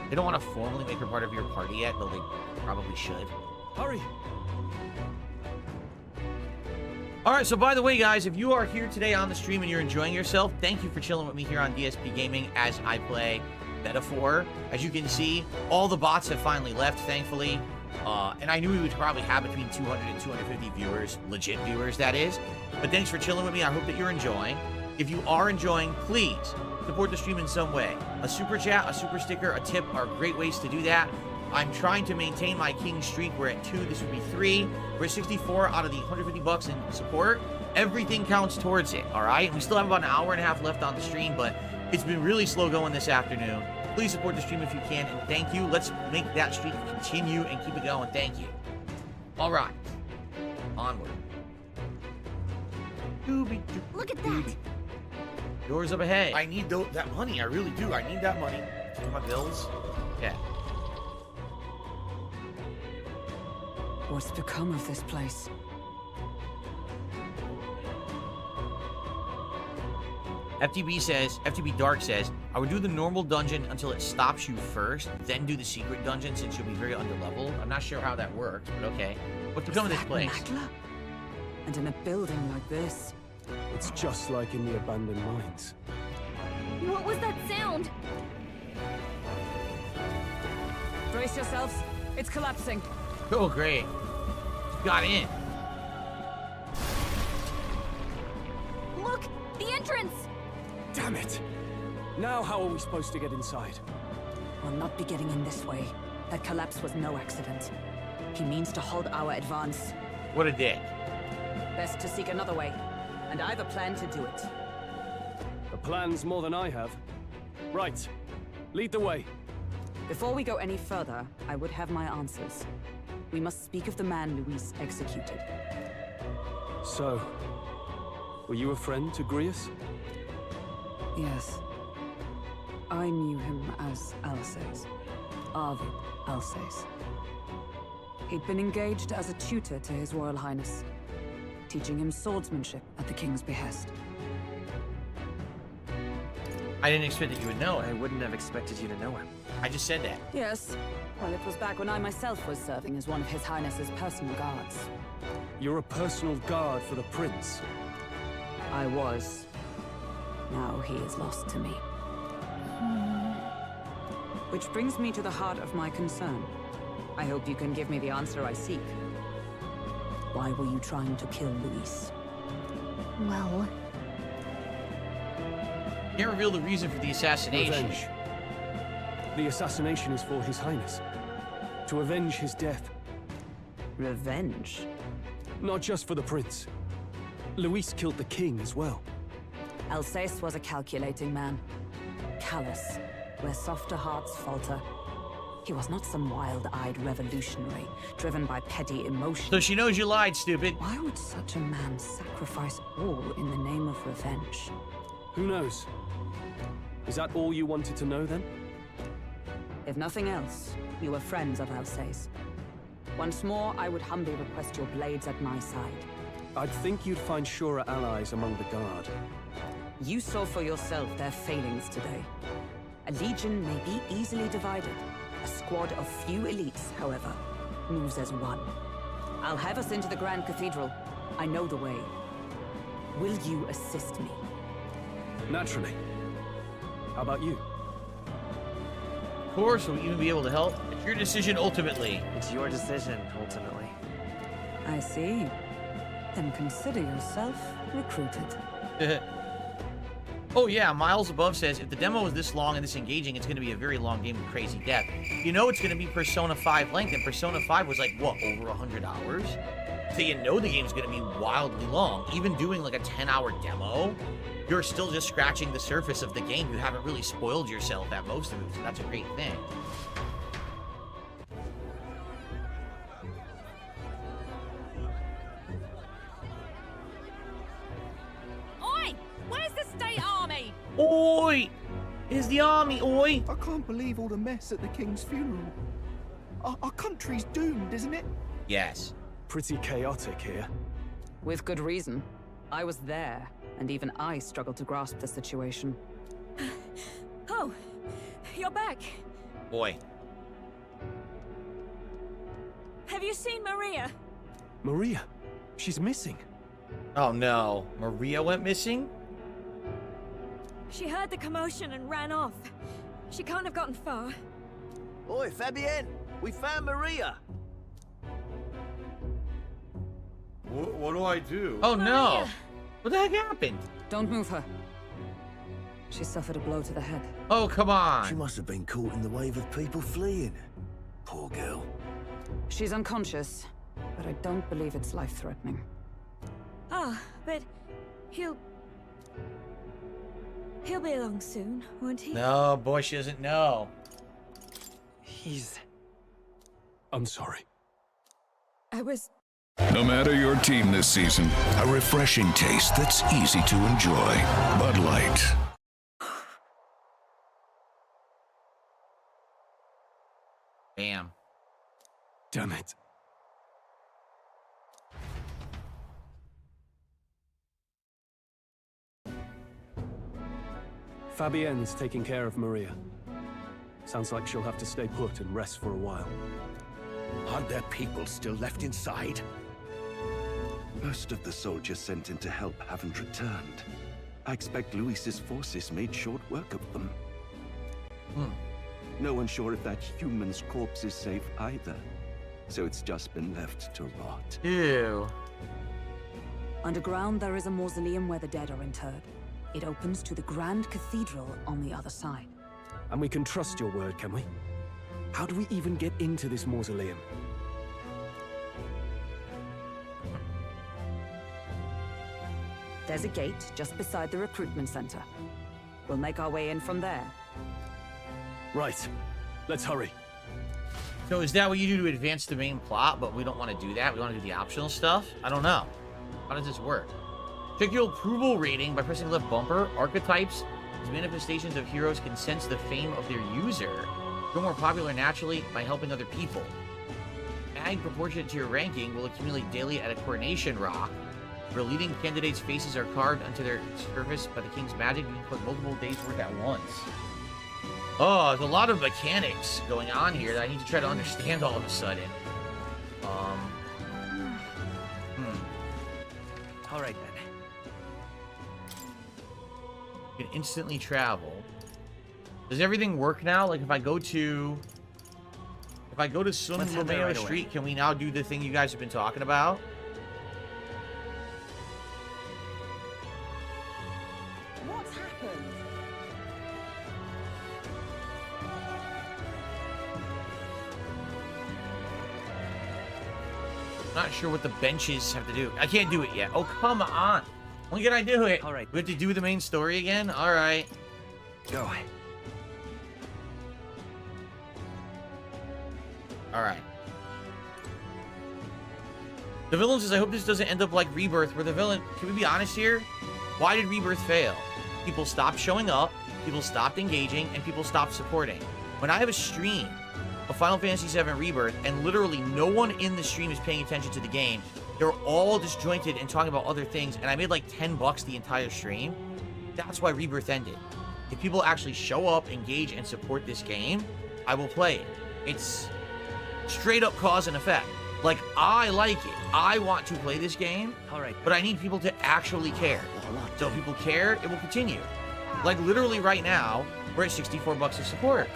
They don't want to formally make her part of your party yet, though they probably should. Hurry! All right, so by the way, guys, if you are here today on the stream and you're enjoying yourself, thank you for chilling with me here on DSP Gaming as I play Metaphor. As you can see, all the bots have finally left, thankfully. And I knew we would probably have between 200 and 250 viewers, legit viewers, that is. But thanks for chilling with me. I hope that you're enjoying. If you are enjoying, please support the stream in some way. A super chat, a super sticker, a tip are great ways to do that. I'm trying to maintain my king streak. We're at 2. This would be 3. We're at 64 out of the 150 bucks in support. Everything counts towards it, all right? And we still have about an hour and a half left on the stream, but it's been really slow going this afternoon. Please support the stream if you can, and thank you. Let's make that streak continue and keep it going. Thank you. All right. Onward. Look at that. Doors up ahead. I need that money. I really do. I need that money. For my bills. Yeah. What's become of this place? FTB Dark says, I would do the normal dungeon until it stops you first, then do the secret dungeon since you'll be very underleveled. I'm not sure how that works, but okay. What's become of this place? Magla? And in a building like this? It's just like in the abandoned mines. What was that sound? Brace yourselves. It's collapsing. Oh, great. Got in. Look! The entrance! Damn it! Now how are we supposed to get inside? We'll not be getting in this way. That collapse was no accident. He means to halt our advance. What a dick. Best to seek another way. And I've a plan to do it. A plan's more than I have. Right. Lead the way. Before we go any further, I would have my answers. We must speak of the man Luis executed. So, were you a friend to Grius? Yes. I knew him as Alsace. Arvid Alsace. He'd been engaged as a tutor to His Royal Highness, teaching him swordsmanship at the king's behest. I didn't expect that you would know it. I wouldn't have expected you to know him. I just said that. Yes. Well, it was back when I myself was serving as one of His Highness's personal guards. You're a personal guard for the prince. I was. Now he is lost to me. Which brings me to the heart of my concern. I hope you can give me the answer I seek. Why were you trying to kill Luis? Well... Can't reveal the reason for the assassination. Revenge. The assassination is for His Highness. To avenge his death. Revenge? Not just for the prince. Luis killed the king as well. Alsace was a calculating man. Callous, where softer hearts falter. He was not some wild-eyed revolutionary, driven by petty emotion. So she knows you lied, stupid. Why would such a man sacrifice all in the name of revenge? Who knows? Is that all you wanted to know, then? If nothing else, you were friends of Alsace. Once more, I would humbly request your blades at my side. I'd think you'd find surer allies among the guard. You saw for yourself their failings today. A legion may be easily divided. A squad of few elites, however, moves as one. I'll have us into the Grand Cathedral. I know the way. Will you assist me? Naturally. How about you? Of course, we'll even be able to help. It's your decision ultimately. It's your decision, ultimately. I see. Then consider yourself recruited. Oh yeah, Miles Above says, if the demo is this long and this engaging, it's going to be a very long game with crazy depth. You know it's going to be Persona 5 length, and Persona 5 was like, what, over 100 hours? So you know the game's going to be wildly long. Even doing like a 10-hour demo, you're still just scratching the surface of the game. You haven't really spoiled yourself at most of it, so that's a great thing. Oi! Where's the state army? Oi! Here's the army, oi! I can't believe all the mess at the king's funeral. Our country's doomed, isn't it? Yes. Pretty chaotic here. With good reason. I was there, and even I struggled to grasp the situation. Oh, you're back. Boy. Have you seen Maria? Maria, she's missing. Oh no, Maria went missing? She heard the commotion and ran off. She can't have gotten far. Oi, Fabienne, we found Maria. What do I do? Oh no! What the heck happened? Don't move her. She suffered a blow to the head. Oh, come on. She must have been caught in the wave of people fleeing. Poor girl. She's unconscious, but I don't believe it's life-threatening. Ah, but he'll be along soon, won't he? No, boy, she doesn't know. I'm sorry. I was... No matter your team this season, a refreshing taste that's easy to enjoy. Bud Light. Bam. Damn it. Fabienne's taking care of Maria. Sounds like she'll have to stay put and rest for a while. Aren't there people still left inside? Most of the soldiers sent in to help haven't returned. I expect Luis's forces made short work of them. No one's sure if that human's corpse is safe either. So it's just been left to rot. Ew. Underground, there is a mausoleum where the dead are interred. It opens to the Grand Cathedral on the other side. And we can trust your word, can we? How do we even get into this mausoleum? There's a gate just beside the recruitment center. We'll make our way in from there. Right. Let's hurry. So is that what you do to advance the main plot, but we don't want to do that? We want to do the optional stuff? I don't know. How does this work? Check your approval rating by pressing left bumper. Archetypes, as manifestations of heroes, can sense the fame of their user. Grow more popular naturally by helping other people. Mag proportionate to your ranking will accumulate daily at a coronation rock. Where leading candidates' faces are carved onto their surface by the king's magic, you can put multiple days' work at once. Oh, there's a lot of mechanics going on here that I need to try to understand all of a sudden. All right, then. You can instantly travel. Does everything work now? Like if I go to Sun Romeo Street, can we now do the thing you guys have been talking about? What's happened? Not sure what the benches have to do. I can't do it yet. Oh, come on. When can I do it? All right. We have to do the main story again? All right. Go. All right. The villain says, I hope this doesn't end up like Rebirth, where the villain... Can we be honest here? Why did Rebirth fail? People stopped showing up, people stopped engaging, and people stopped supporting. When I have a stream of Final Fantasy VII Rebirth, and literally no one in the stream is paying attention to the game, they're all disjointed and talking about other things, and I made like $10 the entire stream. That's why Rebirth ended. If people actually show up, engage, and support this game, I will play it. It's straight up cause and effect. Like, I like it. I want to play this game, but I need people to actually care. So if people care, it will continue. Like, literally right now, we're at $64 of support.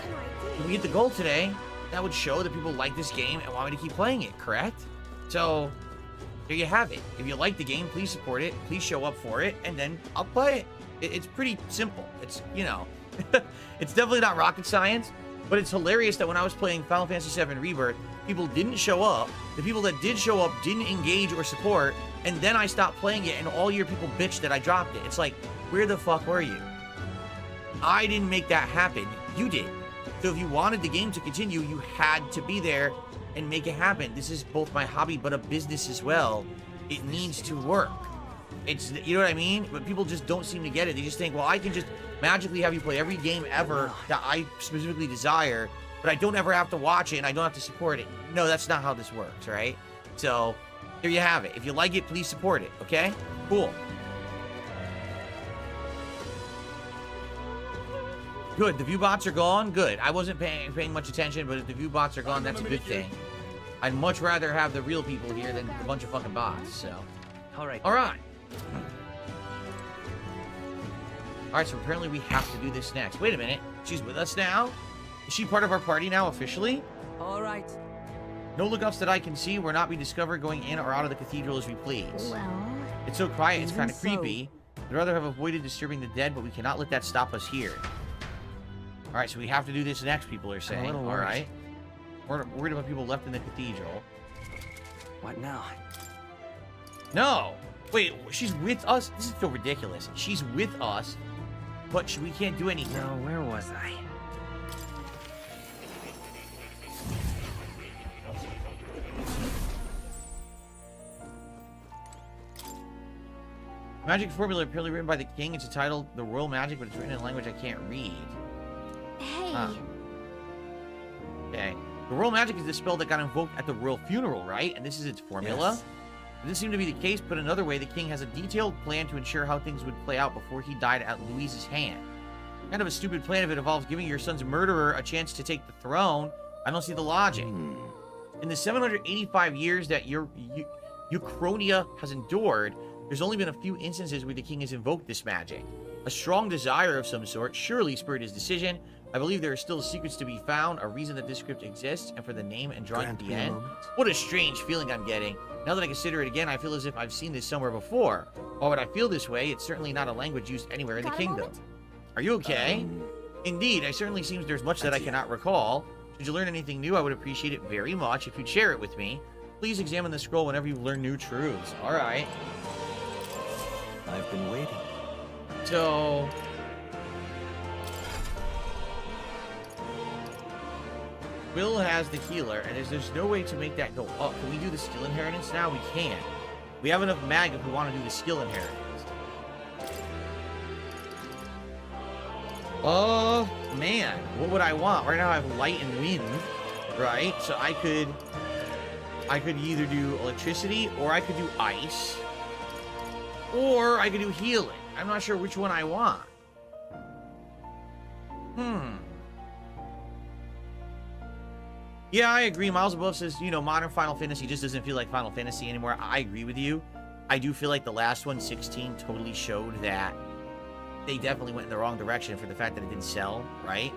If we get the goal today, that would show that people like this game and want me to keep playing it, correct? So, there you have it. If you like the game, please support it. Please show up for it, and then I'll play it. It's pretty simple. It's, you know, it's definitely not rocket science, but it's hilarious that when I was playing Final Fantasy VII Rebirth, people didn't show up. The people that did show up didn't engage or support, and then I stopped playing it, and all your people bitched that I dropped it. It's like, where the fuck were you? I didn't make that happen. You did. So if you wanted the game to continue, you had to be there and make it happen. This is both my hobby, but a business as well. It needs to work. It's, you know what I mean? But people just don't seem to get it. They just think, well, I can just magically have you play every game ever that I specifically desire, but I don't ever have to watch it and I don't have to support it. No, that's not how this works, right? So, there you have it. If you like it, please support it, okay? Cool. Good, the view bots are gone. Good. I wasn't paying much attention, but if the view bots are gone, that's a good thing. I'd much rather have the real people here than a bunch of fucking bots, so. Alright. Alright. Alright, so apparently we have to do this next. Wait a minute. She's with us now? Is she part of our party now, officially? Alright. No lookouts that I can see. We're not be discovered going in or out of the cathedral as we please. Well... It's so quiet, it's kind of so. creepy. I'd rather have avoided disturbing the dead, but we cannot let that stop us here. Alright, so we have to do this next, people are saying. Alright. We're worried about people left in the cathedral. What now? No! Wait, she's with us? This is so ridiculous. She's with us, but we can't do anything. No, where was I? Magic formula apparently written by the king. It's entitled The Royal Magic, but it's written in a language I can't read. Hey. Huh. Okay. The Royal Magic is the spell that got invoked at the royal funeral, right? And this is its formula? Yes. It doesn't seem to be the case. Put another way, the king has a detailed plan to ensure how things would play out before he died at Louise's hand. Kind of a stupid plan if it involves giving your son's murderer a chance to take the throne. I don't see the logic. In the 785 years that Uchronia has endured, there's only been a few instances where the king has invoked this magic. A strong desire of some sort surely spurred his decision. I believe there are still secrets to be found, a reason that this script exists, and for the name and drawing at the end. What a strange feeling I'm getting. Now that I consider it again, I feel as if I've seen this somewhere before. Why would I feel this way? It's certainly not a language used anywhere in the kingdom. Are you okay? Indeed, it certainly seems there's much that I cannot recall. Should you learn anything new, I would appreciate it very much if you'd share it with me. Please examine the scroll whenever you learn new truths. Alright. I've been waiting. So... Will has the healer, and there's no way to make that go up. Can we do the skill inheritance now? We can. We have enough mag if we want to do the skill inheritance. Oh, man. What would I want? Right now I have light and wind, right? So I could either do electricity, or I could do ice, or I could do healing. I'm not sure which one I want. Yeah, I agree. Miles Above says, you know, modern Final Fantasy just doesn't feel like Final Fantasy anymore. I agree with you. I do feel like the last one, 16, totally showed that they definitely went in the wrong direction for the fact that it didn't sell, right?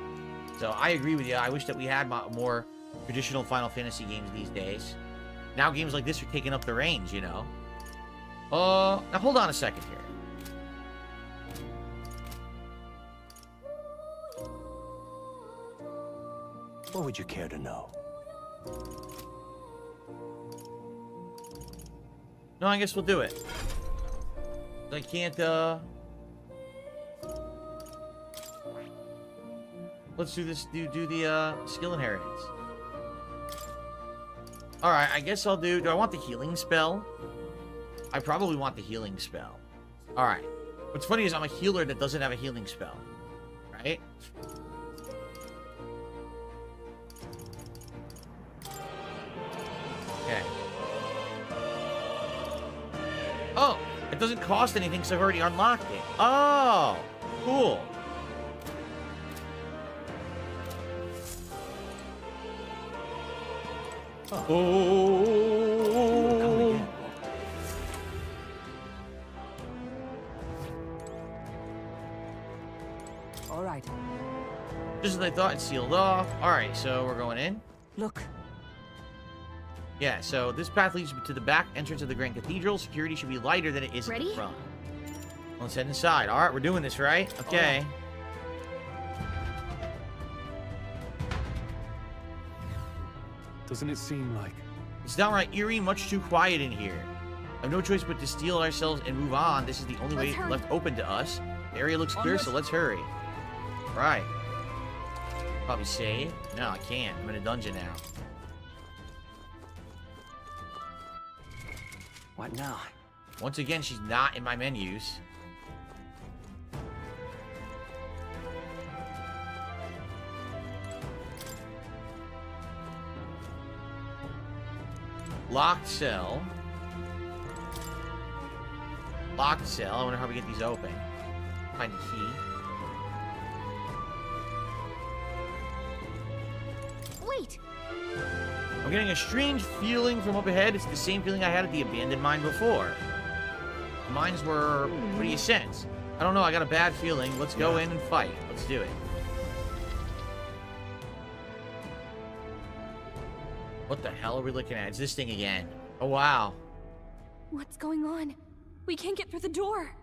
So I agree with you. I wish that we had more traditional Final Fantasy games these days. Now games like this are taking up the range, you know? Now hold on a second here. What would you care to know? No, I guess we'll do it. I can't, let's do this, do the, skill inheritance. Alright, I guess I'll do I want the healing spell? I probably want the healing spell. Alright. What's funny is I'm a healer that doesn't have a healing spell. Right? Okay. Oh! It doesn't cost anything because I've already unlocked it. Oh! Cool. Oh! All right. Just as I thought, it's sealed off. Alright, so we're going in. Look. Yeah, so this path leads to the back entrance of the Grand Cathedral. Security should be lighter than it is at the front. Let's head inside. Alright, we're doing this, right? Okay. Doesn't it seem like? It's downright eerie, much too quiet in here. I have no choice but to steel ourselves and move on. This is the only way left open to us. The area looks clear, so let's hurry. Right. Probably save. No, I can't. I'm in a dungeon now. What now? Once again, she's not in my menus. Locked cell. Locked cell. I wonder how we get these open. Find the key. Wait! I'm getting a strange feeling from up ahead. It's the same feeling I had at the abandoned mine before. The mines were pretty intense. I don't know, I got a bad feeling. Let's go in and fight. Let's do it. What the hell are we looking at? It's this thing again. Oh, wow. What's going on? We can't get through the door.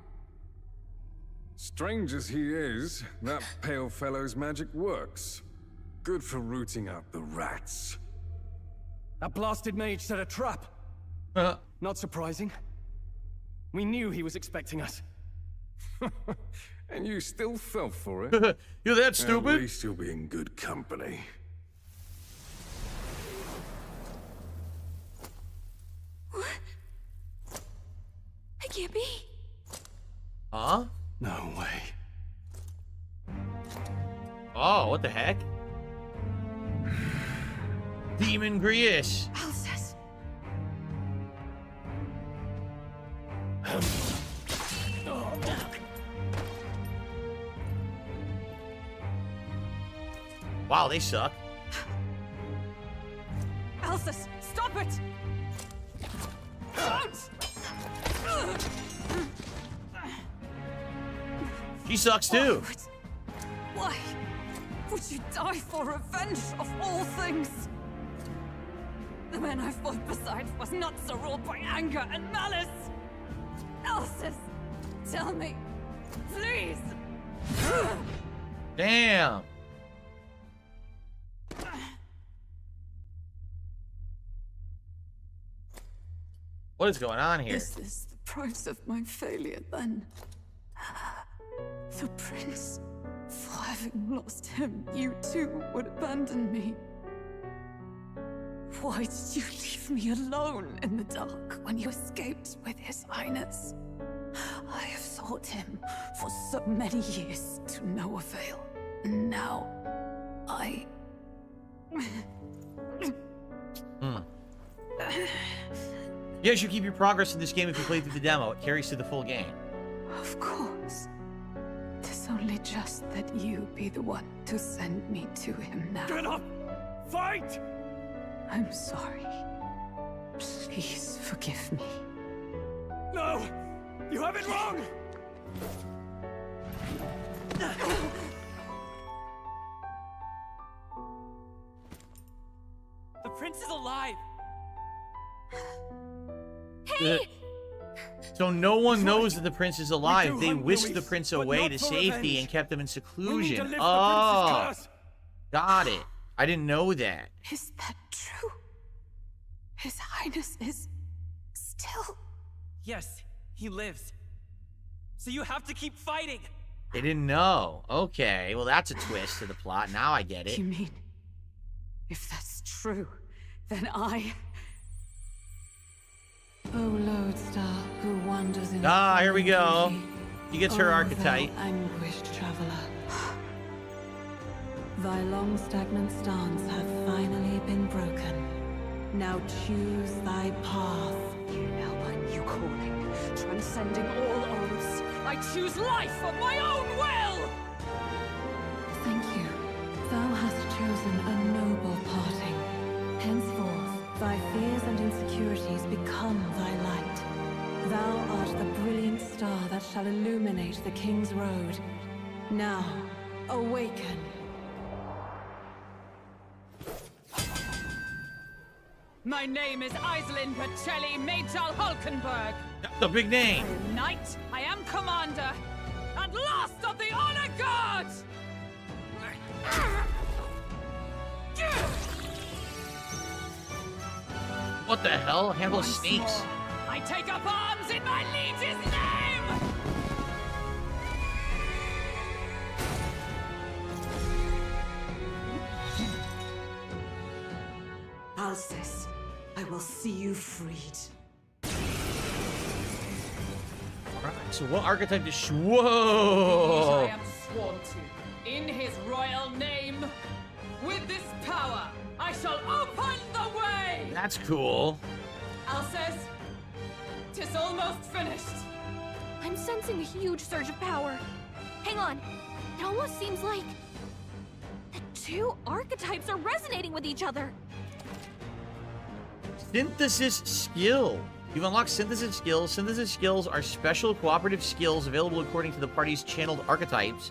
Strange as he is, that pale fellow's magic works. Good for rooting out the rats. That blasted mage set a trap. Not surprising. We knew he was expecting us. And you still fell for it? You're that stupid? At least you'll be in good company. I can't be. Huh? No way. Oh, what the heck? Demon Grius. Alsace. Wow, they suck. Alsace, stop it! Don't! She sucks too. Why would you die for revenge of all things? The man I fought beside was not so ruled by anger and malice. Alsace, tell me, please. Damn. What is going on here? Is this the price of my failure, then? The prince, for having lost him, you too would abandon me. Why did you leave me alone in the dark when you escaped with his highness? I have sought him for so many years to no avail, and now I... Yes, you keep your progress in this game if you play through the demo. It carries to the full game. Of course. 'Tis only just that you be the one to send me to him now. Get up! Fight! I'm sorry. Please forgive me. No! You have it wrong! The prince is alive! Hey! So no one knows that the prince is alive. They whisked the prince away not to for safety revenge. and kept him in We need to seclusion. lift the Oh, prince's curse. got it. I didn't know that. Is that true? His highness is still... Yes, he lives. So you have to keep fighting. They didn't know. Okay, well that's a twist to the plot. Now I get it. You mean, if that's true, then I... O lodestar who wanders in... Ah, here we go. She gets her archetype. Anguished traveler. Thy long stagnant stance hath finally been broken. Now choose thy path. Now my new calling, transcending all oaths. I choose life of my own will! Thank you. Thou hast chosen a noble parting. Henceforth, thy fears and insecurities become thy light. Thou art the brilliant star that shall illuminate the King's Road. Now, awaken. My name is Iselin Pacelli Majal Hulkenberg. The big name. I am knight, I am commander, and last of the honor guard! What the hell? Handle Once snakes. more, I take up arms in my liege's name! Alsace, I will see you freed. Alright, so what archetype does she... I Whoa! am sworn to, in his royal name. With this power, I shall open the way! That's cool. Alsace, 'tis almost finished. I'm sensing a huge surge of power. Hang on. It almost seems like the two archetypes are resonating with each other. Synthesis skill. You've unlocked synthesis skills. Synthesis skills are special cooperative skills available according to the party's channeled archetypes.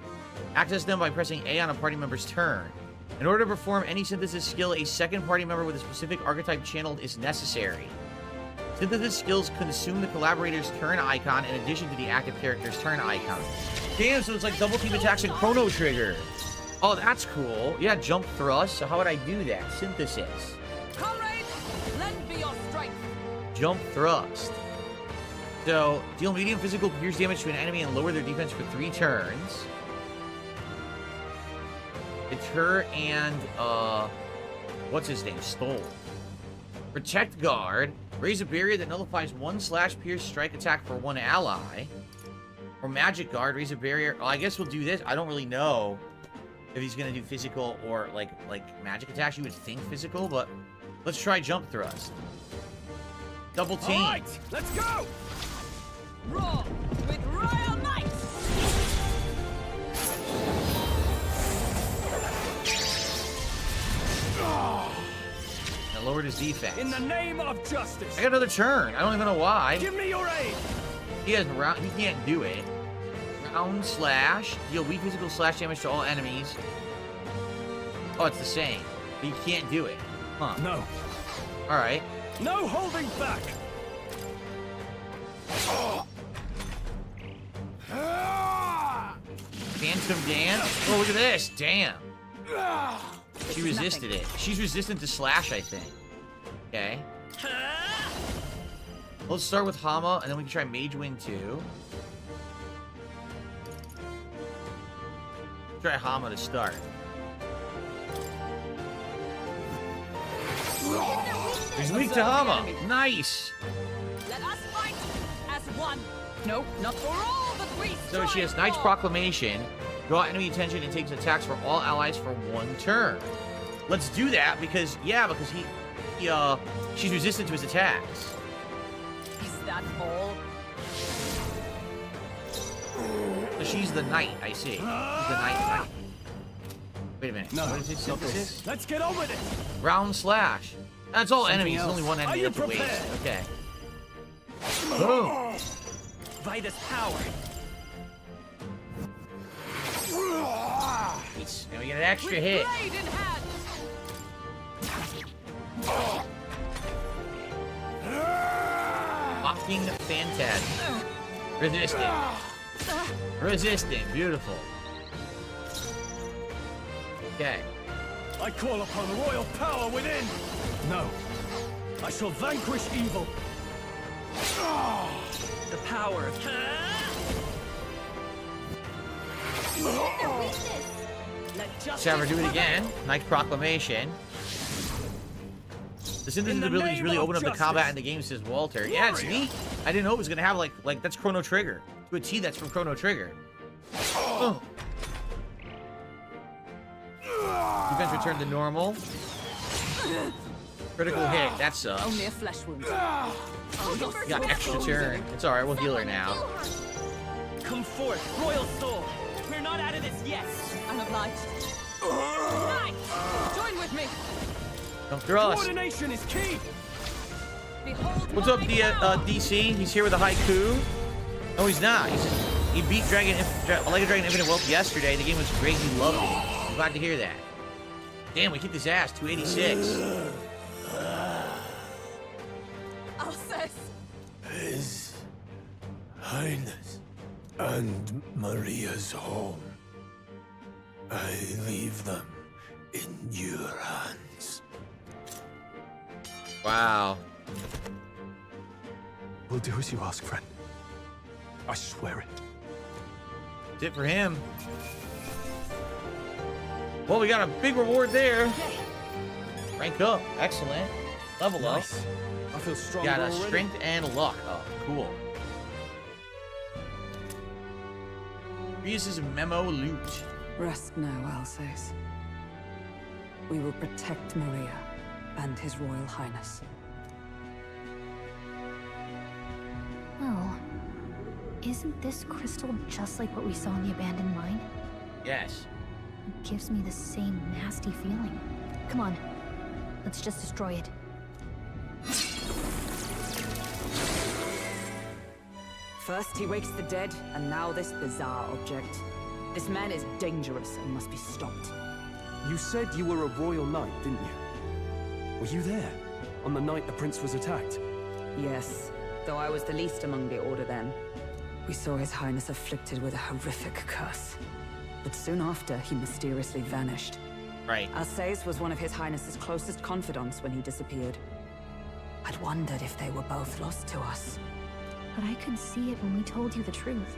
Access them by pressing A on a party member's turn. In order to perform any synthesis skill, a second party member with a specific archetype channeled is necessary. Synthesis skills consume the collaborator's turn icon in addition to the active character's turn icon. Damn, so it's like double team attacks and Chrono Trigger. Oh, that's cool. Yeah, jump thrust. So how would I do that? Synthesis. Comrades, lend me your strength. Jump thrust. So, deal medium physical pierce damage to an enemy and lower their defense for 3 turns. Deter and, what's his name? Stole. Protect guard. Raise a barrier that nullifies 1/pierce strike attack for 1 ally. Or magic guard. Raise a barrier. Oh, I guess we'll do this. I don't really know if he's gonna do physical or like magic attacks. You would think physical, but let's try jump thrust. Double team. All right, let's go. Roar with royal might. That lowered his defense. In the name of justice. I got another turn. I don't even know why. Give me your aid. He can't do it. Round slash. Deal weak physical slash damage to all enemies. Oh, it's the same. But you can't do it. Huh. No. Alright. No holding back. Phantom dance. Oh, look at this. Damn. She resisted it. She's resistant to slash, I think. Okay. Let's start with Hama, and then we can try Mage Wind too. Try Hama to start. He's weak to Hama. Nice. Let us fight as one. Nope, not for all, but we. So she has Knight's Proclamation. Draw enemy attention and takes attacks for all allies for 1 turn. Let's do that because she's resistant to his attacks. Is that all? So she's the knight, I see. She's the knight. Wait a minute. No, what is it? Synthesis? Let's get on with it. Round slash. That's all Something enemies. else. There's only one enemy Are you that's a waste. prepared? Okay. Boom. Vitus power. Now we get an extra hit. Blade in hand. Fucking Phantasm. Resistant. Resistant. Beautiful. Okay. I call upon royal power within. No. I shall vanquish evil. The power of... Let's have her do it again. Knight's Proclamation. The synthesis abilities really open up the combat in the game, says Walter. Yeah, it's neat. I didn't know it was gonna have like that's Chrono Trigger. To a T, that's from Chrono Trigger. Oh. Defense returned to normal. Critical hit. That sucks. Only a flesh wound. You got extra turn. It's alright, we'll heal her now. Come forth, royal soul. We're not out of this yet. I'm obliged. Right. Join with me. Come thrust. Coordination is key. Behold What's up, my DC? He's here with a haiku. No, he's not. He beat Like a Dragon Infinite Wealth yesterday. The game was great. He loved it. I'm glad to hear that. Damn, we kicked his ass. 286. Alsace. His Highness and Maria's home. I leave them in your hands. Wow. We'll do as you ask, friend. I swear it. That's it for him. Well, we got a big reward there. Rank up. Excellent. Level Nice. up. I feel stronger Got a already. strength and luck. Oh, cool. Reus's memo loot. Rest now, Alsace. We will protect Maria and His Royal Highness. Well, isn't this crystal just like what we saw in the abandoned mine? Yes. It gives me the same nasty feeling. Come on, let's just destroy it. First he wakes the dead, and now this bizarre object. This man is dangerous and must be stopped. You said you were a royal knight, didn't you? Were you there? On the night the prince was attacked? Yes, though I was the least among the Order then. We saw His Highness afflicted with a horrific curse. But soon after, he mysteriously vanished. Right. Alsace was one of His Highness's closest confidants when he disappeared. I'd wondered if they were both lost to us. But I could see it when we told you the truth.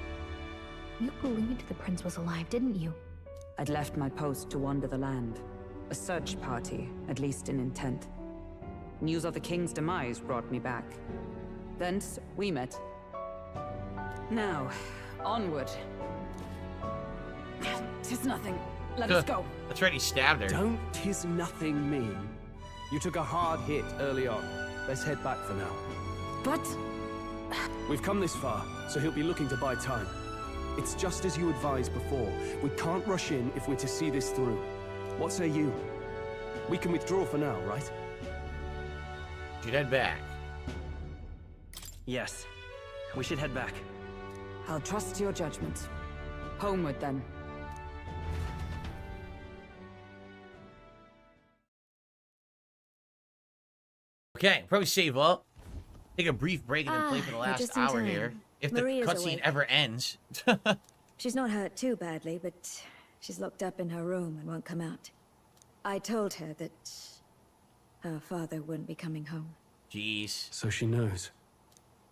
You believed the prince was alive, didn't you? I'd left my post to wander the land. A search party, at least in intent. News of the king's demise brought me back. Thence, we met. Now, onward. 'Tis nothing. Let us go. That's right, he stabbed her. Don't tis nothing mean. You took a hard hit early on. Let's head back for now. But... We've come this far, so he'll be looking to buy time. It's just as you advised before. We can't rush in if we're to see this through. What say you? We can withdraw for now, right? Should head back. Yes. We should head back. I'll trust your judgment. Homeward, then. Okay, probably save up. Take a brief break and then play for the you're last just in hour time. here. If Maria's the cutscene awake. ever ends. She's not hurt too badly, but she's locked up in her room and won't come out. I told her that her father wouldn't be coming home. Jeez. So she knows.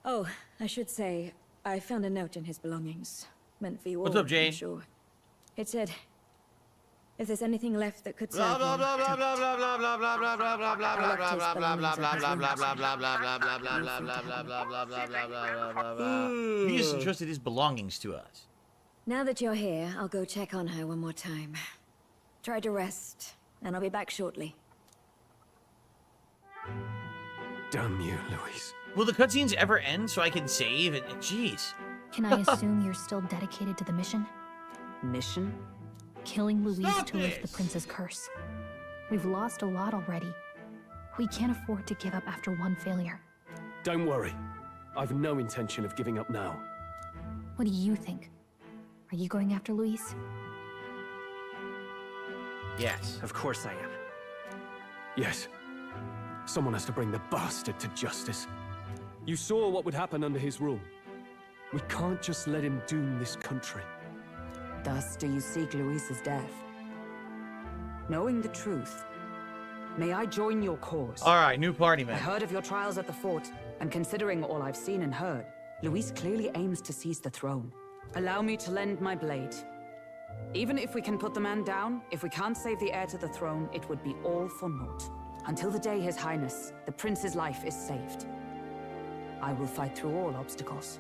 Oh, I should say, I found a note in his belongings. Meant for you all, What's up, Jane? I'm sure. It said, if there's anything left that could Blah serve blah you, blah blah take blah it. blah blah blah blah blah blah blah blah blah I left his blah blah blah belongings blah in blah his blah room. blah blah blah blah blah blah blah blah blah blah blah blah blah. He just entrusted his belongings to us. Now that you're here, I'll go check on her one more time. Try to rest, and I'll be back shortly. Damn you, Louise. Will the cutscenes ever end so I can save? And jeez. Can I assume you're still dedicated to the mission? Mission? Killing Louise Stop to lift the this! prince's curse. We've lost a lot already. We can't afford to give up after one failure. Don't worry. I've no intention of giving up now. What do you think? Are you going after Louise? Yes. Of course I am. Yes. Someone has to bring the bastard to justice. You saw what would happen under his rule. We can't just let him doom this country. Thus do you seek Louise's death. Knowing the truth, may I join your cause? Alright, new party I man. heard of your trials at the fort, and considering all I've seen and heard, Louise clearly aims to seize the throne. Allow me to lend my blade. Even if we can put the man down, if we can't save the heir to the throne, it would be all for naught. Until the day His Highness, the prince's life is saved. I will fight through all obstacles.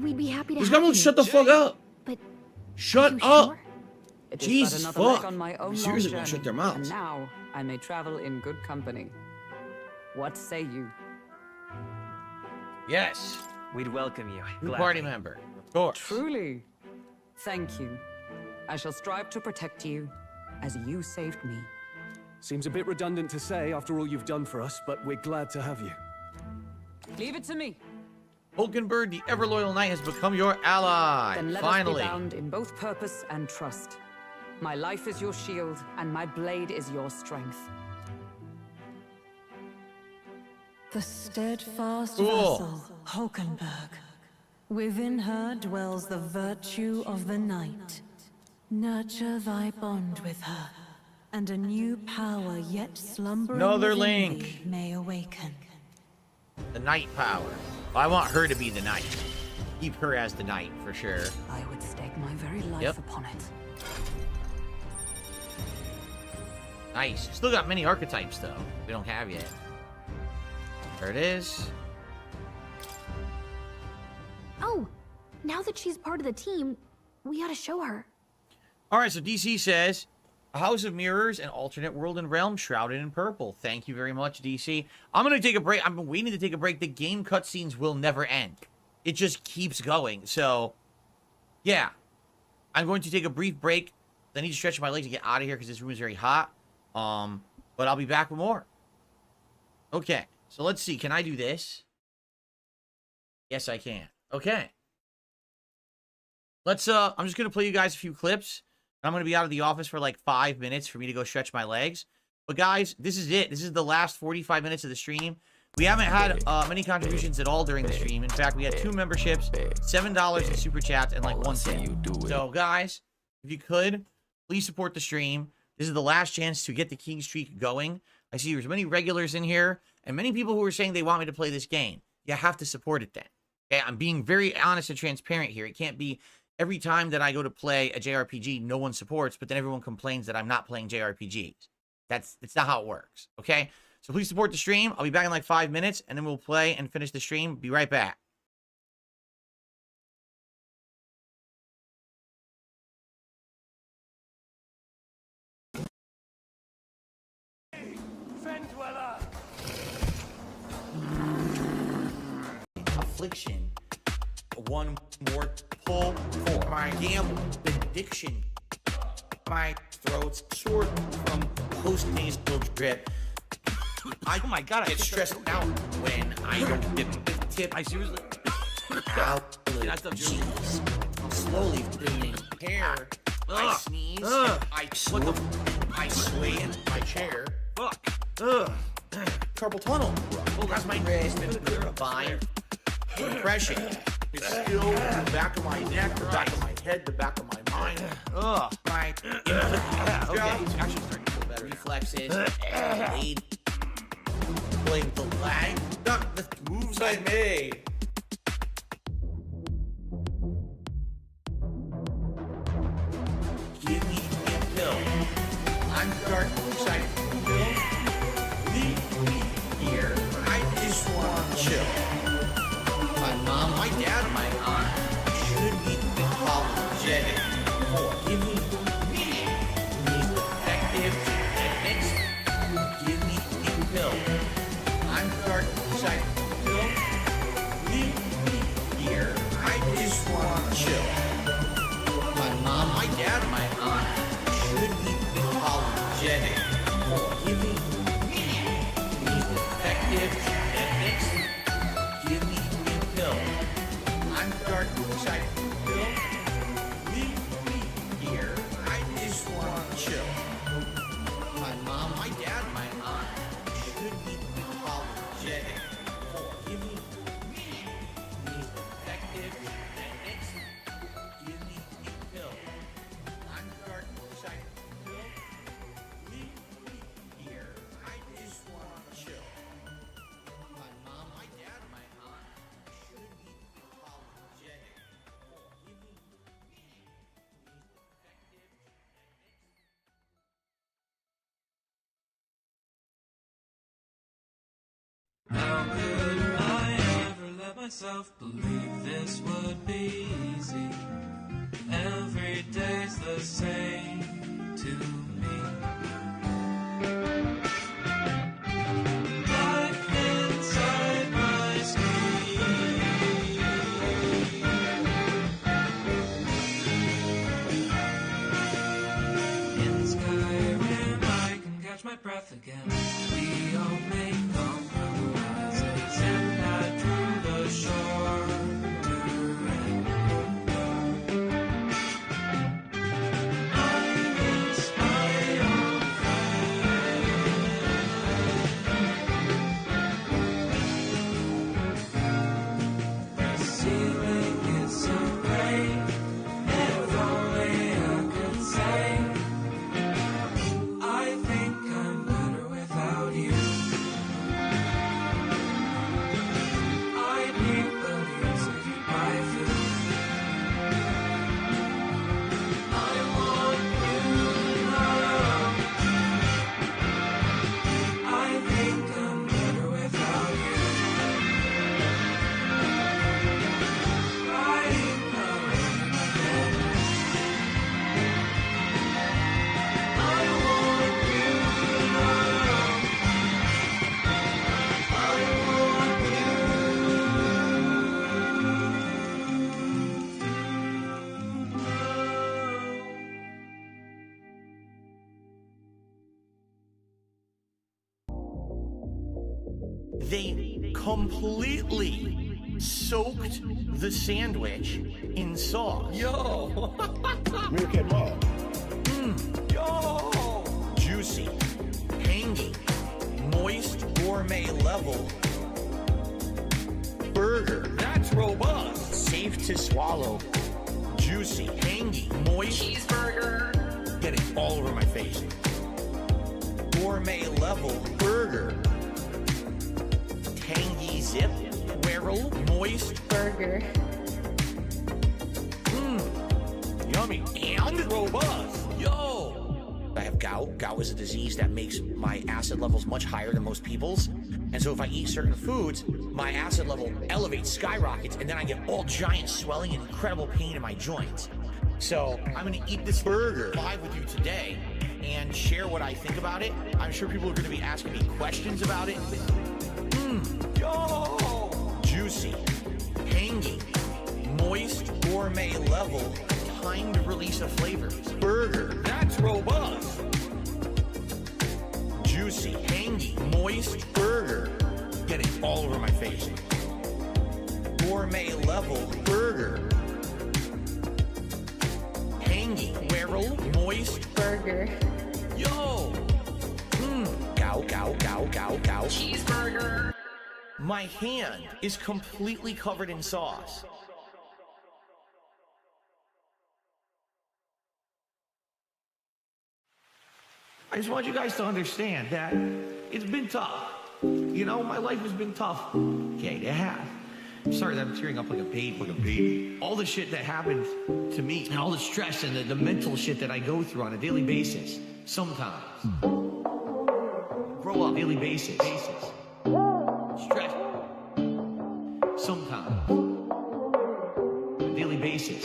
We'd be happy to This have guy won't you. shut the fuck up. But Shut you up. sure? It is Jesus but another leg fuck. on my own Seriously, long won't journey, shut their mouths. and now I may travel in good company. What say you? Yes. We'd welcome you. New Gladly. party member. Of course. Truly. Thank you. I shall strive to protect you as you saved me. Seems a bit redundant to say after all you've done for us, but we're glad to have you. Leave it to me. Hulkenberg, the ever-loyal knight, has become your ally. Then let Finally. us be bound in both purpose and trust. My life is your shield, and my blade is your strength. The steadfast Cool. vessel, Hulkenberg. Within her dwells the virtue of the knight. Nurture thy bond with her, and a new power yet slumbering Another within link. thee may awaken. The knight power. I want her to be the knight. Keep her as the knight, for sure. I would stake my very life Yep. upon it. Nice. Still got many archetypes, though. We don't have yet. There it is. Oh, now that she's part of the team, we ought to show her. All right, so DC says, a house of mirrors, an alternate world and realm shrouded in purple. Thank you very much, DC. I'm going to take a break. I've been waiting to take a break. The game cutscenes will never end. It just keeps going. So, yeah. I'm going to take a brief break. I need to stretch my legs and get out of here because this room is very hot. But I'll be back with more. Okay, so let's see. Can I do this? Yes, I can. Okay. Let's, I'm just going to play you guys a few clips. I'm going to be out of the office for like 5 minutes for me to go stretch my legs. But guys, this is it. This is the last 45 minutes of the stream. We haven't had many contributions at all during the stream. In fact, we had 2 memberships, $7 in super chats, and like 1 tip. So guys, if you could, please support the stream. This is the last chance to get the King streak going. I see there's many regulars in here, and many people who are saying they want me to play this game. You have to support it then. Okay, I'm being very honest and transparent here. It can't be every time that I go to play a JRPG, no one supports, but then everyone complains that I'm not playing JRPGs. That's not how it works, okay? So please support the stream. I'll be back in like 5 minutes, and then we'll play and finish the stream. Be right back. Affliction. One more pull for my gamble addiction. My throat's sore from post-nasal drip. Oh my god, I get stressed out when I don't get the tip. I seriously. Jeez. I'm slowly thinning hair. I sneeze. I sway in my chair. Fuck. Carpal tunnel. That's my wrist. Fine. Depression. It's still in the back of my neck, the back of my head, the back of my mind. My okay, it's actually starting to feel better. Reflexes. Blade. Blame the lag. Not the moves I made. Give me a pill. I'm dark excited. Leave me here. I just want to chill. My mom, my dad, my aunt should be apologetic for giving me these effective techniques. Give me a pill. I'm dark excited. Pill. Leave me here. I just want to chill. My mom, my dad, my aunt should be apologetic for giving me these effective techniques. Give me a pill. I'm dark excited. Pill. Leave me here. I just want to chill. My mom, my dad, my aunt should be apologetic for giving me these effective techniques. Give me a pill. I'm dark excited. Pill. Leave me here. I just want to chill. My mom, my dad, my aunt should be apologetic for giving me these effective How could I ever let myself believe this would be easy? Every day's the same to me. Life inside my screen. In Skyrim I can catch my breath again. We all make compromises and I drew the shorter end. I miss my old friend. The ceiling is so gray. If only I could say I think I'm better without you. I'd need buddies if you buy food. I want you now. I think I'm better without you. Crying alone in my bed. I want you now. I want They completely soaked the sandwich in sauce. Yo! Milk and raw. Yo! Juicy, tangy, moist, gourmet level burger. That's robust. Safe to swallow. Juicy, tangy, moist. Cheeseburger. Get it all over my face. Gourmet level burger. Tangy zip. Whirl. Moist burger. Yummy. And robust. Yo! I have gout. Gout is a disease that makes my acid levels much higher than most people's. And so if I eat certain foods, my acid level elevates, skyrockets, and then I get all giant swelling and incredible pain in my joints. So I'm gonna eat this burger live with you today and share what I think about it. I'm sure people are gonna be asking me questions about it. Yo! Juicy, tangy, moist, gourmet level, timed release of flavors. Burger. That's robust. Juicy, tangy, moist burger. Get it all over my face. Gourmet level burger. Tangy, whirl, moist burger. Yo! Gow, gow, gow, gow, gow. Cheeseburger. My hand is completely covered in sauce. I just want you guys to understand that it's been tough. You know, my life has been tough. Okay, it has. I'm sorry that I'm tearing up like a baby. All the shit that happened to me and all the stress and the mental shit that I go through on a daily basis. Sometimes. Grow up daily basis. Stress. Sometimes. On a daily basis.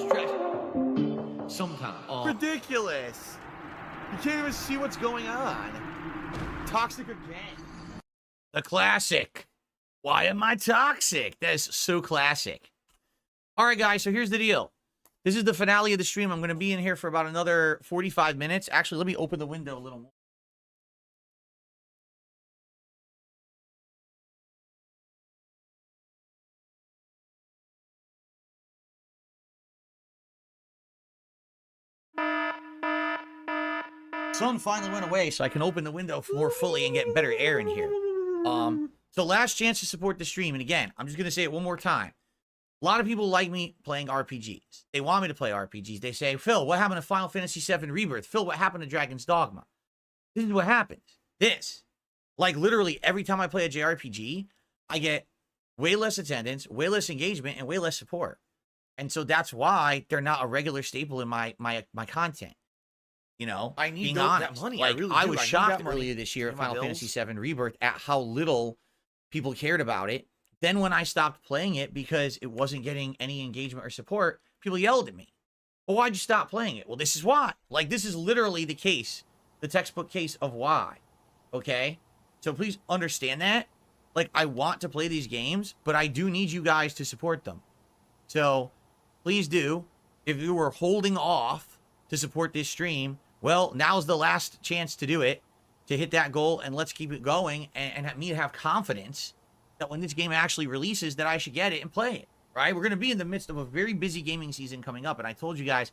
Stress. Sometimes. Ridiculous. You can't even see what's going on. Toxic again. The classic. Why am I toxic? That is so classic. All right, guys, so here's the deal. This is the finale of the stream. I'm going to be in here for about another 45 minutes. Actually, let me open the window a little more. Sun finally went away, so I can open the window more fully and get better air in here. So last chance to support the stream. And again, I'm just going to say it one more time. A lot of people like me playing RPGs. They want me to play RPGs. They say, Phil, what happened to Final Fantasy VII Rebirth? Phil, what happened to Dragon's Dogma? This is what happens. Like literally every time I play a JRPG, I get way less attendance, way less engagement, and way less support. And so that's why they're not a regular staple in my content. You know, I need that money. Like, I was shocked earlier this year at Final Fantasy VII Rebirth at how little people cared about it. Then when I stopped playing it because it wasn't getting any engagement or support, people yelled at me. Well, why'd you stop playing it? Well, this is why. Like, this is literally the case, the textbook case of why. Okay? So please understand that. Like, I want to play these games, but I do need you guys to support them. So please do. If you were holding off to support this stream, well, now's the last chance to do it, to hit that goal, and let's keep it going, and me to have confidence that when this game actually releases that I should get it and play it, right? We're going to be in the midst of a very busy gaming season coming up, and I told you guys,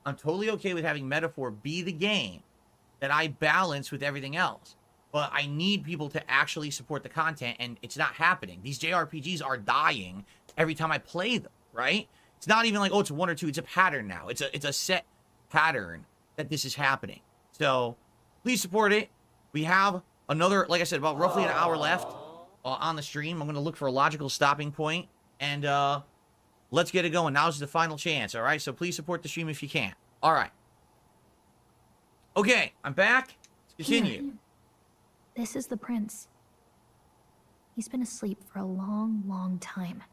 I'm totally okay with having Metaphor be the game that I balance with everything else. But I need people to actually support the content, and it's not happening. These JRPGs are dying every time I play them, right? It's not even like, oh, it's one or two. It's a pattern now. It's a set pattern that this is happening. So please support it. We have another, like I said, about roughly an hour left on the stream. I'm going to look for a logical stopping point, and let's get it going. Now's the final chance, all right? So please support the stream if you can. All right. Okay, I'm back. Let's continue. Here. This is the prince. He's been asleep for a long, long time.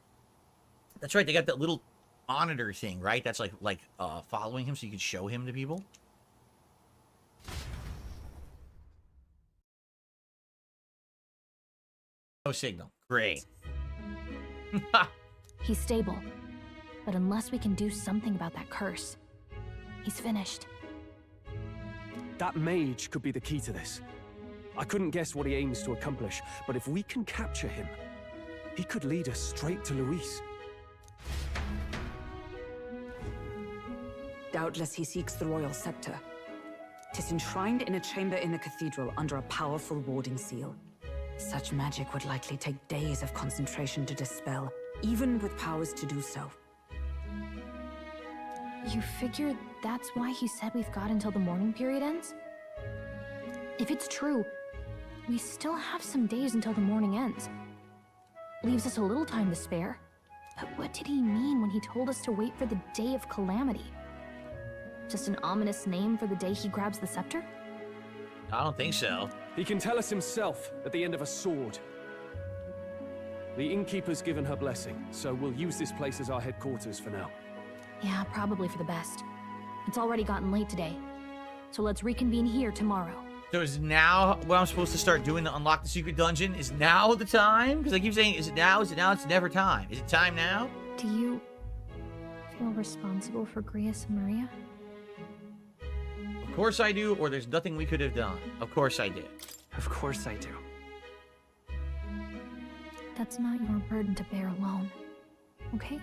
That's right. They got that little monitor thing, right? That's like following him so you can show him to people. No signal. Great. He's stable. But unless we can do something about that curse, he's finished. That mage could be the key to this. I couldn't guess what he aims to accomplish, but if we can capture him, He could lead us straight to Luis. Doubtless he seeks the royal scepter. 'Tis enshrined in a chamber in the cathedral under a powerful warding seal. Such magic would likely take days of concentration to dispel, even with powers to do so. You figure that's why he said we've got until the mourning period ends? If it's true, we still have some days until the mourning ends. Leaves us a little time to spare. But what did he mean when he told us to wait for the Day of Calamity? Just an ominous name for the day he grabs the scepter? I don't think so. He can tell us himself at the end of a sword. The innkeeper's given her blessing, so we'll use this place as our headquarters for now. Yeah, probably for the best. It's already gotten late today, so let's reconvene here tomorrow. So is now what I'm supposed to start doing to unlock the secret dungeon? Is now the time? Because I keep saying, is it now? Is it now? It's never time. Is it time now? Do you feel responsible for Grius and Maria? Of course I do, or there's nothing we could have done. Of course I do. Of course I do. That's not your burden to bear alone, okay?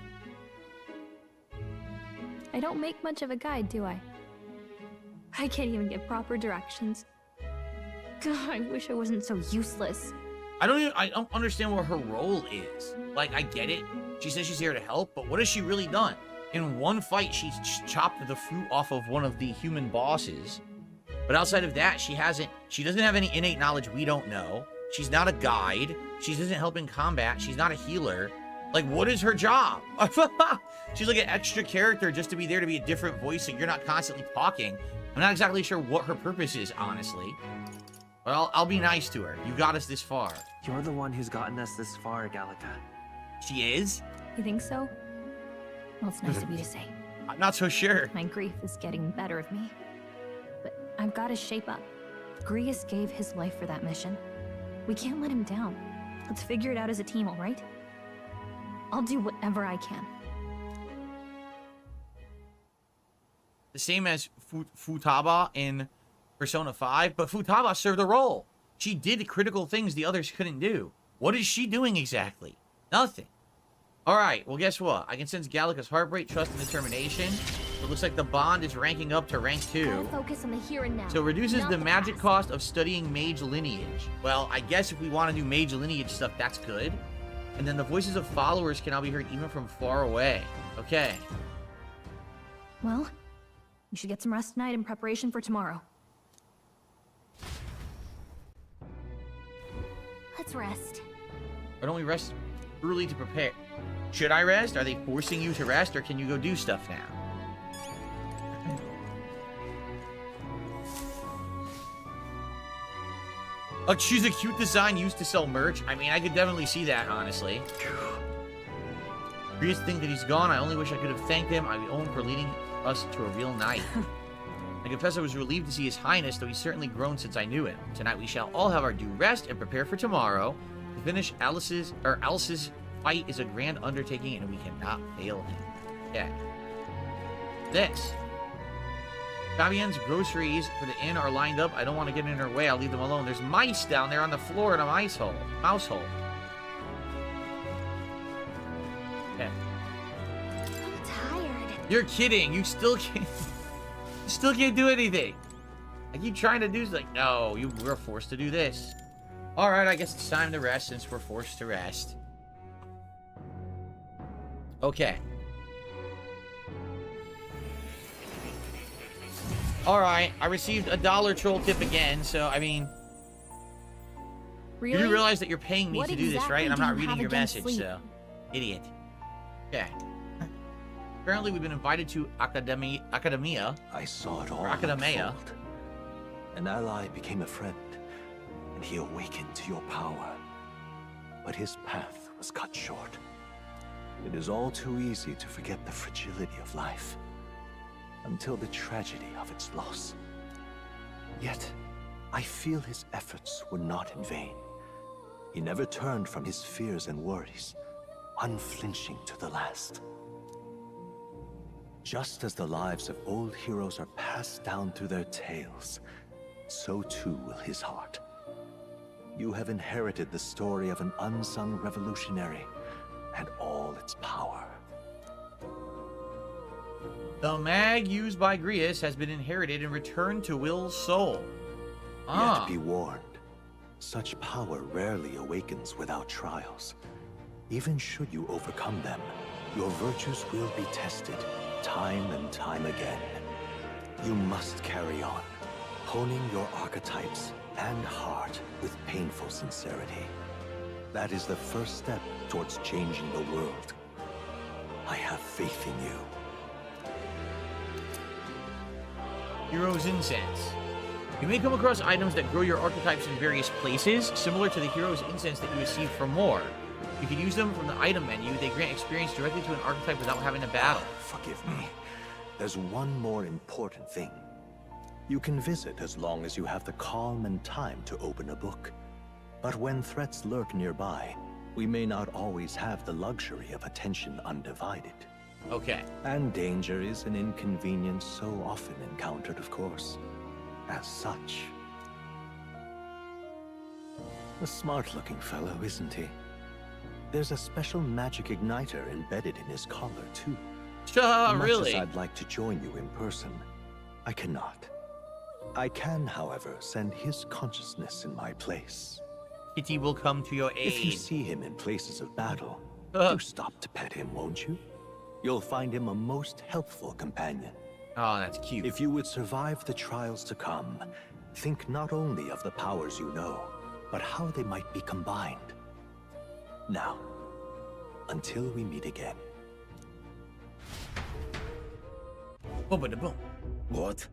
I don't make much of a guide, do I? I can't even give proper directions. God, I wish I wasn't so useless. I don't understand what her role is. Like, I get it. She says she's here to help, but what has she really done? In one fight, she's chopped the fruit off of one of the human bosses. But outside of that, she doesn't have any innate knowledge we don't know. She's not a guide. She doesn't help in combat. She's not a healer. Like, what is her job? She's like an extra character just to be there to be a different voice so you're not constantly talking. I'm not exactly sure what her purpose is, honestly. Well, I'll be nice to her. You got us this far. You're the one who's gotten us this far, Gallica. She is? You think so? Well, it's nice of you to say. I'm not so sure. My grief is getting the better of me. But I've got to shape up. Grius gave his life for that mission. We can't let him down. Let's figure it out as a team, all right? I'll do whatever I can. The same as Futaba in Persona 5, but Futaba served a role. She did critical things the others couldn't do. What is she doing exactly? Nothing. Alright, well guess what? I can sense Gallica's heart rate, trust, and determination. It looks like the bond is ranking up to rank 2. Gotta focus on the here and now. So it reduces not the magic cost of studying mage lineage. Well, I guess if we want to do mage lineage stuff, that's good. And then the voices of followers can now be heard even from far away. Okay. Well, you should get some rest tonight in preparation for tomorrow. Let's rest. Why don't we rest early to prepare? Should I rest? Are they forcing you to rest, or can you go do stuff now? Oh, choose a cute design used to sell merch. I mean, I could definitely see that, honestly. Curious to think that he's gone. I only wish I could have thanked him. I owe him for leading us to a real night. I confess I was relieved to see his highness, though he's certainly grown since I knew him. Tonight we shall all have our due rest and prepare for tomorrow. To finish Alice's fight is a grand undertaking, and we cannot fail him. Yeah. This. Fabienne's groceries for the inn are lined up. I don't want to get in her way. I'll leave them alone. There's mice down there on the floor in a mouse hole. Okay. I'm tired. You're kidding. You still can't. You still can't do anything. I keep trying to do like, no, we're forced to do this. All right, I guess it's time to rest since we're forced to rest. Okay. Alright, I received a $1 troll tip again, so, I mean... Really? You do realize that you're paying me to do this, right? And I'm not do you reading have your against message, sleep? so... Idiot. Okay. Apparently, we've been invited to Academia. I saw it all Academia. unfold. An ally became a friend, and he awakened to your power. But his path was cut short. It is all too easy to forget the fragility of life, until the tragedy of its loss. Yet, I feel his efforts were not in vain. He never turned from his fears and worries, unflinching to the last. Just as the lives of old heroes are passed down through their tales, so too will his heart. You have inherited the story of an unsung revolutionary and all its power. The mag used by Grius has been inherited and returned to Will's soul. Yet be warned, such power rarely awakens without trials. Even should you overcome them, your virtues will be tested time and time again. You must carry on, honing your archetypes and heart with painful sincerity. That is the first step towards changing the world. I have faith in you. Hero's Incense. You may come across items that grow your archetypes in various places, similar to the Hero's Incense that you receive from more. You can use them from the item menu. They grant experience directly to an archetype without having to battle. Forgive me. There's one more important thing. You can visit as long as you have the calm and time to open a book. But when threats lurk nearby, we may not always have the luxury of attention undivided. Okay. And danger is an inconvenience so often encountered, of course. As such. A smart-looking fellow, isn't he? There's a special magic igniter embedded in his collar, too. Really? Much as I'd like to join you in person, I cannot. I can, however, send his consciousness in my place. Kitty will come to your aid. If you see him in places of battle, do stop to pet him, won't you? You'll find him a most helpful companion. Oh, that's cute. If you would survive the trials to come, think not only of the powers you know, but how they might be combined. Now, until we meet again. Boom. What?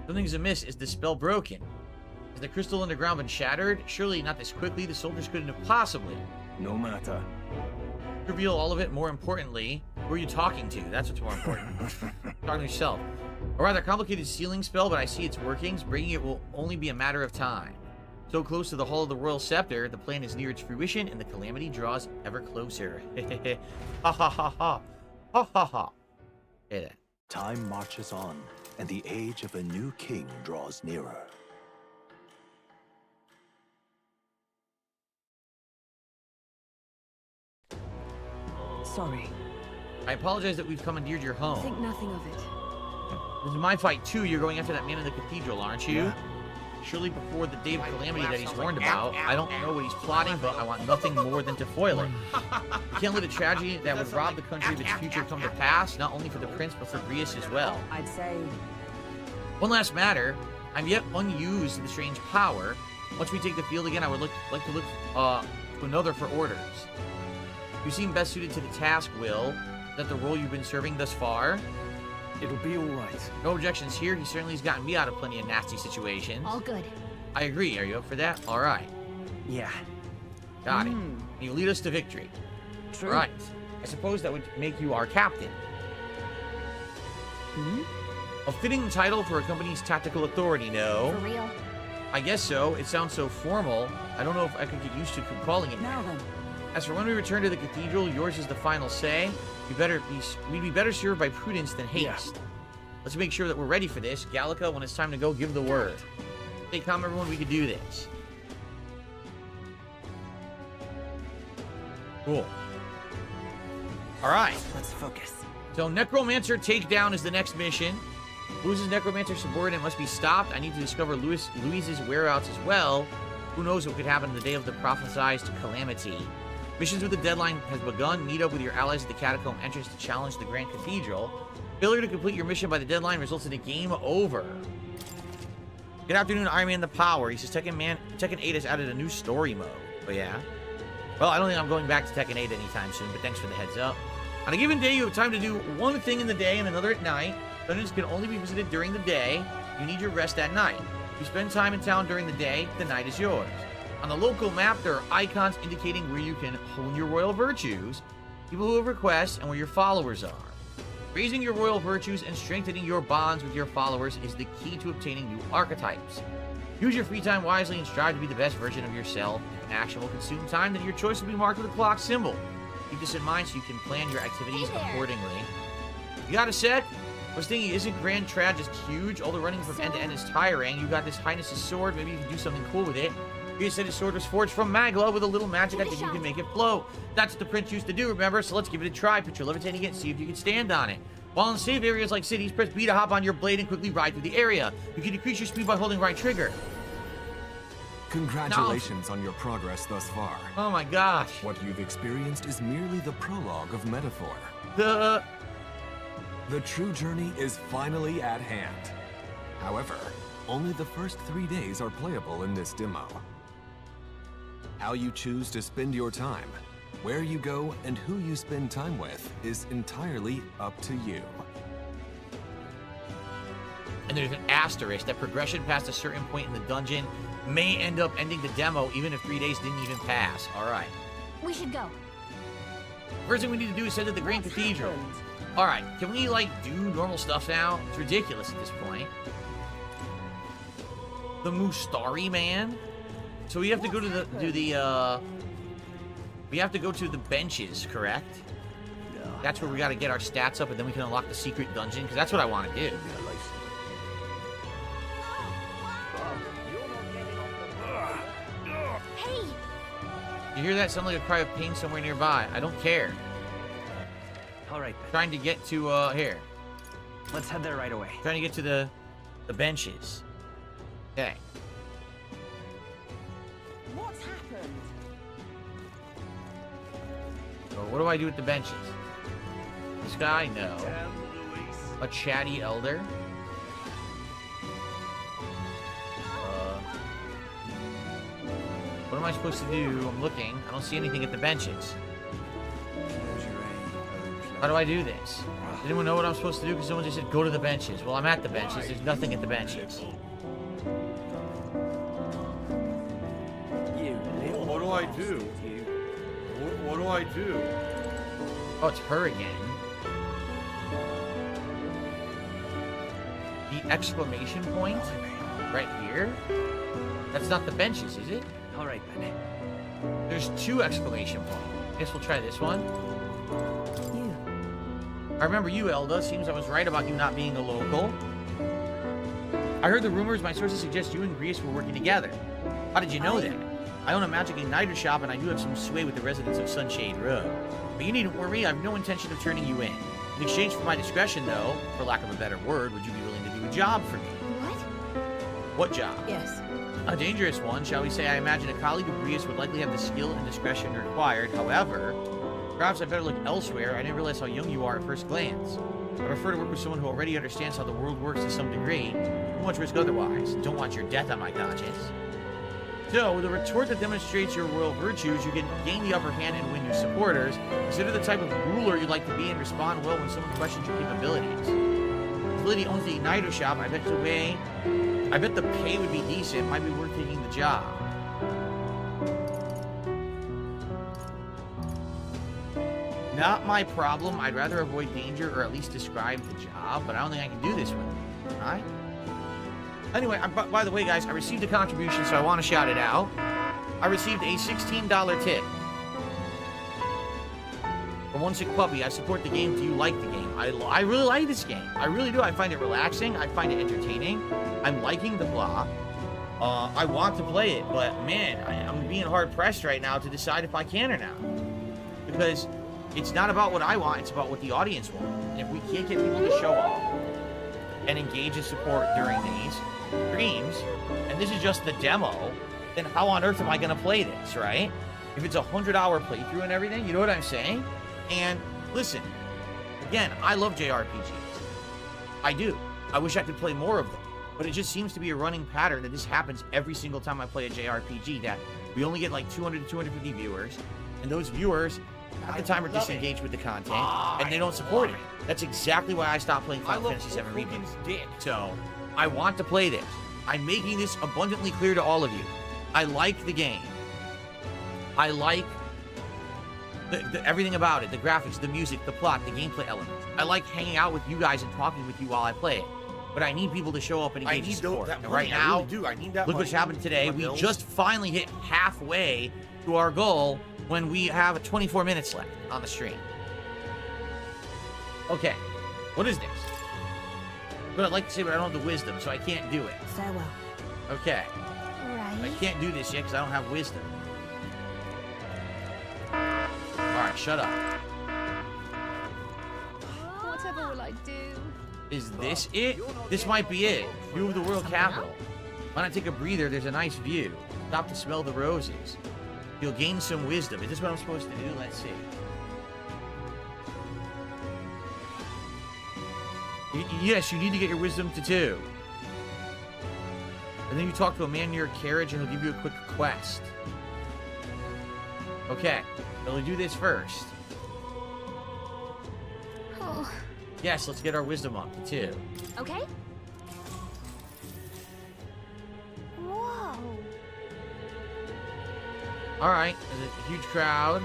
Something's amiss. Is the spell broken? Has the crystal underground been shattered? Surely not this quickly. The soldiers couldn't have possibly. No matter. Reveal all of it. More importantly, who are you talking to? That's what's more important. Talking to yourself. A rather complicated sealing spell, but I see its workings. Breaking it will only be a matter of time. So close to the Hall of the Royal Scepter, the plan is near its fruition, and the calamity draws ever closer. Ha ha ha ha. Ha ha ha. Hey there. Time marches on, and the age of a new king draws nearer. Sorry. I apologize that we've commandeered your home. Think nothing of it. This is my fight, too. You're going after that man in the cathedral, aren't you? Yeah. Surely before the day of calamity that he's warned about. I don't know what he's plotting, but I want nothing more than to foil it. We can't let a tragedy that would rob the country of its future come to pass, not only for the prince, but for Grius as well. I'd say... One last matter. I'm yet unused to the strange power. Once we take the field again, I would like to look to another for orders. You seem best suited to the task, Will. Is that the role you've been serving thus far? It'll be all right. No objections here. He certainly has gotten me out of plenty of nasty situations. All good. I agree. Are you up for that? All right. Yeah. Got it. You lead us to victory. True. Right. I suppose that would make you our captain. A fitting title for a company's tactical authority, no? For real. I guess so. It sounds so formal. I don't know if I could get used to calling it Now that. then. As for when we return to the cathedral, yours is the final say. We'd be better served by prudence than haste. Yeah. Let's make sure that we're ready for this. Gallica, when it's time to go, give the word. Stay calm, everyone. We can do this. Cool. All right. Let's focus. So, Necromancer Takedown is the next mission. Louis's Necromancer subordinate must be stopped. I need to discover Louis's whereabouts as well. Who knows what could happen the day of the prophesized calamity. Missions with the deadline has begun. Meet up with your allies at the catacomb entrance to challenge the Grand Cathedral. Failure to complete your mission by the deadline results in a game over. Good afternoon, Iron Man the Power. He says Tekken 8 has added a new story mode. Oh, yeah? Well, I don't think I'm going back to Tekken 8 anytime soon, but thanks for the heads up. On a given day, you have time to do one thing in the day and another at night. Dungeons can only be visited during the day. You need your rest at night. If you spend time in town during the day, the night is yours. On the local map, there are icons indicating where you can hone your royal virtues, people who have requests, and where your followers are. Raising your royal virtues and strengthening your bonds with your followers is the key to obtaining new archetypes. Use your free time wisely and strive to be the best version of yourself. If an action will consume time, then your choice will be marked with a clock symbol. Keep this in mind so you can plan your activities accordingly. You got a sec? I was thinking, isn't Grand Trad just huge? All the running from end to end is tiring. You got this Highness's sword. Maybe you can do something cool with it. You said his sword was forged from Magla with a little magic. I think you can make it flow. That's what the prince used to do, remember? So let's give it a try. Put your levitating it and see if you can stand on it. While in safe areas like cities, press B to hop on your blade and quickly ride through the area. You can decrease your speed by holding right trigger. Congratulations on your progress thus far. Oh my gosh. What you've experienced is merely the prologue of Metaphor. The true journey is finally at hand. However, only the first 3 days are playable in this demo. How you choose to spend your time, where you go, and who you spend time with is entirely up to you. And there's an asterisk that progression past a certain point in the dungeon may end up ending the demo even if 3 days didn't even pass. Alright. We should go. First thing we need to do is head to the Grand Cathedral. Alright, can we, like, do normal stuff now? It's ridiculous at this point. The Mustari man? So we have to go to we have to go to the benches, correct? That's where we gotta get our stats up and then we can unlock the secret dungeon, because that's what I want to do. Hey! You hear that? Sound like a cry of pain somewhere nearby. I don't care. Alright. Trying to get to, here. Let's head there right away. Trying to get to the benches. Okay. What's happened? So what do I do with the benches? This guy? No. A chatty elder? What am I supposed to do? I'm looking. I don't see anything at the benches. How do I do this? Does anyone know what I'm supposed to do? Because someone just said go to the benches. Well, I'm at the benches. There's nothing at the benches. What do I do? What do I do? Oh, it's her again. The exclamation point? Right here? That's not the benches, is it? Alright, then. There's 2 exclamation points. I guess we'll try this one. I remember you, Elda. Seems I was right about you not being a local. I heard the rumors. My sources suggest you and Grius were working together. How did you know that? I own a magic igniter shop and I do have some sway with the residents of Sunshade Road. But you needn't worry, I have no intention of turning you in. In exchange for my discretion, though, for lack of a better word, would you be willing to do a job for me? What job? Yes. A dangerous one, shall we say. I imagine a colleague of Grius would likely have the skill and discretion required. However, perhaps I better look elsewhere. I didn't realize how young you are at first glance. I prefer to work with someone who already understands how the world works to some degree. Too much risk otherwise. Don't want your death on my conscience. So, with a retort that demonstrates your royal virtues, you can gain the upper hand and win new supporters. Consider the type of ruler you'd like to be and respond well when someone questions your capabilities. If Lady owns the igniter shop, I bet the pay would be decent. Might be worth taking the job. Not my problem. I'd rather avoid danger or at least describe the job, but I don't think I can do this with it. Alright? Anyway, by the way, guys, I received a contribution, so I want to shout it out. I received a $16 tip. For One Sick Puppy, I support the game. Do you like the game? I really like this game. I really do. I find it relaxing. I find it entertaining. I'm liking the plot. I want to play it, but man, I'm being hard-pressed right now to decide if I can or not. Because it's not about what I want, it's about what the audience wants. And if we can't get people to show up and engage and support during these streams, and this is just the demo, then how on earth am I going to play this, right? If it's a 100-hour playthrough and everything, you know what I'm saying? And listen, again, I love JRPGs. I do. I wish I could play more of them. But it just seems to be a running pattern that this happens every single time I play a JRPG, that we only get like 200 to 250 viewers, and those viewers at the time are disengaged with the content, and they don't support it. That's exactly why I stopped playing Final Fantasy VII Remake. So, I want to play this. I'm making this abundantly clear to all of you. I like the game. I like everything about it, the graphics, the music, the plot, the gameplay elements. I like hanging out with you guys and talking with you while I play it. But I need people to show up and engage and support. And right now, I need that look what's happened today. We just finally hit halfway to our goal when we have 24 minutes left on the stream. Okay, what is this? what I'd like to say, but I don't have the wisdom, so I can't do it. Farewell. Okay. Right. I can't do this yet because I don't have wisdom. Alright, shut up. Whatever will I do? Is this it? This might be it. View of the world capital. Why not take a breather? There's a nice view. Stop to smell the roses. You'll gain some wisdom. Is this what I'm supposed to do? Let's see. Yes, you need to get your wisdom to 2. And then you talk to a man near a carriage and he'll give you a quick quest. Okay, so we'll do this first. Oh. Yes, let's get our wisdom up to 2. Okay. Whoa. Alright, there's a huge crowd.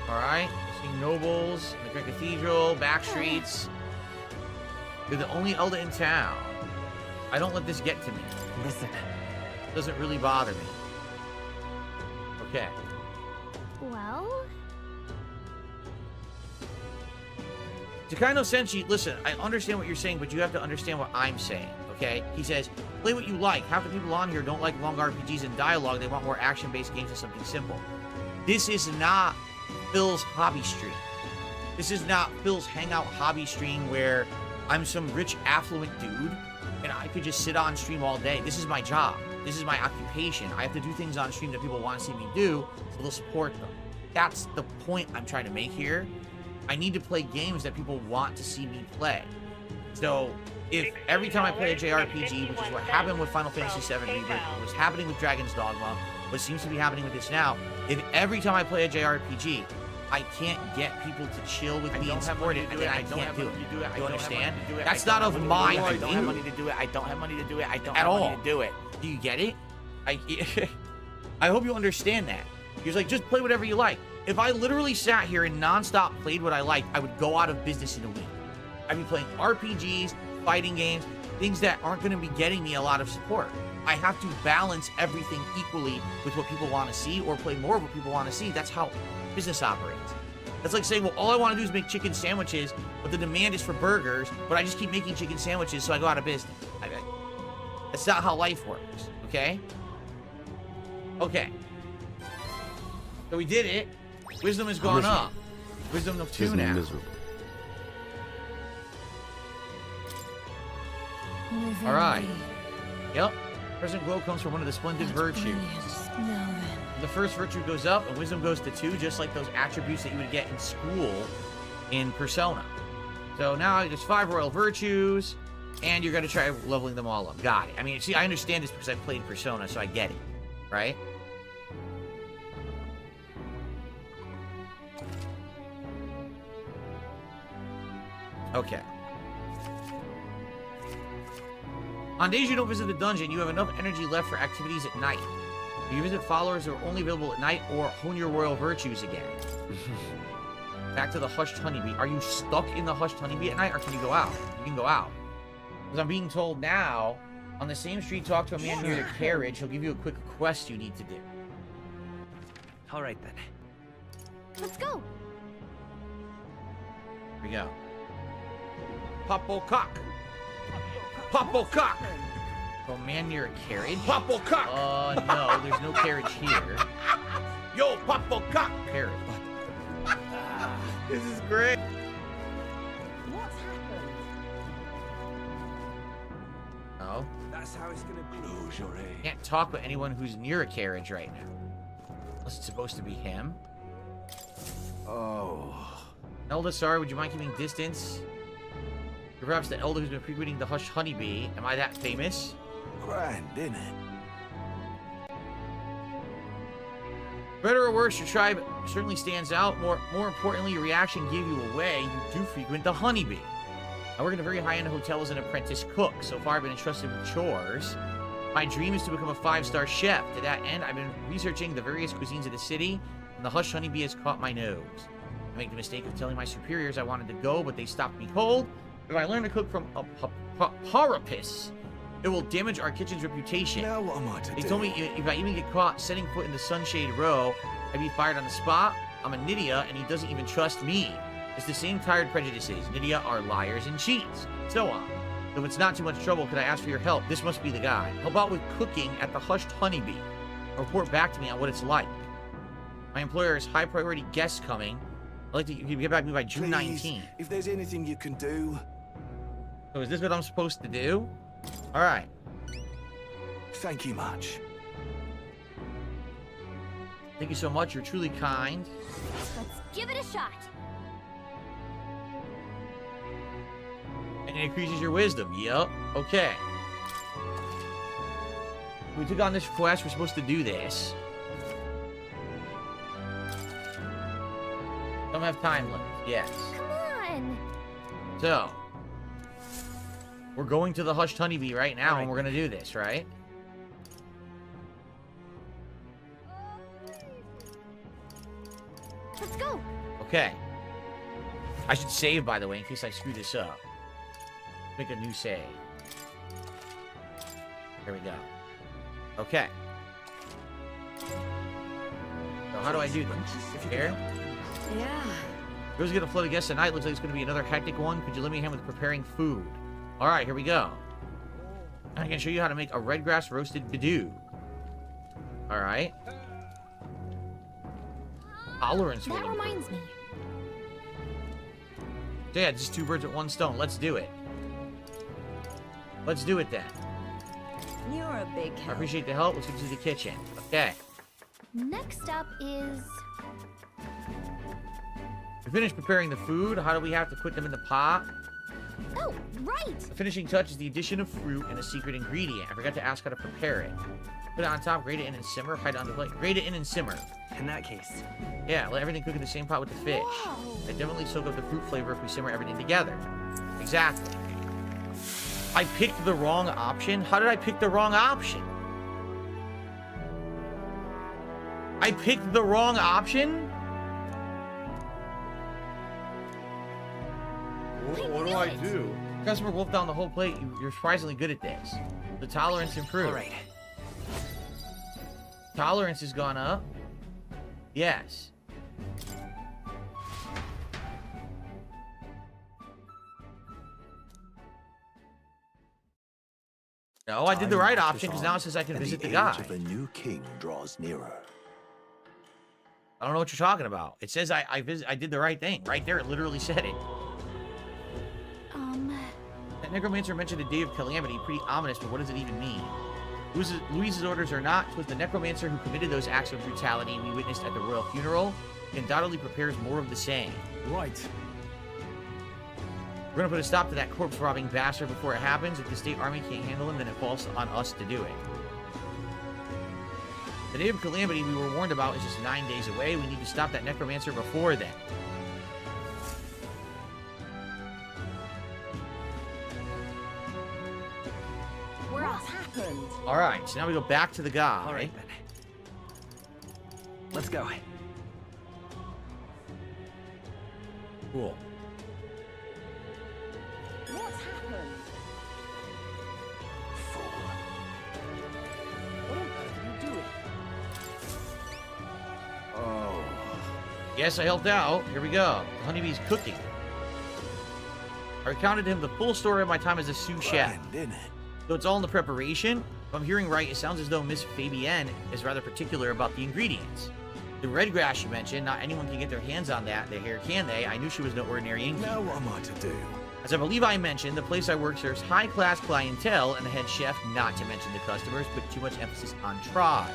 Alright, seeing nobles in the Great Cathedral, back streets. You're the only elder in town. I don't let this get to me. Listen. It doesn't really bother me. Okay. Well? Takano Senshi, listen, I understand what you're saying, but you have to understand what I'm saying, okay? He says, play what you like. Half the people on here don't like long RPGs and dialogue. They want more action-based games and something simple. This is not Phil's hobby stream. This is not Phil's hangout hobby stream where I'm some rich, affluent dude, and I could just sit on stream all day. This is my job. This is my occupation. I have to do things on stream that people want to see me do, so they'll support them. That's the point I'm trying to make here. I need to play games that people want to see me play. So, if every time I play a JRPG, which is what happened with Final Fantasy VII Rebirth, what was happening with Dragon's Dogma, what seems to be happening with this now, if every time I play a JRPG, I can't get people to chill with me and support it, then I can't do it. You understand? That's not of my doing. I don't have money to do it. I don't have money to do it. I don't At have money all. to do it. Do you get it? I hope you understand that. He's like, just play whatever you like. If I literally sat here and nonstop played what I liked, I would go out of business in a week. I'd be playing RPGs, fighting games, things that aren't going to be getting me a lot of support. I have to balance everything equally with what people want to see or play more of what people want to see. That's how business operates. That's like saying, well, all I want to do is make chicken sandwiches, but the demand is for burgers, but I just keep making chicken sandwiches, so I go out of business. That's not how life works, okay? Okay. So we did it. Wisdom has gone up. Wisdom of 2 now. All right. Yep. Present glow comes from one of the splendid virtues. The first virtue goes up, and wisdom goes to 2, just like those attributes that you would get in school in Persona. So now there's 5 royal virtues, and you're going to try leveling them all up. Got it. I mean, see, I understand this because I played Persona, so I get it. Right? Okay. On days you don't visit the dungeon, you have enough energy left for activities at night. If you visit followers who are only available at night, or hone your royal virtues again. Back to the Hushed Honeybee. Are you stuck in the Hushed Honeybee at night, or can you go out? You can go out. Because I'm being told now, on the same street, talk to a man near the carriage. He'll give you a quick quest you need to do. All right, then. Let's go. Here we go. Popo-cock. Popo-cock. Oh, man near a carriage? Popo-cock. No, there's no carriage here. Yo, Popo-cock. Carriage. This is great. What's happened? Oh. That's how it's gonna be. Close your eyes. Can't talk with anyone who's near a carriage right now. Unless it's supposed to be him. Oh. Eldasar, would you mind keeping distance? You're perhaps the elder who's been frequenting the Hushed Honeybee. Am I that famous? Grand, isn't it? Better or worse, your tribe certainly stands out. More importantly, your reaction gave you away. You do frequent the Honeybee. I work in a very high-end hotel as an apprentice cook. So far, I've been entrusted with chores. My dream is to become a 5-star chef. To that end, I've been researching the various cuisines of the city, and the Hushed Honeybee has caught my nose. I make the mistake of telling my superiors I wanted to go, but they stopped me cold. If I learn to cook from a parapis, it will damage our kitchen's reputation. Now what am I to do? They told me if I even get caught setting foot in the Sunshade Row, I'd be fired on the spot. I'm a Nydia, and he doesn't even trust me. It's the same tired prejudices. Nydia are liars and cheats. So on. If it's not too much trouble, could I ask for your help? This must be the guy. Help out with cooking at the Hushed Honeybee. Report back to me on what it's like. My employer has high priority guests coming. I'd like to get back to me by June 19th. If there's anything you can do. So is this what I'm supposed to do? All right. Thank you much. Thank you so much. You're truly kind. Let's give it a shot. And it increases your wisdom. Yup. Okay. We took on this quest. We're supposed to do this. Don't have time limit. Yes. Come on. So, we're going to the Hushed Honeybee right now, and we're going to do this, right? Let's go. Okay. I should save, by the way, in case I screw this up. Make a new save. There we go. Okay. So how do I do this? Here? Yeah. Rose gonna flood a guest tonight. Looks like it's gonna be another hectic one. Could you lend me a hand with preparing food? Alright, here we go. I can show you how to make a red grass roasted bidou. Alright. Tolerance. That reminds me. So yeah, just two birds with one stone. Let's do it. Let's do it then. You're a big help. I appreciate the help. Let's get to the kitchen. Okay. Next up is... We finished preparing the food. How do we have to put them in the pot? Oh, right. The finishing touch is the addition of fruit and a secret ingredient. I forgot to ask how to prepare it. Put it on top, grate it in and simmer. Hide it on the plate. Grate it in and simmer. In that case. Yeah, let everything cook in the same pot with the fish. They definitely soak up the fruit flavor if we simmer everything together. Exactly. I picked the wrong option? How did I pick the wrong option? I picked the wrong option? What do I do? Customer wolfed down the whole plate. You're surprisingly good at this. The tolerance improved. All right. Tolerance has gone up. Yes. No, I did the right option because now it says I can visit the guy. The new king draws nearer. I don't know what you're talking about. It says I did the right thing. Right there, it literally said it. That necromancer mentioned a day of calamity. Pretty ominous, but what does it even mean? Louise's orders or not, it was the necromancer who committed those acts of brutality we witnessed at the royal funeral. He undoubtedly prepares more of the same. Right. We're gonna put a stop to that corpse-robbing bastard before it happens. If the state army can't handle him, then it falls on us to do it. The day of calamity we were warned about is just 9 days away. We need to stop that necromancer before then. Where else happened? All right, so now we go back to the guy. All right, then. Let's go. Cool. What's happened? What on earth are you doing? Oh. Yes, I helped out. Here we go. The honeybee's cooking. I recounted to him the full story of my time as a sous chef. So it's all in the preparation. If I'm hearing right, it sounds as though Miss Fabienne is rather particular about the ingredients. The red grass you mentioned, not anyone can get their hands on that here, can they? I knew she was no ordinary innkeeper. Now what am I to do? As I believe I mentioned, the place I work serves high-class clientele, and the head chef, not to mention the customers, put too much emphasis on try.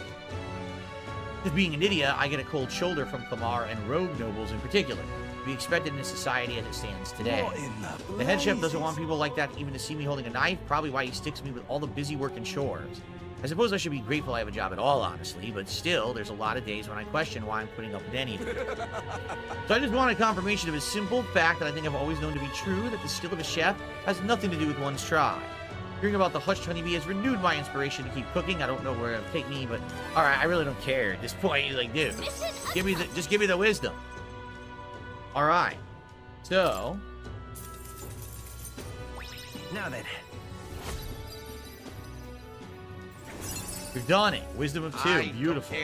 Just being an idiot, I get a cold shoulder from Kamar and rogue nobles in particular. To be expected in a society as it stands today. What in The head chef doesn't want people like that even to see me holding a knife, probably why he sticks me with all the busy work and chores. I suppose I should be grateful I have a job at all, honestly, but still, there's a lot of days when I question why I'm putting up with anything. So I just wanted confirmation of a simple fact that I think I've always known to be true, that the skill of a chef has nothing to do with one's try. Hearing about the Hushed Honeybee has renewed my inspiration to keep cooking. I don't know where it'll take me, but alright, I really don't care at this point. Like, dude, just give me the wisdom. Alright. So. Now then. We've done it. Wisdom of 2. Beautiful.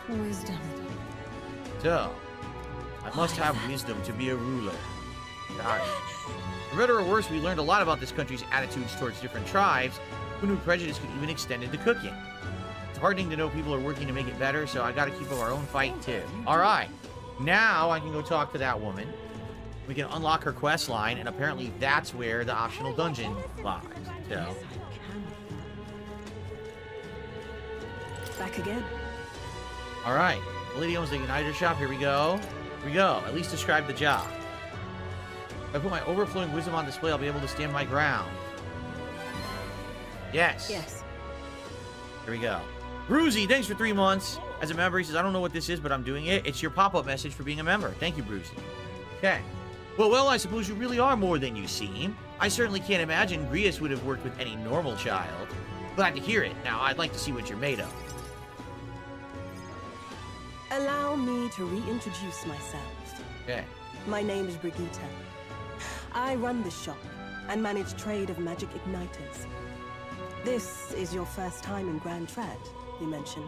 Wisdom. So. I must have wisdom to be a ruler. Alright. For better or worse, we learned a lot about this country's attitudes towards different tribes. Who knew prejudice could even extend into cooking? It's heartening to know people are working to make it better, so I gotta keep up our own fight too. Alright, now I can go talk to that woman. We can unlock her quest line, and apparently that's where the optional dungeon lies. So. Back again. Alright, the lady owns the Uniter shop. Here we go. Here we go. At least describe the job. If I put my overflowing wisdom on display, I'll be able to stand my ground. Yes. Yes. Here we go. Bruzy, thanks for 3 months. As a member, he says, I don't know what this is, but I'm doing it. It's your pop-up message for being a member. Thank you, Bruzy. Okay. Well, I suppose you really are more than you seem. I certainly can't imagine Grius would have worked with any normal child. Glad to hear it. Now, I'd like to see what you're made of. Allow me to reintroduce myself. Okay. My name is Brigitte. I run the shop and manage trade of magic igniters. This is your first time in Grand Trad, you mentioned.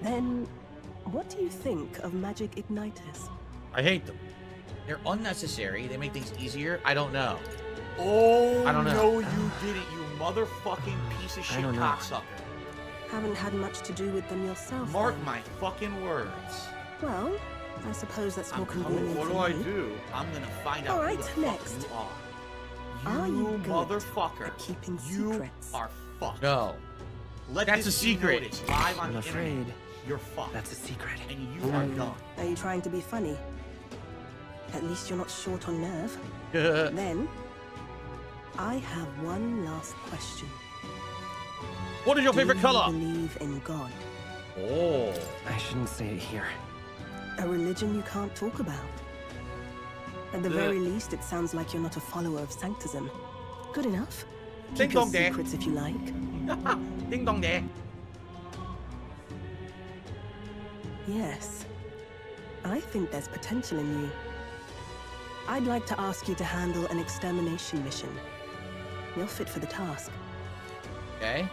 Then, what do you think of magic igniters? I hate them. They're unnecessary. They make things easier. I don't know. Oh, I don't know. no, you didn't, you motherfucking piece of shit cocksucker. Haven't had much to do with them yourself. Mark then. my fucking words. Well, I suppose that's more coming. convenient. What for do I me. do? I'm gonna find out All right, who the next. fuck you are. Are you good motherfucker. at keeping You secrets? are fucked. No. That's a secret. It's live on the internet. You're fucked. That's a secret. And you are done. Are you trying to be funny? At least you're not short on nerve. Then, Then, I have one last question. what is your favorite color? Do you believe in God? Oh. I shouldn't say it here. A religion you can't talk about? At the Uh. very least, it sounds like you're not a follower of sanctism. Good enough. Ding Keep your dong there. secrets if you like. Ding dong there. Yes. I think there's potential in you. I'd like to ask you to handle an extermination mission. You're fit for the task. Okay.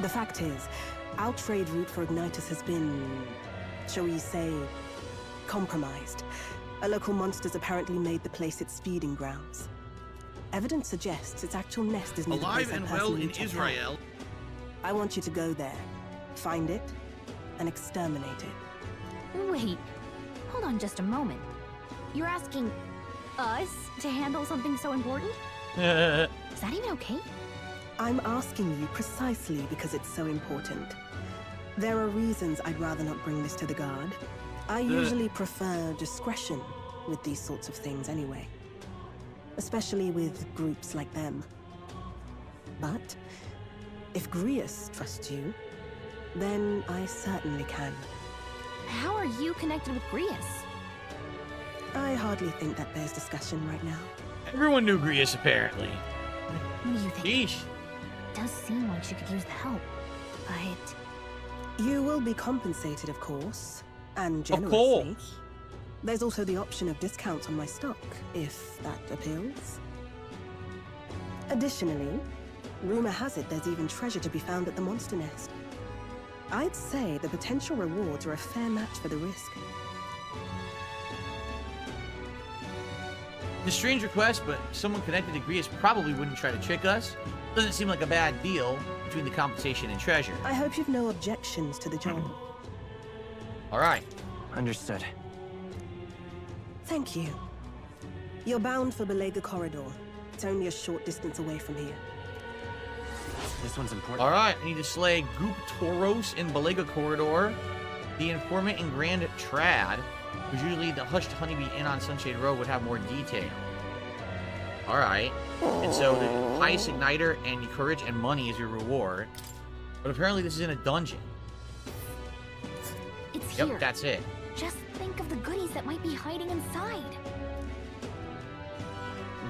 The fact is, our trade route for Ignitus has been, shall we say, compromised. A local monster's apparently made the place its feeding grounds. Evidence suggests its actual nest is near the place Alive I and well personally in checked out. Israel. I want you to go there, find it, and exterminate it. Wait, hold on just a moment. You're asking us to handle something so important? Is that even okay? I'm asking you precisely because it's so important. There are reasons I'd rather not bring this to the guard. I usually prefer discretion with these sorts of things anyway. Especially with groups like them. But if Grius trusts you, then I certainly can. How are you connected with Grius? I hardly think that bears discussion right now. Everyone knew Grius, apparently. What do you think? Sheesh. It does seem like she could use the help, but... You will be compensated, of course, and Of generously. course. There's also the option of discounts on my stock, if that appeals. Additionally, rumor has it there's even treasure to be found at the monster nest. I'd say the potential rewards are a fair match for the risk. It's a strange request, but someone connected to Grius probably wouldn't try to trick us. Doesn't seem like a bad deal between the compensation and treasure. I hope you've no objections to the job. All right. Understood. Thank you. You're bound for Belega Corridor. It's only a short distance away from here. This one's important. All right. I need to slay Goop Tauros in Belega Corridor, the informant in Grand Trad, who's usually the hushed honeybee inn on Sunshade Road, would have more detail. All right. And so the highest igniter and courage and money is your reward. But apparently this is in a dungeon. It's here. Yep, that's it. Just think of the goodies that might be hiding inside.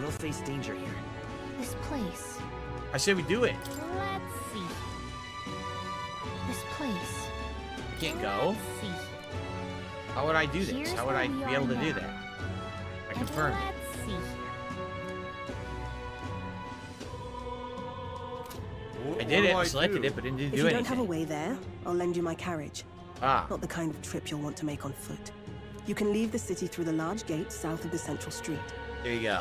We'll face danger here. This place. I say we do it. Let's see. This place. I can't go. Let's see. How would I do this? Here's How would I where we be able are to do now. that? I And confirm it. let's see here. I did it. I selected it, but it didn't If do you anything. don't have a way there, I'll lend you my carriage. Ah. Not the kind of trip you'll want to make on foot. You can leave the city through the large gate south of the central street. There you go.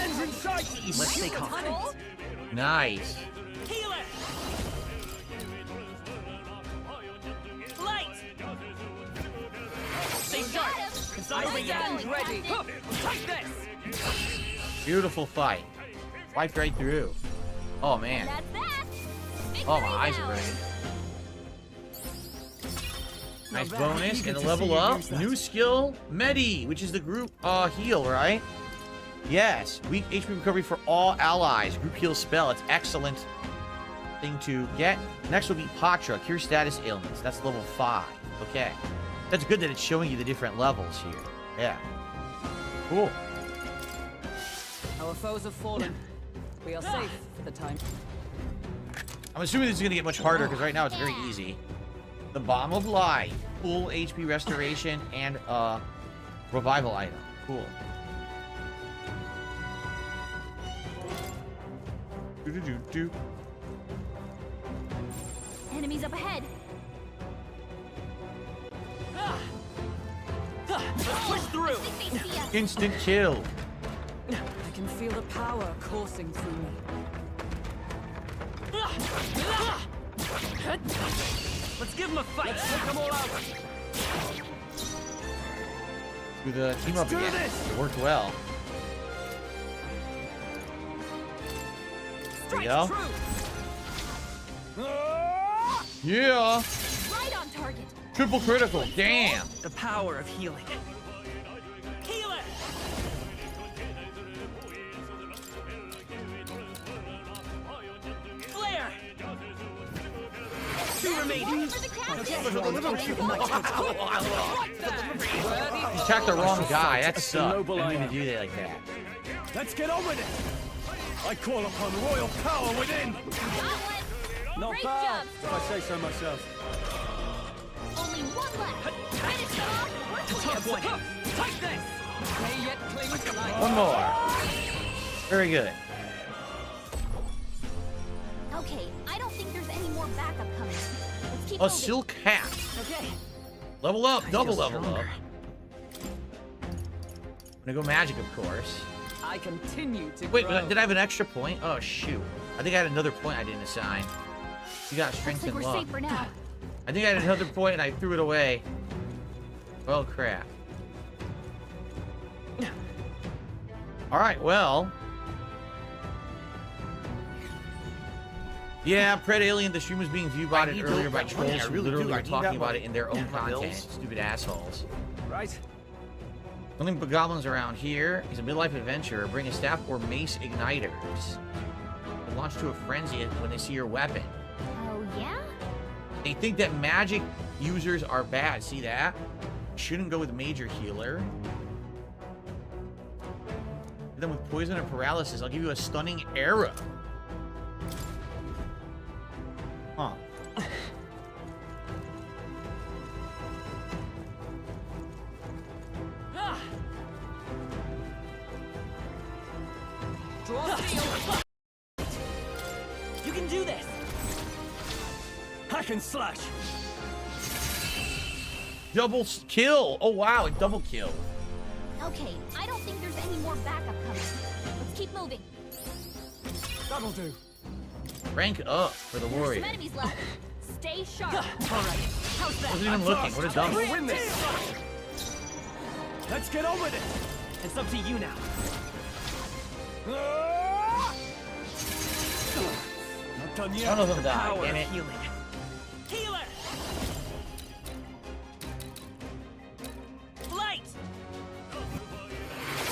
Let's stay calm. Nice. Healer! Light! Stay sharp! I stand ready! Take this! Beautiful fight. Wiped right through. Oh, man. Oh, my eyes are burning. Nice bonus and a level up. New skill, Medi, which is the group heal, right? Yes. Weak HP recovery for all allies. Group heal spell. It's excellent thing to get. Next will be Patra. Cure status ailments. That's level 5. Okay. That's good that it's showing you the different levels here. Yeah. Cool. Our foes have fallen. We are safe for the time. I'm assuming this is going to get much harder because right now it's very easy. The Bomb of Life. Full HP restoration and revival item. Cool. Do-do-do-do. Enemies up ahead. Let's push through! Instant kill. I can feel the power coursing through me. Let's give them a fight! Let's take them all out! Do the team up again. It worked well. There we go. Yeah. Right on target. Triple critical. Damn. The power of healing. Healer! Flare! 2 remaining. You attacked the wrong guy. That sucked. I didn't even do that like that. Let's get on with it. I call upon royal power within. Not Great bad, job, if I say so myself. Only one left. Finish it off. Tough one. Take this! They yet cling to life. One more. Very good. Okay, I don't think there's any more backup coming. Let's keep A moving. silk hat. Okay. Level up. Double feel level up. stronger. I'm gonna go magic, of course. I continue to Wait, grow. did I have an extra point? Oh, shoot. I think I had another point I didn't assign. You got strength Looks like and we're luck. safe for now. I think I had another point and I threw it away. Well, crap. Alright, well. Yeah, Pred Alien, the stream was being viewed by it earlier by trolls who literally were talking about it in their own content. Stupid assholes. Right. Something but goblins around here. He's a midlife adventurer. Bring a staff or mace igniters. They'll launch to a frenzy when they see your weapon. Oh, yeah? They think that magic users are bad. See that? Shouldn't go with major healer. Hit them with poison or paralysis. I'll give you a stunning arrow. Huh. Draw steel! You can do this! Hack and slash. Double kill. Oh, wow. A double kill. Okay, I don't think there's any more backup coming. Let's keep moving. That'll do. Rank up for the There's warrior. some enemies left. Stay sharp. All right. How's that? Wasn't even looking. What a dumb. We'll win this. Let's get on with it. It's up to you now. Not done yet. None of them died. Power Damn of it. healing. Healer! Light!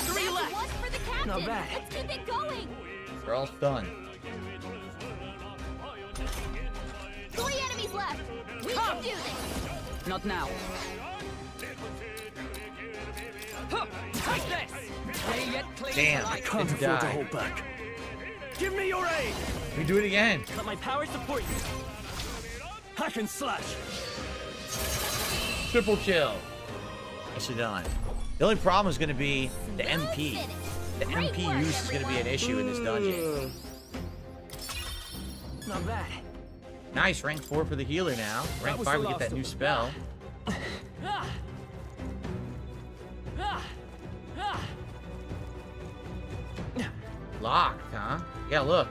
3 That's left! one for the captain. Not bad. Let's keep it going. They're all done. 3 enemies left. We can do this. Not now. Huh, take this! They yet cling Damn, to I life. can't Can't afford to hold back. Give me your aid. We do it again. Let my power support you. Hack and slash. Triple kill. Nicely done. The only problem is going to be the MP. The Great MP work, use is going to be an issue in this dungeon. Not bad. Nice, rank 4 for the healer now. Rank was 5 the we get last that of new them. spell. Ah! Ah! Ah! Locked, huh? Yeah, look.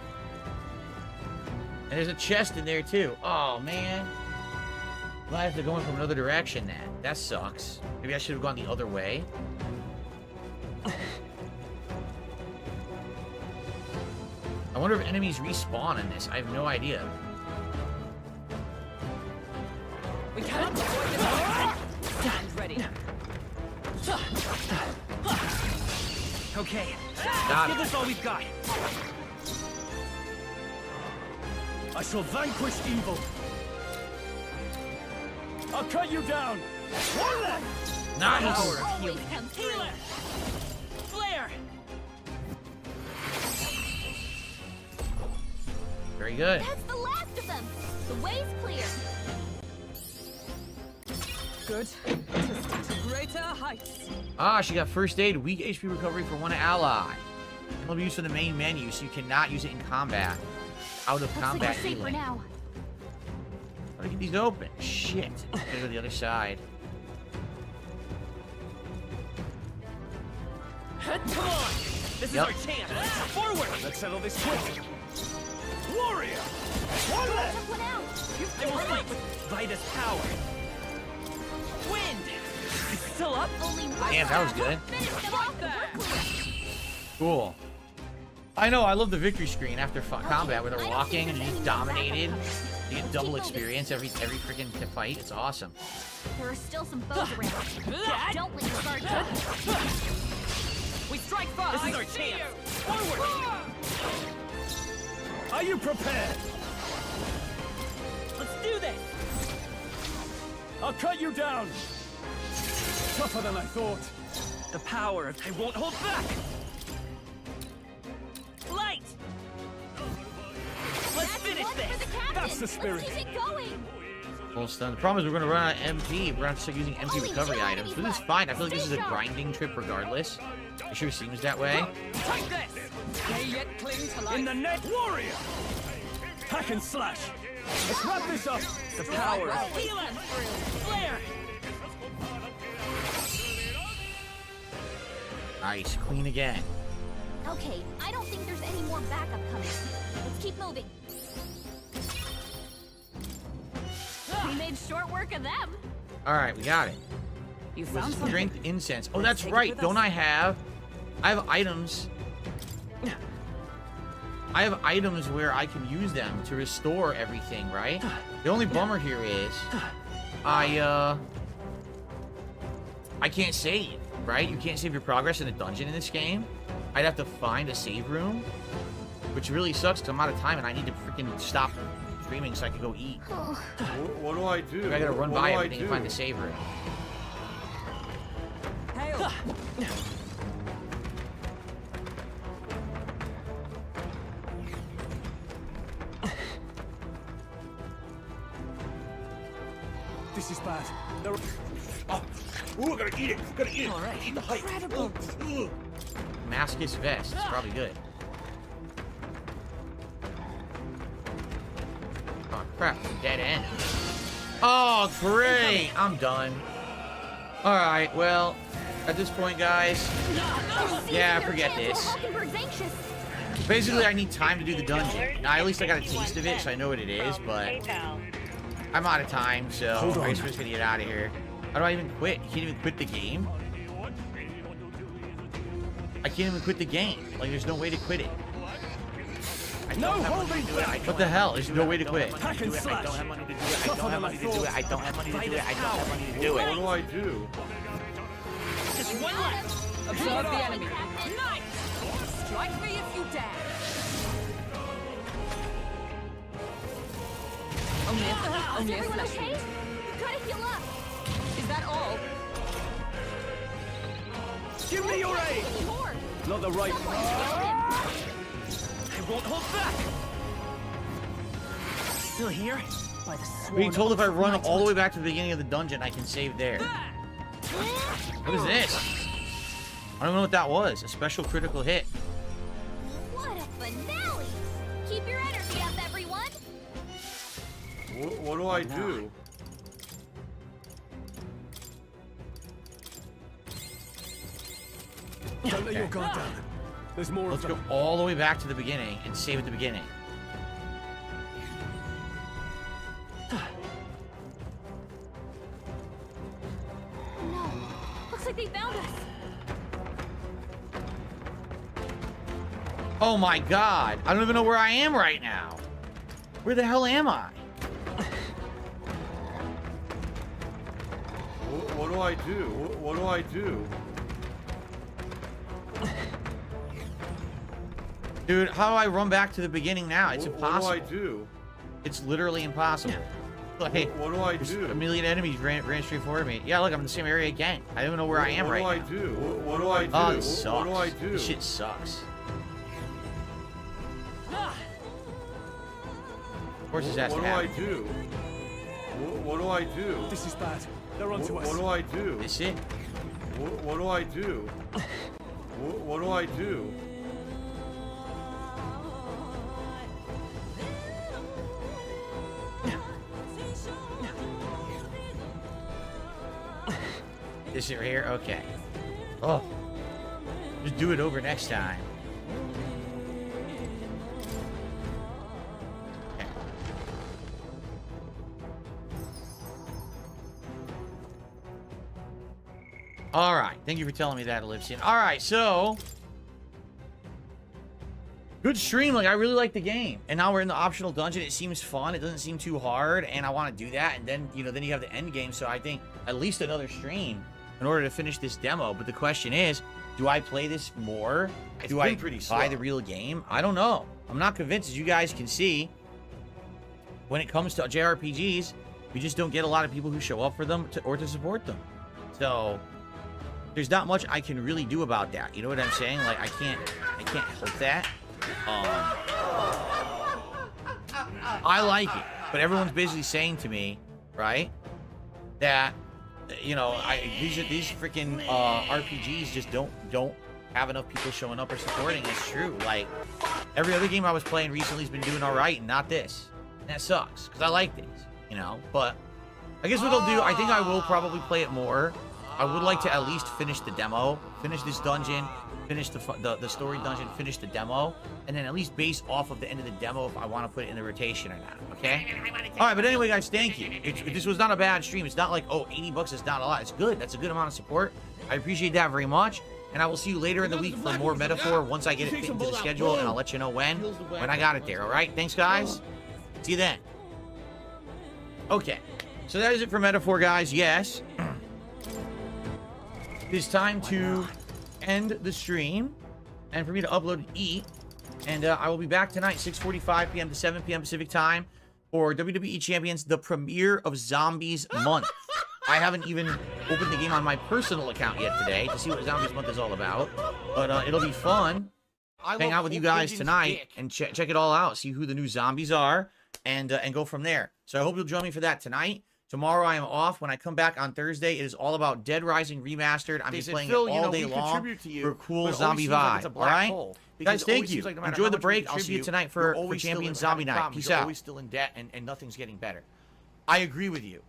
And there's a chest in there, too. Oh, man. Well, I have to go in from another direction, then. That sucks. Maybe I should have gone the other way. I wonder if enemies respawn in this. I have no idea. We can't avoid this. Stand ready. Okay, Got let's give it. this all we've got. I shall vanquish evil. I'll cut you down. Nice. Power of healing. Healer. Flare. Very good. That's the last of them. The way's clear. Good. To greater heights. Ah, she got first aid, weak HP recovery for one ally. Will be used in the main menu, so you cannot use it in combat. Out of Looks combat like we're safe for healing. now. How do I get these open? Shit. Gotta go to the other side. Come on! This is Yep. our chance! Forward! Let's settle this quick! Warrior! One left! Took one out. I will fight with Vitus power! Wind! It's still up? Only one Damn, that was good. Finish them off and we're clear. Cool. I know, I love the victory screen after combat where they're walking and you just dominated. You get double experience every freaking fight. It's awesome. There are still some foes around. Don't let your guard down. We strike first. This is our chance! Forward! Are you prepared? Let's do this! I'll cut you down! Tougher than I thought. The power of I won't hold back! Light! Let's finish this! That's the spirit! Let's keep it going. Full stun. The problem is we're gonna run out of MP. We're gonna have to start using MP recovery items. But this is fine. I feel like this is a grinding trip regardless. It sure seems that way. Take this. Stay yet cling to life. In the net, warrior! Hack and slash! Let's wrap this up! The power of Healing. Flare. Nice. Queen again. Okay, I don't think there's any more backup coming. Let's keep moving. We made short work of them. Alright, we got it. You With found something. strength incense. Oh, Let's that's take it right. with Don't us. I have items. I have items where I can use them to restore everything, right? The only bummer here is I can't save, right? You can't save your progress in a dungeon in this game. I'd have to find a save room, which really sucks because I'm out of time and I need to freaking stop streaming so I can go eat. What do I do? I gotta run What by do I everything and do? find the save room. Hail. This is bad. There are... Oh, ooh, I gotta eat it. Gotta eat it. All right. Eat the height. Incredible. Damascus vest. It's probably good. Oh crap! Dead end. Oh great! I'm done. All right. Well, at this point, guys. Yeah, forget this. Basically, I need time to do the dungeon. Now, at least I got a taste of it, so I know what it is. But I'm out of time, so I'm just gonna get out of here. How do I even quit? You can't even quit the game. I can't even quit the game. Like, there's no way to quit it. No holding back! What the hell? There's no way to quit. Hack and slash! I don't have money to do it. I don't have money to do it. I don't have money to do it. I don't have money to do it. What do I do? Just one left. Observe the enemy. Nice. Strike me if you dare. Only a Is everyone flesh okay? wound. You gotta heal up. Is that all? Give me your aid! Any more? Not the right... Someone kill him. I won't hold back! Still here? By the Being told if I run Night all the way back to the beginning of the dungeon, I can save there. What is this? I don't know what that was. A special critical hit. What a finale! Keep your energy up, everyone. What do I do? Don't let your guard down. There's more. Let's go all the way back to the beginning and save at the beginning. No. Looks like they found us. Oh my god. I don't even know where I am right now. Where the hell am I? What do I do? What do I do? Dude, how do I run back to the beginning now? It's impossible. What do I do? It's literally impossible. Like, what do I do? A million enemies ran straight for me. Yeah, look, I'm in the same area again. I don't even know where I am right now. What do I do? What do I do? Oh, this sucks. What do I do? This shit sucks. Of course, his ass to have. What do I do? What do I do? This is bad. They're onto us. What do I do? This it? What do I do? What do I do? This right here? Okay. Oh. Just do it over next time. Okay. Alright. Thank you for telling me that, Ellipsian. Alright, so... Good stream. Like, I really like the game. And now we're in the optional dungeon. It seems fun. It doesn't seem too hard. And I want to do that. And then, you know, then you have the end game. So I think at least another stream in order to finish this demo. But the question is, do I play this more? Do I buy the real game? I don't know. I'm not convinced, as you guys can see. When it comes to JRPGs, we just don't get a lot of people who show up for them or to support them. So there's not much I can really do about that. You know what I'm saying? Like, I can't help that. I like it, but everyone's basically saying to me, right, that, you know, these freaking RPGs just don't have enough people showing up or supporting. It's true. Like, every other game I was playing recently has been doing all right, and not this. And that sucks, because I like these, you know. But I guess what I'll do, I think I will probably play it more. I would like to at least finish the demo, finish this dungeon, finish the story dungeon, finish the demo, and then at least base off of the end of the demo if I want to put it in the rotation or not, okay? All right, but anyway, guys, thank you. This was not a bad stream. It's not like, oh, 80 bucks is not a lot. It's good. That's a good amount of support. I appreciate that very much, and I will see you later in the week for more Metaphor once I get it fit into the schedule, and I'll let you know when I got it there, all right? Thanks, guys. See you then. Okay, so that is it for Metaphor, guys. Yes. It's time to end the stream and for me to upload and eat. And I will be back tonight, 6:45 p.m. to 7 p.m. Pacific time for WWE Champions, the premiere of Zombies Month. I haven't even opened the game on my personal account yet today to see what Zombies Month is all about. But it'll be fun. Hang out with you guys tonight and check it all out. See who the new zombies are and go from there. So I hope you'll join me for that tonight. Tomorrow I am off. When I come back on Thursday, it is all about Dead Rising Remastered. I'm just playing it all day long for a cool zombie vibe. All right? Guys, thank you. Enjoy the break. I'll see you tonight for Champion Zombie Night. Peace out. You're always still in debt and nothing's getting better. I agree with you.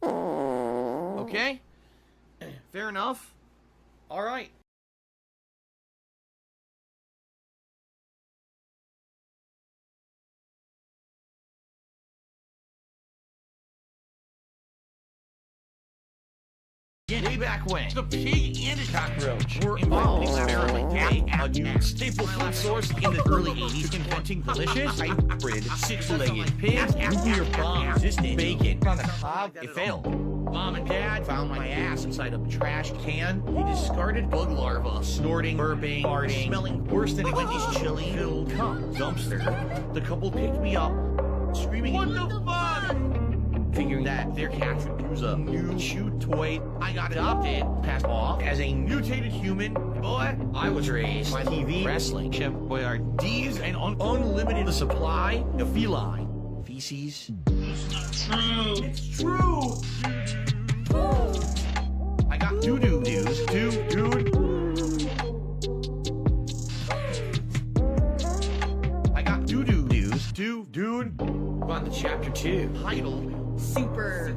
Okay? Fair enough. All right. Way back when, the pig and a cockroach were involved in experimenting a new staple food source in the early 80s, inventing delicious, hybrid, six-legged pigs, nuclear bomb-resistant bacon on the cob. It failed. Mom and Dad found my ass inside a trash can. They discarded bug larvae, snorting, burping, farting, smelling worse than a Wendy's chili-filled dumpster. The couple picked me up, screaming, "What the fuck?" Figuring that their cat should use a new chew toy. I got adopted, passed off as a mutated human. Boy, I was raised by TV, wrestling, Chef Boyardee's, and unlimited supply of feline feces. It's true. It's true. I got doo-doo news, dude. I got doo-doo news, dude. On to chapter 2, titled super.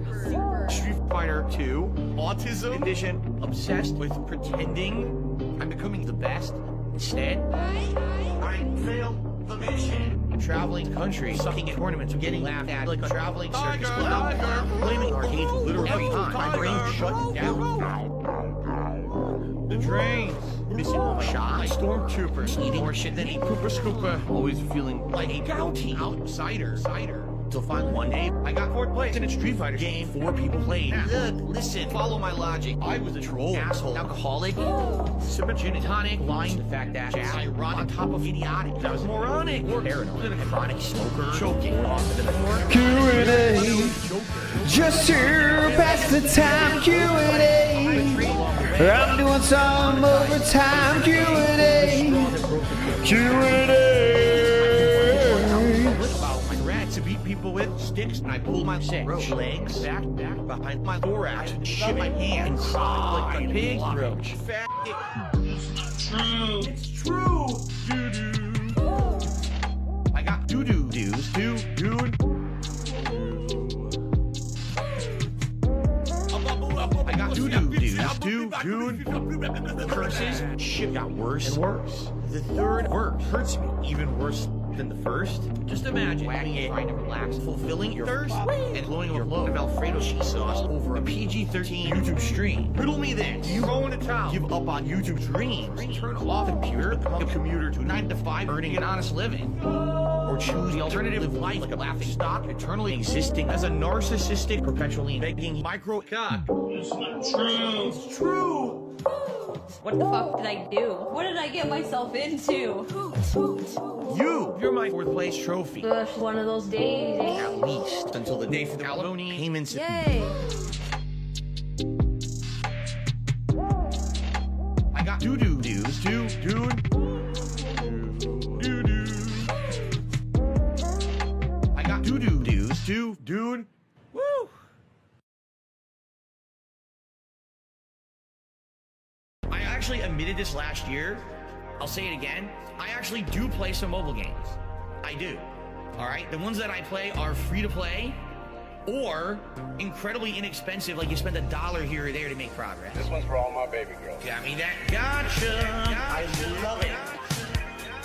Street Fighter 2, Autism Edition, obsessed with pretending I'm becoming the best. Instead, I failed the mission. Traveling country, sucking at tournaments, getting laughed at like a traveling circus clown. Blaming arcades literally every time. My brain shut down. The trains. Missing all my shots. Stormtroopers. Eating more shit than a Koopa Scooper. Always feeling like a gouty outsider. Till finally one day, I got 4th place in a Street Fighter game 4 people played. Look, listen, follow my logic. I was a troll, asshole, alcoholic, sipping gin and tonic, lying to the fact that jazz, ironic, on top of idiotic. I was moronic, or paranoid, a chronic smoker, choking, off the floor. Q&A, just to pass the time. Q&A, I'm doing some overtime. Q&A, Q&A. To beat people with sticks, and I pull my legs back behind my thorax, and shit my hands, and cry like a pig roach. Fat. It's true. Doo-doo. I got doo-doo dudes, dude. I got doo-doo dudes, dude. Curses. Shit got worse and worse. The 3rd verse hurts me even worse than the first. Just imagine wagging it, trying to relax, fulfilling your thirst, and blowing your load of Alfredo cheese sauce over a PG-13 YouTube stream. Riddle me this. Do you go into town, give up on YouTube dreams, turn off the computer, become a commuter to 9 to 5, earning an honest living? Or choose the alternative, live life like a laughing stock, eternally existing as a narcissistic, perpetually begging micro-cock? It's not true. It's true. What the fuck did I do? What did I get myself into? You're my 4th place trophy. One of those days. At least until the day for the alimony payments. Yay! I got doo-doo dudes, dude. I got doo-doo dudes, dude. Woo! I actually admitted this last year. I'll say it again. I actually do play some mobile games. I do. All right? The ones that I play are free to play or incredibly inexpensive, like you spend $1 here or there to make progress. This one's for all my baby girls. Got me that gotcha. I love it.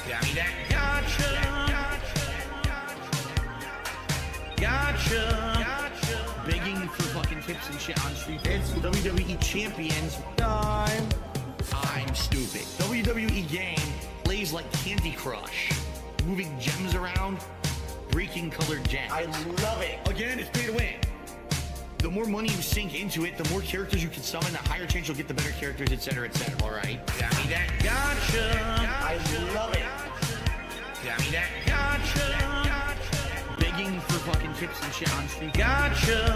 Got me that gotcha. Begging for fucking tips and shit on Street Fighter. It's WWE Champions time. I'm stupid. WWE game plays like Candy Crush. Moving gems around, breaking colored gems. I love it. Again, it's pay to win. The more money you sink into it, the more characters you can summon, the higher chance you'll get the better characters, etc., etc. All right? Got me that gotcha. I love it. Got me that gotcha. Begging for fucking tips and shit on Street. Gotcha.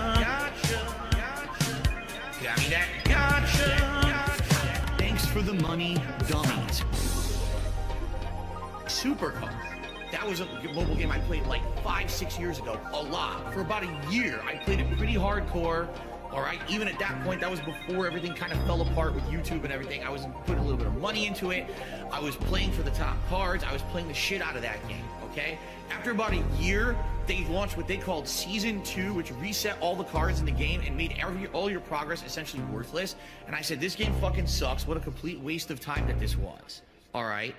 Got me that gotcha. Thanks for the money, dummies. Supercar. That was a mobile game I played like 5-6 years ago, a lot. For about a year, I played it pretty hardcore. All right, even at that point, that was before everything kind of fell apart with YouTube and everything. I was putting a little bit of money into it. I was playing for the top cards. I was playing the shit out of that game, okay? After about a year, they launched what they called Season 2, which reset all the cards in the game and made all your progress essentially worthless. And I said, this game fucking sucks. What a complete waste of time that this was, all right?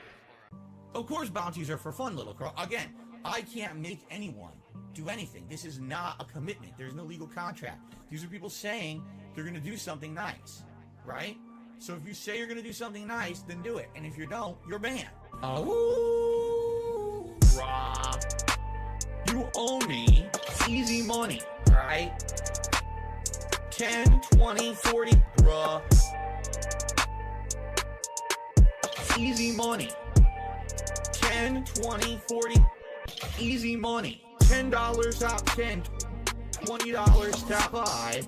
Of course, bounties are for fun, little girl. Again, I can't make anyone do anything. This is not a commitment. There's no legal contract. These are people saying they're going to do something nice, right? So if you say you're going to do something nice, then do it. And if you don't, you're banned. Oh, Rob. You owe me easy money, all right? 10, 20, 40, bruh. Easy money. 10, 20, 40, easy money. $10 top 10, $20 top 5.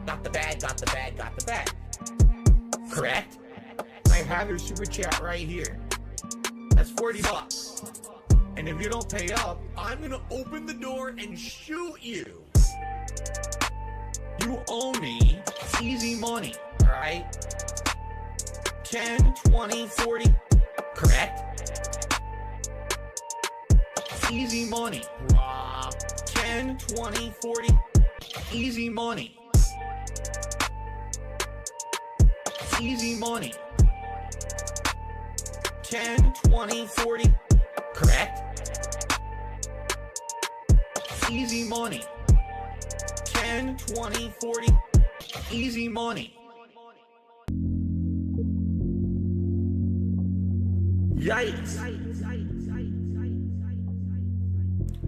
Got the bag, got the bag, got the bag. Correct? I have your super chat right here. That's $40. And if you don't pay up, I'm gonna open the door and shoot you. You owe me easy money, all right? 10, 20, 40, correct? Easy money. 10, 20, 40, Easy money. Easy money. 10, 20, 40. Correct? Easy money. 10, 20, 40. Easy money. Yikes.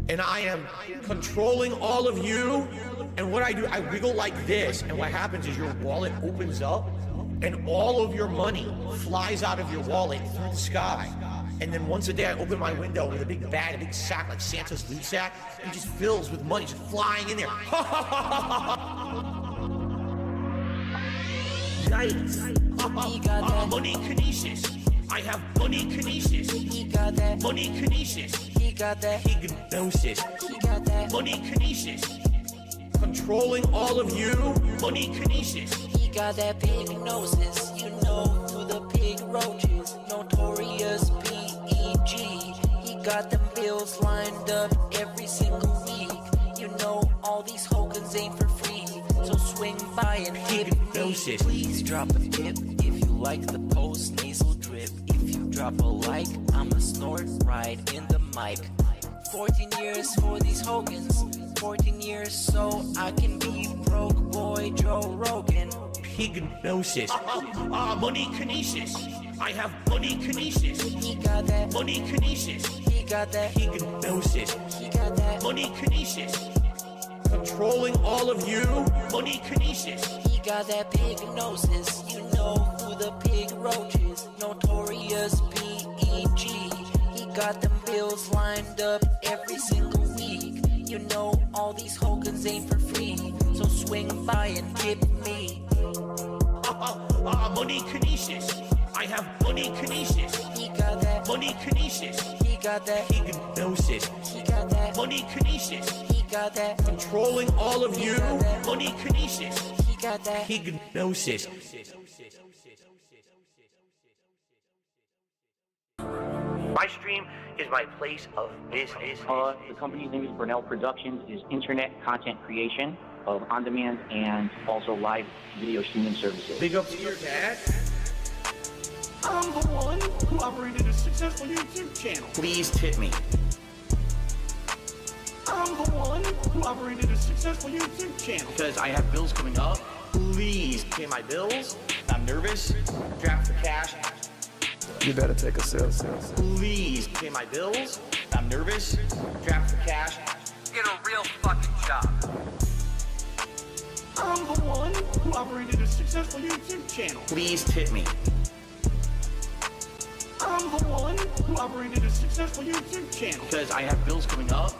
And I am controlling all of you. And what I do, I wiggle like this. And what happens is your wallet opens up and all of your money flies out of your wallet through the sky. And then once a day I open my window with a big bag, a big sack like Santa's loot sack, and it just fills with money just flying in there. Yikes. Money kinesis. I have money kinesis. He got that. Money kinesis. He got that. Hypnosis. He got that. Money kinesis. Controlling all of you. Money kinesis. He got that pig gnosis, you know, who the pig roaches, notorious P.E.G. He got them bills lined up every single week. You know, all these Hogans ain't for free, so swing by and hit me. Please drop a tip if you like the post-nasal drip. If you drop a like, I'ma snort right in the mic. 14 years for these Hogans, 14 years so I can be broke boy Joe Rogan. Hypnosis. Money kinesis. I have money kinesis. He got that. Money kinesis. He got that. Hypnosis. He got that. Money kinesis. Controlling all of you. Money kinesis. He got that pig gnosis. You know who the pig roaches. Notorious P.E.G. He got them bills lined up every single week. You know all these Hogans ain't for free, so swing by and tip me. Money kinesis. I have money kinesis. He got that. Money kinesis. He got that. Hypnosis. He got that. Money kinesis. He got that. Controlling all of you. Money kinesis. He got that. Hypnosis. My stream is my place of business. The company's name is Brunel Productions. Is internet content creation of on-demand and also live video streaming services. Big up to your dad. I'm the one who operated a successful YouTube channel. Please tip me. I'm the one who operated a successful YouTube channel. Because I have bills coming up. Please pay my bills. I'm nervous. Draft for cash. You better take a sip. Please pay my bills. I'm nervous. Draft for cash. Get a real fucking job. I'm the one who operated a successful YouTube channel. Please tip me. I'm the one who operated a successful YouTube channel. Because I have bills coming up.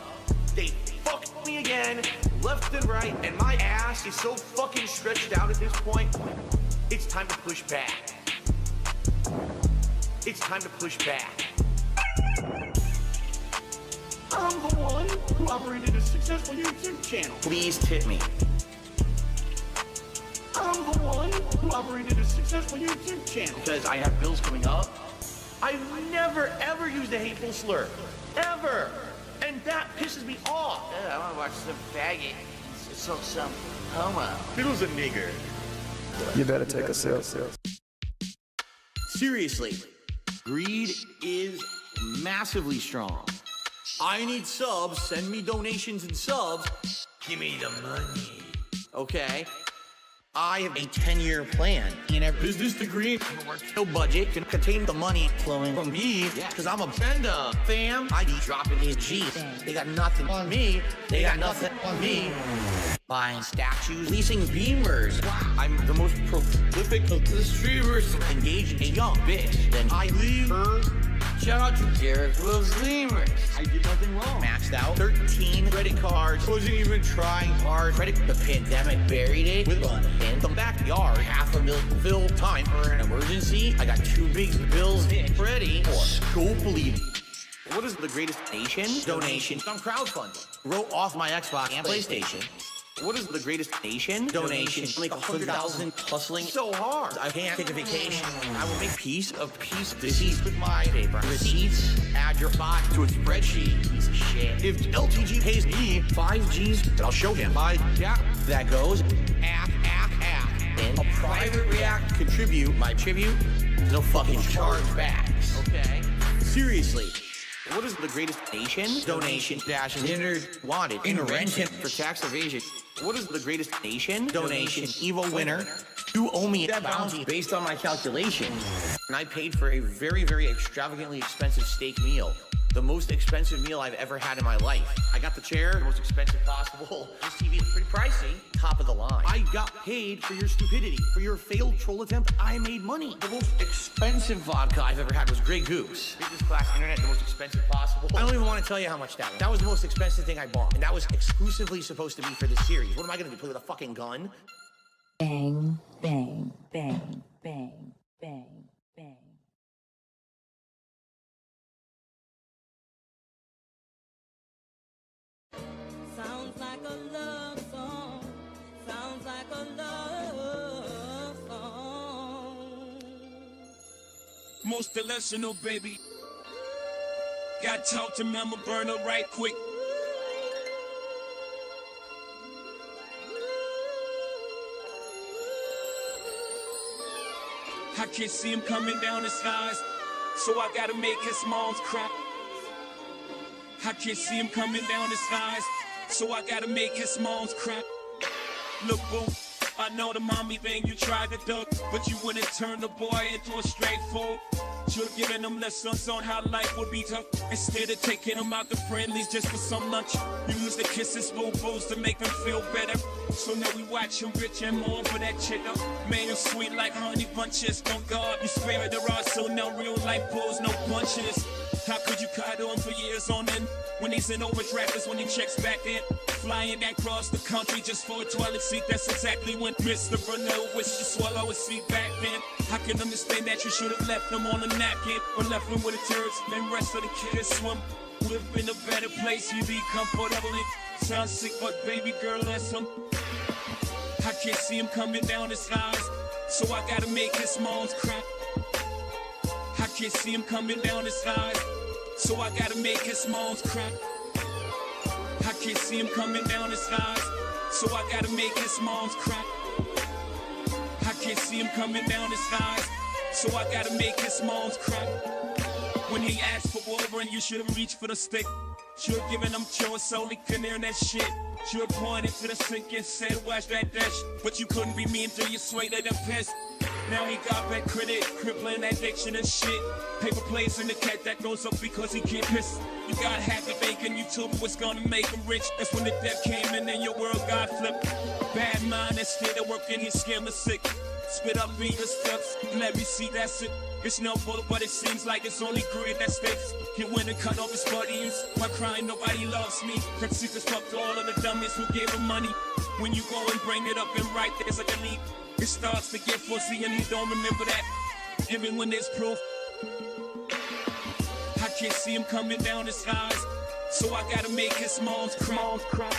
They fucked me again, left and right, and my ass is so fucking stretched out at this point. It's time to push back. It's time to push back. I'm the one who operated a successful YouTube channel. Please tip me. I'm the one who operated a successful YouTube channel. Because I have bills coming up. I've never ever used a hateful slur. Ever. And that pisses me off. I want to watch some faggot. Some homo. Fiddle's a nigger. You better take a sip. Seriously, greed is massively strong. I need subs. Send me donations and subs. Give me the money. Okay. I have a 10-year plan in a business degree. No budget can contain the money flowing from me because I'm a bender, fam. I be dropping his G's. They got nothing on me. They got nothing on me. Buying statues, leasing beamers. I'm the most prolific of the streamers. Engaging a young bitch. Then I leave her. Shout out to Derek Lemers. I did nothing wrong. Maxed out 13 credit cards. Wasn't even trying hard. The pandemic buried it with one in the backyard. $500,000 fill time for an emergency. I got 2 big bills ready for scopely. What is the greatest donation? I'm crowdfunding. Wrote off my Xbox and PlayStation. What is the greatest nation? Donation. Like 100,000 hustling so hard. I can't take a vacation. I will make piece of receipts with my paper. Receipts, add your bot to a spreadsheet. Piece of shit. If LTG pays me 5 G's, then I'll show him my that goes and a private react contribute my tribute. No fucking chargebacks. Okay. Seriously. What is the greatest nation? Donation dash wanted intervention for tax evasion. What is the greatest nation? Donation evil winner. You owe me that bounty based on my calculation. And I paid for a very, very extravagantly expensive steak meal. The most expensive meal I've ever had in my life. I got the chair, the most expensive possible. This TV is pretty pricey, top of the line. I got paid for your stupidity. For your failed troll attempt, I made money. The most expensive vodka I've ever had was Grey Goose. Business class internet, the most expensive possible. I don't even want to tell you how much that was. That was the most expensive thing I bought. And that was exclusively supposed to be for this series. What am I gonna do, play with a fucking gun? Bang, bang, bang, bang, bang, bang. Sounds like a love song. Sounds like a love song. Most delusional, baby. Got talk to Mama Burner right quick. I can't see him coming down his eyes, so I gotta make his moms cry. I can't see him coming down his eyes, so I gotta make his moms cry. Look, boo, I know the mommy thing you tried to do, but you wouldn't turn the boy into a straight fool. You're giving them lessons on how life would be tough. Instead of taking them out to friendlies just for some lunch, you use the kisses, boo-boos to make them feel better. So now we watch him rich and more for that chick up. Man, you're sweet like honey bunches. On God, you spare the raw, so no real life pulls, no punches. How could you cuddle him for years on end? When he's in overdraft is when he checks back in. Flying across the country just for a toilet seat. That's exactly when Mr. Bruno wished to swallow his seat back then. I can understand that you should have left him on a napkin, or left him with the turds and rest of the kids swim. Would have been a better place, you'd be comfortable in. Sounds sick, but baby girl, listen. I can't see him coming down his eyes, so I gotta make his moms cry. I can't see him coming down his eyes, so I gotta make his moms cry. I can't see him coming down his eyes, so I gotta make his moms cry. I can't see him coming down his eyes, so I gotta make his moms cry. When he asked for Wolverine, you should've reached for the stick. Should've given him chores so he couldn't hear that shit. Should've pointed to the sink and said, watch that dish. But you couldn't be mean till you swayed at the piss. Now he got back credit, crippling addiction and shit. Paper plays in the cat that goes up because he can't piss. You got half the bacon, YouTube was gonna make him rich. That's when the debt came in and your world got flipped. Bad mind instead of working, his skin was sick. Spit up Venus steps, let me see, that's it. It's no bull, but it seems like it's only greed that sticks. He went and cut off his buddies. Why crying nobody loves me? Conceited fucked all of the dummies who gave him money. When you go and bring it up and write, there's a delete. It starts to get fussy and he don't remember that. Even when there's proof. I can't see him coming down his eyes, so I gotta make his moms cry.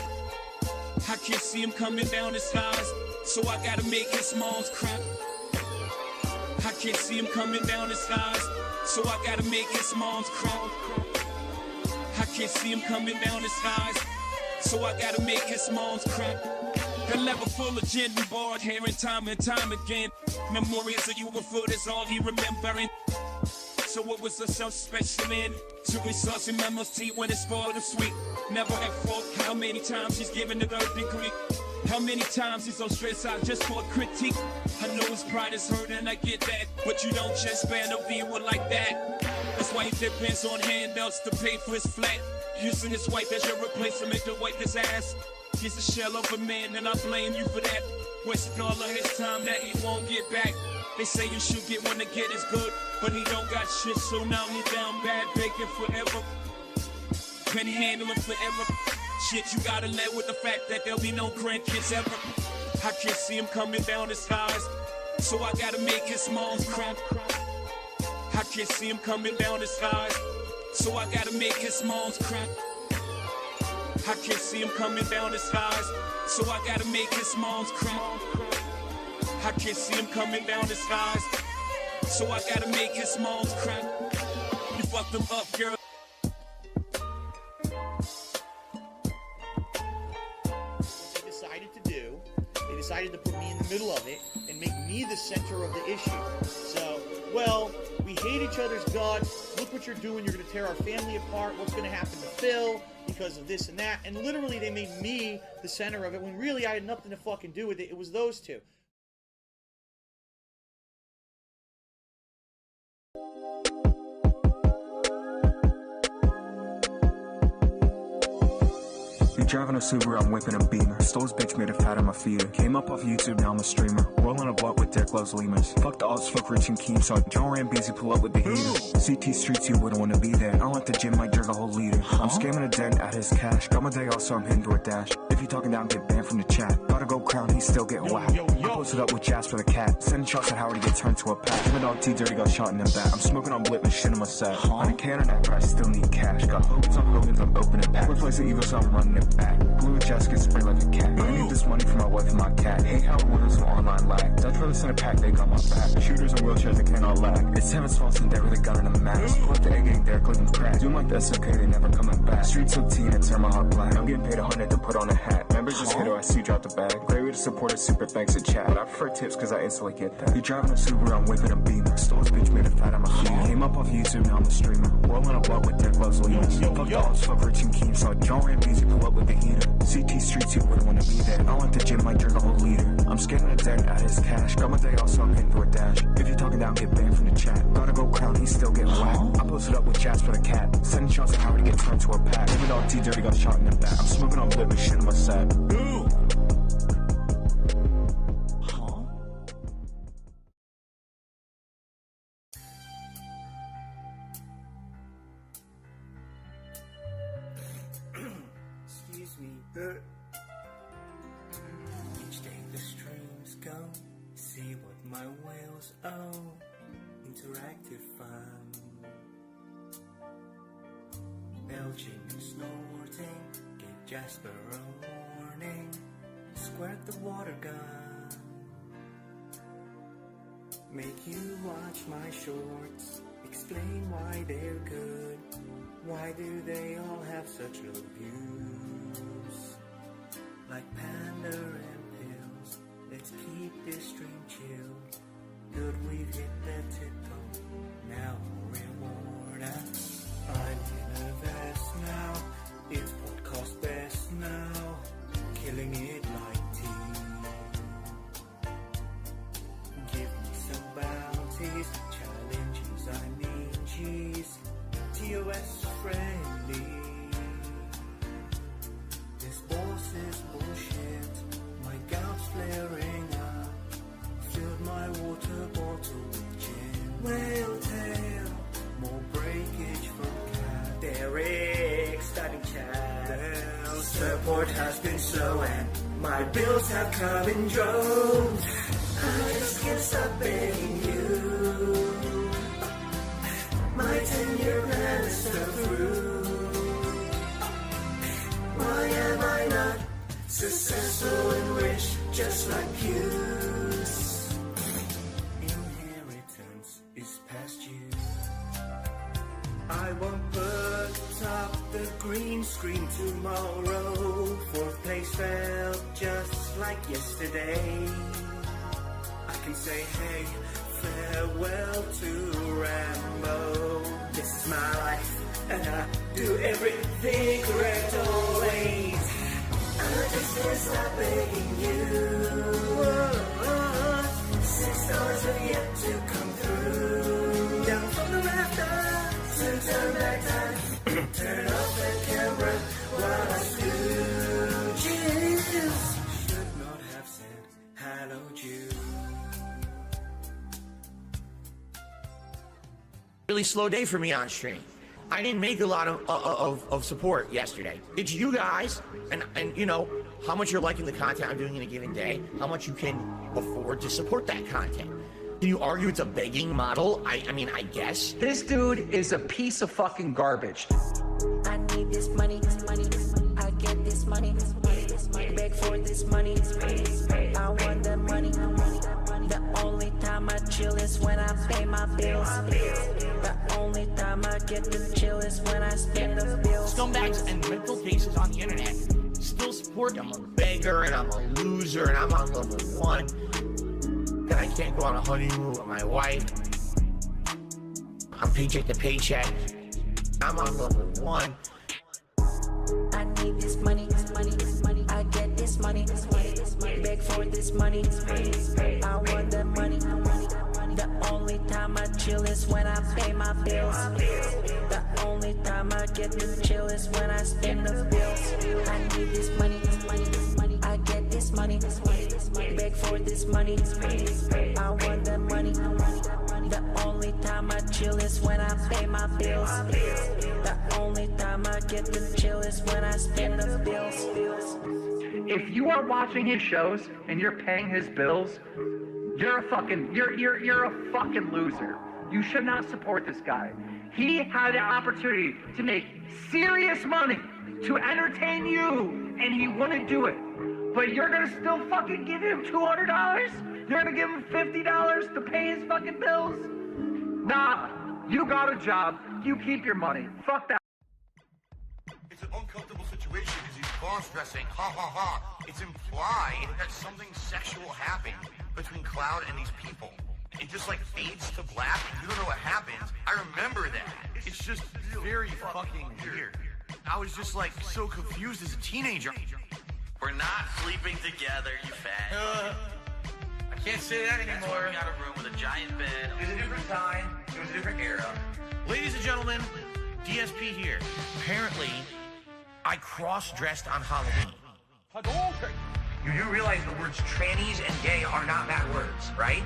I can't see him coming down his eyes, so I gotta make his moms cry. I can't see him coming down his eyes, so I gotta make his moms cry. I can't see him coming down his eyes, so I gotta make his moms cry. The level full of gin we borrowed hearing time and time again. Memories of you were food is all he remembering. So what was so special in? To resource in Mama's tea when it's spoiled and sweet. Never at fault. How many times he's given the third degree? How many times he's so stressed out just for a critique? I know his pride is hurt and I get that, but you don't just ban a viewer like that. That's why he depends on handouts to pay for his flat. Using his wife as your replacement to wipe his ass. He's a shell of a man and I blame you for that. Wasting all of his time that he won't get back. They say you should get when the get is good, but he don't got shit, so now he down bad, begging forever. Can he handle him forever? Shit, you gotta live with the fact that there'll be no grandkids ever. I can't see him coming down his eyes, so I gotta make his moms cry. I can't see him coming down his eyes, so I gotta make his moms cry. I can't see him coming down the skies, so I gotta make his mom's cry. I can't see him coming down the skies, so I gotta make his mom's cry. You fucked him up, girl. What they decided to do, they decided to put me in the middle of it and make me the center of the issue. So, well, we hate each other's guts. Look what you're doing. You're going to tear our family apart. What's going to happen to Phil because of this and that? And literally, they made me the center of it when really I had nothing to fucking do with it. It was those two. You driving a Subaru, I'm whipping a Beamer. Stole his bitch, made a fat on my feeder. Came up off YouTube, now I'm a streamer. Rolling a blunt with Dick loves lemurs. Fuck the odds, fuck Rich and Keen. So John ran busy, pull up with the heater. CT Streets, you wouldn't wanna be there. I don't like the gym, might drink a whole liter. I'm scamming a dent at his cash. Got my day off, so I'm hitting DoorDash. If you talking down, get banned from the chat. Gotta go crown, he still get whacked. I posted up with Jasper the cat. Sending shots at Howard to get turned to a pack. My dog T Dirty got shot in the back. I'm smoking on Blip and shit in my set. On a cannon app, but I still need cash. Got Hogans on Hogans, I'm opening packs. Replace the Evo, so I'm running it back. Blue Jessica spray like a cat. I need this money for my wife and my cat. Hey, Howard Williams from online lag. Dutch Brothers sent a pack, they got my back. Shooters in wheelchairs, they cannot lag. It's Heaven's False and Dead with a gun and a mask. Pull up the egg ain't there, click them crack. Doing like the SOK, they never coming back. Streets of teen and turn my heart black. I'm getting paid 100 to put on a hat. Members just hit or I see you drop the bag. Great way to support us, super thanks to chat. But I prefer tips cause I instantly get that. You driving a Subaru, I'm whipping a Beamer. Stole his bitch, made a fat on my feeder. Came up off YouTube, now I'm a streamer. Rolling a blunt with Dick loves lemurs. Fuck the odds, fuck Rich and Keen. Saw John ran busy, pull up with the heater. CT Streets, you wouldn't wanna be there. I don't like the gym, might drink a whole liter. I'm scamming a dent at his cash. Got my day off, so I'm hitting DoorDash. If you talking down, get banned from the chat. Gotta go crown, he still get whacked. I posted up with Jasper the cat. Sending shots at Howard to get turned to a pack. My dog T Dirty got shot in the back. I'm smoking on Blip and shit in my set. Ooh. Excuse me. Each day the streams go, see what my whales owe. Interactive fun. Belching and snorting, gave Jasper a warning. Squirt the water gun. Make you watch my shorts, explain why they're good. Why do they all have such low views? Like Panda and pills, let's keep this stream chilled. Good, we've hit that tiptoe, now reward us. I'm in a vest now, it's podcast best now. Killing it like tea. Give me some bounties, challenges, I mean cheese. TOS friendly. This boss is bullshit. My gout's flaring up. Filled my water bottle with gin. Whale tail. More breakage from cat. Derek starting chat. Support has been slow and my bills have come in droves. I just can't stop begging you. My 10-year plan is still through. Why am I not successful and rich just like you? Inheritance is past you. I won't put up the green screen tomorrow. Fourth place felt just like yesterday. I can say hey, farewell to Rambo. This is my life, and I do everything correct always. I just can't stop begging you. $6 have yet to come through. Down from the rafters to turn back time. Turn off the camera while I stooges. Should not have said hello, Jude. Really slow day for me on stream. I didn't make a lot of support yesterday. It's you guys, and you know how much you're liking the content I'm doing in a given day, how much you can afford to support that content. Can you argue it's a begging model? I mean, I guess. This dude is a piece of fucking garbage. I need this money, I get this money, beg for this money. I want the money. The only time I chill is when I pay my bills. The only time I get to chill is when I spend the bills. Scumbags and mental cases on the internet still support me. I'm a beggar and I'm a loser and I'm on level 1. And I can't go on a honeymoon with my wife. I'm paycheck to paycheck. I'm on level 1. I need this money, I get this money, beg for this money. I want the money. The only time I chill is when I pay my bills. The only time I get to chill is when I spend the bills. I need this money, I get this money, beg for this money. I want the money. The only time I chill is when I pay my bills. The only time I get to chill is when I spend the bills. If you are watching his shows and you're paying his bills, you're a fucking loser. You should not support this guy. He had the opportunity to make serious money to entertain you, and he wouldn't do it. But you're gonna still fucking give him $200? You're gonna give him $50 to pay his fucking bills? Nah, you got a job. You keep your money. Fuck that. It's an uncomfortable situation because he's cross-dressing. Ha ha ha. It's implied that something sexual happened between Cloud and these people. It just like fades to black and you don't know what happens. I remember that. It's just very fucking weird. I was just like so confused as a teenager. We're not sleeping together, you fat. I can't say that anymore. We got a room with a giant bed. It was a different time. It was a different era. Ladies and gentlemen, DSP here. Apparently, I cross-dressed on Halloween. You do realize the words trannies and gay are not bad words, right?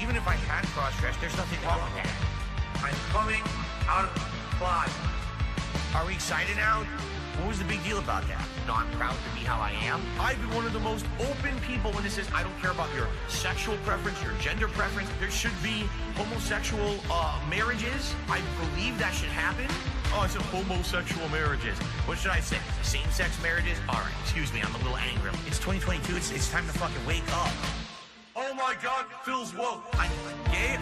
Even if I had cross-dressed, there's nothing wrong with that. I'm coming out of the closet. Are we excited now? What was the big deal about that? No, I'm proud to be how I am. I've been one of the most open people when this is, I don't care about your sexual preference, your gender preference. There should be homosexual marriages. I believe that should happen. Oh, I said homosexual marriages. What should I say? Same-sex marriages? All right, excuse me, I'm a little angry. It's 2022, it's time to fucking wake up. Oh my God, Phil's woke. I'm gay.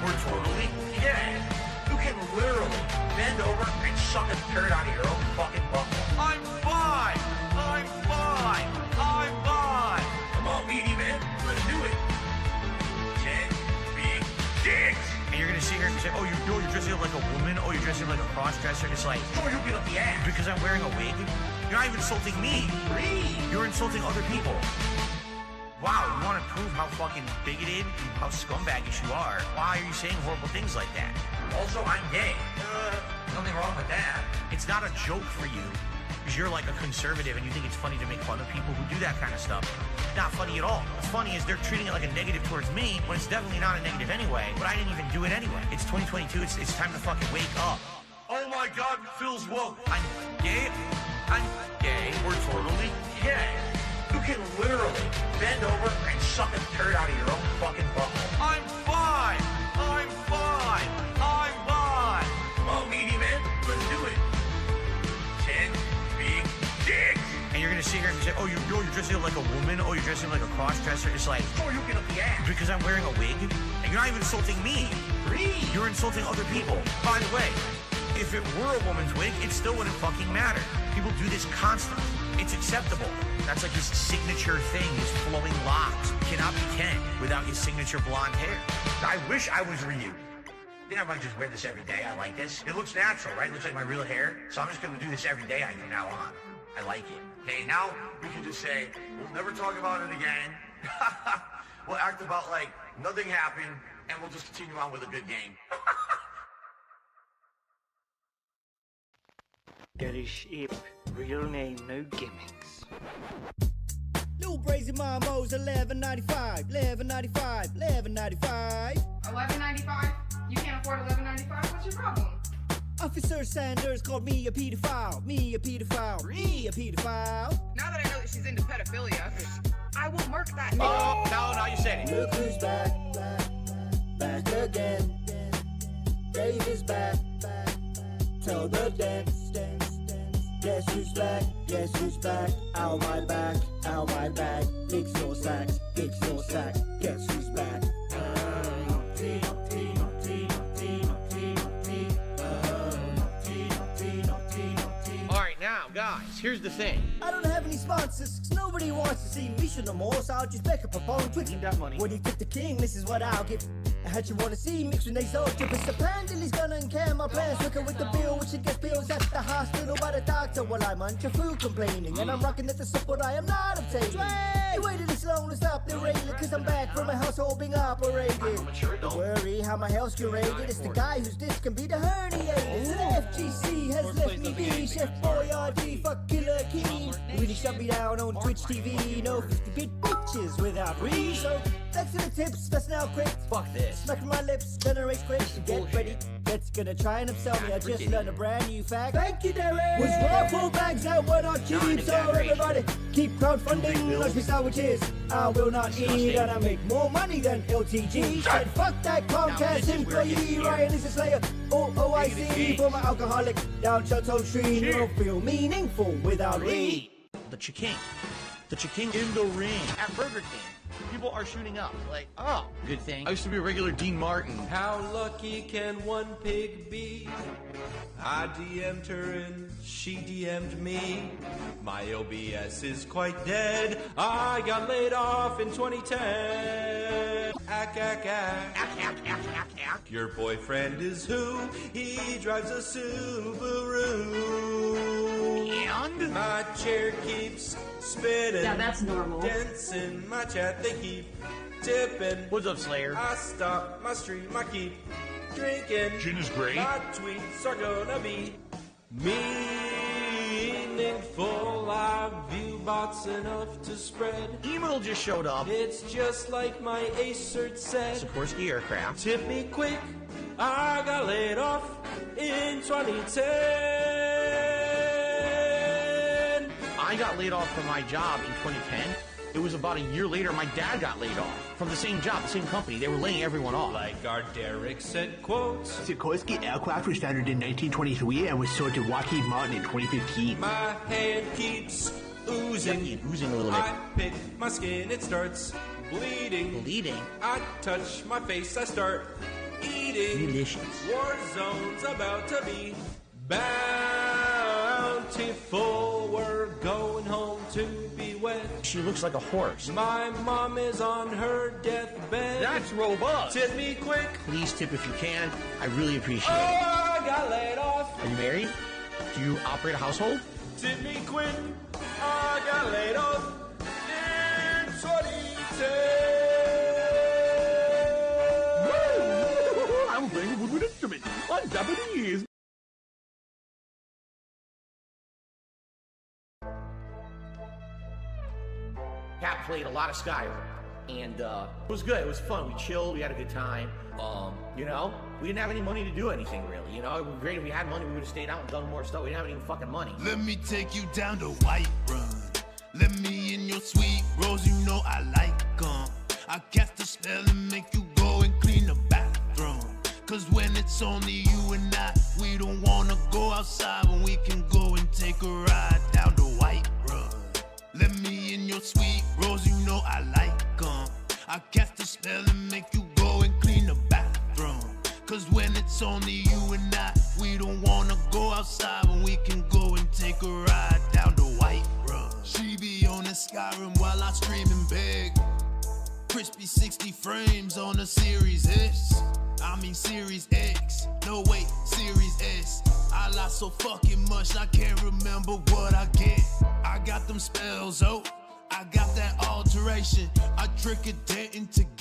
We're totally gay. You can literally bend over and suck a turd out of your own fucking butthole. I'm fine. Come on, meaty man, let's do it. 10 big dicks. And you're gonna sit here and say, oh, you're dressing up like a woman. Oh, you're dressing up like a cross-dresser. It's like, oh, you'll get up the ass. Because I'm wearing a wig? You're not even insulting me. You're insulting other people. Wow, you want to prove how fucking bigoted, how scumbaggish you are? Why are you saying horrible things like that? Also, I'm gay. Nothing wrong with that. It's not a joke for you, because you're like a conservative and you think it's funny to make fun of people who do that kind of stuff. Not funny at all. What's funny is they're treating it like a negative towards me, when it's definitely not a negative anyway, but I didn't even do it anyway. It's 2022, it's time to fucking wake up. Oh my God, Phil's woke. I'm gay. We're totally gay. You can literally bend over and suck a turd out of your own fucking butthole. I'm fine. Come on, meaty man, let's do it. 10 big dicks. And you're gonna sit here and say, oh, you're dressing up like a woman. Oh, you're dressing up like a cross-dresser. It's like, oh, you'll get up the ass. Because I'm wearing a wig. And you're not even insulting me. You're insulting other people. By the way, if it were a woman's wig, it still wouldn't fucking matter. People do this constantly. It's acceptable. That's like his signature thing, his flowing locks. Cannot be Ken without his signature blonde hair. I wish I was Ryu. I think I might just wear this every day. I like this. It looks natural, right? It looks like my real hair. So I'm just going to do this every day from now on. I like it. Okay, now we can just say, we'll never talk about it again. We'll act about like nothing happened, and we'll just continue on with a good game. Garish Ip, real name, no gimmicks. Lil Brazy Momos, 11.95, 11.95, 11.95. 11.95? You can't afford 11.95? What's your problem? Officer Sanders called me a pedophile, me a pedophile, me a pedophile. Now that I know that she's into pedophilia, I will murk that. Oh, no, you said it. Look who's back, back again. Dave is back, till the dance. Guess who's back? Guess who's back? Out my back, out my bag. Dicks or sacks, dicks or sacks. Guess who's back? Alright, now, guys, here's the thing. I don't have any sponsors, 'cause nobody wants to see me show no more, so I'll just back up a phone Twitch. Need that money. When you tip the king, this is what I'll give. I had you wanna see mixed with nasal drip. It's a Pandely's gonna care my plans. Working with the bill, which should get bills at the hospital by the doctor while I'm on your food complaining. And I'm rocking at the support I am not obtaining. You waited this long to stop the railing, 'cause I'm back from my household being operated. Don't worry how my health's curated. It's the guy whose disc can be the herniated. So the FGC has left me be Chef Boyardee, fuck Killer Keen. Really shut me down on Twitch TV. No 50-bit bitches without reason. So thanks to the tips, that's now quick. Fuck this. Smacking my lips, generate quick. Get ready. That's gonna try and upsell me. I just learned a brand new fact. Thank you, Derek. Was raffle bags that were not cheap. So everybody keep crowdfunding those me sandwiches. I will not eat, and I make more money than LTG. Said fuck that Comcast employee. Ryan is a slayer. OIC for my alcoholic down Chateau Tree. You don't feel meaningful without me. The Chiking. The Chiking in the ring at Burger King. People are shooting up. Like, oh, good thing. I used to be a regular Dean Martin. How lucky can one pig be? I DM'd her and she DM'd me. My OBS is quite dead. I got laid off in 2010. Ack, ack, ack. Your boyfriend is who? He drives a Subaru. And? My chair keeps spinning. Yeah, that's normal. Dents in my chat, they keep tipping. What's up, Slayer? I stop my stream, I keep drinking. Gin is great. My tweets are gonna be meaningful. I view bots enough to spread. Email just showed up. It's just like my Acer said. Sikorsky Aircraft. Tip me quick. I got laid off in 2010. I got laid off from my job in 2010. It was about a year later, my dad got laid off from the same job, the same company. They were laying everyone off. Like our Derek said, quotes. Sikorsky aircraft was founded in 1923 and was sold to Lockheed Martin in 2015. My hand keeps oozing. Yeah, oozing a little bit. I pick my skin, it starts bleeding. Bleeding? I touch my face, I start eating. Delicious. War zone's about to be bountiful. We're going home to be wed. She looks like a horse. My mom is on her deathbed. That's robust. Tip me quick. Please tip if you can. I really appreciate it. I got laid off. Are you married? Do you operate a household? Tip me quick. I got laid off in 2010. I'm playing a woodwind instrument on Japanese. Cap played a lot of Skyrim, and it was good. It was fun. We chilled. We had a good time. You know, we didn't have any money to do anything really. You know, it would be great if we had money. We would have stayed out and done more stuff. We didn't have any fucking money. Let me take you down to Whiterun. Let me in your sweet rose. You know I like 'em. I cast a spell and make you go and clean the bathroom. 'Cause when it's only you and I, we don't wanna go outside when we can go and take a ride down to Whiterun. Let me in your sweet rose, you know I like 'em. I cast a spell and make you go and clean the bathroom. 'Cause when it's only you and I, we don't wanna go outside when we can go and take a ride down to Whiterun. She be on the Skyrim while I streaming big. Crispy 60 frames on the Series S. I mean Series X. No wait, Series S. I lost so fucking much I can't remember what I get. I got them spells, oh, I got that alteration. I trick a dent into get